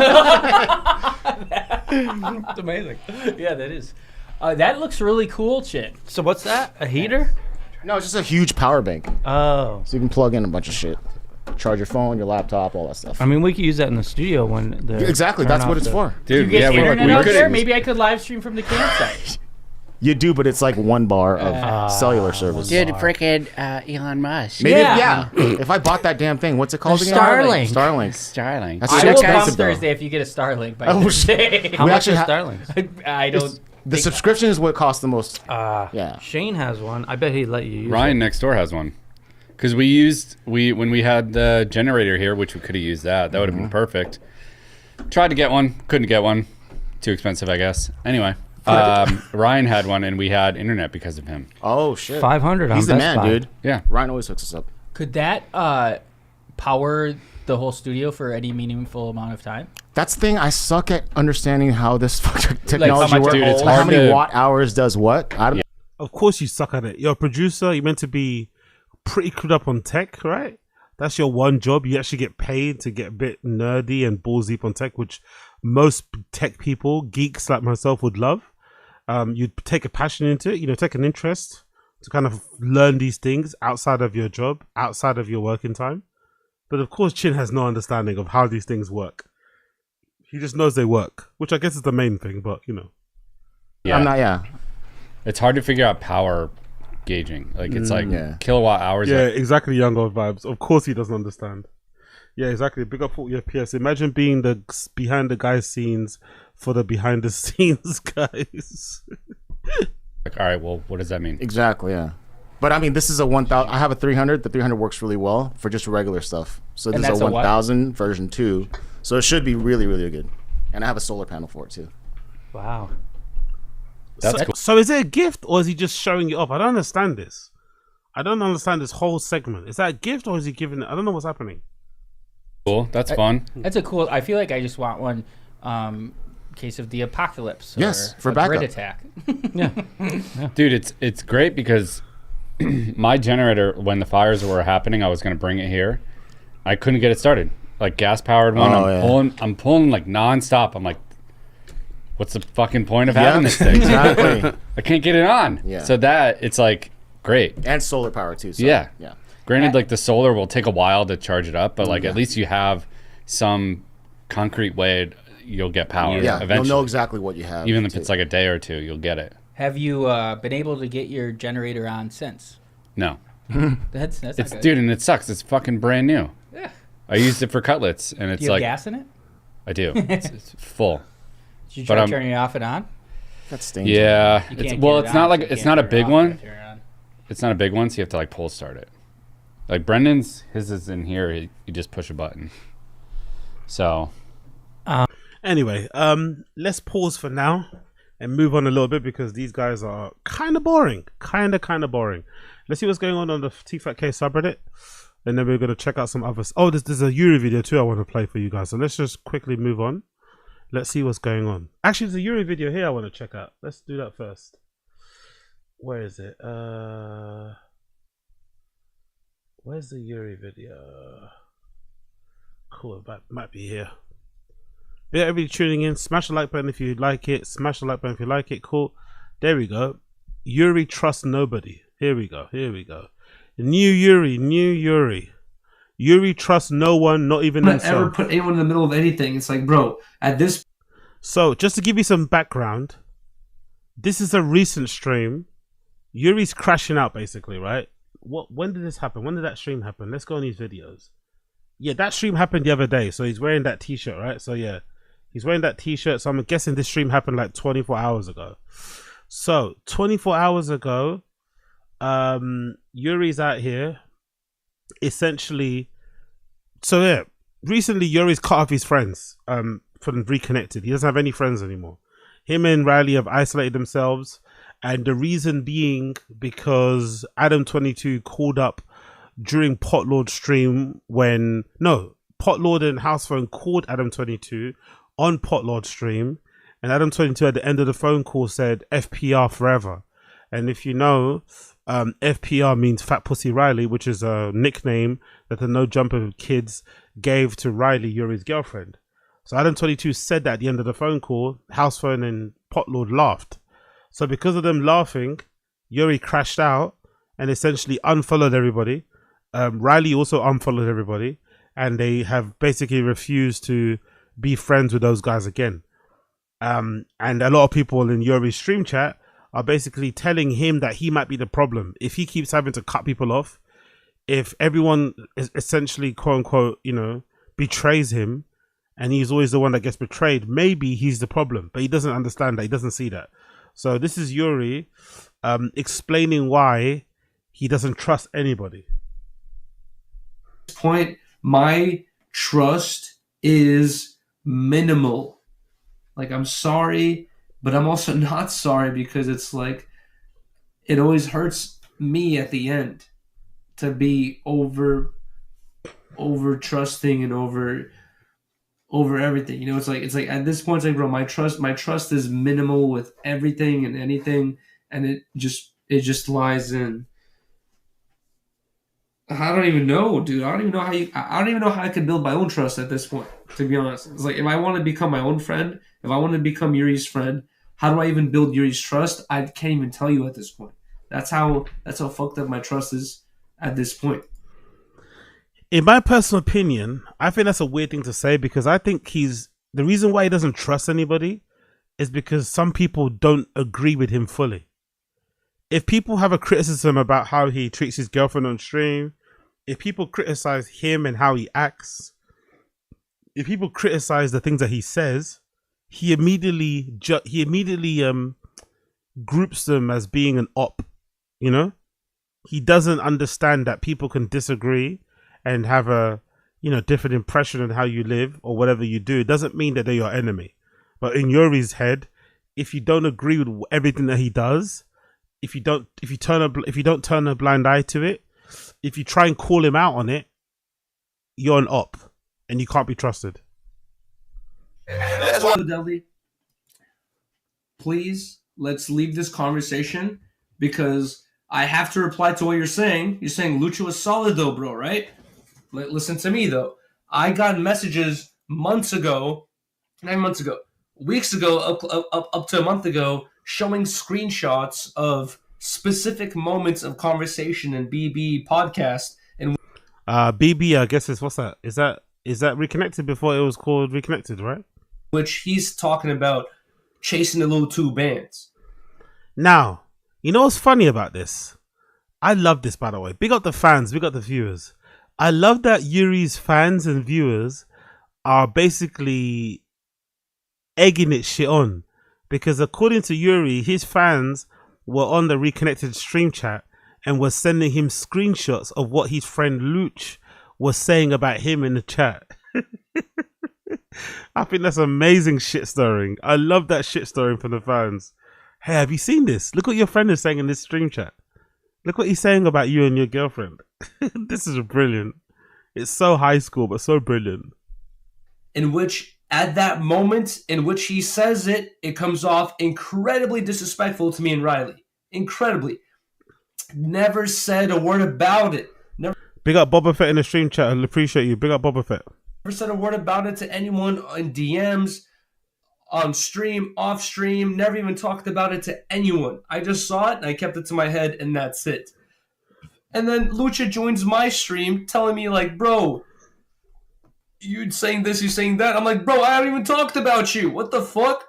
D: It's amazing. Yeah, that is. That looks really cool, Chin.
U: So what's that? A heater?
F: No, it's just a huge power bank.
U: Oh.
F: So you can plug in a bunch of shit. Charge your phone, your laptop, all that stuff.
U: I mean, we could use that in the studio when the
F: Exactly, that's what it's for.
N: Dude,
D: You get
N: yeah,
D: internet
N: we
D: out
N: could.
D: there? Maybe I could live stream from the campsite.
F: You do, but it's like 1 bar of cellular service.
J: Dude, freaking Elon Musk.
F: Maybe, yeah. If I bought that damn thing, what's it called again?
J: Starlink.
F: Starlink. That's
D: I
F: so
D: will come
F: expensive, though.
D: Thursday if you get a Starlink by
F: Oh,
D: Thursday.
U: How
F: We
U: much
F: actually
U: is
F: ha-
U: Starlink?
D: I don't.
F: The subscription is what costs the most.
U: Yeah. Shane has one. I bet he'd let you use
N: Ryan next door has one. Because when we had the generator here, which we could have used that would have been perfect. Tried to get one, couldn't get one. Too expensive, I guess. Anyway, Ryan had one, and we had internet because of him.
F: Oh shit!
U: 500 on
F: He's the
U: Best
F: man,
U: Buy.
F: dude.
N: Yeah,
F: Ryan always hooks us up.
D: Could that power the whole studio for any meaningful amount of time?
B: That's the thing. I suck at understanding how this technology
D: much
B: works.
D: it holds?
B: How many watt hours does what? I don't.
A: Of course you suck at it. You're a producer. You're meant to be pretty clued up on tech, right? That's your one job. You actually get paid to get a bit nerdy and balls deep on tech, which most tech people, geeks like myself, would love. You'd take a passion into it, take an interest to kind of learn these things outside of your job, outside of your working time. But of course, Chin has no understanding of how these things work. He just knows they work, which I guess is the main thing, but
N: Yeah.
B: I'm not, yeah.
N: It's hard to figure out power gauging. Like, it's like kilowatt hours.
A: Yeah, exactly, young old vibes. Of course he doesn't understand. Yeah, exactly. Big up 40 FPS. Imagine being the behind the guys scenes for the behind the scenes guys.
N: Like, all right, well, what does that mean?
B: Exactly, yeah. But I mean, this is a 1000. I have a 300. The 300 works really well for just regular stuff. So this is a 1000 version 2. So it should be really, really good. And I have a solar panel for it too.
U: Wow.
N: That's cool.
A: So is it a gift or is he just showing it off? I don't understand this. I don't understand this whole segment. Is that a gift or is he giving it? I don't know what's happening.
N: Cool. That's fun.
D: That's a cool. I feel like I just want one. Case of the apocalypse.
B: Yes,
D: or
B: for
D: a
B: backup.
D: grid attack.
U: Yeah.
N: Dude, it's great because my generator, when the fires were happening, I was going to bring it here. I couldn't get it started. Like gas powered one. I'm pulling like nonstop. I'm like, what's the fucking point of having this thing?
B: Exactly.
N: I can't get it on.
B: Yeah.
N: So it's like great.
B: And solar power too. So,
N: yeah.
B: Yeah.
N: Granted, like the solar will take a while to charge it up, but like at least you have some concrete way you'll get power.
B: Yeah.
N: Eventually.
B: You'll know exactly what you have.
N: Even if it's like a day or two, you'll get it.
D: Have you been able to get your generator on since?
N: No.
D: That's
N: It's
D: not good.
N: dude, and it sucks. It's fucking brand new.
D: Yeah.
N: I used it for cutlets, and it's
D: Do you have
N: like
D: gas in it?
N: I do. It's full.
D: Did you try turning it off and on?
B: That's dangerous.
N: Yeah.
D: You
N: It's
D: can't
N: well,
D: get it
N: it's not
D: on,
N: like
D: so you
N: it's
D: can't
N: not a
D: turn it
N: big
D: off,
N: one.
D: you gotta turn it on.
N: It's not a big one, so you have to like pull start it. Like Brendan's, his is in here. You just push a button. So.
A: Anyway, let's pause for now and move on a little bit because these guys are kind of boring. Kind of boring. Let's see what's going on the TFATK subreddit. And then we're going to check out some others. Oh, there's a Yuri video too I want to play for you guys. So let's just quickly move on. Let's see what's going on. Actually, there's a Yuri video here I want to check out. Let's do that first. Where is it? Where's the Yuri video? Cool, that might be here. Yeah, everybody tuning in, smash the like button if you like it. Smash the like button if you like it. Cool. There we go. Yuri trusts nobody. Here we go. New Yuri. Yuri trusts no one, not even himself.
H: Ever put anyone in the middle of anything. It's like, bro, at this.
A: So, just to give you some background, this is a recent stream. Yuri's crashing out, basically, right? When did this happen? When did that stream happen? Let's go on these videos. Yeah, that stream happened the other day. So he's wearing that t-shirt, right? So yeah, he's wearing that t-shirt. So I'm guessing this stream happened like 24 hours ago. So 24 hours ago, Yuri's out here. Essentially, so yeah, recently Yuri's cut off his friends from reconnected. He doesn't have any friends anymore. Him and Riley have isolated themselves. And the reason being because Adam22 called up during Potlord stream Potlord and Housephone called Adam22 on Potlord stream, and Adam22 at the end of the phone call said FPR forever. And if you know, FPR means Fat Pussy Riley, which is a nickname that the No Jumper kids gave to Riley, Yuri's girlfriend. So Adam22 said that at the end of the phone call. Housephone and Potlord laughed. So because of them laughing, Yuri crashed out and essentially unfollowed everybody. Riley also unfollowed everybody, and they have basically refused to be friends with those guys again. And a lot of people in Yuri's stream chat are basically telling him that he might be the problem. If he keeps having to cut people off, if everyone is essentially, quote unquote, betrays him, and he's always the one that gets betrayed, maybe he's the problem. But he doesn't understand that. He doesn't see that. So this is Yuri explaining why he doesn't trust anybody.
H: Point, my trust is minimal. Like, I'm sorry, but I'm also not sorry because it's like it always hurts me at the end to be over trusting and over everything. You know, it's like at this point, it's like, bro, my trust is minimal with everything and anything, and it just lies in. I don't even know, dude. I don't even know how I can build my own trust at this point, to be honest. It's like, if I want to become my own friend, if I want to become Yuri's friend, how do I even build Yuri's trust? I can't even tell you at this point. That's how fucked up my trust is at this point.
A: In my personal opinion, I think that's a weird thing to say, because I think the reason why he doesn't trust anybody is because some people don't agree with him fully. If people have a criticism about how he treats his girlfriend on stream, if people criticize him and how he acts, if people criticize the things that he says, he immediately groups them as being an op. You know, he doesn't understand that people can disagree and have a different impression on how you live or whatever you do. It doesn't mean that they're your enemy. But in Yuri's head, if you don't agree with everything that he does, if you don't turn a blind eye to it, if you try and call him out on it, you're an op and you can't be trusted.
H: Please, let's leave this conversation, because I have to reply to what you're saying. You're saying Lucha was solid though, bro, right? Listen to me though. I got messages months ago, 9 months ago, weeks ago, up to a month ago, showing screenshots of specific moments of conversation in BB podcast. And
A: BB, I guess what's that? Is that Reconnected before it was called Reconnected, right?
H: Which he's talking about chasing the little two bands.
A: Now, you know what's funny about this? I love this, by the way. Big up the fans, big up the viewers. I love that Yuri's fans and viewers are basically egging it shit on, because according to Yuri, his fans were on the Reconnected stream chat and were sending him screenshots of what his friend Luch was saying about him in the chat. I think that's amazing shit stirring. I love that shit stirring from the fans. Hey, have you seen this? Look what your friend is saying in this stream chat. Look what he's saying about you and your girlfriend. This is brilliant. It's so high school, but so brilliant.
H: In which, at that moment in which he says it, it comes off incredibly disrespectful to me and Riley. Incredibly. Never said a word about it. Never
A: Big up Boba Fett in the stream chat. I appreciate you. Big up Boba Fett.
H: Never said a word about it to anyone in DMs, on stream, off stream. Never even talked about it to anyone. I just saw it and I kept it to my head, and that's it. And then Lucha joins my stream telling me, like, bro, you saying this, you saying that. I'm like, bro, I haven't even talked about you. What the fuck?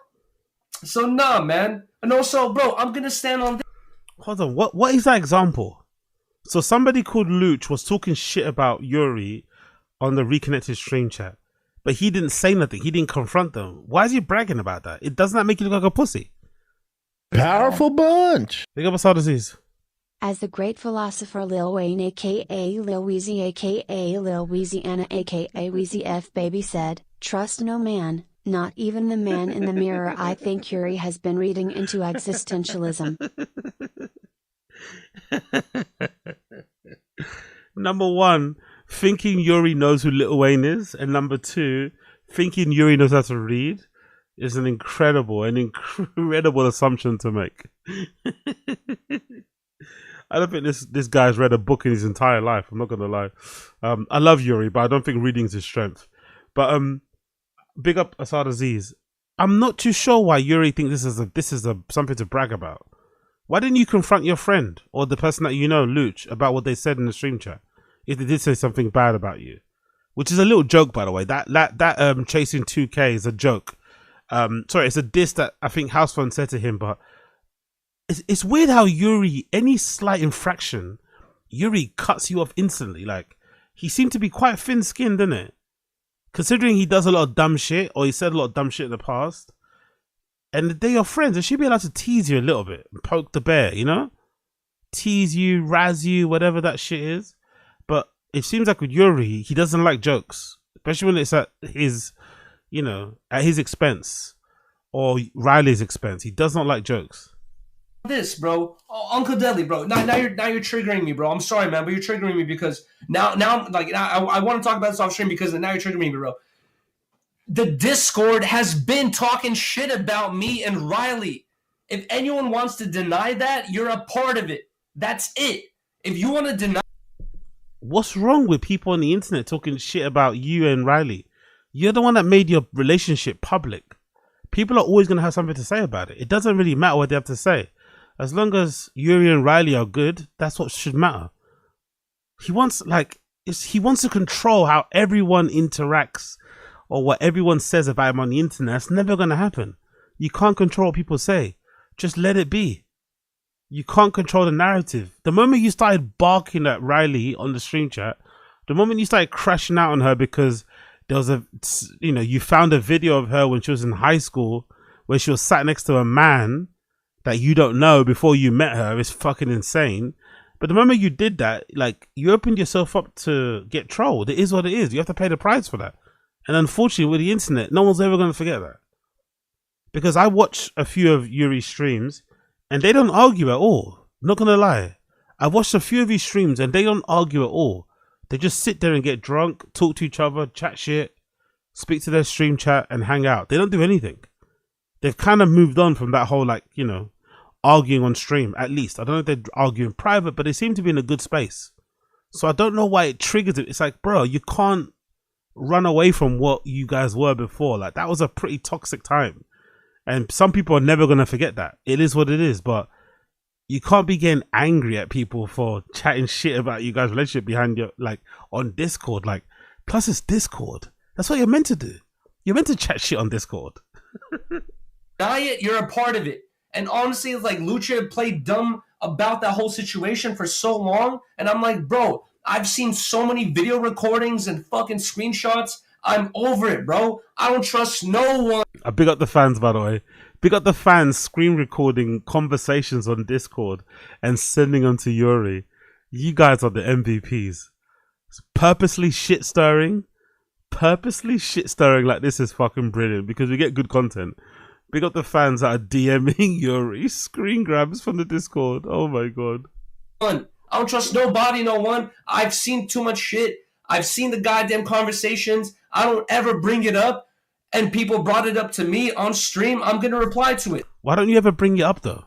H: So nah, man. And also, bro, I'm gonna stand on this.
A: Hold on, what is that example? So somebody called Luch was talking shit about Yuri on the Reconnected stream chat, but he didn't say nothing. He didn't confront them. Why is he bragging about that? It doesn't that make you look like a pussy?
K: Powerful bunch.
A: Big up Asad Aziz.
C: As the great philosopher Lil Wayne aka Lil Weezy aka Lil Weezy Anna aka Weezy F Baby said, trust no man, not even the man in the mirror. I think Yuri has been reading into existentialism.
A: Number one, thinking Yuri knows who Lil Wayne is, and number two, thinking Yuri knows how to read is an incredible assumption to make. I don't think this guy's read a book in his entire life. I'm not gonna lie. I love Yuri, but I don't think reading is his strength. But big up Asad Aziz. I'm not too sure why Yuri thinks this is something to brag about. Why didn't you confront your friend or the person that you know, Luch, about what they said in the stream chat if they did say something bad about you? Which is a little joke, by the way. That chasing 2K is a joke. Sorry, it's a diss that I think Housefun said to him, but it's weird how Yuri, any slight infraction, Yuri cuts you off instantly. Like, he seemed to be quite thin-skinned, didn't it? Considering he does a lot of dumb shit, or he said a lot of dumb shit in the past, and they're your friends, they should be allowed to tease you a little bit, and poke the bear, you know? Tease you, razz you, whatever that shit is. But it seems like with Yuri, he doesn't like jokes, especially when it's at his, at his expense, or Riley's expense. He does not like jokes.
H: this, bro. Oh, Uncle Deadly, bro. Now you're triggering me, bro. I'm sorry, man, but you're triggering me because now I'm like I want to talk about this off stream because now you're triggering me, bro. The Discord has been talking shit about me and Riley. If anyone wants to deny that, you're a part of it. That's it. If you want to deny,
A: what's wrong with people on the internet talking shit about you and Riley? You're the one that made your relationship public. People are always going to have something to say about it. It doesn't really matter what they have to say. As long as Yuri and Riley are good, that's what should matter. He wants to control how everyone interacts or what everyone says about him on the internet. That's never going to happen. You can't control what people say. Just let it be. You can't control the narrative. The moment you started barking at Riley on the stream chat, the moment you started crashing out on her because there was you found a video of her when she was in high school where she was sat next to a man that you don't know before you met her, is fucking insane. But the moment you did that, like, you opened yourself up to get trolled. It is what it is. You have to pay the price for that. And unfortunately, with the internet, no one's ever going to forget that. Because I watch a few of Yuri's streams and they don't argue at all. Not going to lie. I watched a few of his streams and they don't argue at all. They just sit there and get drunk, talk to each other, chat shit, speak to their stream chat and hang out. They don't do anything. They've kind of moved on from that whole, arguing on stream, at least. I don't know if they argue in private, but they seem to be in a good space. So I don't know why it triggers it. It's like, bro, you can't run away from what you guys were before. Like, that was a pretty toxic time. And some people are never going to forget that. It is what it is, but you can't be getting angry at people for chatting shit about you guys' relationship behind your, on Discord. Plus it's Discord. That's what you're meant to do. You're meant to chat shit on Discord.
H: deny it, you're a part of it. And honestly, it's like Lucha played dumb about that whole situation for so long. And I'm like, bro, I've seen so many video recordings and fucking screenshots. I'm over it, bro. I don't trust no one.
A: I big up the fans, by the way. Big up the fans screen recording conversations on Discord and sending them to Yuri. You guys are the MVPs. Purposely shit stirring like this is fucking brilliant because we get good content. Big up the fans that are DMing Yuri screen grabs from the Discord. Oh my god.
H: I don't trust nobody, no one. I've seen too much shit. I've seen the goddamn conversations. I don't ever bring it up. And people brought it up to me on stream. I'm going to reply to it.
A: Why don't you ever bring it up though?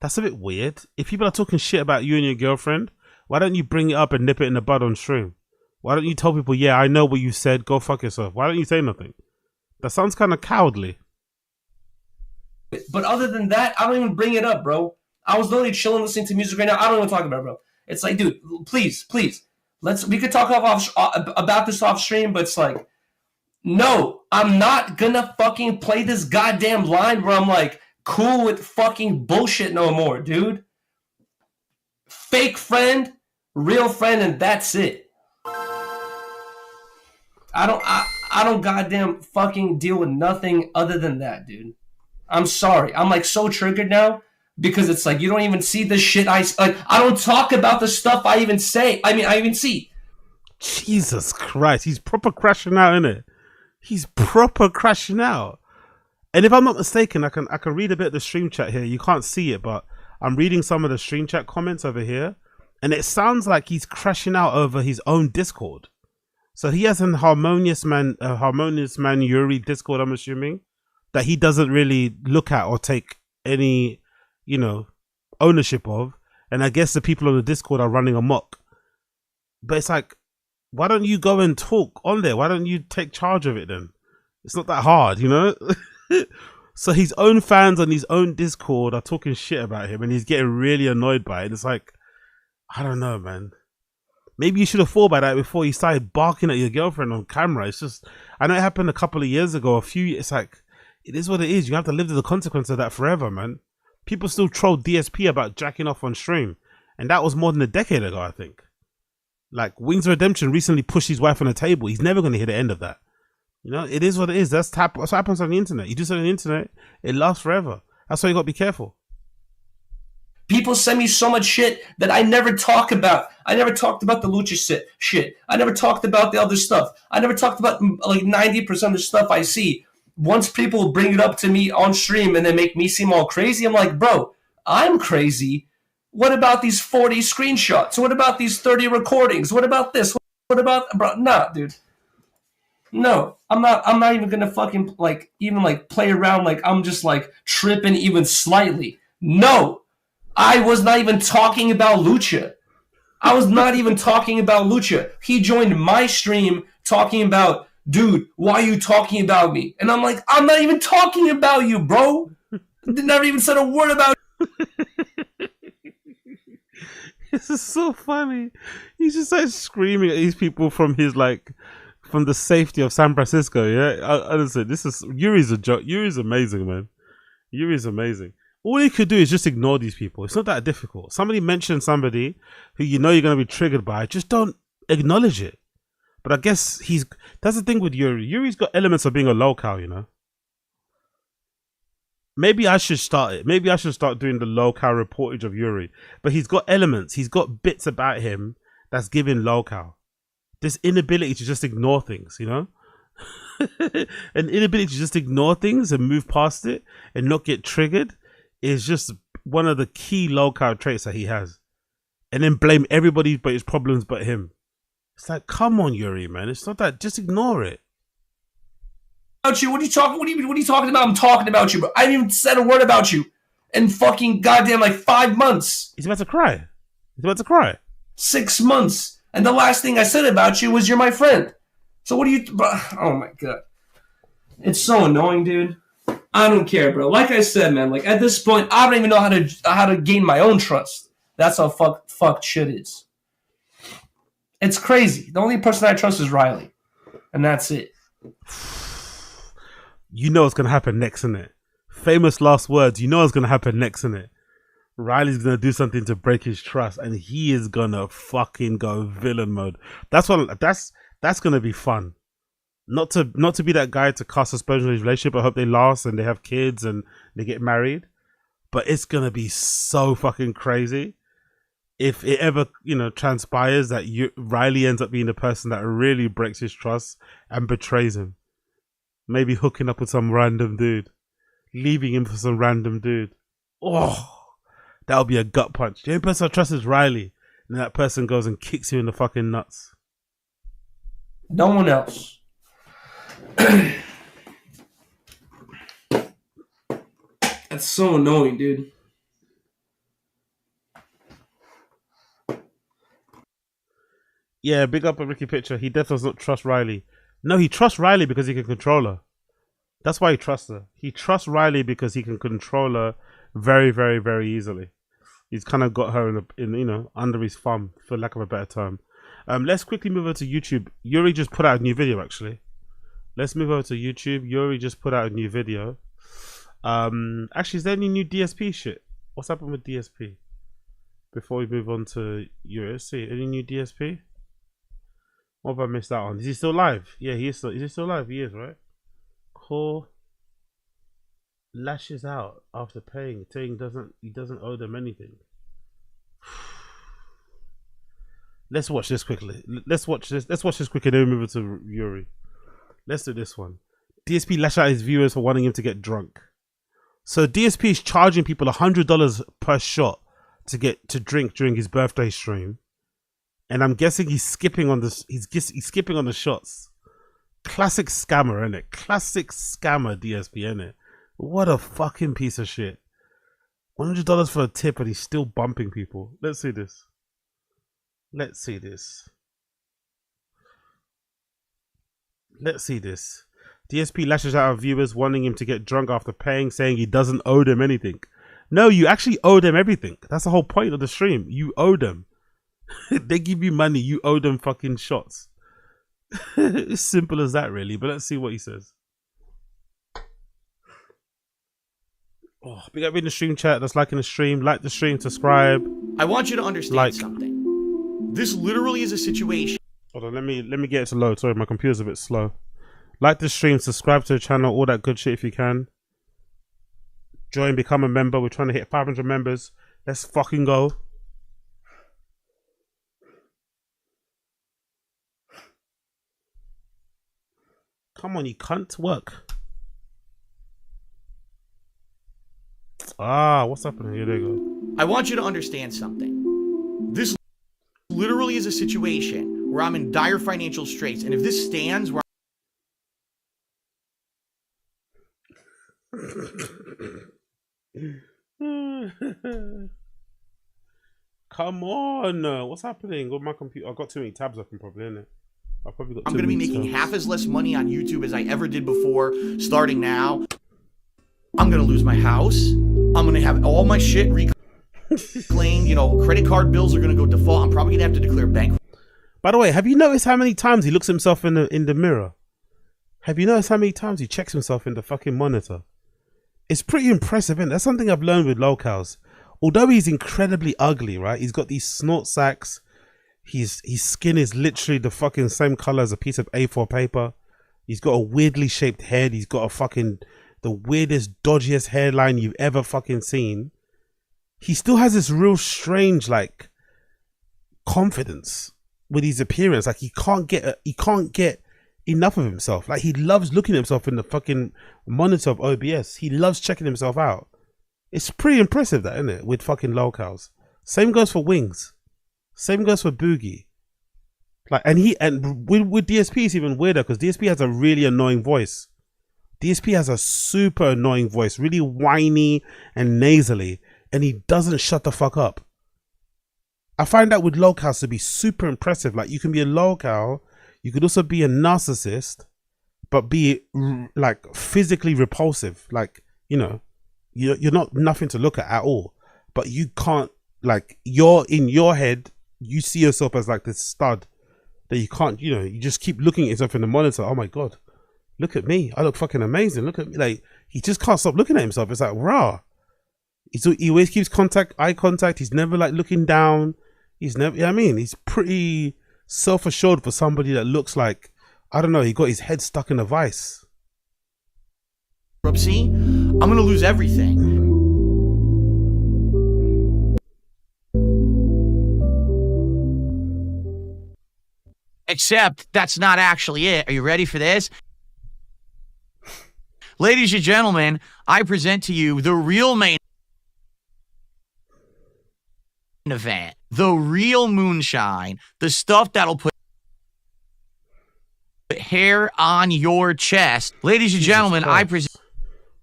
A: That's a bit weird. If people are talking shit about you and your girlfriend, why don't you bring it up and nip it in the bud on stream? Why don't you tell people, yeah, I know what you said, go fuck yourself? Why don't you say nothing? That sounds kind of cowardly.
H: But other than that, I don't even bring it up, bro. I was literally chilling, listening to music right now. I don't even talk about it, bro. It's like, dude, please. We could talk about this off stream, but it's like, no, I'm not gonna fucking play this goddamn line where I'm like, cool with fucking bullshit no more, dude. Fake friend, real friend, and that's it. I don't goddamn fucking deal with nothing other than that, dude. I'm sorry. I'm like so triggered now because it's like you don't even see the shit I don't talk about the stuff I even say. I even see.
A: Jesus Christ, he's proper crashing out, innit? He's proper crashing out. And if I'm not mistaken, I can read a bit of the stream chat here. You can't see it, but I'm reading some of the stream chat comments over here, and it sounds like he's crashing out over his own Discord. So he has a harmonious man Yuri Discord, I'm assuming, that he doesn't really look at or take any, ownership of. And I guess the people on the Discord are running amok. But it's like, why don't you go and talk on there? Why don't you take charge of it then? It's not that hard, So his own fans on his own Discord are talking shit about him and he's getting really annoyed by it. And it's like, I don't know, man. Maybe you should have thought about that before you started barking at your girlfriend on camera. It's just, I know it happened a couple of years ago, it's like, it is what it is. You have to live with the consequence of that forever, man. People still troll DSP about jacking off on stream. And that was more than a decade ago, I think. Like, Wings of Redemption recently pushed his wife on a table. He's never going to hear the end of that. It is what it is. That's what happens on the internet. You do something on the internet, it lasts forever. That's why you got to be careful.
H: People send me so much shit that I never talk about. I never talked about the Lucha shit. I never talked about the other stuff. I never talked about like 90% of the stuff I see. once people bring it up to me on stream and then make me seem all crazy, I'm like, bro, I'm crazy. What about these 40 screenshots? What about these 30 recordings? What about this? What about, bro? Nah, dude. No, I'm not even gonna fucking even play around like I'm just like tripping even slightly. No, I was not even talking about Lucha. I was not even talking about Lucha. He joined my stream talking about, dude, why are you talking about me? And I'm like, I'm not even talking about you, bro. Never even said a word about
A: This is so funny. He's just like screaming at these people from his from the safety of San Francisco. Yeah, honestly, this is Yuri's a joke. Yuri's amazing, man. Yuri's amazing. All you could do is just ignore these people. It's not that difficult. Somebody mentions somebody who you know you're gonna be triggered by. Just don't acknowledge it. But I guess that's the thing with Yuri. Yuri's got elements of being a locale, you know. Maybe I should start it. Maybe I should start doing the locale reportage of Yuri. But he's got elements. He's got bits about him that's giving locale. This inability to just ignore things, you know? An inability to just ignore things and move past it and not get triggered is just one of the key locale traits that he has. And then blame everybody but his problems but him. It's like, come on, Yuri, man. It's not that. Just ignore it.
H: you. What are you talking about? I'm talking about you, but I haven't even said a word about you in fucking goddamn 5 months.
A: He's about to cry.
H: 6 months. And the last thing I said about you was you're my friend. So what do you... Oh, my God. It's so annoying, dude. I don't care, bro. Like I said, man, at this point, I don't even know how to gain my own trust. That's how fucked shit is. It's crazy. The only person I trust is Riley. And that's it.
A: You know what's going to happen next, innit? Famous last words. You know what's going to happen next, innit? Riley's going to do something to break his trust, and he is going to fucking go villain mode. That's going to be fun. Not to be that guy to cast aspersions on his relationship. I hope they last and they have kids and they get married. But it's going to be so fucking crazy. If it ever, transpires that Riley ends up being the person that really breaks his trust and betrays him. Maybe hooking up with some random dude. Leaving him for some random dude. Oh, that would be a gut punch. The only person I trust is Riley. And that person goes and kicks you in the fucking nuts.
H: No one else. That's so annoying, dude.
A: Yeah, big up at Ricky Pitcher. He definitely does not trust Riley. No, he trusts Riley because he can control her. That's why he trusts her. He trusts Riley because he can control her very, very, very easily. He's kind of got her in under his thumb, for lack of a better term. Let's quickly move over to YouTube. Yuri just put out a new video, actually. Let's move over to YouTube. Yuri just put out a new video. Actually, is there any new DSP shit? What's happened with DSP? Before we move on to Yuri, let's see. Any new DSP? What have I missed out on? Is he still live? Yeah, he is still. Is he still live? He is, right? Core lashes out after paying, saying he doesn't owe them anything. Let's watch this quickly. Let's watch this quickly. Then we move to Yuri. Let's do this one. DSP lash out his viewers for wanting him to get drunk. So DSP is charging people $100 per shot to drink during his birthday stream. And I'm guessing he's skipping on this. He's skipping on the shots. Classic scammer, innit? Classic scammer DSP, innit? What a fucking piece of shit. $100 for a tip, and he's still bumping people. Let's see this. Let's see this. Let's see this. DSP lashes out at viewers wanting him to get drunk after paying, saying he doesn't owe them anything. No, you actually owe them everything. That's the whole point of the stream. You owe them. They give you money, you owe them fucking shots. It's simple as that, really. But let's see what he says. Oh, big up in the stream chat that's liking the stream. Like the stream, subscribe.
L: I want you to understand something. This literally is a situation.
A: Hold on, let me get it to load. Sorry, my computer's a bit slow. Like the stream, subscribe to the channel, all that good shit if you can. Join, become a member. We're trying to hit 500 members. Let's fucking go. Come on, you cunt. Work. Ah, what's happening? Here they go.
L: I want you to understand something. This literally is a situation where I'm in dire financial straits, and if this stands where
A: Come on, what's happening with my computer? I've got too many tabs open, probably, innit? I've probably got.
L: I'm going to be making half as less money on YouTube as I ever did before, starting now. I'm going to lose my house. I'm going to have all my shit reclaimed. You know, credit card bills are going to go default. I'm probably going to have to declare bankruptcy.
A: By the way, have you noticed how many times he looks himself in the mirror? Have you noticed how many times he checks himself in the fucking monitor? It's pretty impressive, isn't it? That's something I've learned with locals. Although he's incredibly ugly, right? He's got these snort sacks. His skin is literally the fucking same color as a piece of A4 paper. He's got a weirdly shaped head. He's got the weirdest, dodgiest hairline you've ever fucking seen. He still has this real strange, like, confidence with his appearance. Like, he can't get enough of himself. Like, he loves looking at himself in the fucking monitor of OBS. He loves checking himself out. It's pretty impressive, that, isn't it? With fucking locals. Same goes for Wings. Same goes for Boogie. Like, and with DSP it's even weirder because DSP has a really annoying voice. DSP has a super annoying voice, really whiny and nasally, and he doesn't shut the fuck up. I find that with locals to be super impressive. Like, you can be a local, you could also be a narcissist, but be like physically repulsive. Like, you know, you're not nothing to look at all, but you can't, like, you're in your head, you see yourself as like this stud that you can't, you know, you just keep looking at yourself in the monitor. Oh my God, look at me. I look fucking amazing. Look at me. Like, he just can't stop looking at himself. It's like, rah. He always keeps eye contact. He's never like looking down. He's never, you know what I mean? He's pretty self-assured for somebody that looks like, I don't know, he got his head stuck in a vice.
L: I'm going to lose everything. Except that's not actually it. Are you ready for this? Ladies and gentlemen, I present to you the real main event, the real moonshine, the stuff that'll put hair on your chest. Ladies and gentlemen, I present.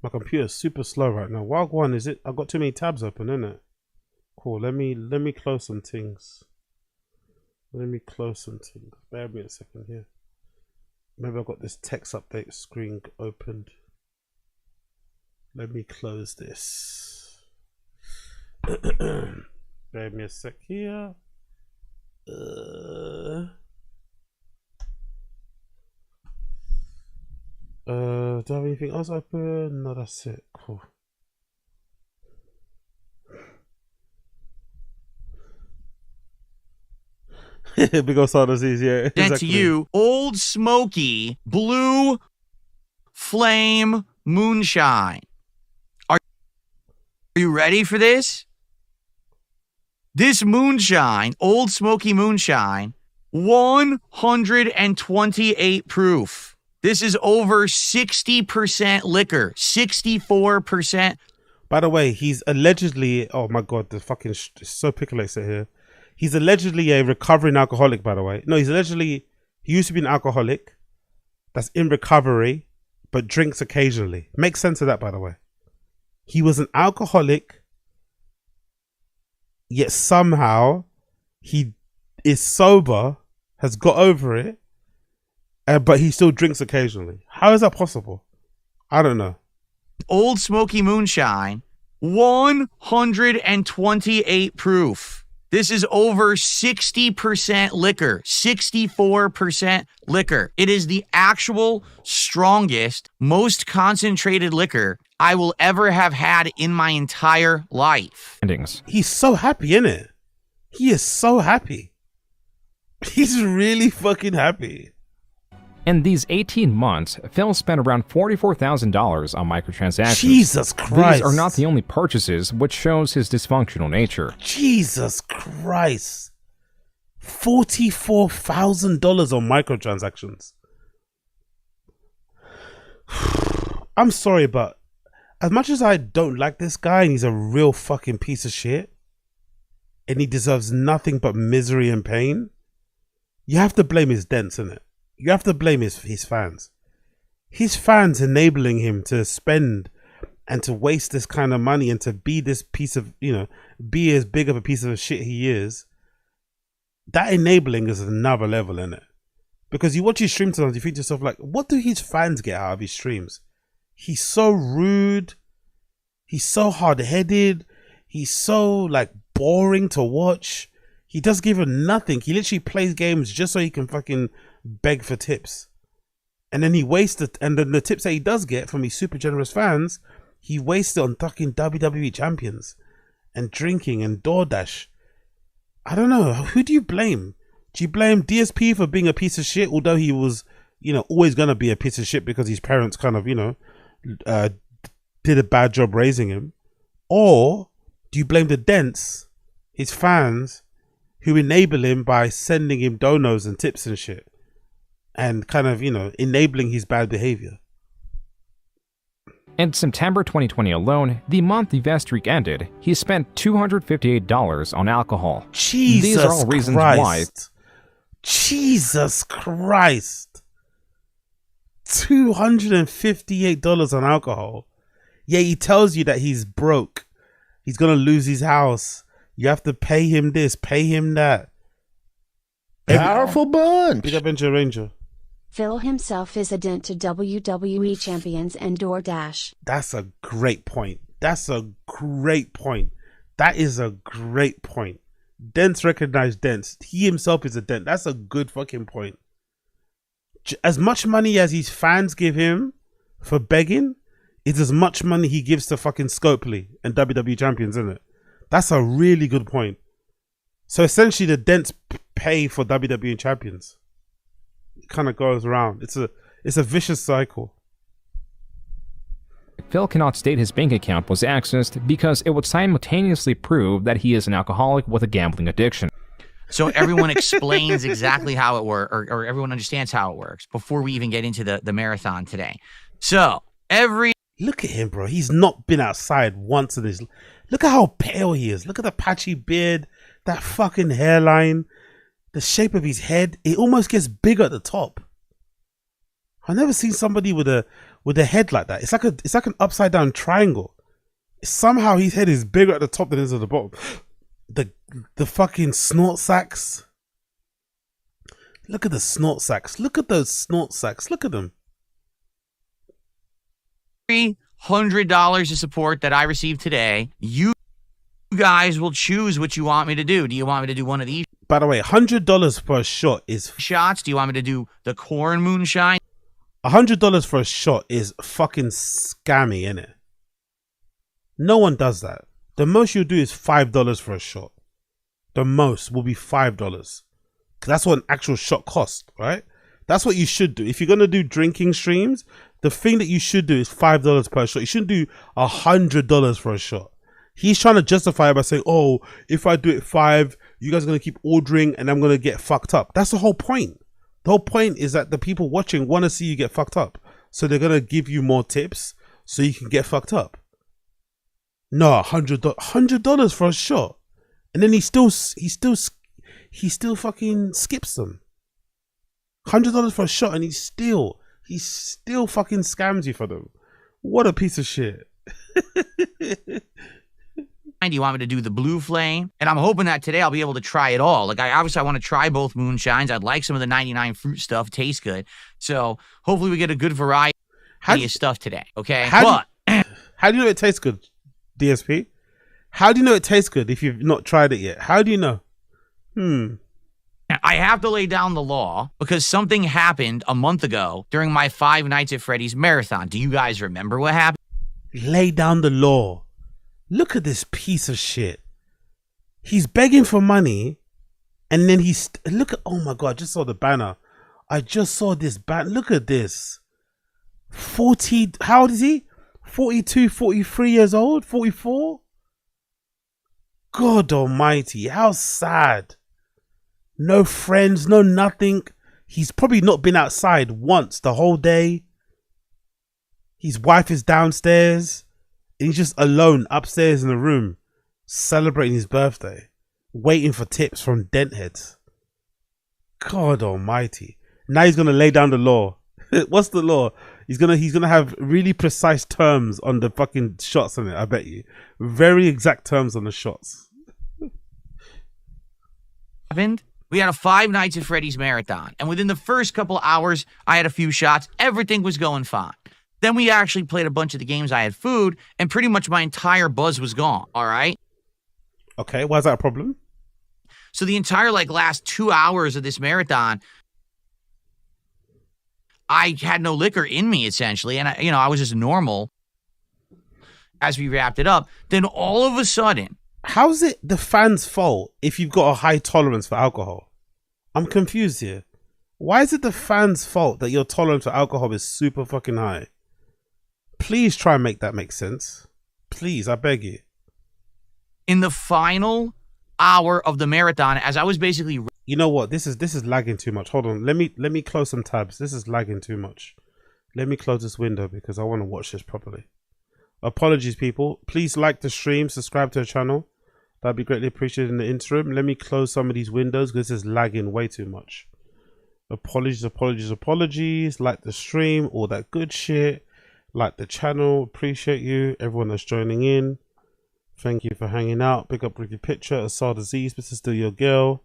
A: My computer's super slow right now. Wild one, is it? I've got too many tabs open, isn't it? Cool. Let me close some things. Bear me a second here. Maybe I've got this text update screen opened. Let me close this. Bear me a sec here. Do I have anything else open? No, that's it. Cool. Big old star disease, yeah.
L: Exactly. To you, Old Smoky Blue Flame Moonshine. Are you ready for this? This moonshine, Old Smoky Moonshine, 128 proof. This is over 60% liquor, 64%.
A: By the way, he's allegedly, oh my God, the fucking, it's so pickulated here. He's allegedly a recovering alcoholic, by the way. No, he used to be an alcoholic that's in recovery, but drinks occasionally. Makes sense of that, by the way. He was an alcoholic, yet somehow he is sober, has got over it, but he still drinks occasionally. How is that possible? I don't know.
L: Old Smoky Moonshine, 128 proof. This is over 60% liquor, 64% liquor. It is the actual strongest, most concentrated liquor I will ever have had in my entire life.
A: He's so happy, isn't it? He is so happy. He's really fucking happy.
O: In these 18 months, Phil spent around $44,000 on microtransactions.
A: Jesus Christ.
O: These are not the only purchases, which shows his dysfunctional nature.
A: Jesus Christ. $44,000 on microtransactions. I'm sorry, but as much as I don't like this guy and he's a real fucking piece of shit and he deserves nothing but misery and pain, you have to blame his dents, innit? You have to blame his fans. His fans enabling him to spend and to waste this kind of money and to be this piece of, you know, be as big of a piece of shit he is. That enabling is another level, innit? Because you watch his streams sometimes, you think to yourself, like, what do his fans get out of his streams? He's so rude. He's so hard-headed. He's so, like, boring to watch. He does give him nothing. He literally plays games just so he can fucking beg for tips. And then he wastes it. And then the tips that he does get from his super generous fans, he wastes it on fucking WWE champions and drinking and DoorDash. I don't know. Who do you blame? Do you blame DSP for being a piece of shit, although he was, you know, always going to be a piece of shit because his parents kind of, you know, did a bad job raising him? Or do you blame the dents, his fans, who enable him by sending him donos and tips and shit and kind of, you know, enabling his bad behavior?
O: In September 2020 alone, the month the vet streak ended, he spent $258 on alcohol.
A: Jesus
O: These are all reasons
A: Christ.
O: why.
A: Jesus Christ. $258 on alcohol. Yeah, he tells you that he's broke. He's going to lose his house. You have to pay him this, pay him that.
K: Powerful bunch.
A: Big Adventure Ranger.
C: Phil himself is a dent to WWE champions and DoorDash.
A: That's a great point. That's a great point. That is a great point. Dents recognize dents. He himself is a dent. That's a good fucking point. As much money as his fans give him for begging is as much money he gives to fucking Scopely and WWE champions, isn't it? That's a really good point. So essentially the dents pay for WWE champions. It kind of goes around. It's a vicious cycle.
O: Phil cannot state his bank account was accessed because it would simultaneously prove that he is an alcoholic with a gambling addiction.
L: So everyone explains exactly how it works, or everyone understands how it works before we even get into the marathon today. So
A: Look at him, bro. He's not been outside once in his... Look at how pale he is. Look at the patchy beard, that fucking hairline, the shape of his head. It almost gets bigger at the top. I've never seen somebody with a head like that. It's like an upside down triangle. Somehow his head is bigger at the top than it is at the bottom. The fucking snort sacks. Look at the snort sacks. Look at those snort sacks. Look at them.
L: $300 of support that I received today, you guys will choose what you want me to do. Do you want me to do one of these?
A: By the way, $100 for a shot is
L: shots. Do you want me to do the corn moonshine?
A: $100 for a shot is fucking scammy, innit? No one does that. The most you'll do is $5 for a shot. The most will be $5. Because that's what an actual shot costs, right? That's what you should do. If you're going to do drinking streams, the thing that you should do is $5 per shot. You shouldn't do $100 for a shot. He's trying to justify it by saying, oh, if I do it $5, you guys are going to keep ordering and I'm going to get fucked up. That's the whole point. The whole point is that the people watching want to see you get fucked up. So they're going to give you more tips so you can get fucked up. No, $100 for a shot. And then he still fucking skips them. $100 for a shot and he still fucking scams you for them. What a piece of shit.
L: Do you want me to do the blue flame? And I'm hoping that today I'll be able to try it all. Like, I want to try both moonshines. I'd like some of the 99 fruit stuff. Tastes good. So hopefully we get a good variety of stuff today. Okay.
A: How do you know it tastes good, DSP? How do you know it tastes good if you've not tried it yet? How do you know?
L: I have to lay down the law because something happened a month ago during my 5 Nights at Freddy's marathon. Do you guys remember what happened?
A: Lay down the law. Look at this piece of shit. He's begging for money and then look at, oh my God, I just saw the banner. I just saw this banner. Look at this. 40, how old is he? 42, 43 years old? 44? God almighty, how sad. No friends, no nothing. He's probably not been outside once the whole day. His wife is downstairs. And he's just alone upstairs in the room, celebrating his birthday, waiting for tips from dent heads. God almighty. Now he's gonna lay down the law. What's the law? He's gonna have really precise terms on the fucking shots on it, I bet you. Very exact terms on the shots.
L: We had a 5 Nights at Freddy's marathon, and within the first couple hours, I had a few shots. Everything was going fine. Then we actually played a bunch of the games. I had food, and pretty much my entire buzz was gone. All right.
A: Okay, why is that a problem?
L: So the entire last 2 hours of this marathon, I had no liquor in me essentially, and I was just normal. As we wrapped it up, then all of a sudden,
A: how's it the fans' fault if you've got a high tolerance for alcohol? I'm confused here. Why is it the fans' fault that your tolerance for alcohol is super fucking high? Please try and make that make sense. Please, I beg you.
L: In the final hour of the marathon, as I was basically...
A: You know what? This is lagging too much. Hold on. Let me close some tabs. This is lagging too much. Let me close this window because I want to watch this properly. Apologies, people. Please like the stream, subscribe to the channel. That'd be greatly appreciated in the interim. Let me close some of these windows because this is lagging way too much. Apologies. Like the stream, all that good shit. Like the channel. Appreciate you. Everyone that's joining in. Thank you for hanging out. Big up Ricky Picture. Asar Disease. This is still your girl.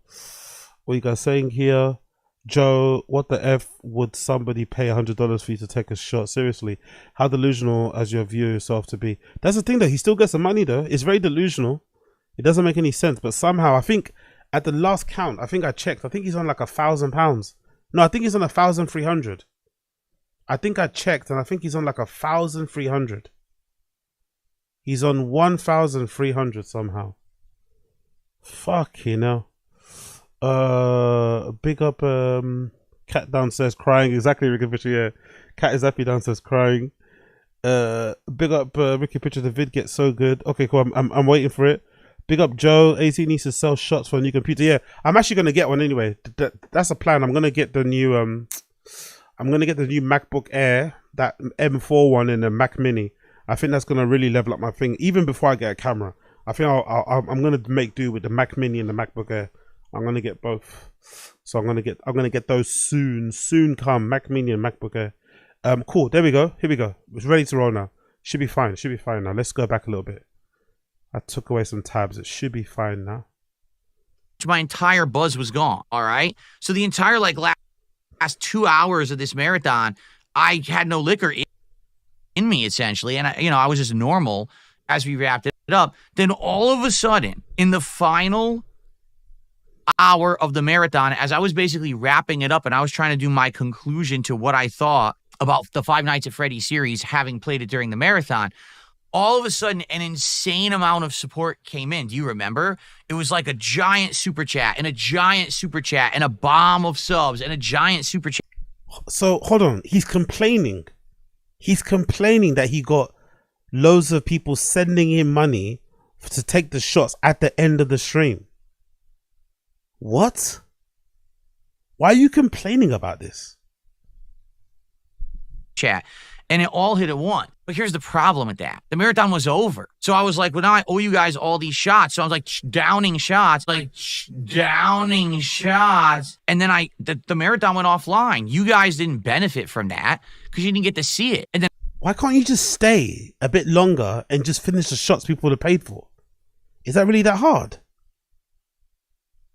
A: What you guys saying here? Joe, what the F would somebody pay $100 for you to take a shot? Seriously, how delusional as you view yourself to be? That's the thing though. He still gets some money though. It's very delusional. It doesn't make any sense. But somehow, I think at the last count, I think I checked. I think he's on like £1,000. No, I think he's on 1,300. I think I checked and I think he's on like 1,300. He's on 1,300 somehow. Fucking hell. Big up cat downstairs crying. Exactly, Ricky Picture. Yeah, cat is happy downstairs crying. Big up Ricky Picture. The vid gets so good. Okay, cool. I'm waiting for it. Big up Joe. AZ needs to sell shots for a new computer. Yeah, I'm actually gonna get one anyway. That's a plan. I'm gonna get the new MacBook Air, that M4 one, and the Mac Mini. I think that's gonna really level up my thing. Even before I get a camera, I think I'm gonna make do with the Mac Mini and the MacBook Air. I'm gonna get both, so I'm gonna get those soon come. Mac Mini and MacBook Air. Cool. There we go. Here we go. It's ready to roll now. Should be fine. Should be fine now. Let's go back a little bit. I took away some tabs. It should be fine now.
L: My entire buzz was gone. All right. So the entire last 2 hours of this marathon, I had no liquor in me essentially, and I was just normal. As we wrapped it up, then all of a sudden, in the final hour of the marathon, as I was basically wrapping it up and I was trying to do my conclusion to what I thought about the 5 Nights at Freddy's series, having played it during the marathon, all of a sudden an insane amount of support came in. Do you remember? It was like a giant super chat and a giant super chat and a bomb of subs and a giant super chat.
A: So hold on, he's complaining that he got loads of people sending him money to take the shots at the end of the stream. What? Why are you complaining about this?
L: Chat. And it all hit at once. But here's the problem with that. The marathon was over. So I was like, well, now I owe you guys all these shots. So I was like downing shots. And then the marathon went offline. You guys didn't benefit from that because you didn't get to see it. And then
A: why can't you just stay a bit longer and just finish the shots people would have paid for? Is that really that hard?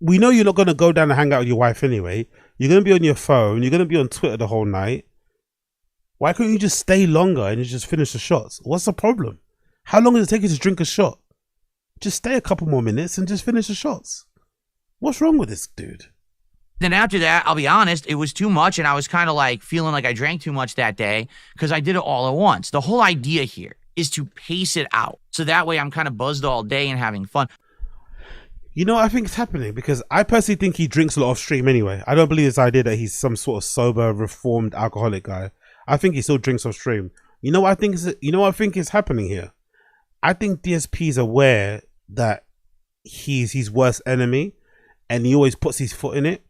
A: We know you're not going to go down and hang out with your wife anyway. You're going to be on your phone. You're going to be on Twitter the whole night. Why couldn't you just stay longer and just finish the shots? What's the problem? How long does it take you to drink a shot? Just stay a couple more minutes and just finish the shots. What's wrong with this dude?
L: Then after that, I'll be honest, it was too much, and I was kind of like feeling like I drank too much that day because I did it all at once. The whole idea here is to pace it out. So that way I'm kind of buzzed all day and having fun.
A: You know what I think is happening? Because I personally think he drinks a lot off stream anyway. I don't believe this idea that he's some sort of sober, reformed alcoholic guy. I think he still drinks off stream. You know what I think is happening here? I think DSP is aware that he's his worst enemy and he always puts his foot in it.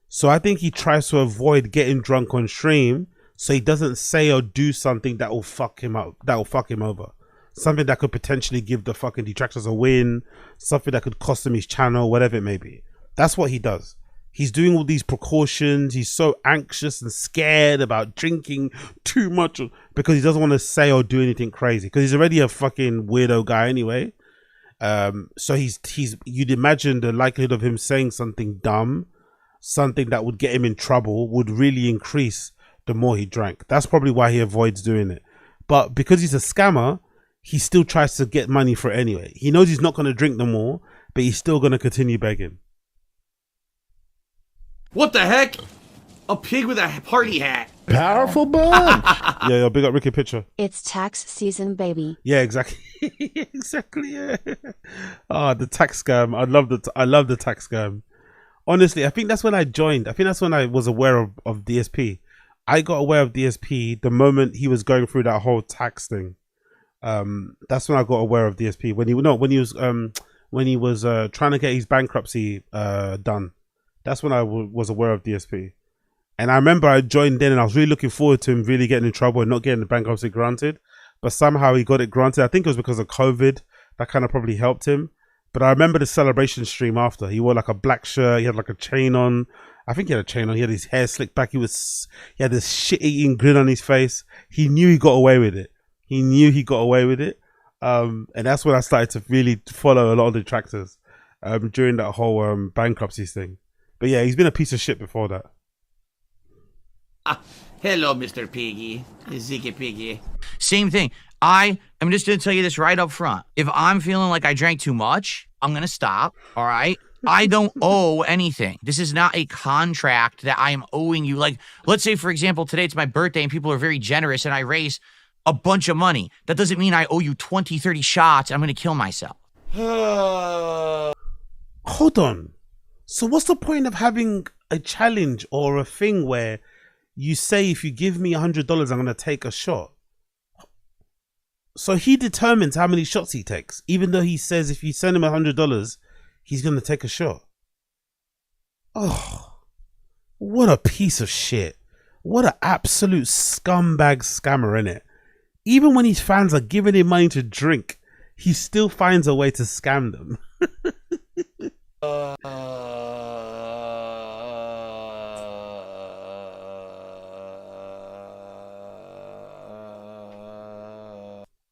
A: So I think he tries to avoid getting drunk on stream so he doesn't say or do something that will fuck him up, that will fuck him over. something that could potentially give the fucking detractors a win, something that could cost him his channel, whatever it may be. That's what he does. He's doing all these precautions. He's so anxious and scared about drinking too much because he doesn't want to say or do anything crazy because he's already a fucking weirdo guy anyway. So you'd imagine the likelihood of him saying something dumb, something that would get him in trouble, would really increase the more he drank. That's probably why he avoids doing it. But because he's a scammer, he still tries to get money for it anyway. He knows he's not going to drink no more, but he's still going to continue begging.
L: What the heck? A pig with a party hat.
K: Powerful bunch.
A: Yeah, big up Ricky Picture.
C: It's tax season, baby.
A: Yeah, exactly. Exactly. Yeah. The tax scam. I love the tax scam. Honestly, I think that's when I joined. I think that's when I was aware of DSP. I got aware of DSP the moment he was going through that whole tax thing. That's when I got aware of DSP. When he was trying to get his bankruptcy done. That's when I was aware of DSP. And I remember I joined then and I was really looking forward to him really getting in trouble and not getting the bankruptcy granted. But somehow he got it granted. I think it was because of COVID. That kind of probably helped him. But I remember the celebration stream after. He wore like a black shirt. He had like a chain on. I think he had a chain on. He had his hair slicked back. He had this shit-eating grin on his face. He knew he got away with it. And that's when I started to really follow a lot of the detractors during that whole bankruptcy thing. But yeah, he's been a piece of shit before that.
L: Hello, Mr. Piggy. Ziggy Piggy. Same thing. I'm just going to tell you this right up front. If I'm feeling like I drank too much, I'm going to stop. All right. I don't owe anything. This is not a contract that I am owing you. Like, let's say, for example, today it's my birthday and people are very generous and I raise a bunch of money. That doesn't mean I owe you 20, 30 shots. I'm going to kill myself.
A: Hold on. So what's the point of having a challenge or a thing where you say if you give me $100, I'm going to take a shot? So he determines how many shots he takes, even though he says if you send him $100, he's going to take a shot. Oh, what a piece of shit. What an absolute scumbag scammer, innit? Even when his fans are giving him money to drink, he still finds a way to scam them.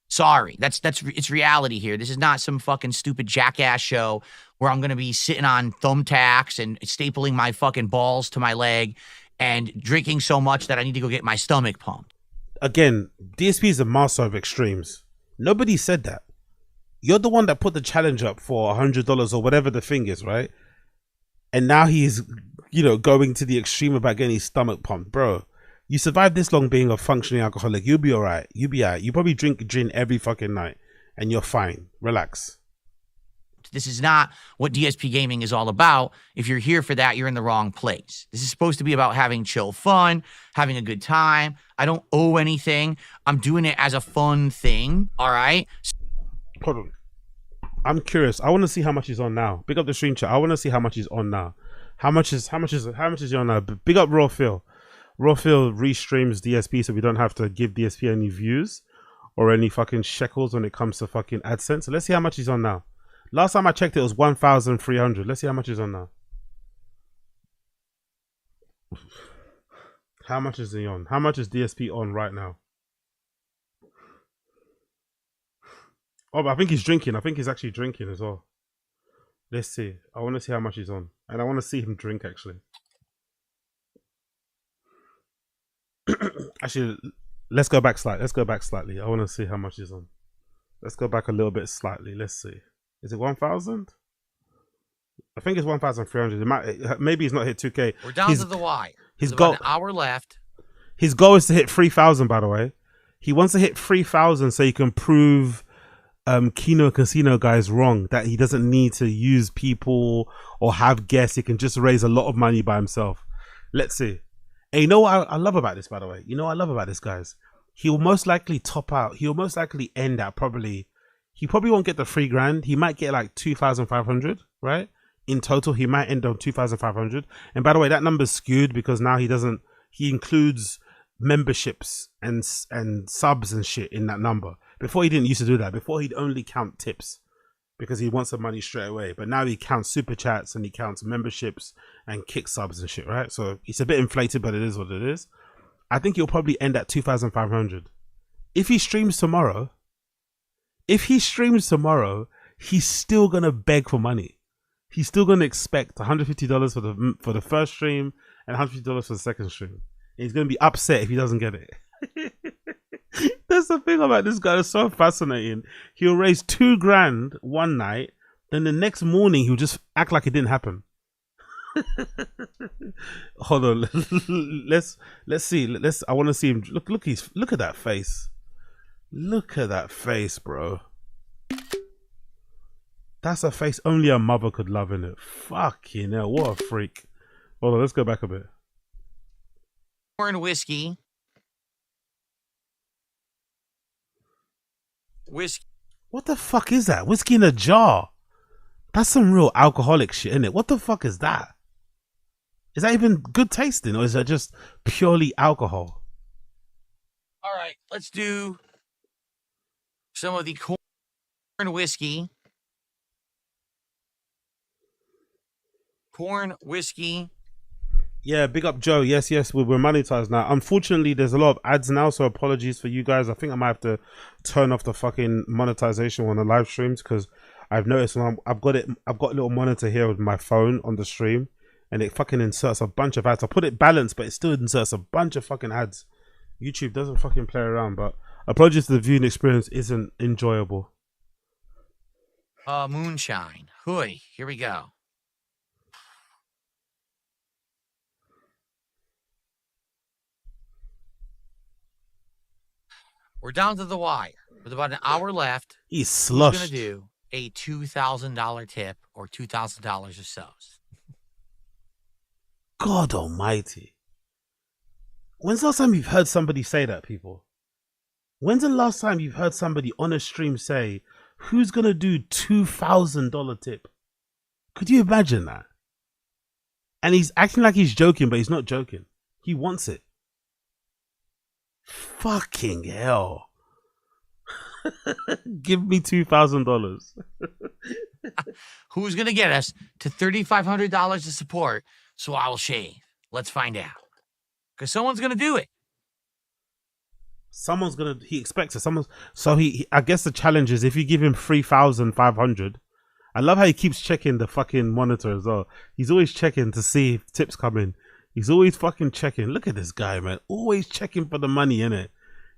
L: Sorry, it's reality here. This is not some fucking stupid jackass show where I'm gonna be sitting on thumbtacks and stapling my fucking balls to my leg and drinking so much that I need to go get my stomach pumped.
A: Again, DSP is a master of extremes. Nobody said that. You're the one that put the challenge up for $100 or whatever the thing is, right? And now he's, going to the extreme about getting his stomach pumped, bro. You survived this long being a functioning alcoholic. You'll be all right. You'll be all right. You probably drink gin every fucking night and you're fine. Relax.
L: This is not what DSP gaming is all about. If you're here for that, you're in the wrong place. This is supposed to be about having chill fun, having a good time. I don't owe anything. I'm doing it as a fun thing. All right.
A: Hold on. I'm curious. I want to see how much he's on now. Big up the stream chat. I want to see how much he's on now. How much is he on now? Big up Raw Phil. Raw Phil restreams DSP so we don't have to give DSP any views or any fucking shekels when it comes to fucking AdSense. So let's see how much he's on now. Last time I checked, it was 1,300. Let's see how much he's on now. How much is he on? How much is DSP on right now? Oh, but I think he's drinking. I think he's actually drinking as well. Let's see. I want to see how much he's on. And I want to see him drink, actually. Actually, let's go back slightly. I want to see how much he's on. Let's go back a little bit slightly. Let's see. Is it 1,000? I think it's 1,300. Maybe he's not hit 2K.
L: We're down to the wire.
A: His goal,
L: about an hour left.
A: His goal is to hit 3,000, by the way. He wants to hit 3,000 so he can prove Kino Casino guys wrong, that he doesn't need to use people or have guests. He can just raise a lot of money by himself. Let's see. And you know what I love about this, by the way? You know what I love about this, guys? He'll most likely top out. He'll most likely end at he probably won't get the $3,000. He might get like 2,500, right? In total, he might end on 2,500. And by the way, that number's skewed because now he includes memberships and subs and shit in that number. Before he didn't used to do that. Before he'd only count tips because he wants the money straight away. But now he counts super chats and he counts memberships and kick subs and shit, right? So it's a bit inflated, but it is what it is. I think he'll probably end at 2,500. If he streams tomorrow, he's still gonna beg for money. He's still gonna expect $150 for the first stream and $150 for the second stream. And he's gonna be upset if he doesn't get it. That's the thing about this guy. It's so fascinating. He'll raise $2,000 one night, then the next morning he'll just act like it didn't happen. Hold on. Let's see. I want to see him. Look at that face. Look at that face, bro. That's a face only a mother could love, innit? Fucking hell, what a freak. Hold on, let's go back a bit.
L: Corn whiskey. Whiskey.
A: What the fuck is that? Whiskey in a jar. That's some real alcoholic shit, isn't it? What the fuck is that? Is that even good tasting, or is that just purely alcohol?
L: All right, let's do some of the corn whiskey. Corn whiskey.
A: Yeah, big up Joe. Yes, we're monetized now. Unfortunately, there's a lot of ads now, so apologies for you guys. I think I might have to turn off the fucking monetization on the live streams because I've noticed when I've got a little monitor here with my phone on the stream, and it fucking inserts a bunch of ads. I put it balanced, but it still inserts a bunch of fucking ads. YouTube doesn't fucking play around, but apologies to the viewing experience isn't enjoyable.
L: Moonshine. Hooey, here we go. We're down to the wire. With about an hour left,
A: he's slushed.
L: Who's going to do a $2,000 tip or $2,000 or so?
A: God almighty. When's the last time you've heard somebody say that, people? When's the last time you've heard somebody on a stream say, who's going to do $2,000 tip? Could you imagine that? And he's acting like he's joking, but he's not joking. He wants it. Fucking hell. Give me $2,000.
L: Who's going to get us to $3,500 to support so I will shave? Let's find out. Because someone's going to do it.
A: Someone's going to, he expects it. I guess the challenge is if you give him 3,500. I love how he keeps checking the fucking monitor as well. He's always checking to see if tips come in. He's always fucking checking. Look at this guy, man. Always checking for the money, innit?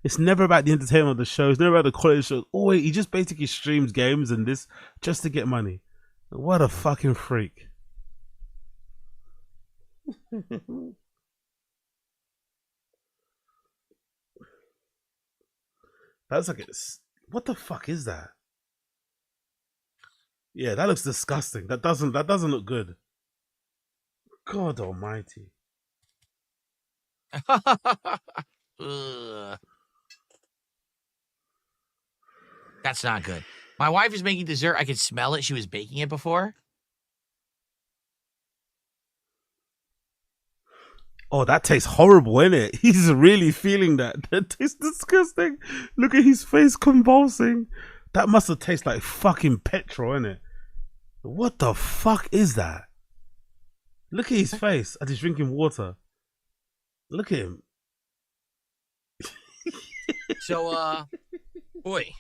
A: It's never about the entertainment of the show. It's never about the quality of the show. Always, he just basically streams games and this just to get money. What a fucking freak. That's like what the fuck is that? Yeah, that looks disgusting. That doesn't look good. God almighty.
L: That's not good. My wife is making dessert. I could smell it. She was baking it before.
A: Oh, that tastes horrible, innit? He's really feeling that. That tastes disgusting. Look at his face convulsing. That must have tasted like fucking petrol, innit? What the fuck is that? Look at his face as he's drinking water. Look at him.
L: So, boy.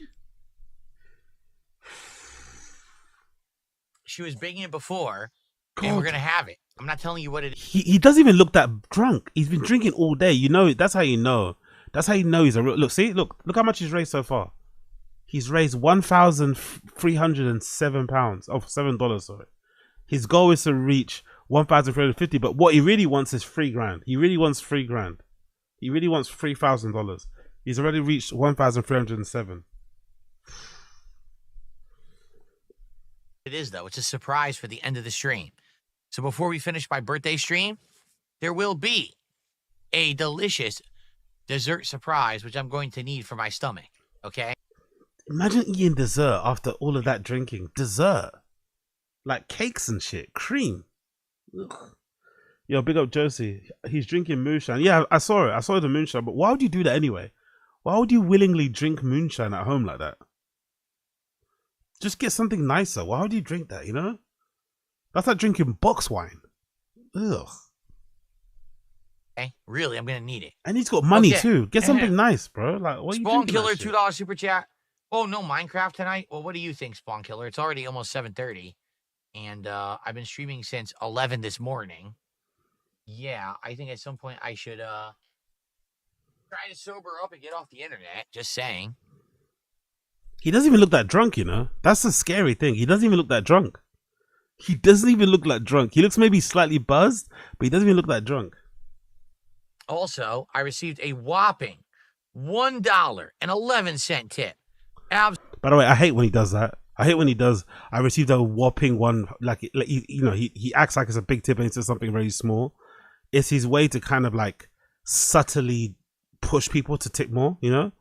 L: She was baking it before, and we're going to have it. I'm not telling you what it is.
A: He doesn't even look that drunk. He's been drinking all day. You know, that's how you know. That's how you know he's a real... Look, see? Look how much he's raised so far. He's raised £1,307. Oh, $7, sorry. His goal is to reach 1,350, but what he really wants is $3,000. He really wants $3,000. He really wants $3,000. He's already reached 1,307.
L: It is, though. It's a surprise for the end of the stream. So before we finish my birthday stream, there will be a delicious dessert surprise, which I'm going to need for my stomach. Okay?
A: Imagine eating dessert after all of that drinking. Dessert. Like cakes and shit. Cream. Ugh. Yo, big up Josie. He's drinking moonshine. Yeah, I saw it. I saw the moonshine. But why would you do that anyway? Why would you willingly drink moonshine at home like that? Just get something nicer. Why would you drink that, you know? That's like drinking box wine. Ugh.
L: Okay, really, I'm gonna need it.
A: And he's got money
L: Okay.
A: too. Get something nice, bro. Like, what are you
L: Spawn
A: drinking
L: Killer,
A: that shit?
L: $2 super chat. Oh, no Minecraft tonight? Well, what do you think, Spawn Killer? It's already almost 7:30. And I've been streaming since 11 this morning. Yeah, I think at some point I should try to sober up and get off the internet. Just saying.
A: He doesn't even look that drunk, you know? That's the scary thing. He doesn't even look that drunk. He doesn't even look that drunk. He looks maybe slightly buzzed, but he doesn't even look that drunk.
L: Also, I received a whopping $1.11 tip.
A: By the way, I hate when he does that. I hate when he does. I received a whopping one, he acts like it's a big tip and it's just something very small. It's his way to kind of like subtly push people to tip more, you know?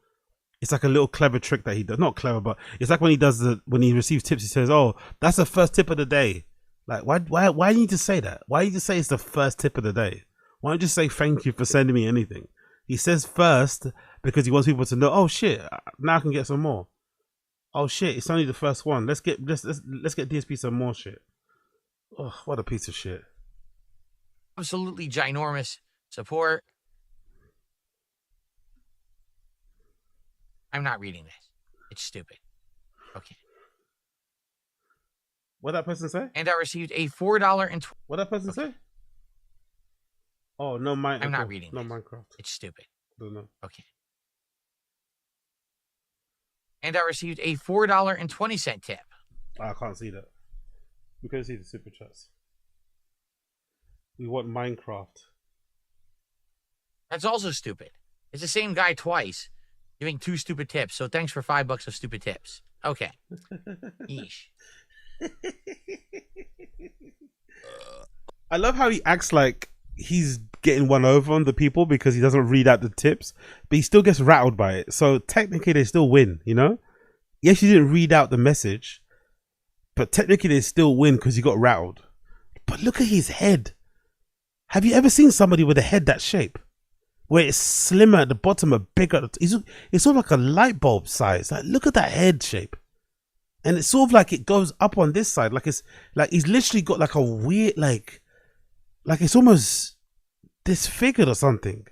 A: It's like a little clever trick that he does. Not clever, but it's like when he receives tips, he says, "Oh, that's the first tip of the day." Like, why do you need to say that? Why do you just say it's the first tip of the day? Why don't you just say thank you for sending me anything? He says first because he wants people to know, oh shit, now I can get some more. Oh shit, it's only the first one. Let's get DSP some more shit. Oh, what a piece of shit.
L: Absolutely ginormous support. I'm not reading this. It's stupid. Okay.
A: What that person say?
L: And I received a $4.20.
A: What that person say? Oh, no,
L: I'm not reading
A: no
L: this.
A: Minecraft.
L: It's stupid.
A: Don't know.
L: Okay. And I received a $4.20 tip.
A: I can't see that. We can't see the super chats. We want Minecraft.
L: That's also stupid. It's the same guy twice, giving 2 stupid tips. So thanks for $5 of stupid tips. Okay. Yeesh.
A: I love how he acts like he's getting one over on the people because he doesn't read out the tips, but he still gets rattled by it. So technically they still win, you know? Yes, you didn't read out the message, but technically they still win because you got rattled. But look at his head. Have you ever seen somebody with a head that shape? Where it's slimmer at the bottom, but bigger. It's sort of like a light bulb size. Like, look at that head shape. And it's sort of like it goes up on this side. Like it's like he's literally got like a weird, like it's almost disfigured or something.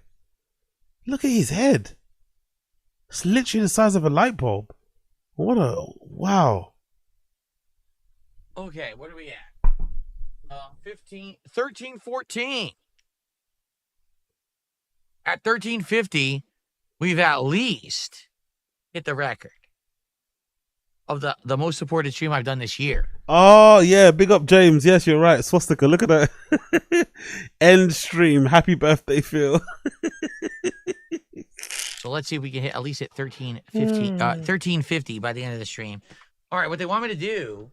A: Look at his head. It's literally the size of a light bulb. What a wow.
L: Okay, what are we at? 13, 14. At 1350, we've at least hit the record of the most supported stream I've done this year.
A: Oh yeah, big up James. Yes, you're right. Swastika, look at that. End stream. Happy birthday, Phil.
L: So let's see if we can hit at least at 1350 by the end of the stream. All right, what they want me to do,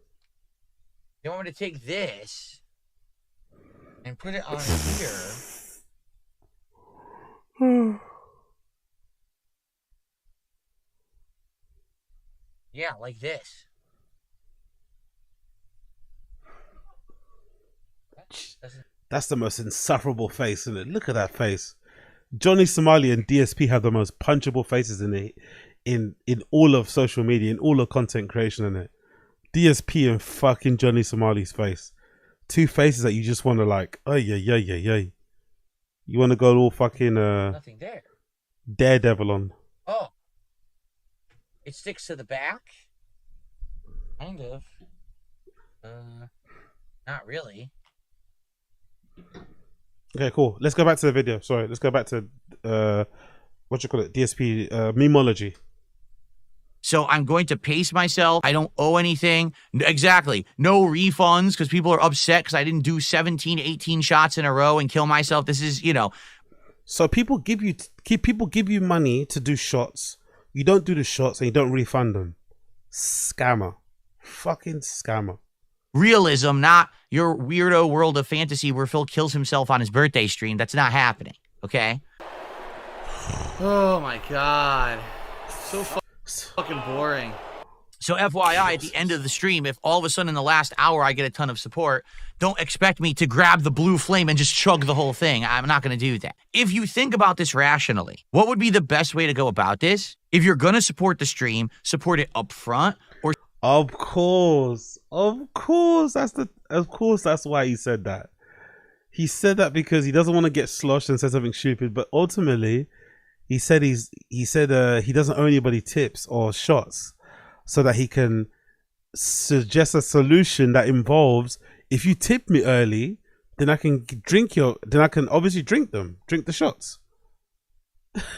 L: they want me to take this and put it on here. Yeah, like this.
A: That's the most insufferable face, isn't it? Look at that face. Johnny Somali and DSP have the most punchable faces in all of social media, in all of content creation, in it. DSP and fucking Johnny Somali's face. 2 faces that you just want to like, oh yeah. You want to go all fucking
L: Nothing there.
A: Daredevil on.
L: Oh. It sticks to the back? Kind of. Not really.
A: Okay, cool. Let's go back to the video. Sorry, let's go back to what you call it, DSP memology.
L: So I'm going to pace myself. I don't owe anything. Exactly. No refunds because people are upset because I didn't do 17, 18 shots in a row and kill myself. This is,
A: So people give you money to do shots. You don't do the shots and you don't refund them. Scammer. Fucking scammer.
L: Realism, not your weirdo world of fantasy where Phil kills himself on his birthday stream. That's not happening. Okay?
D: Oh my god. So fucking boring.
L: So FYI, at the end of the stream, if all of a sudden in the last hour I get a ton of support, don't expect me to grab the blue flame and just chug the whole thing. I'm not going to do that. If you think about this rationally, what would be the best way to go about this? If you're going to support the stream, support it up front or...
A: Of course. That's why he said that. He said that because he doesn't want to get sloshed and say something stupid, but ultimately he said he doesn't owe anybody tips or shots, so that he can suggest a solution that involves, if you tip me early, then I can obviously drink the shots.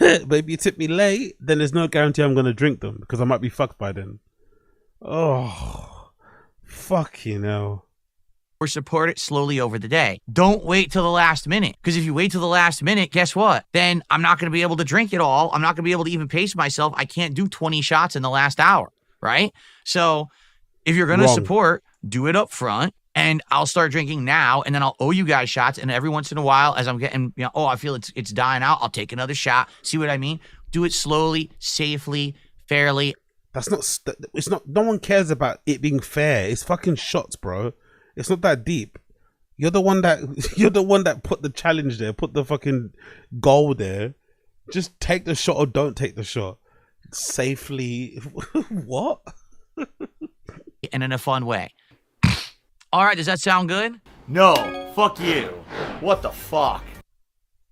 A: But if you tip me late, then there's no guarantee I'm going to drink them because I might be fucked by then. Oh, fuck, you know.
L: Or support it slowly over the day. Don't wait till the last minute. Because if you wait till the last minute, guess what? Then I'm not going to be able to drink it all. I'm not going to be able to even pace myself. I can't do 20 shots in the last hour, right? So if you're going to support, do it up front. And I'll start drinking now, and then I'll owe you guys shots. And every once in a while, as I'm getting, I feel it's dying out, I'll take another shot. See what I mean? Do it slowly, safely, fairly.
A: No one cares about it being fair. It's fucking shots, bro. It's not that deep. You're the one that put the challenge there, put the fucking goal there. Just take the shot or don't take the shot. Safely. What?
L: And in a fun way. All right, does that sound good? No, fuck you. What the fuck?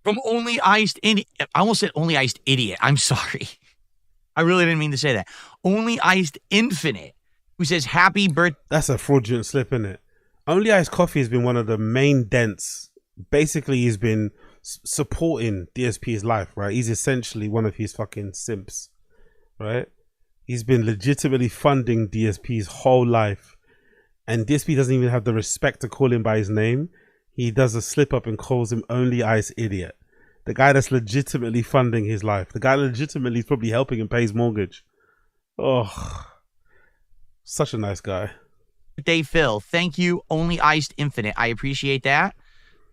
L: From Only Iced Idiot. I almost said Only Iced Idiot. I'm sorry. I really didn't mean to say that. Only Iced Infinite, who says happy birthday.
A: That's a fraudulent slip, isn't it? Only Iced Coffee has been one of the main dents. Basically, he's been supporting DSP's life, right? He's essentially one of his fucking simps, right? He's been legitimately funding DSP's whole life. And DSP doesn't even have the respect to call him by his name. He does a slip up and calls him Only Iced Idiot. The guy that's legitimately funding his life. The guy legitimately is probably helping him pay his mortgage. Oh, such a nice guy.
L: Day Phil, thank you, Only Iced Infinite. I appreciate that.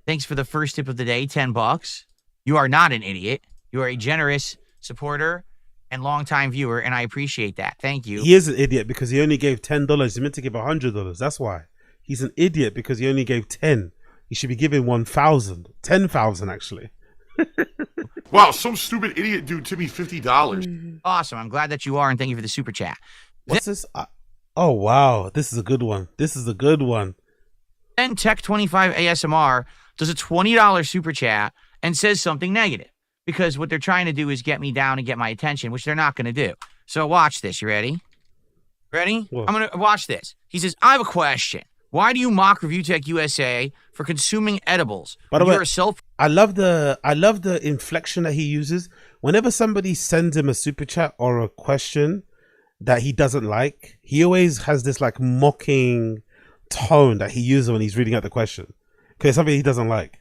L: Thanks for the first tip of the day, $10. You are not an idiot. You are a generous supporter and longtime viewer, and I appreciate that. Thank you.
A: He is an idiot because he only gave $10. He's meant to give $100. That's why. He's an idiot because he only gave 10. He should be giving 1,000. 10,000 actually.
M: Wow, some stupid idiot dude tipped me $50.
L: Awesome. I'm glad that you are, and thank you for the super chat.
A: What's this? Oh, wow. This is a good one.
L: Then Tech25 ASMR does a $20 super chat and says something negative because what they're trying to do is get me down and get my attention, which they're not going to do. So watch this. You ready? Ready? Whoa. I'm going to watch this. He says, I have a question. Why do you mock Review Tech USA for consuming edibles?
A: By the way, I love the inflection that he uses. Whenever somebody sends him a super chat or a question that he doesn't like, he always has this like mocking tone that he uses when he's reading out the question. Okay, something he doesn't like.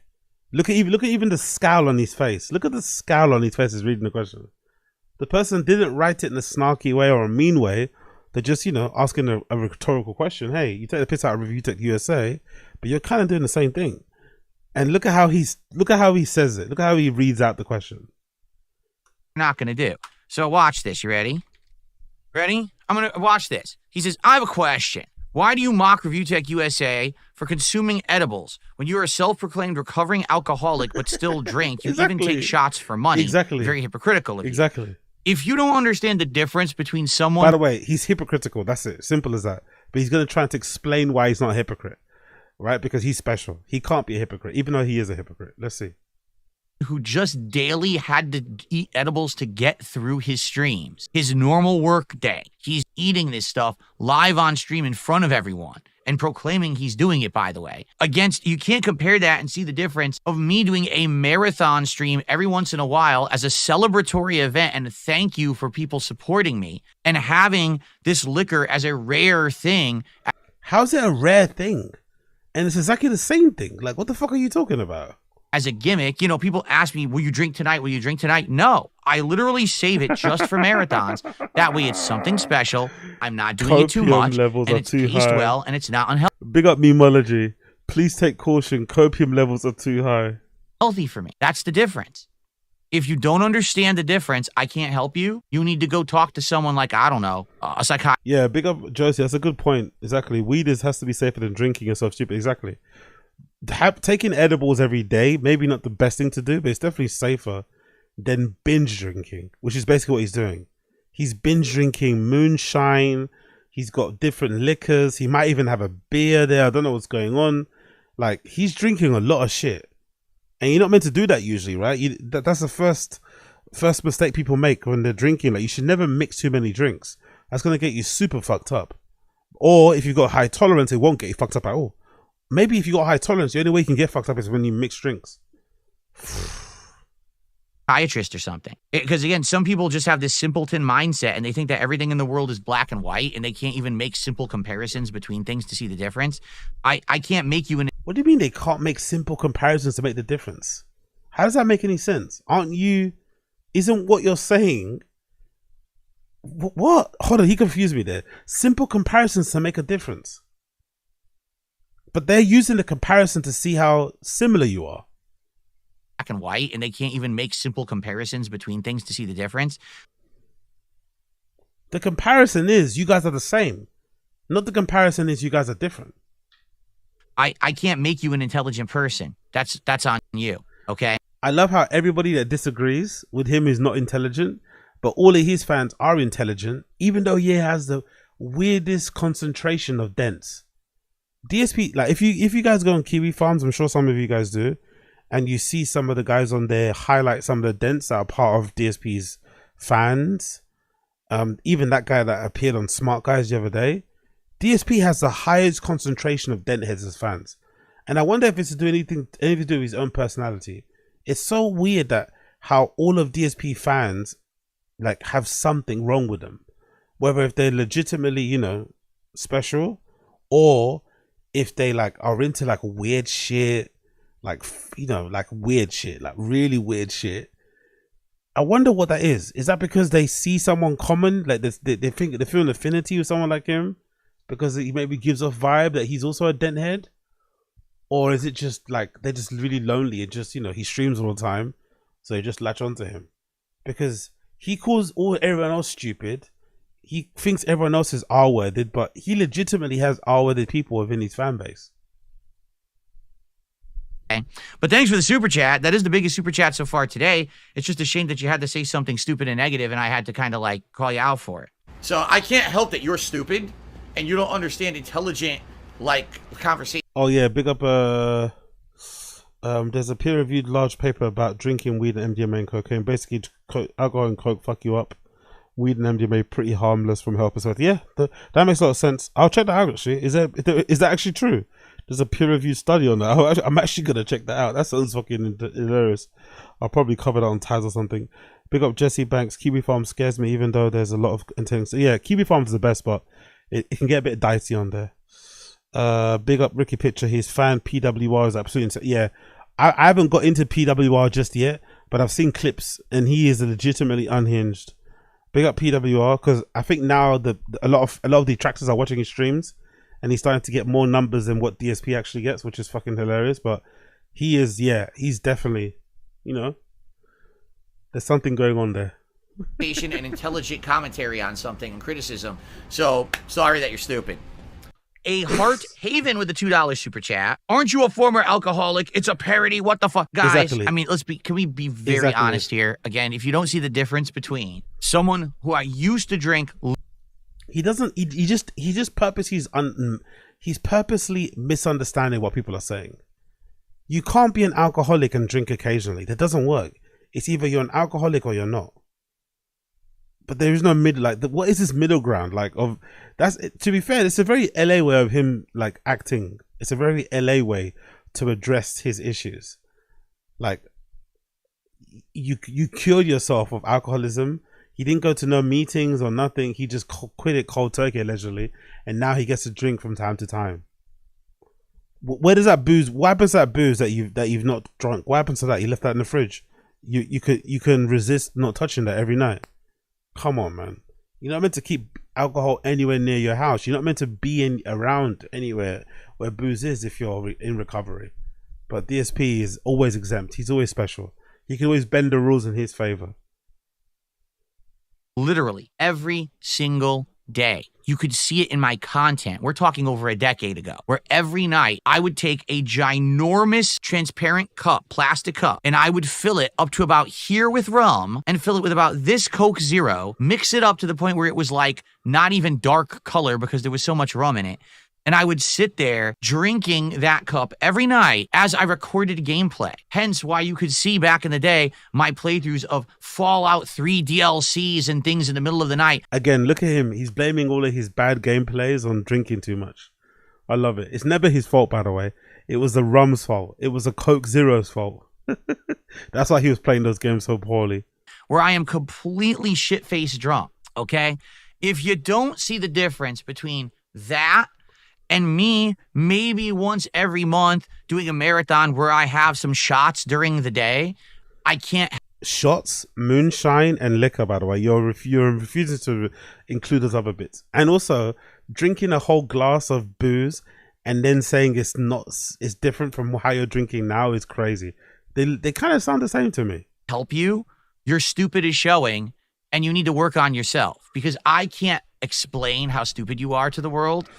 A: Look at even the scowl on his face. Look at the scowl on his face as reading the question. The person didn't write it in a snarky way or a mean way. They're just, asking a rhetorical question. Hey, you take the piss out of Review Tech USA, but you're kind of doing the same thing. And look at how he says it. Look at how he reads out the question.
L: Not going to do. So watch this. You ready? Ready? I'm going to watch this. He says, I have a question. Why do you mock Review Tech USA for consuming edibles when you are a self-proclaimed recovering alcoholic but still drink? You even take shots for money.
A: Exactly.
L: Very hypocritical of you.
A: Exactly.
L: If you don't understand the difference between someone...
A: By the way, he's hypocritical. That's it. Simple as that. But he's going to try to explain why he's not a hypocrite. Right? Because he's special. He can't be a hypocrite, even though he is a hypocrite. Let's see.
L: Who just daily had to eat edibles to get through his streams. His normal work day. He's eating this stuff live on stream in front of everyone and proclaiming he's doing it, by the way. You can't compare that and see the difference of me doing a marathon stream every once in a while as a celebratory event and a thank you for people supporting me and having this liquor as a rare thing.
A: How's it a rare thing? And it's exactly the same thing. Like, what the fuck are you talking about?
L: As a gimmick, people ask me, will you drink tonight? Will you drink tonight? No, I literally save it just for marathons. That way it's something special. I'm not doing it too much.
A: Levels
L: and
A: are
L: it's
A: too
L: tastes
A: high.
L: well and it's not unhealthy.
A: Big up memology. Please take caution. Copium levels are too high.
L: Healthy for me. That's the difference. If you don't understand the difference, I can't help you. You need to go talk to someone like, I don't know, a psychiatrist.
P: Yeah, big up Josie. That's a good point. Exactly. Weed has to be safer than drinking and stuff stupid. Exactly. Taking edibles every day, maybe not the best thing to do, but it's definitely safer than binge drinking, which is basically what he's doing. He's binge drinking moonshine. He's got different liquors. He might even have a beer there. I don't know what's going on. Like, he's drinking a lot of shit. And you're not meant to do that usually, right? That's the first mistake people make when they're drinking. Like, you should never mix too many drinks. That's going to get you super fucked up. Or if you've got high tolerance, it won't get you fucked up at all. Maybe if you got high tolerance, the only way you can get fucked up is when you mix drinks.
L: Psychiatrist or something. Because again, some people just have this simpleton mindset and they think that everything in the world is black and white and they can't even make simple comparisons between things to see the difference. I can't make you an...
P: What do you mean they can't make simple comparisons to make the difference? How does that make any sense? Isn't what you're saying... What? Hold on, he confused me there. Simple comparisons to make a difference. But they're using the comparison to see how similar you are.
L: Black and white, and they can't even make simple comparisons between things to see the difference.
P: The comparison is you guys are the same. Not the comparison is you guys are different.
L: I can't make you an intelligent person. That's on you, okay?
P: I love how everybody that disagrees with him is not intelligent, but all of his fans are intelligent, even though he has the weirdest concentration of dents. DSP, like if you guys go on Kiwi Farms, I'm sure some of you guys do, and you see some of the guys on there highlight some of the dents that are part of DSP's fans. Even that guy that appeared on Smart Guys the other day, DSP has the highest concentration of dent heads as fans. And I wonder if it's to do anything to do with his own personality. It's so weird that how all of DSP fans like have something wrong with them. Whether if they're legitimately, you know, special, or if they like are into like weird shit, like, you know, like weird shit, like really weird shit. I wonder what that is. Is that because they see someone common, like they think they feel an affinity with someone like him because he maybe gives off vibe that he's also a dent head? Or is it just like they're just really lonely and just, you know, he streams all the time, so they just latch onto him? Because he calls everyone else stupid. He thinks everyone else is R-worded, but he legitimately has R-worded people within his fan base.
L: Okay. But thanks for the super chat. That is the biggest super chat so far today. It's just a shame that you had to say something stupid and negative, and I had to kind of like call you out for it.
T: So I can't help that you're stupid and you don't understand intelligent like conversation.
P: Oh yeah, big up. There's a peer-reviewed large paper about drinking weed and MDMA and cocaine. Basically, alcohol and coke fuck you up. Weed and MDMA pretty harmless from a health perspective. Yeah, that makes a lot of sense. I'll check that out actually. Is that actually true? There's a peer-reviewed study on that. I'm actually gonna check that out. That sounds fucking hilarious. I'll probably cover that on Taz or something. Big up Jesse Banks. Kiwi Farm scares me, even though there's a lot of intense. Yeah, Kiwi Farm is the best, but it can get a bit dicey on there. Big up Ricky Pitcher. His fan PWR is absolutely insane. Yeah, I haven't got into PWR just yet, but I've seen clips, and he is legitimately unhinged. Big up PWR, because I think now a lot of the detractors are watching his streams, and he's starting to get more numbers than what DSP actually gets, which is fucking hilarious. But he is, yeah, he's definitely, you know, there's something going on there.
T: And intelligent commentary on something and criticism. So sorry that you're stupid.
L: A Heart Haven with the $2 super chat. Aren't you a former alcoholic? It's a parody. What the fuck, guys?
P: Exactly.
L: I mean, can we be very honest here? Again, if you don't see the difference between someone who I used to drink,
P: he doesn't. He just he's purposely misunderstanding what people are saying. You can't be an alcoholic and drink occasionally. That doesn't work. It's either you're an alcoholic or you're not. But there is no middle. Like, what is this middle ground? Like, to be fair, it's a very LA way of him like acting. It's a very LA way to address his issues. Like, you cured yourself of alcoholism. He didn't go to no meetings or nothing. He just quit it cold turkey allegedly, and now he gets to drink from time to time. Where does that booze? What happens to that booze that you've not drunk? What happens to that? You left that in the fridge. You can resist not touching that every night. Come on, man. You're not meant to keep alcohol anywhere near your house. You're not meant to be around anywhere where booze is if you're in recovery. But DSP is always exempt. He's always special. He can always bend the rules in his favor.
L: Literally every single day. You could see it in my content. We're talking over a decade ago, where every night I would take a ginormous transparent cup, plastic cup, and I would fill it up to about here with rum and fill it with about this Coke Zero, mix it up to the point where it was like not even dark color because there was so much rum in it. And I would sit there drinking that cup every night as I recorded gameplay. Hence why you could see back in the day my playthroughs of Fallout 3 DLCs and things in the middle of the night.
P: Again, look at him. He's blaming all of his bad gameplays on drinking too much. I love it. It's never his fault, by the way. It was the rum's fault. It was the Coke Zero's fault. That's why he was playing those games so poorly.
L: Where I am completely shit-faced drunk, okay? If you don't see the difference between that and me maybe once every month doing a marathon where I have some shots during the day, I can't.
P: Shots, moonshine, and liquor, by the way. You're refusing to include those other bits. And also, drinking a whole glass of booze and then saying it's different from how you're drinking now is crazy. They kind of sound the same to me.
L: Help you. Your stupid is showing, and you need to work on yourself, because I can't explain how stupid you are to the world.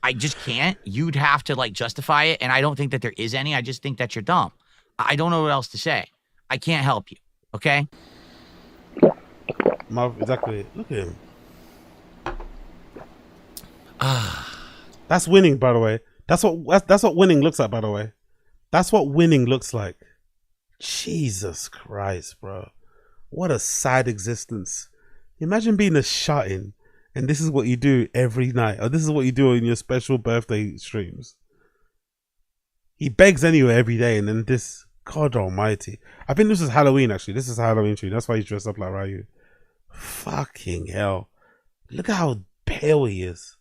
L: I just can't. You'd have to like justify it, and I don't think that there is any. I just think that you're dumb. I don't know what else to say. I can't help you. Okay?
P: Exactly. Look at him. That's winning, by the way. That's what winning looks like, by the way. That's what winning looks like. Jesus Christ, bro. What a sad existence. Imagine being a shut-in and this is what you do every night, or this is what you do in your special birthday streams. He begs anyway every day, and then this, God almighty. I think this is Halloween, actually. This is Halloween stream. That's why he's dressed up like Ryu. Fucking hell. Look at how pale he is.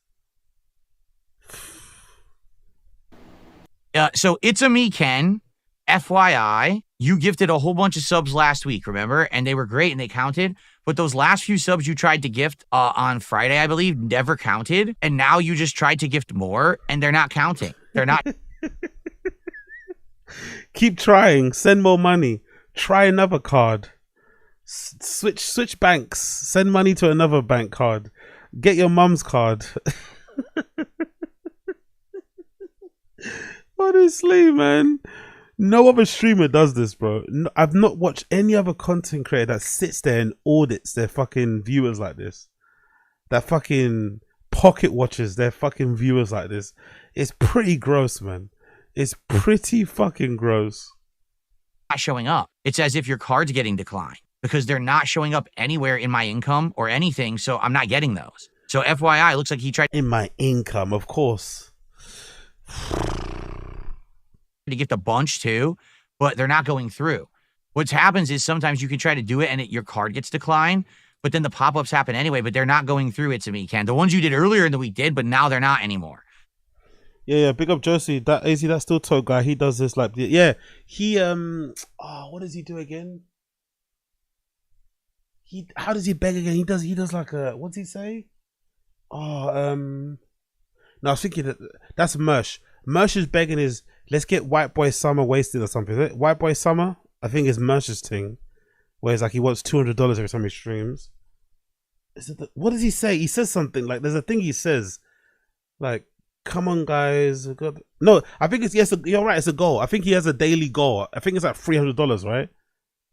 L: So it's a me, Ken. FYI, you gifted a whole bunch of subs last week, remember? And they were great and they counted. But those last few subs you tried to gift on Friday, I believe, never counted. And now you just tried to gift more and they're not counting. They're not.
P: Keep trying. Send more money. Try another card. Switch banks. Send money to another bank card. Get your mum's card. Honestly, man. No other streamer does this, bro. No, I've not watched any other content creator that sits there and audits their fucking viewers like this. That fucking pocket watches their fucking viewers like this. It's pretty gross, man. It's pretty fucking gross.
L: Not showing up. It's as if your card's getting declined because they're not showing up anywhere in my income or anything, so I'm not getting those. So FYI, it looks like he tried
P: in my income, of course.
L: To gift a bunch too, but they're not going through. What happens is sometimes you can try to do it and your card gets declined, but then the pop-ups happen anyway, but they're not going through. It's a me, Ken. The ones you did earlier in the week did, but now they're not anymore.
P: Yeah, big up Josie. That that still Toad guy. He does this like, yeah. He what does he do again? How does he beg again? He does like a, what does he say? No, I was thinking that's Mersh. Mersh's begging is, let's get White Boy Summer wasted or something. Is it White Boy Summer? I think it's Mersh's thing. Where it's like he wants $200 every time he streams. What does he say? He says something like, there's a thing he says. Like, come on guys. No, I think it's, yes, you're right, it's a goal. I think he has a daily goal. I think it's like $300, right?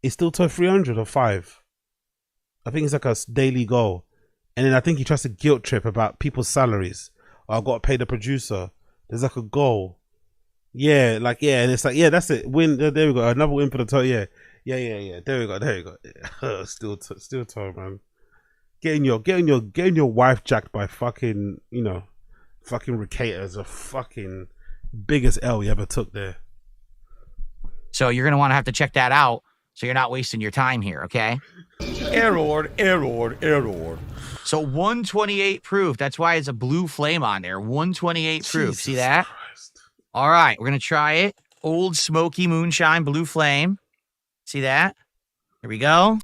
P: It's still to 300 or 5. I think it's like a daily goal. And then I think he tries to guilt trip about people's salaries. Oh, I've got to pay the producer. There's like a goal. Yeah, like, yeah, and it's like, yeah, that's it. Win. There we go. Another win for the total. Yeah. There we go. Still told, man. Getting your wife jacked by fucking, fucking Ricata is a fucking biggest L you ever took there.
L: So you're gonna want to have to check that out so you're not wasting your time here, okay?
T: Error.
L: So 128 proof. That's why it's a blue flame on there. 128 proof.
P: Jesus
L: See that?
P: Christ.
L: All right, we're gonna try it. Old Smoky Moonshine Blue Flame. See that? Here we go.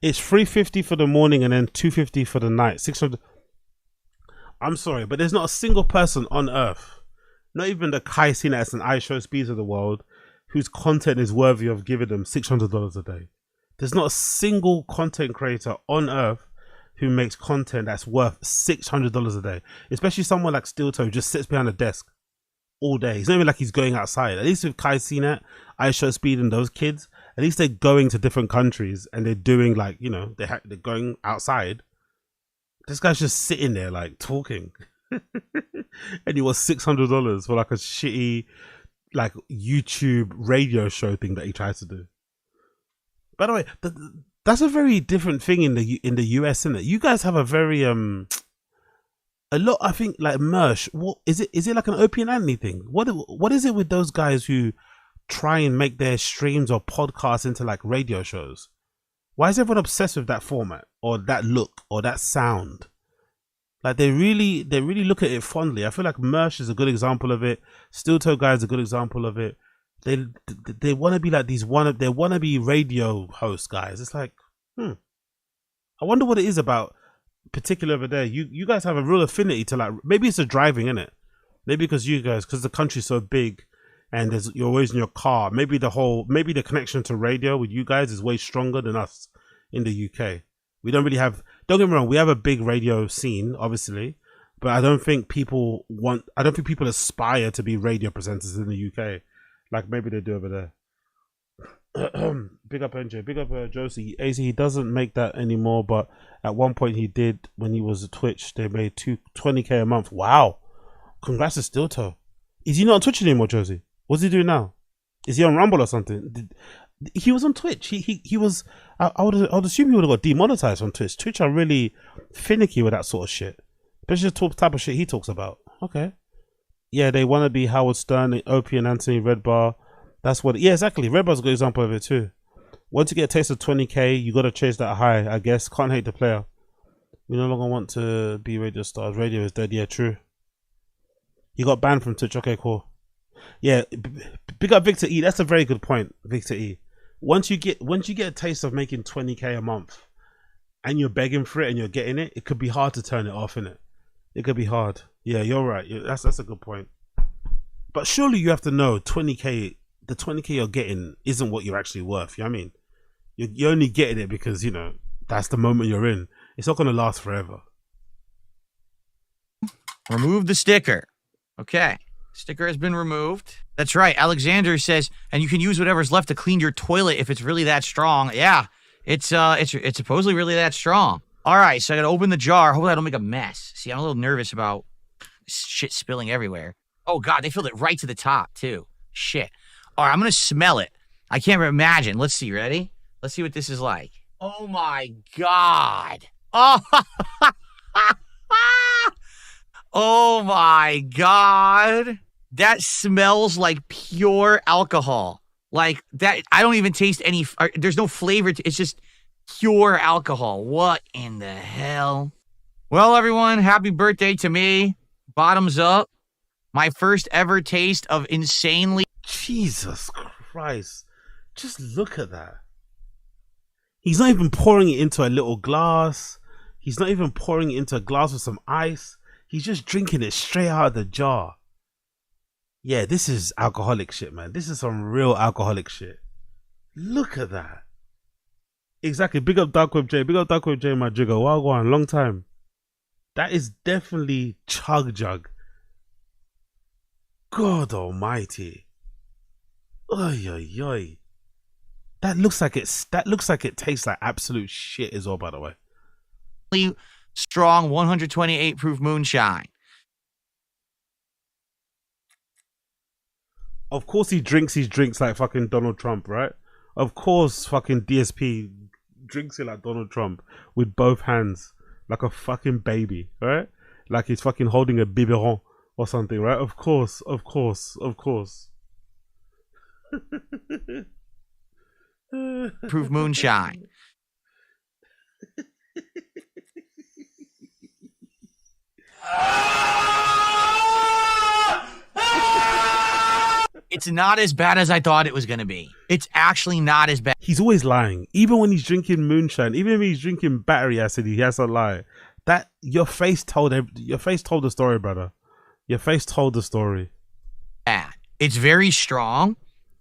P: It's $350 for the morning and then $250 for the night. 600. I'm sorry, but there's not a single person on earth, not even the Kai Sinas and iShow Speeds of the world, whose content is worthy of giving them $600 a day. There's not a single content creator on earth who makes content that's worth $600 a day. Especially someone like Steel Toe who just sits behind a desk all day. It's not even like he's going outside. At least with Kai Cenat, iShow Speed, and those kids, at least they're going to different countries and they're doing like, you know, they're going outside. This guy's just sitting there like talking. And he was $600 for like a shitty like YouTube radio show thing that he tries to do. By the way, that's a very different thing in the US, isn't it? You guys have a very a lot. I think like Mersh. What is it? Is it like an Opie and Anthony thing? What is it with those guys who try and make their streams or podcasts into like radio shows? Why is everyone obsessed with that format or that look or that sound? Like they really look at it fondly. I feel like Mersh is a good example of it. Steel Toe Guy is a good example of it. They want to be like these wannabe radio host guys. It's like, I wonder what it is about particular over there. You guys have a real affinity to like, maybe it's the driving, innit? Maybe because the country's so big and you're always in your car. Maybe the connection to radio with you guys is way stronger than us in the UK. We don't really have, don't get me wrong, we have a big radio scene, obviously, but I don't think people aspire to be radio presenters in the UK. Like maybe they do over there. Big up NJ, big up Josie. AZ, he doesn't make that anymore, but at one point he did when he was at Twitch. They made $20K a month. Wow. Congrats to Steel Toe. Is he not on Twitch anymore, Josie? What's he doing now? Is he on Rumble or something? He was on Twitch. He was. I would assume he would have got demonetized on Twitch. Twitch are really finicky with that sort of shit, especially the type of shit he talks about. Okay. Yeah, they want to be Howard Stern, Opie and Anthony, Red Bar. That's what. Yeah, exactly. Red Bar's a good example of it too. Once you get a taste of 20K, you got to chase that high. I guess can't hate the player. We no longer want to be radio stars. Radio is dead. Yeah, true. He got banned from Twitch. Okay, cool. Yeah, big up Victor E. That's a very good point, Victor E. Once you get a taste of making 20K a month, and you're begging for it and you're getting it, it could be hard to turn it off, innit? It could be hard. Yeah, you're right. That's a good point. But surely you have to know 20K. The 20K you're getting isn't what you're actually worth. You know what I mean? You're only getting it because that's the moment you're in. It's not going to last forever.
L: Remove the sticker. Okay. Sticker has been removed. That's right. Alexander says, and you can use whatever's left to clean your toilet if it's really that strong. Yeah, it's supposedly really that strong. All right, so I gotta open the jar. Hopefully I don't make a mess. See, I'm a little nervous about shit spilling everywhere. Oh God, they filled it right to the top too. Shit. All right, I'm gonna smell it. I can't imagine. Let's see. Ready? Let's see what this is like. Oh my God. Oh. Oh my God. That smells like pure alcohol. Like that. I don't even taste any. There's no flavor to it. It's just pure alcohol. What in the hell? Well, everyone, happy birthday to me. Bottoms up. My first ever taste of insanely.
P: Jesus Christ. Just look at that. He's not even pouring it into a little glass. He's not even pouring it into a glass with some ice. He's just drinking it straight out of the jar. Yeah, this is alcoholic shit, man. This is some real alcoholic shit. Look at that. Exactly. Big up Dark Web J. Big up Dark Web J, my jigger. Wow, go on. Long time. That is definitely chug jug. God almighty. Oy, oy, oy. That looks like it tastes like absolute shit as well, by the way.
L: Strong 128 proof moonshine.
P: Of course he drinks his drinks like fucking Donald Trump, right? Of course fucking DSP drinks it like Donald Trump with both hands like a fucking baby, right? Like he's fucking holding a biberon or something, right? Of course, of course, of course.
L: Proof moonshine. It's not as bad as I thought it was going to be. It's actually not as bad.
P: He's always lying. Even when he's drinking moonshine, even when he's drinking battery acid, he has to lie. That your face told the story, brother. Your face told the story.
L: Bad. It's very strong.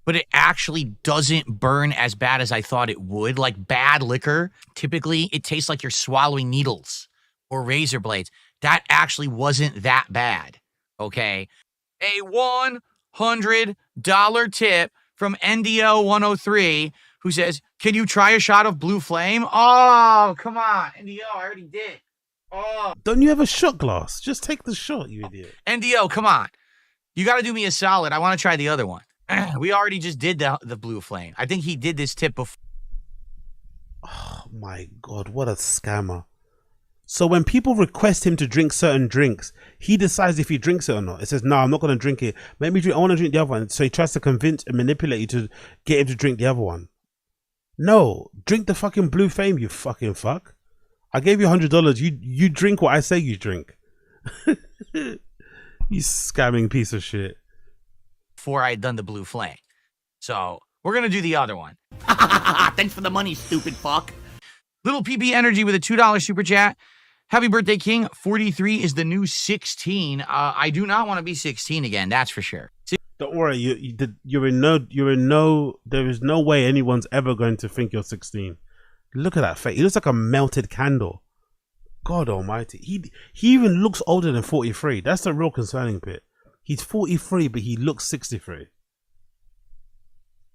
L: but it actually doesn't burn as bad as I thought it would. Like bad liquor, typically it tastes like you're swallowing needles or razor blades. That actually wasn't that bad, okay? A $100 tip from NDO103 who says, can you try a shot of Blue Flame? Oh, come on. NDO, I already did. Oh.
P: Don't you have a shot glass? Just take the shot, you idiot.
L: NDO, come on. You got to do me a solid. I want to try the other one. We already just did the Blue Flame. I think he did this tip before.
P: Oh my God, what a scammer. So when people request him to drink certain drinks, he decides if he drinks it or not. It says, no, I'm not going to drink it. Make me drink. I want to drink the other one. So he tries to convince and manipulate you to get him to drink the other one. No, drink the fucking Blue Flame, you fucking fuck. I gave you $100. You drink what I say you drink. You scamming piece of shit.
L: Before I had done the Blue Flame. So we're going to do the other one. Thanks for the money, stupid fuck. Little PB Energy with a $2 super chat. Happy birthday, King. 43 is the new 16. I do not want to be 16 again. That's for sure.
P: Don't worry. There is no way anyone's ever going to think you're 16. Look at that face. He looks like a melted candle. God almighty. He even looks older than 43. That's the real concerning bit. He's 43, but he looks 63.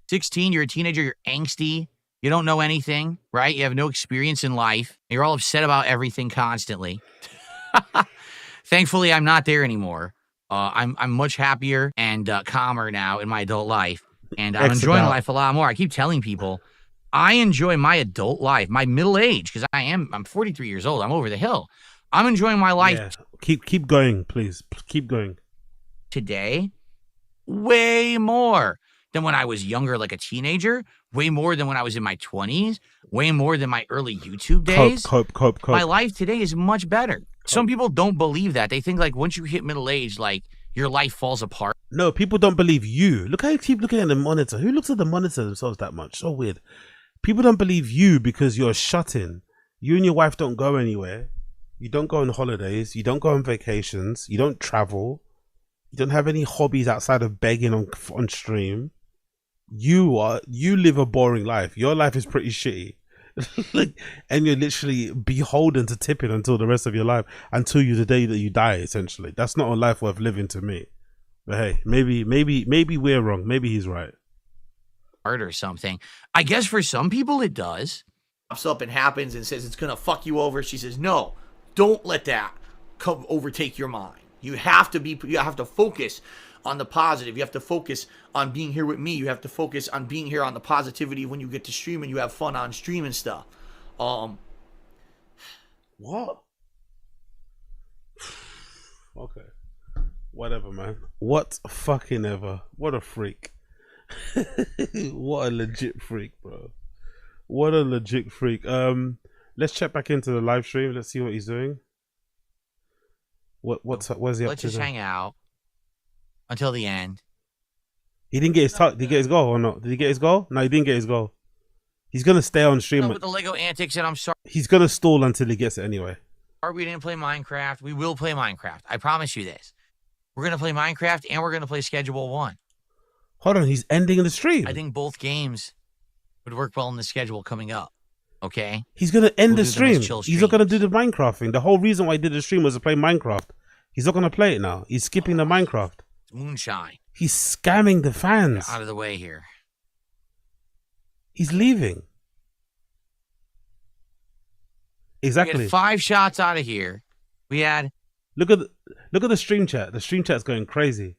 L: 16, you're a teenager, you're angsty. You don't know anything, right? You have no experience in life. You're all upset about everything constantly. Thankfully, I'm not there anymore. I'm much happier and calmer now in my adult life. And I'm enjoying life a lot more. I keep telling people, I enjoy my adult life, my middle age, because I'm 43 years old. I'm over the hill. I'm enjoying my life.
P: Yeah. Keep going, please. Keep going.
L: Today, way more than when I was younger, like a teenager, way more than when I was in my 20s, way more than my early YouTube days.
P: Cope.
L: My life today is much better. Some people don't believe that. They think like once you hit middle age, like your life falls apart.
P: No, people don't believe you. Look how you keep looking at the monitor. Who looks at the monitor themselves that much? So weird. People don't believe you because you're shut-in. You and your wife don't go anywhere. You don't go on holidays. You don't go on vacations. You don't travel. You don't have any hobbies outside of begging on stream. You live a boring life. Your life is pretty shitty. And you're literally beholden to tipping until the rest of your life, until the day that you die, essentially. That's not a life worth living to me. But hey, maybe we're wrong. Maybe he's right.
L: Or something. I guess for some people it does. Pops up and happens and says it's gonna fuck you over. She says, no, don't let that overtake your mind. You have to focus on the positive. You have to focus on being here with me. You have to focus on being here on the positivity when you get to stream and you have fun on stream and stuff.
P: What? Okay. Whatever, man. What fucking ever. What a freak. What a legit freak, bro. What a legit freak. Let's check back into the live stream. Let's see what he's doing. What's he up to?
L: Let's just hang out until the end.
P: He didn't get his did he get his goal or not? Did he get his goal? No, he didn't get his goal. He's gonna stay on stream
L: with the Lego antics, and I'm sorry.
P: He's gonna stall until he gets it anyway.
L: We didn't play Minecraft. We will play Minecraft. I promise you this. We're gonna play Minecraft and we're gonna play Schedule 1.
P: Hold on, he's ending the stream.
L: I think both games would work well in the schedule coming up. Okay?
P: He's gonna end the stream. He's not gonna do the Minecraft thing. The whole reason why he did the stream was to play Minecraft. He's not gonna play it now. He's skipping the Minecraft.
L: Moonshine.
P: He's scamming the fans.
L: Get out of the way here.
P: He's leaving. Exactly.
L: We had 5 shots out of here. We had.
P: Look at the stream chat. The stream chat's going crazy.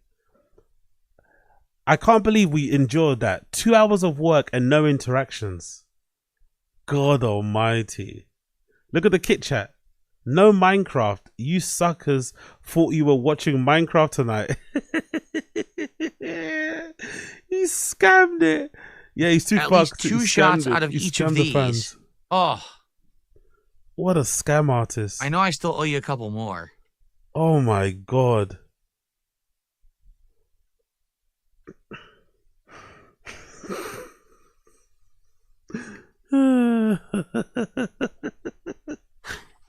P: I can't believe we endured that. 2 hours of work and no interactions. God almighty. Look at the kit chat. No Minecraft. You suckers thought you were watching Minecraft tonight. He scammed it. Yeah, he's too fucked.
L: At least 2 shots out of each of these. Oh.
P: What a scam artist.
L: I know I still owe you a couple more.
P: Oh my God.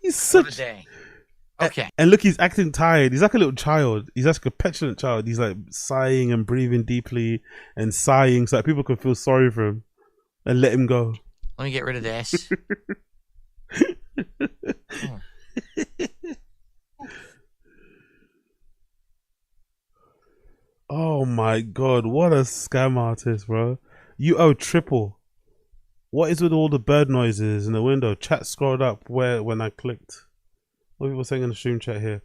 L: He's such a day. Okay.
P: And look, he's acting tired. He's like a little child. He's like a petulant child. He's like sighing and breathing deeply and sighing so that people can feel sorry for him and let him go.
L: Let me get rid of this.
P: Oh my god, what a scam artist, bro. You owe triple. What is with all the bird noises in the window? Chat scrolled up when I clicked. What are people saying in the stream chat here?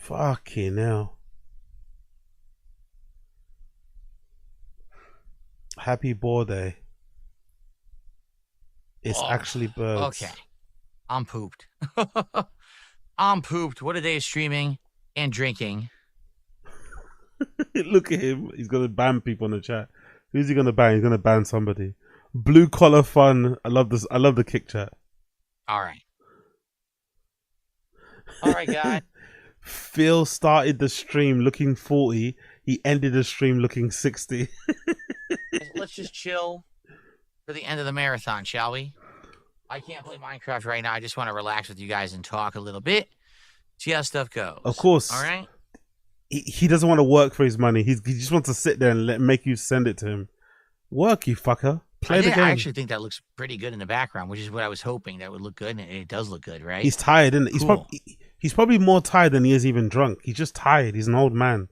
P: Fucking hell. Happy Boar Day. It's actually birds.
L: Okay. I'm pooped. I'm pooped. What a day of streaming and drinking.
P: Look at him. He's gonna ban people in the chat. Who's he gonna ban? He's gonna ban somebody. Blue collar fun. I love this. I love the kick chat.
L: All right. All right, guys.
P: Phil started the stream looking 40. He ended the stream looking 60.
L: Let's just chill for the end of the marathon, shall we? I can't play Minecraft right now. I just want to relax with you guys and talk a little bit. See how stuff goes.
P: Of course.
L: All right.
P: He doesn't want to work for his money. He just wants to sit there and make you send it to him. Work, you fucker. Play the game.
L: I actually think that looks pretty good in the background, which is what I was hoping that would look good, and it does look good, right?
P: He's tired, isn't he?
L: Cool.
P: He's probably more tired than he is even drunk. He's just tired. He's an old man.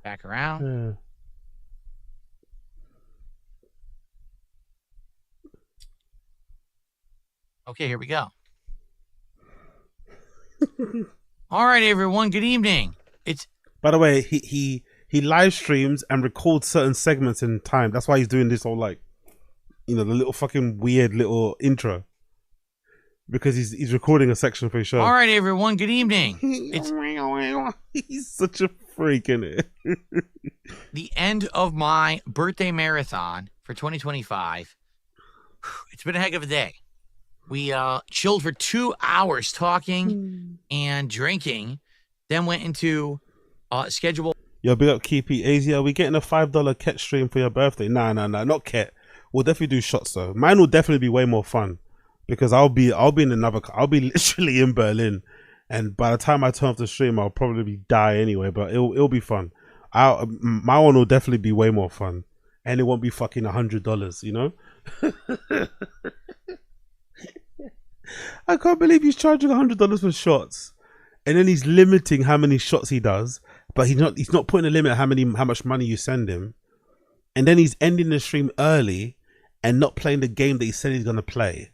L: Back around. Okay, here we go. All right, everyone. Good evening.
P: By the way, he live streams and records certain segments in time. That's why he's doing this whole the little fucking weird little intro. Because he's recording a section for his show.
L: All right, everyone. Good evening.
P: He's such a freak, isn't it?
L: The end of my birthday marathon for 2025. It's been a heck of a day. We chilled for 2 hours talking and drinking, then went into schedule.
P: Yo, big up Keepy. AZ, are we getting a $5 Ket stream for your birthday? Nah, not Ket. We'll definitely do shots though. Mine will definitely be way more fun because I'll be literally in Berlin, and by the time I turn off the stream, I'll probably die anyway. But it'll be fun. My one will definitely be way more fun, and it won't be fucking $100. You know. I can't believe he's charging $100 for shots, and then he's limiting how many shots he does. But he's not putting a limit how much money you send him, and then he's ending the stream early and not playing the game that he said he's gonna play.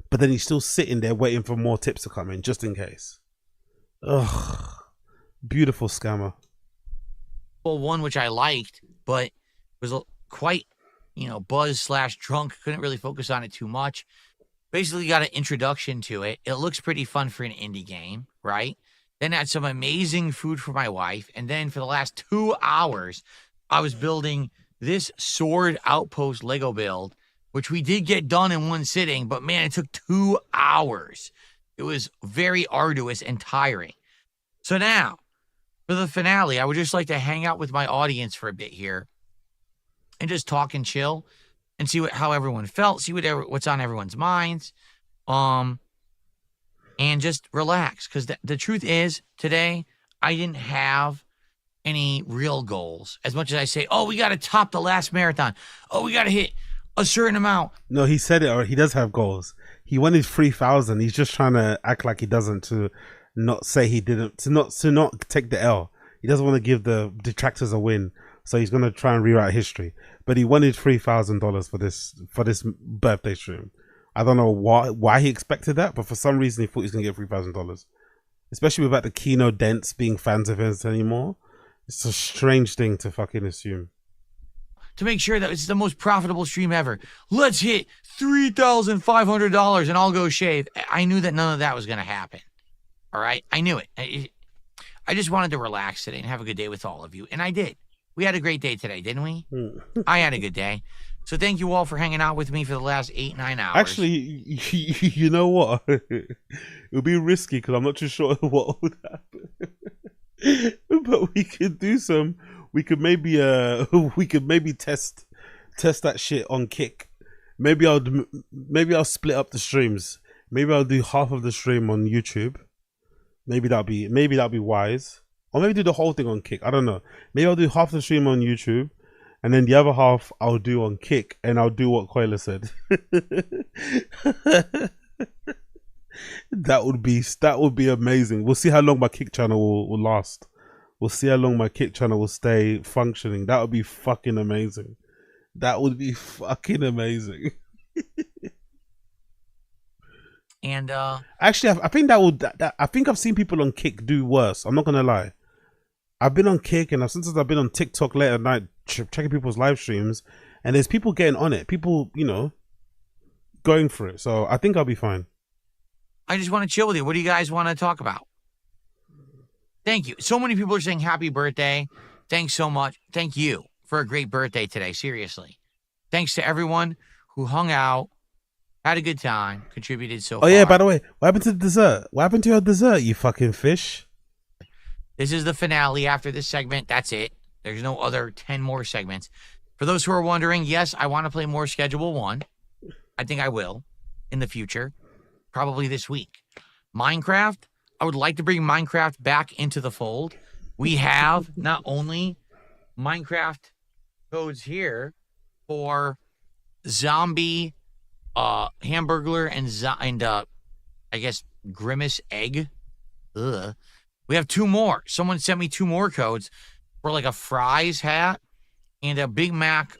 P: But then he's still sitting there waiting for more tips to come in just in case. Ugh, beautiful scammer.
L: One which I liked, but was quite buzz/drunk. Couldn't really focus on it too much. Basically got an introduction to it. It looks pretty fun for an indie game, right? Then had some amazing food for my wife. And then for the last 2 hours, I was building this sword outpost Lego build, which we did get done in one sitting. But man, it took 2 hours. It was very arduous and tiring. So now, for the finale, I would just like to hang out with my audience for a bit here and just talk and chill. And see how everyone felt, see what's on everyone's minds, and just relax. Because the truth is, today, I didn't have any real goals. As much as I say, oh, we got to top the last marathon. Oh, we got to hit a certain amount.
P: No, he said it, or he does have goals. He wanted 3,000. He's just trying to act like he doesn't, to not say he didn't, to not take the L. He doesn't want to give the detractors a win. So he's going to try and rewrite history. But he wanted $3,000 for this birthday stream. I don't know why he expected that, but for some reason he thought he was going to get $3,000. Especially without the Kino Dents being fans of his anymore. It's a strange thing to fucking assume.
L: To make sure that it's the most profitable stream ever. Let's hit $3,500 and I'll go shave. I knew that none of that was going to happen. All right? I knew it. I just wanted to relax today and have a good day with all of you. And I did. We had a great day today, didn't we? I had a good day. So thank you all for hanging out with me for the last 8-9 hours.
P: Actually, you know what? It'll be risky because I'm not too sure what would happen. But we could do some. We could maybe test that shit on Kick. Maybe I'll split up the streams Maybe I'll do half of the stream on YouTube. Maybe that'll be wise. Or maybe do the whole thing on Kick. I don't know. Maybe I'll do half the stream on YouTube, and then the other half I'll do on Kick, and I'll do what Koila said. That would be amazing. We'll see how long my Kick channel will last. We'll see how long my Kick channel will stay functioning. That would be fucking amazing. That would be fucking amazing.
L: And
P: actually, I think I think I've seen people on Kick do worse. I'm not gonna lie. I've been on Kick, and since I've been on TikTok late at night checking people's live streams, and there's people getting on it. People, going for it. So I think I'll be fine.
L: I just want to chill with you. What do you guys want to talk about? Thank you. So many people are saying happy birthday. Thanks so much. Thank you for a great birthday today. Seriously. Thanks to everyone who hung out, had a good time, contributed so far.
P: Oh yeah, by the way, what happened to the dessert? What happened to your dessert, you fucking fish?
L: This is the finale. After this segment, that's it. There's no other 10 more segments. For those who are wondering, yes, I want to play more Schedule 1. I think I will in the future, probably this week. Minecraft, I would like to bring Minecraft back into the fold. We have not only Minecraft codes here for zombie, Hamburglar, and I guess Grimace Egg. Ugh. We have 2 more. Someone sent me 2 more codes for like a Fry's hat and a Big Mac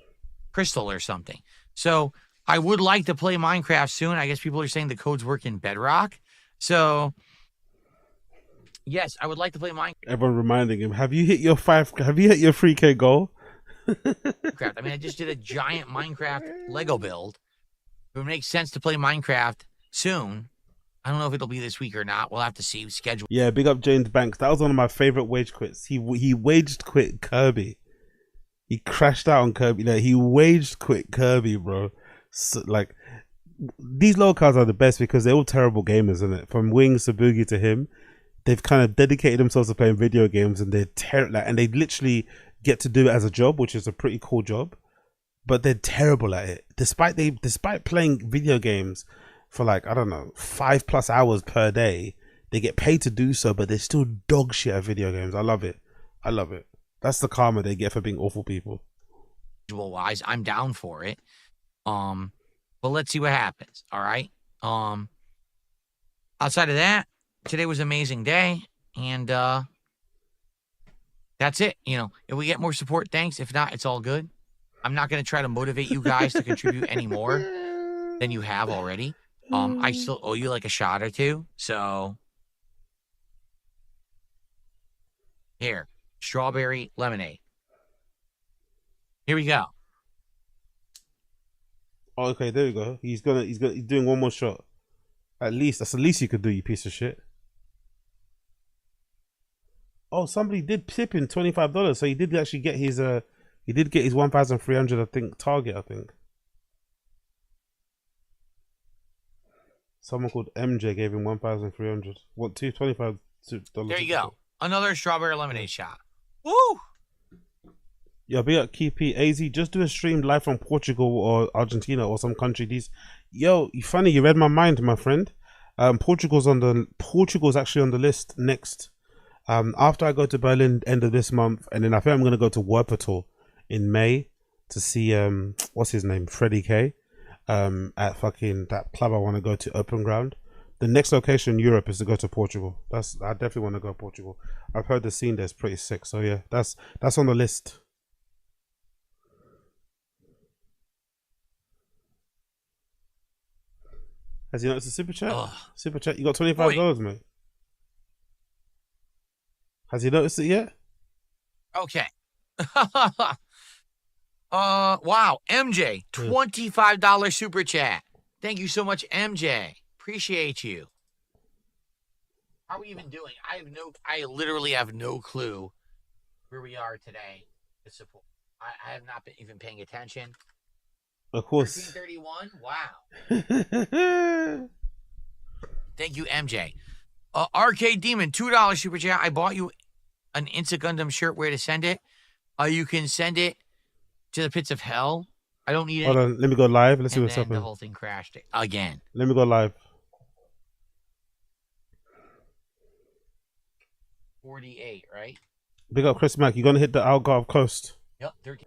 L: crystal or something. So I would like to play Minecraft soon. I guess people are saying the codes work in Bedrock. So yes, I would like to play Minecraft.
P: Everyone reminding him, have you hit your 3K goal?
L: I mean, I just did a giant Minecraft Lego build. It would make sense to play Minecraft soon. I don't know if it'll be this week or not. We'll have to see schedule.
P: Yeah, big up James Banks. That was one of my favorite wage quits. He waged quit Kirby. He crashed out on Kirby. Like, he waged quit Kirby, bro. So, like, these low cards are the best because they're all terrible gamers, isn't it? From Wings to Boogie to him, they've kind of dedicated themselves to playing video games, and and they literally get to do it as a job, which is a pretty cool job. But they're terrible at it. Despite playing video games for like, I don't know, 5+ hours per day, they get paid to do so, but they're still dog shit at video games. I love it. That's the karma they get for being awful people.
L: Wise, I'm down for it. But let's see what happens. All right. Outside of that, today was an amazing day, and that's it. If we get more support, thanks. If not, it's all good. I'm not going to try to motivate you guys to contribute any more than you have already. I still owe you like a shot or two. So here, strawberry lemonade. Here we go.
P: Oh, okay, there we go. He's doing one more shot. At least that's the least you could do, you piece of shit. Oh, somebody did tip him $25, so he did actually get his 1,300, I think, target. I think someone called MJ gave him 1,300. What, $25?
L: There you go. Another strawberry lemonade shot. Woo!
P: Yo, be up, KP AZ. Just do a stream live from Portugal or Argentina or some country. Yo, funny, you read my mind, my friend. Portugal's actually on the list next. After I go to Berlin end of this month, and then I think I'm gonna go to Wuppertal in May to see what's his name, Freddie K. At fucking that club I want to go to, Open Ground. The next location in Europe is to go to Portugal. I definitely want to go to Portugal. I've heard the scene there's pretty sick. So yeah, that's on the list. Has he noticed the super chat? Super chat, you got $25, mate. Has he noticed it yet?
L: Okay. Wow, MJ, $25 super chat. Thank you so much, MJ. Appreciate you. How are we even doing? I literally have no clue where we are today. The support. I have not been even paying attention.
P: Of course.
L: 1331. Wow. Thank you, MJ. Arcade Demon, $2 super chat. I bought you an Insta Gundam shirt. Where to send it? You can send it to the pits of hell. I don't need it.
P: Hold on, let me go live. Let's see what's happening.
L: The whole thing crashed again.
P: Let me go live.
L: 48, right?
P: Big up Chris Mack. You gonna hit the Algarve coast?
L: Yep, 13.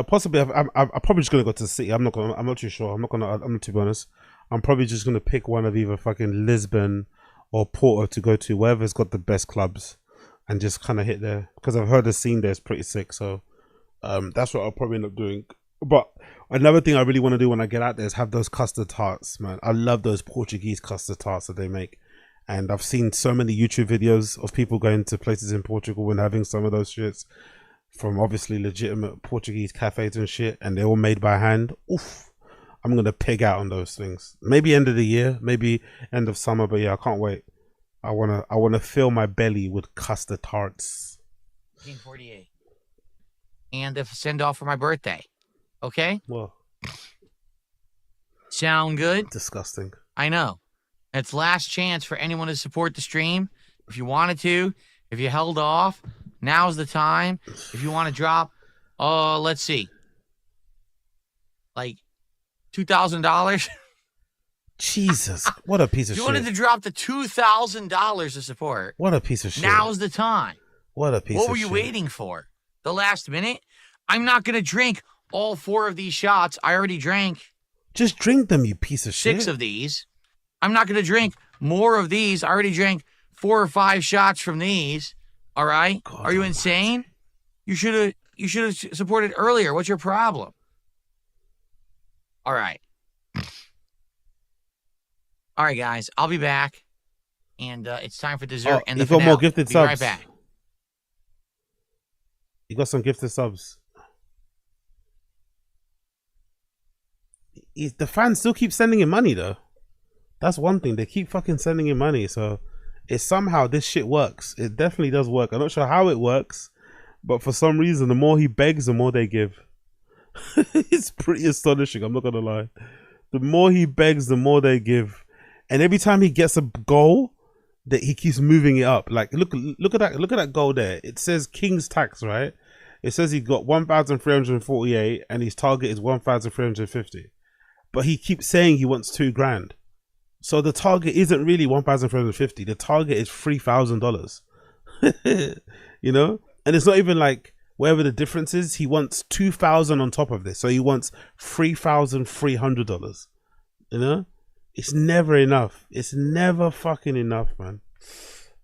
P: Possibly. I'm probably just gonna go to the city. I'm not too sure. I'm not, to be honest. I'm probably just gonna pick one of either fucking Lisbon or Porto to go to, wherever's got the best clubs, and just kind of hit there, because I've heard the scene there is pretty sick. So that's what I'll probably end up doing. But another thing I really want to do when I get out there is have those custard tarts, man. I love those Portuguese custard tarts that they make. And I've seen so many YouTube videos of people going to places in Portugal and having some of those shits from obviously legitimate Portuguese cafes and shit, and they're all made by hand. Oof. I'm going to pig out on those things. Maybe end of the year, maybe end of summer, but yeah, I can't wait. I want to fill my belly with custard tarts.
L: 1948. And a send off for my birthday. Okay?
P: Well,
L: sound good?
P: Disgusting.
L: I know. It's last chance for anyone to support the stream. If you wanted to, if you held off, now's the time. If you want to drop, let's see, like $2,000.
P: Jesus, what a piece of
L: If you
P: shit.
L: wanted to drop the $2,000 to support,
P: What a piece of shit.
L: now's the time.
P: What a piece of
L: What
P: shit.
L: were you waiting for? The last minute? I'm not going to drink all 4 of these shots. I already drank
P: Just drink them, you piece of shit.
L: 6 of these. I'm not going to drink more of these. I already drank 4 or 5 shots from these. All right?
P: God,
L: are you insane? You should have supported earlier. What's your problem? All right. All right, guys. I'll be back. And it's time for dessert and the
P: you got more
L: finale.
P: gifted
L: Be
P: subs.
L: right back.
P: You got some gifted subs. The fans still keep sending him money though. That's one thing. They keep fucking sending him money. So it's somehow this shit works. It definitely does work. I'm not sure how it works, but for some reason, the more he begs, the more they give. It's pretty astonishing. I'm not gonna lie. The more he begs, the more they give. And every time he gets a goal, that he keeps moving it up. Like look at that goal there. It says King's Tax, right? It says he got 1,348 and his target is 1,350. But he keeps saying he wants $2,000. So the target isn't really 1,350. The target is $3,000. You know? And it's not even like wherever the difference is, he wants 2,000 on top of this. So he wants $3,300. You know? It's never enough. It's never fucking enough, man.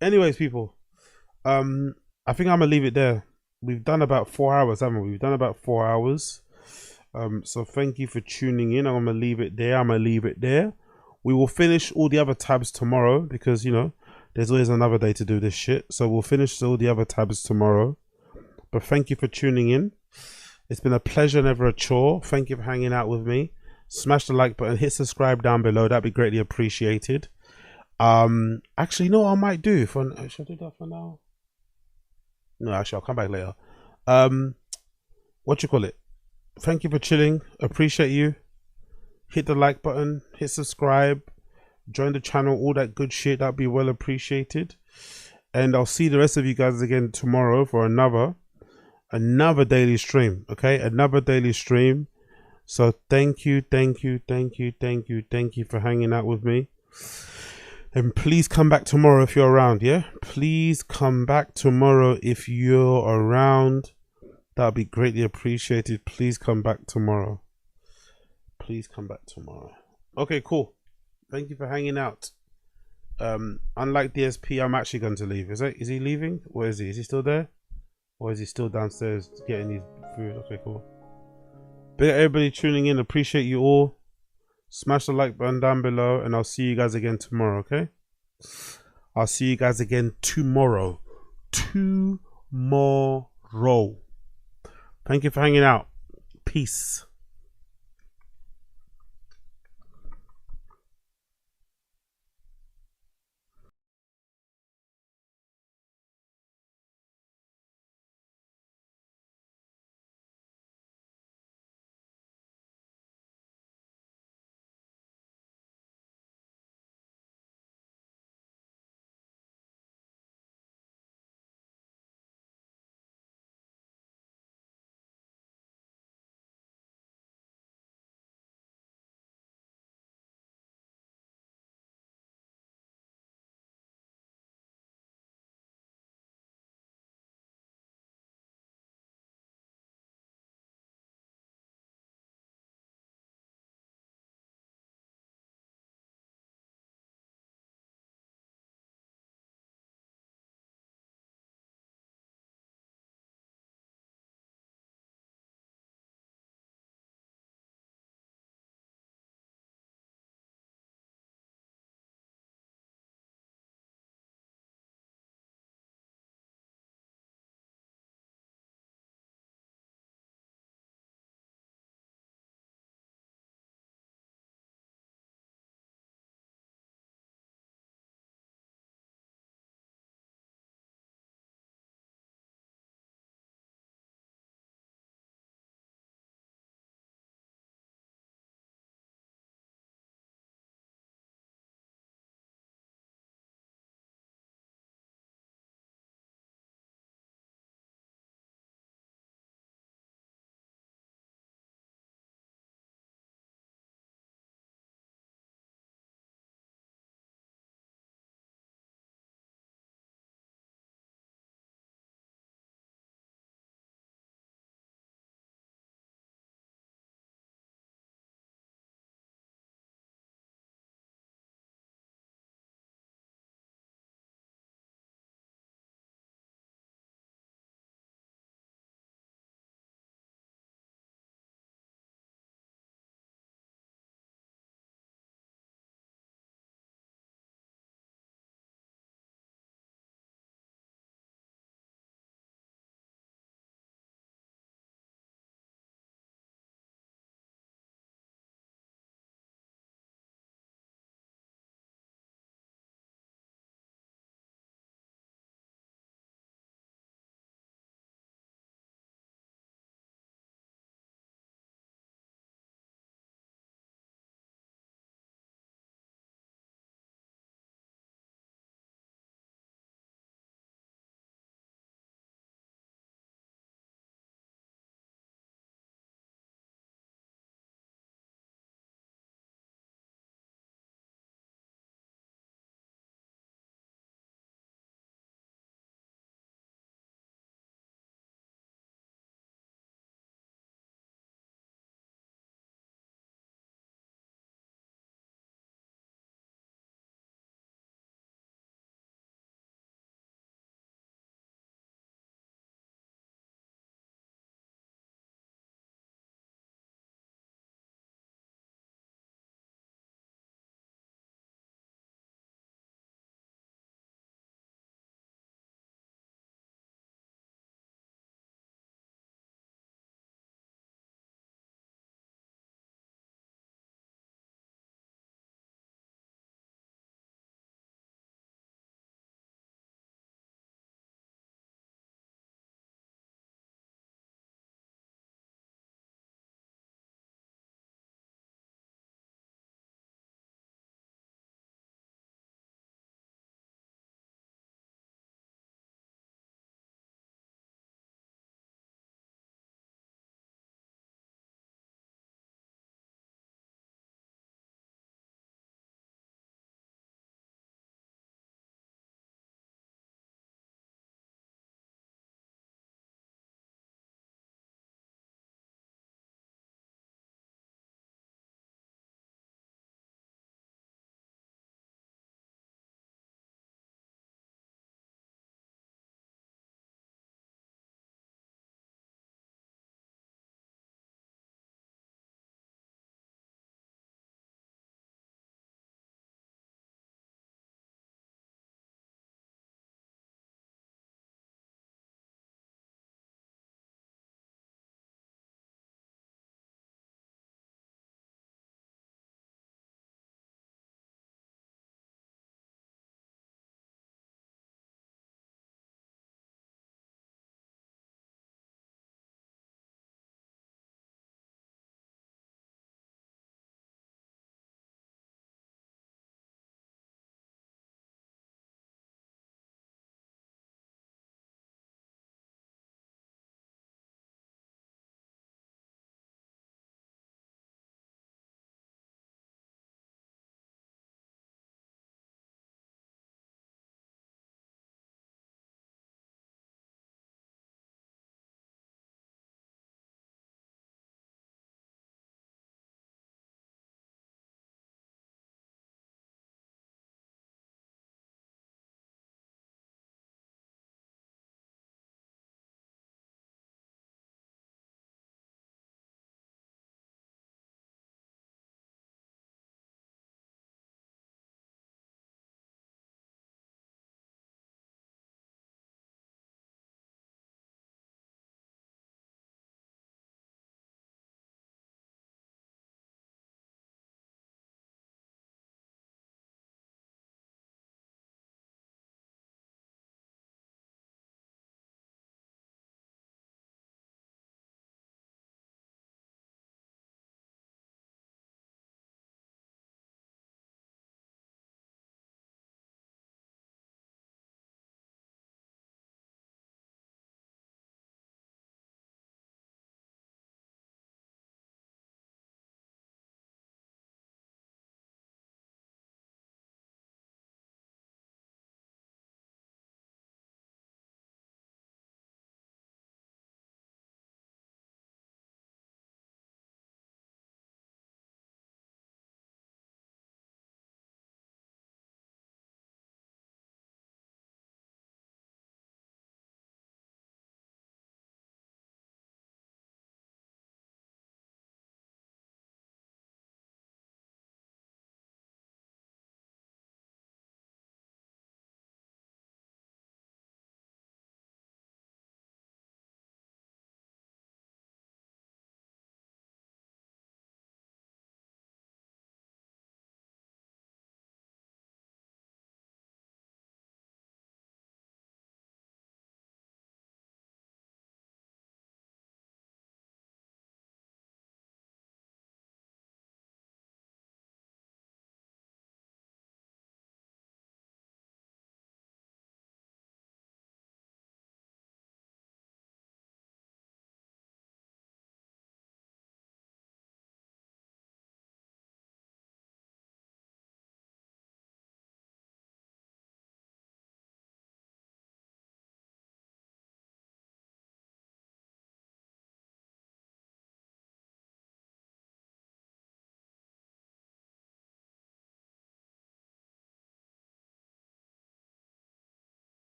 P: Anyways, people, I think I'm gonna leave it there. We've done about 4 hours, haven't we? We've done about 4 hours. So thank you for tuning in. I'm gonna leave it there. We will finish all the other tabs tomorrow because, you know, there's always another day to do this shit. So we'll finish all the other tabs tomorrow. But thank you for tuning in. It's been a pleasure, never a chore. Thank you for hanging out with me. Smash the like button, hit subscribe down below. That'd be greatly appreciated. Actually, no, I might do. Should I do that for now? No, actually, I'll come back later. What you call it? Thank you for chilling. Appreciate you. Hit the like button, hit subscribe, join the channel, all that good shit. That'd be well appreciated. And I'll see the rest of you guys again tomorrow for another daily stream. Okay, another daily stream. So thank you for hanging out with me. And please come back tomorrow if you're around, yeah? Please come back tomorrow if you're around. That would be greatly appreciated. Please come back tomorrow. Please come back tomorrow. Okay, cool. Thank you for hanging out. Unlike DSP, I'm actually going to leave. Is he leaving? Where is he? Is he still there? Or is he still downstairs getting his food? Okay, cool. Big up everybody tuning in. Appreciate you all. Smash the like button down below, and I'll see you guys again tomorrow, okay? I'll see you guys again tomorrow. Tomorrow. Thank you for hanging out. Peace.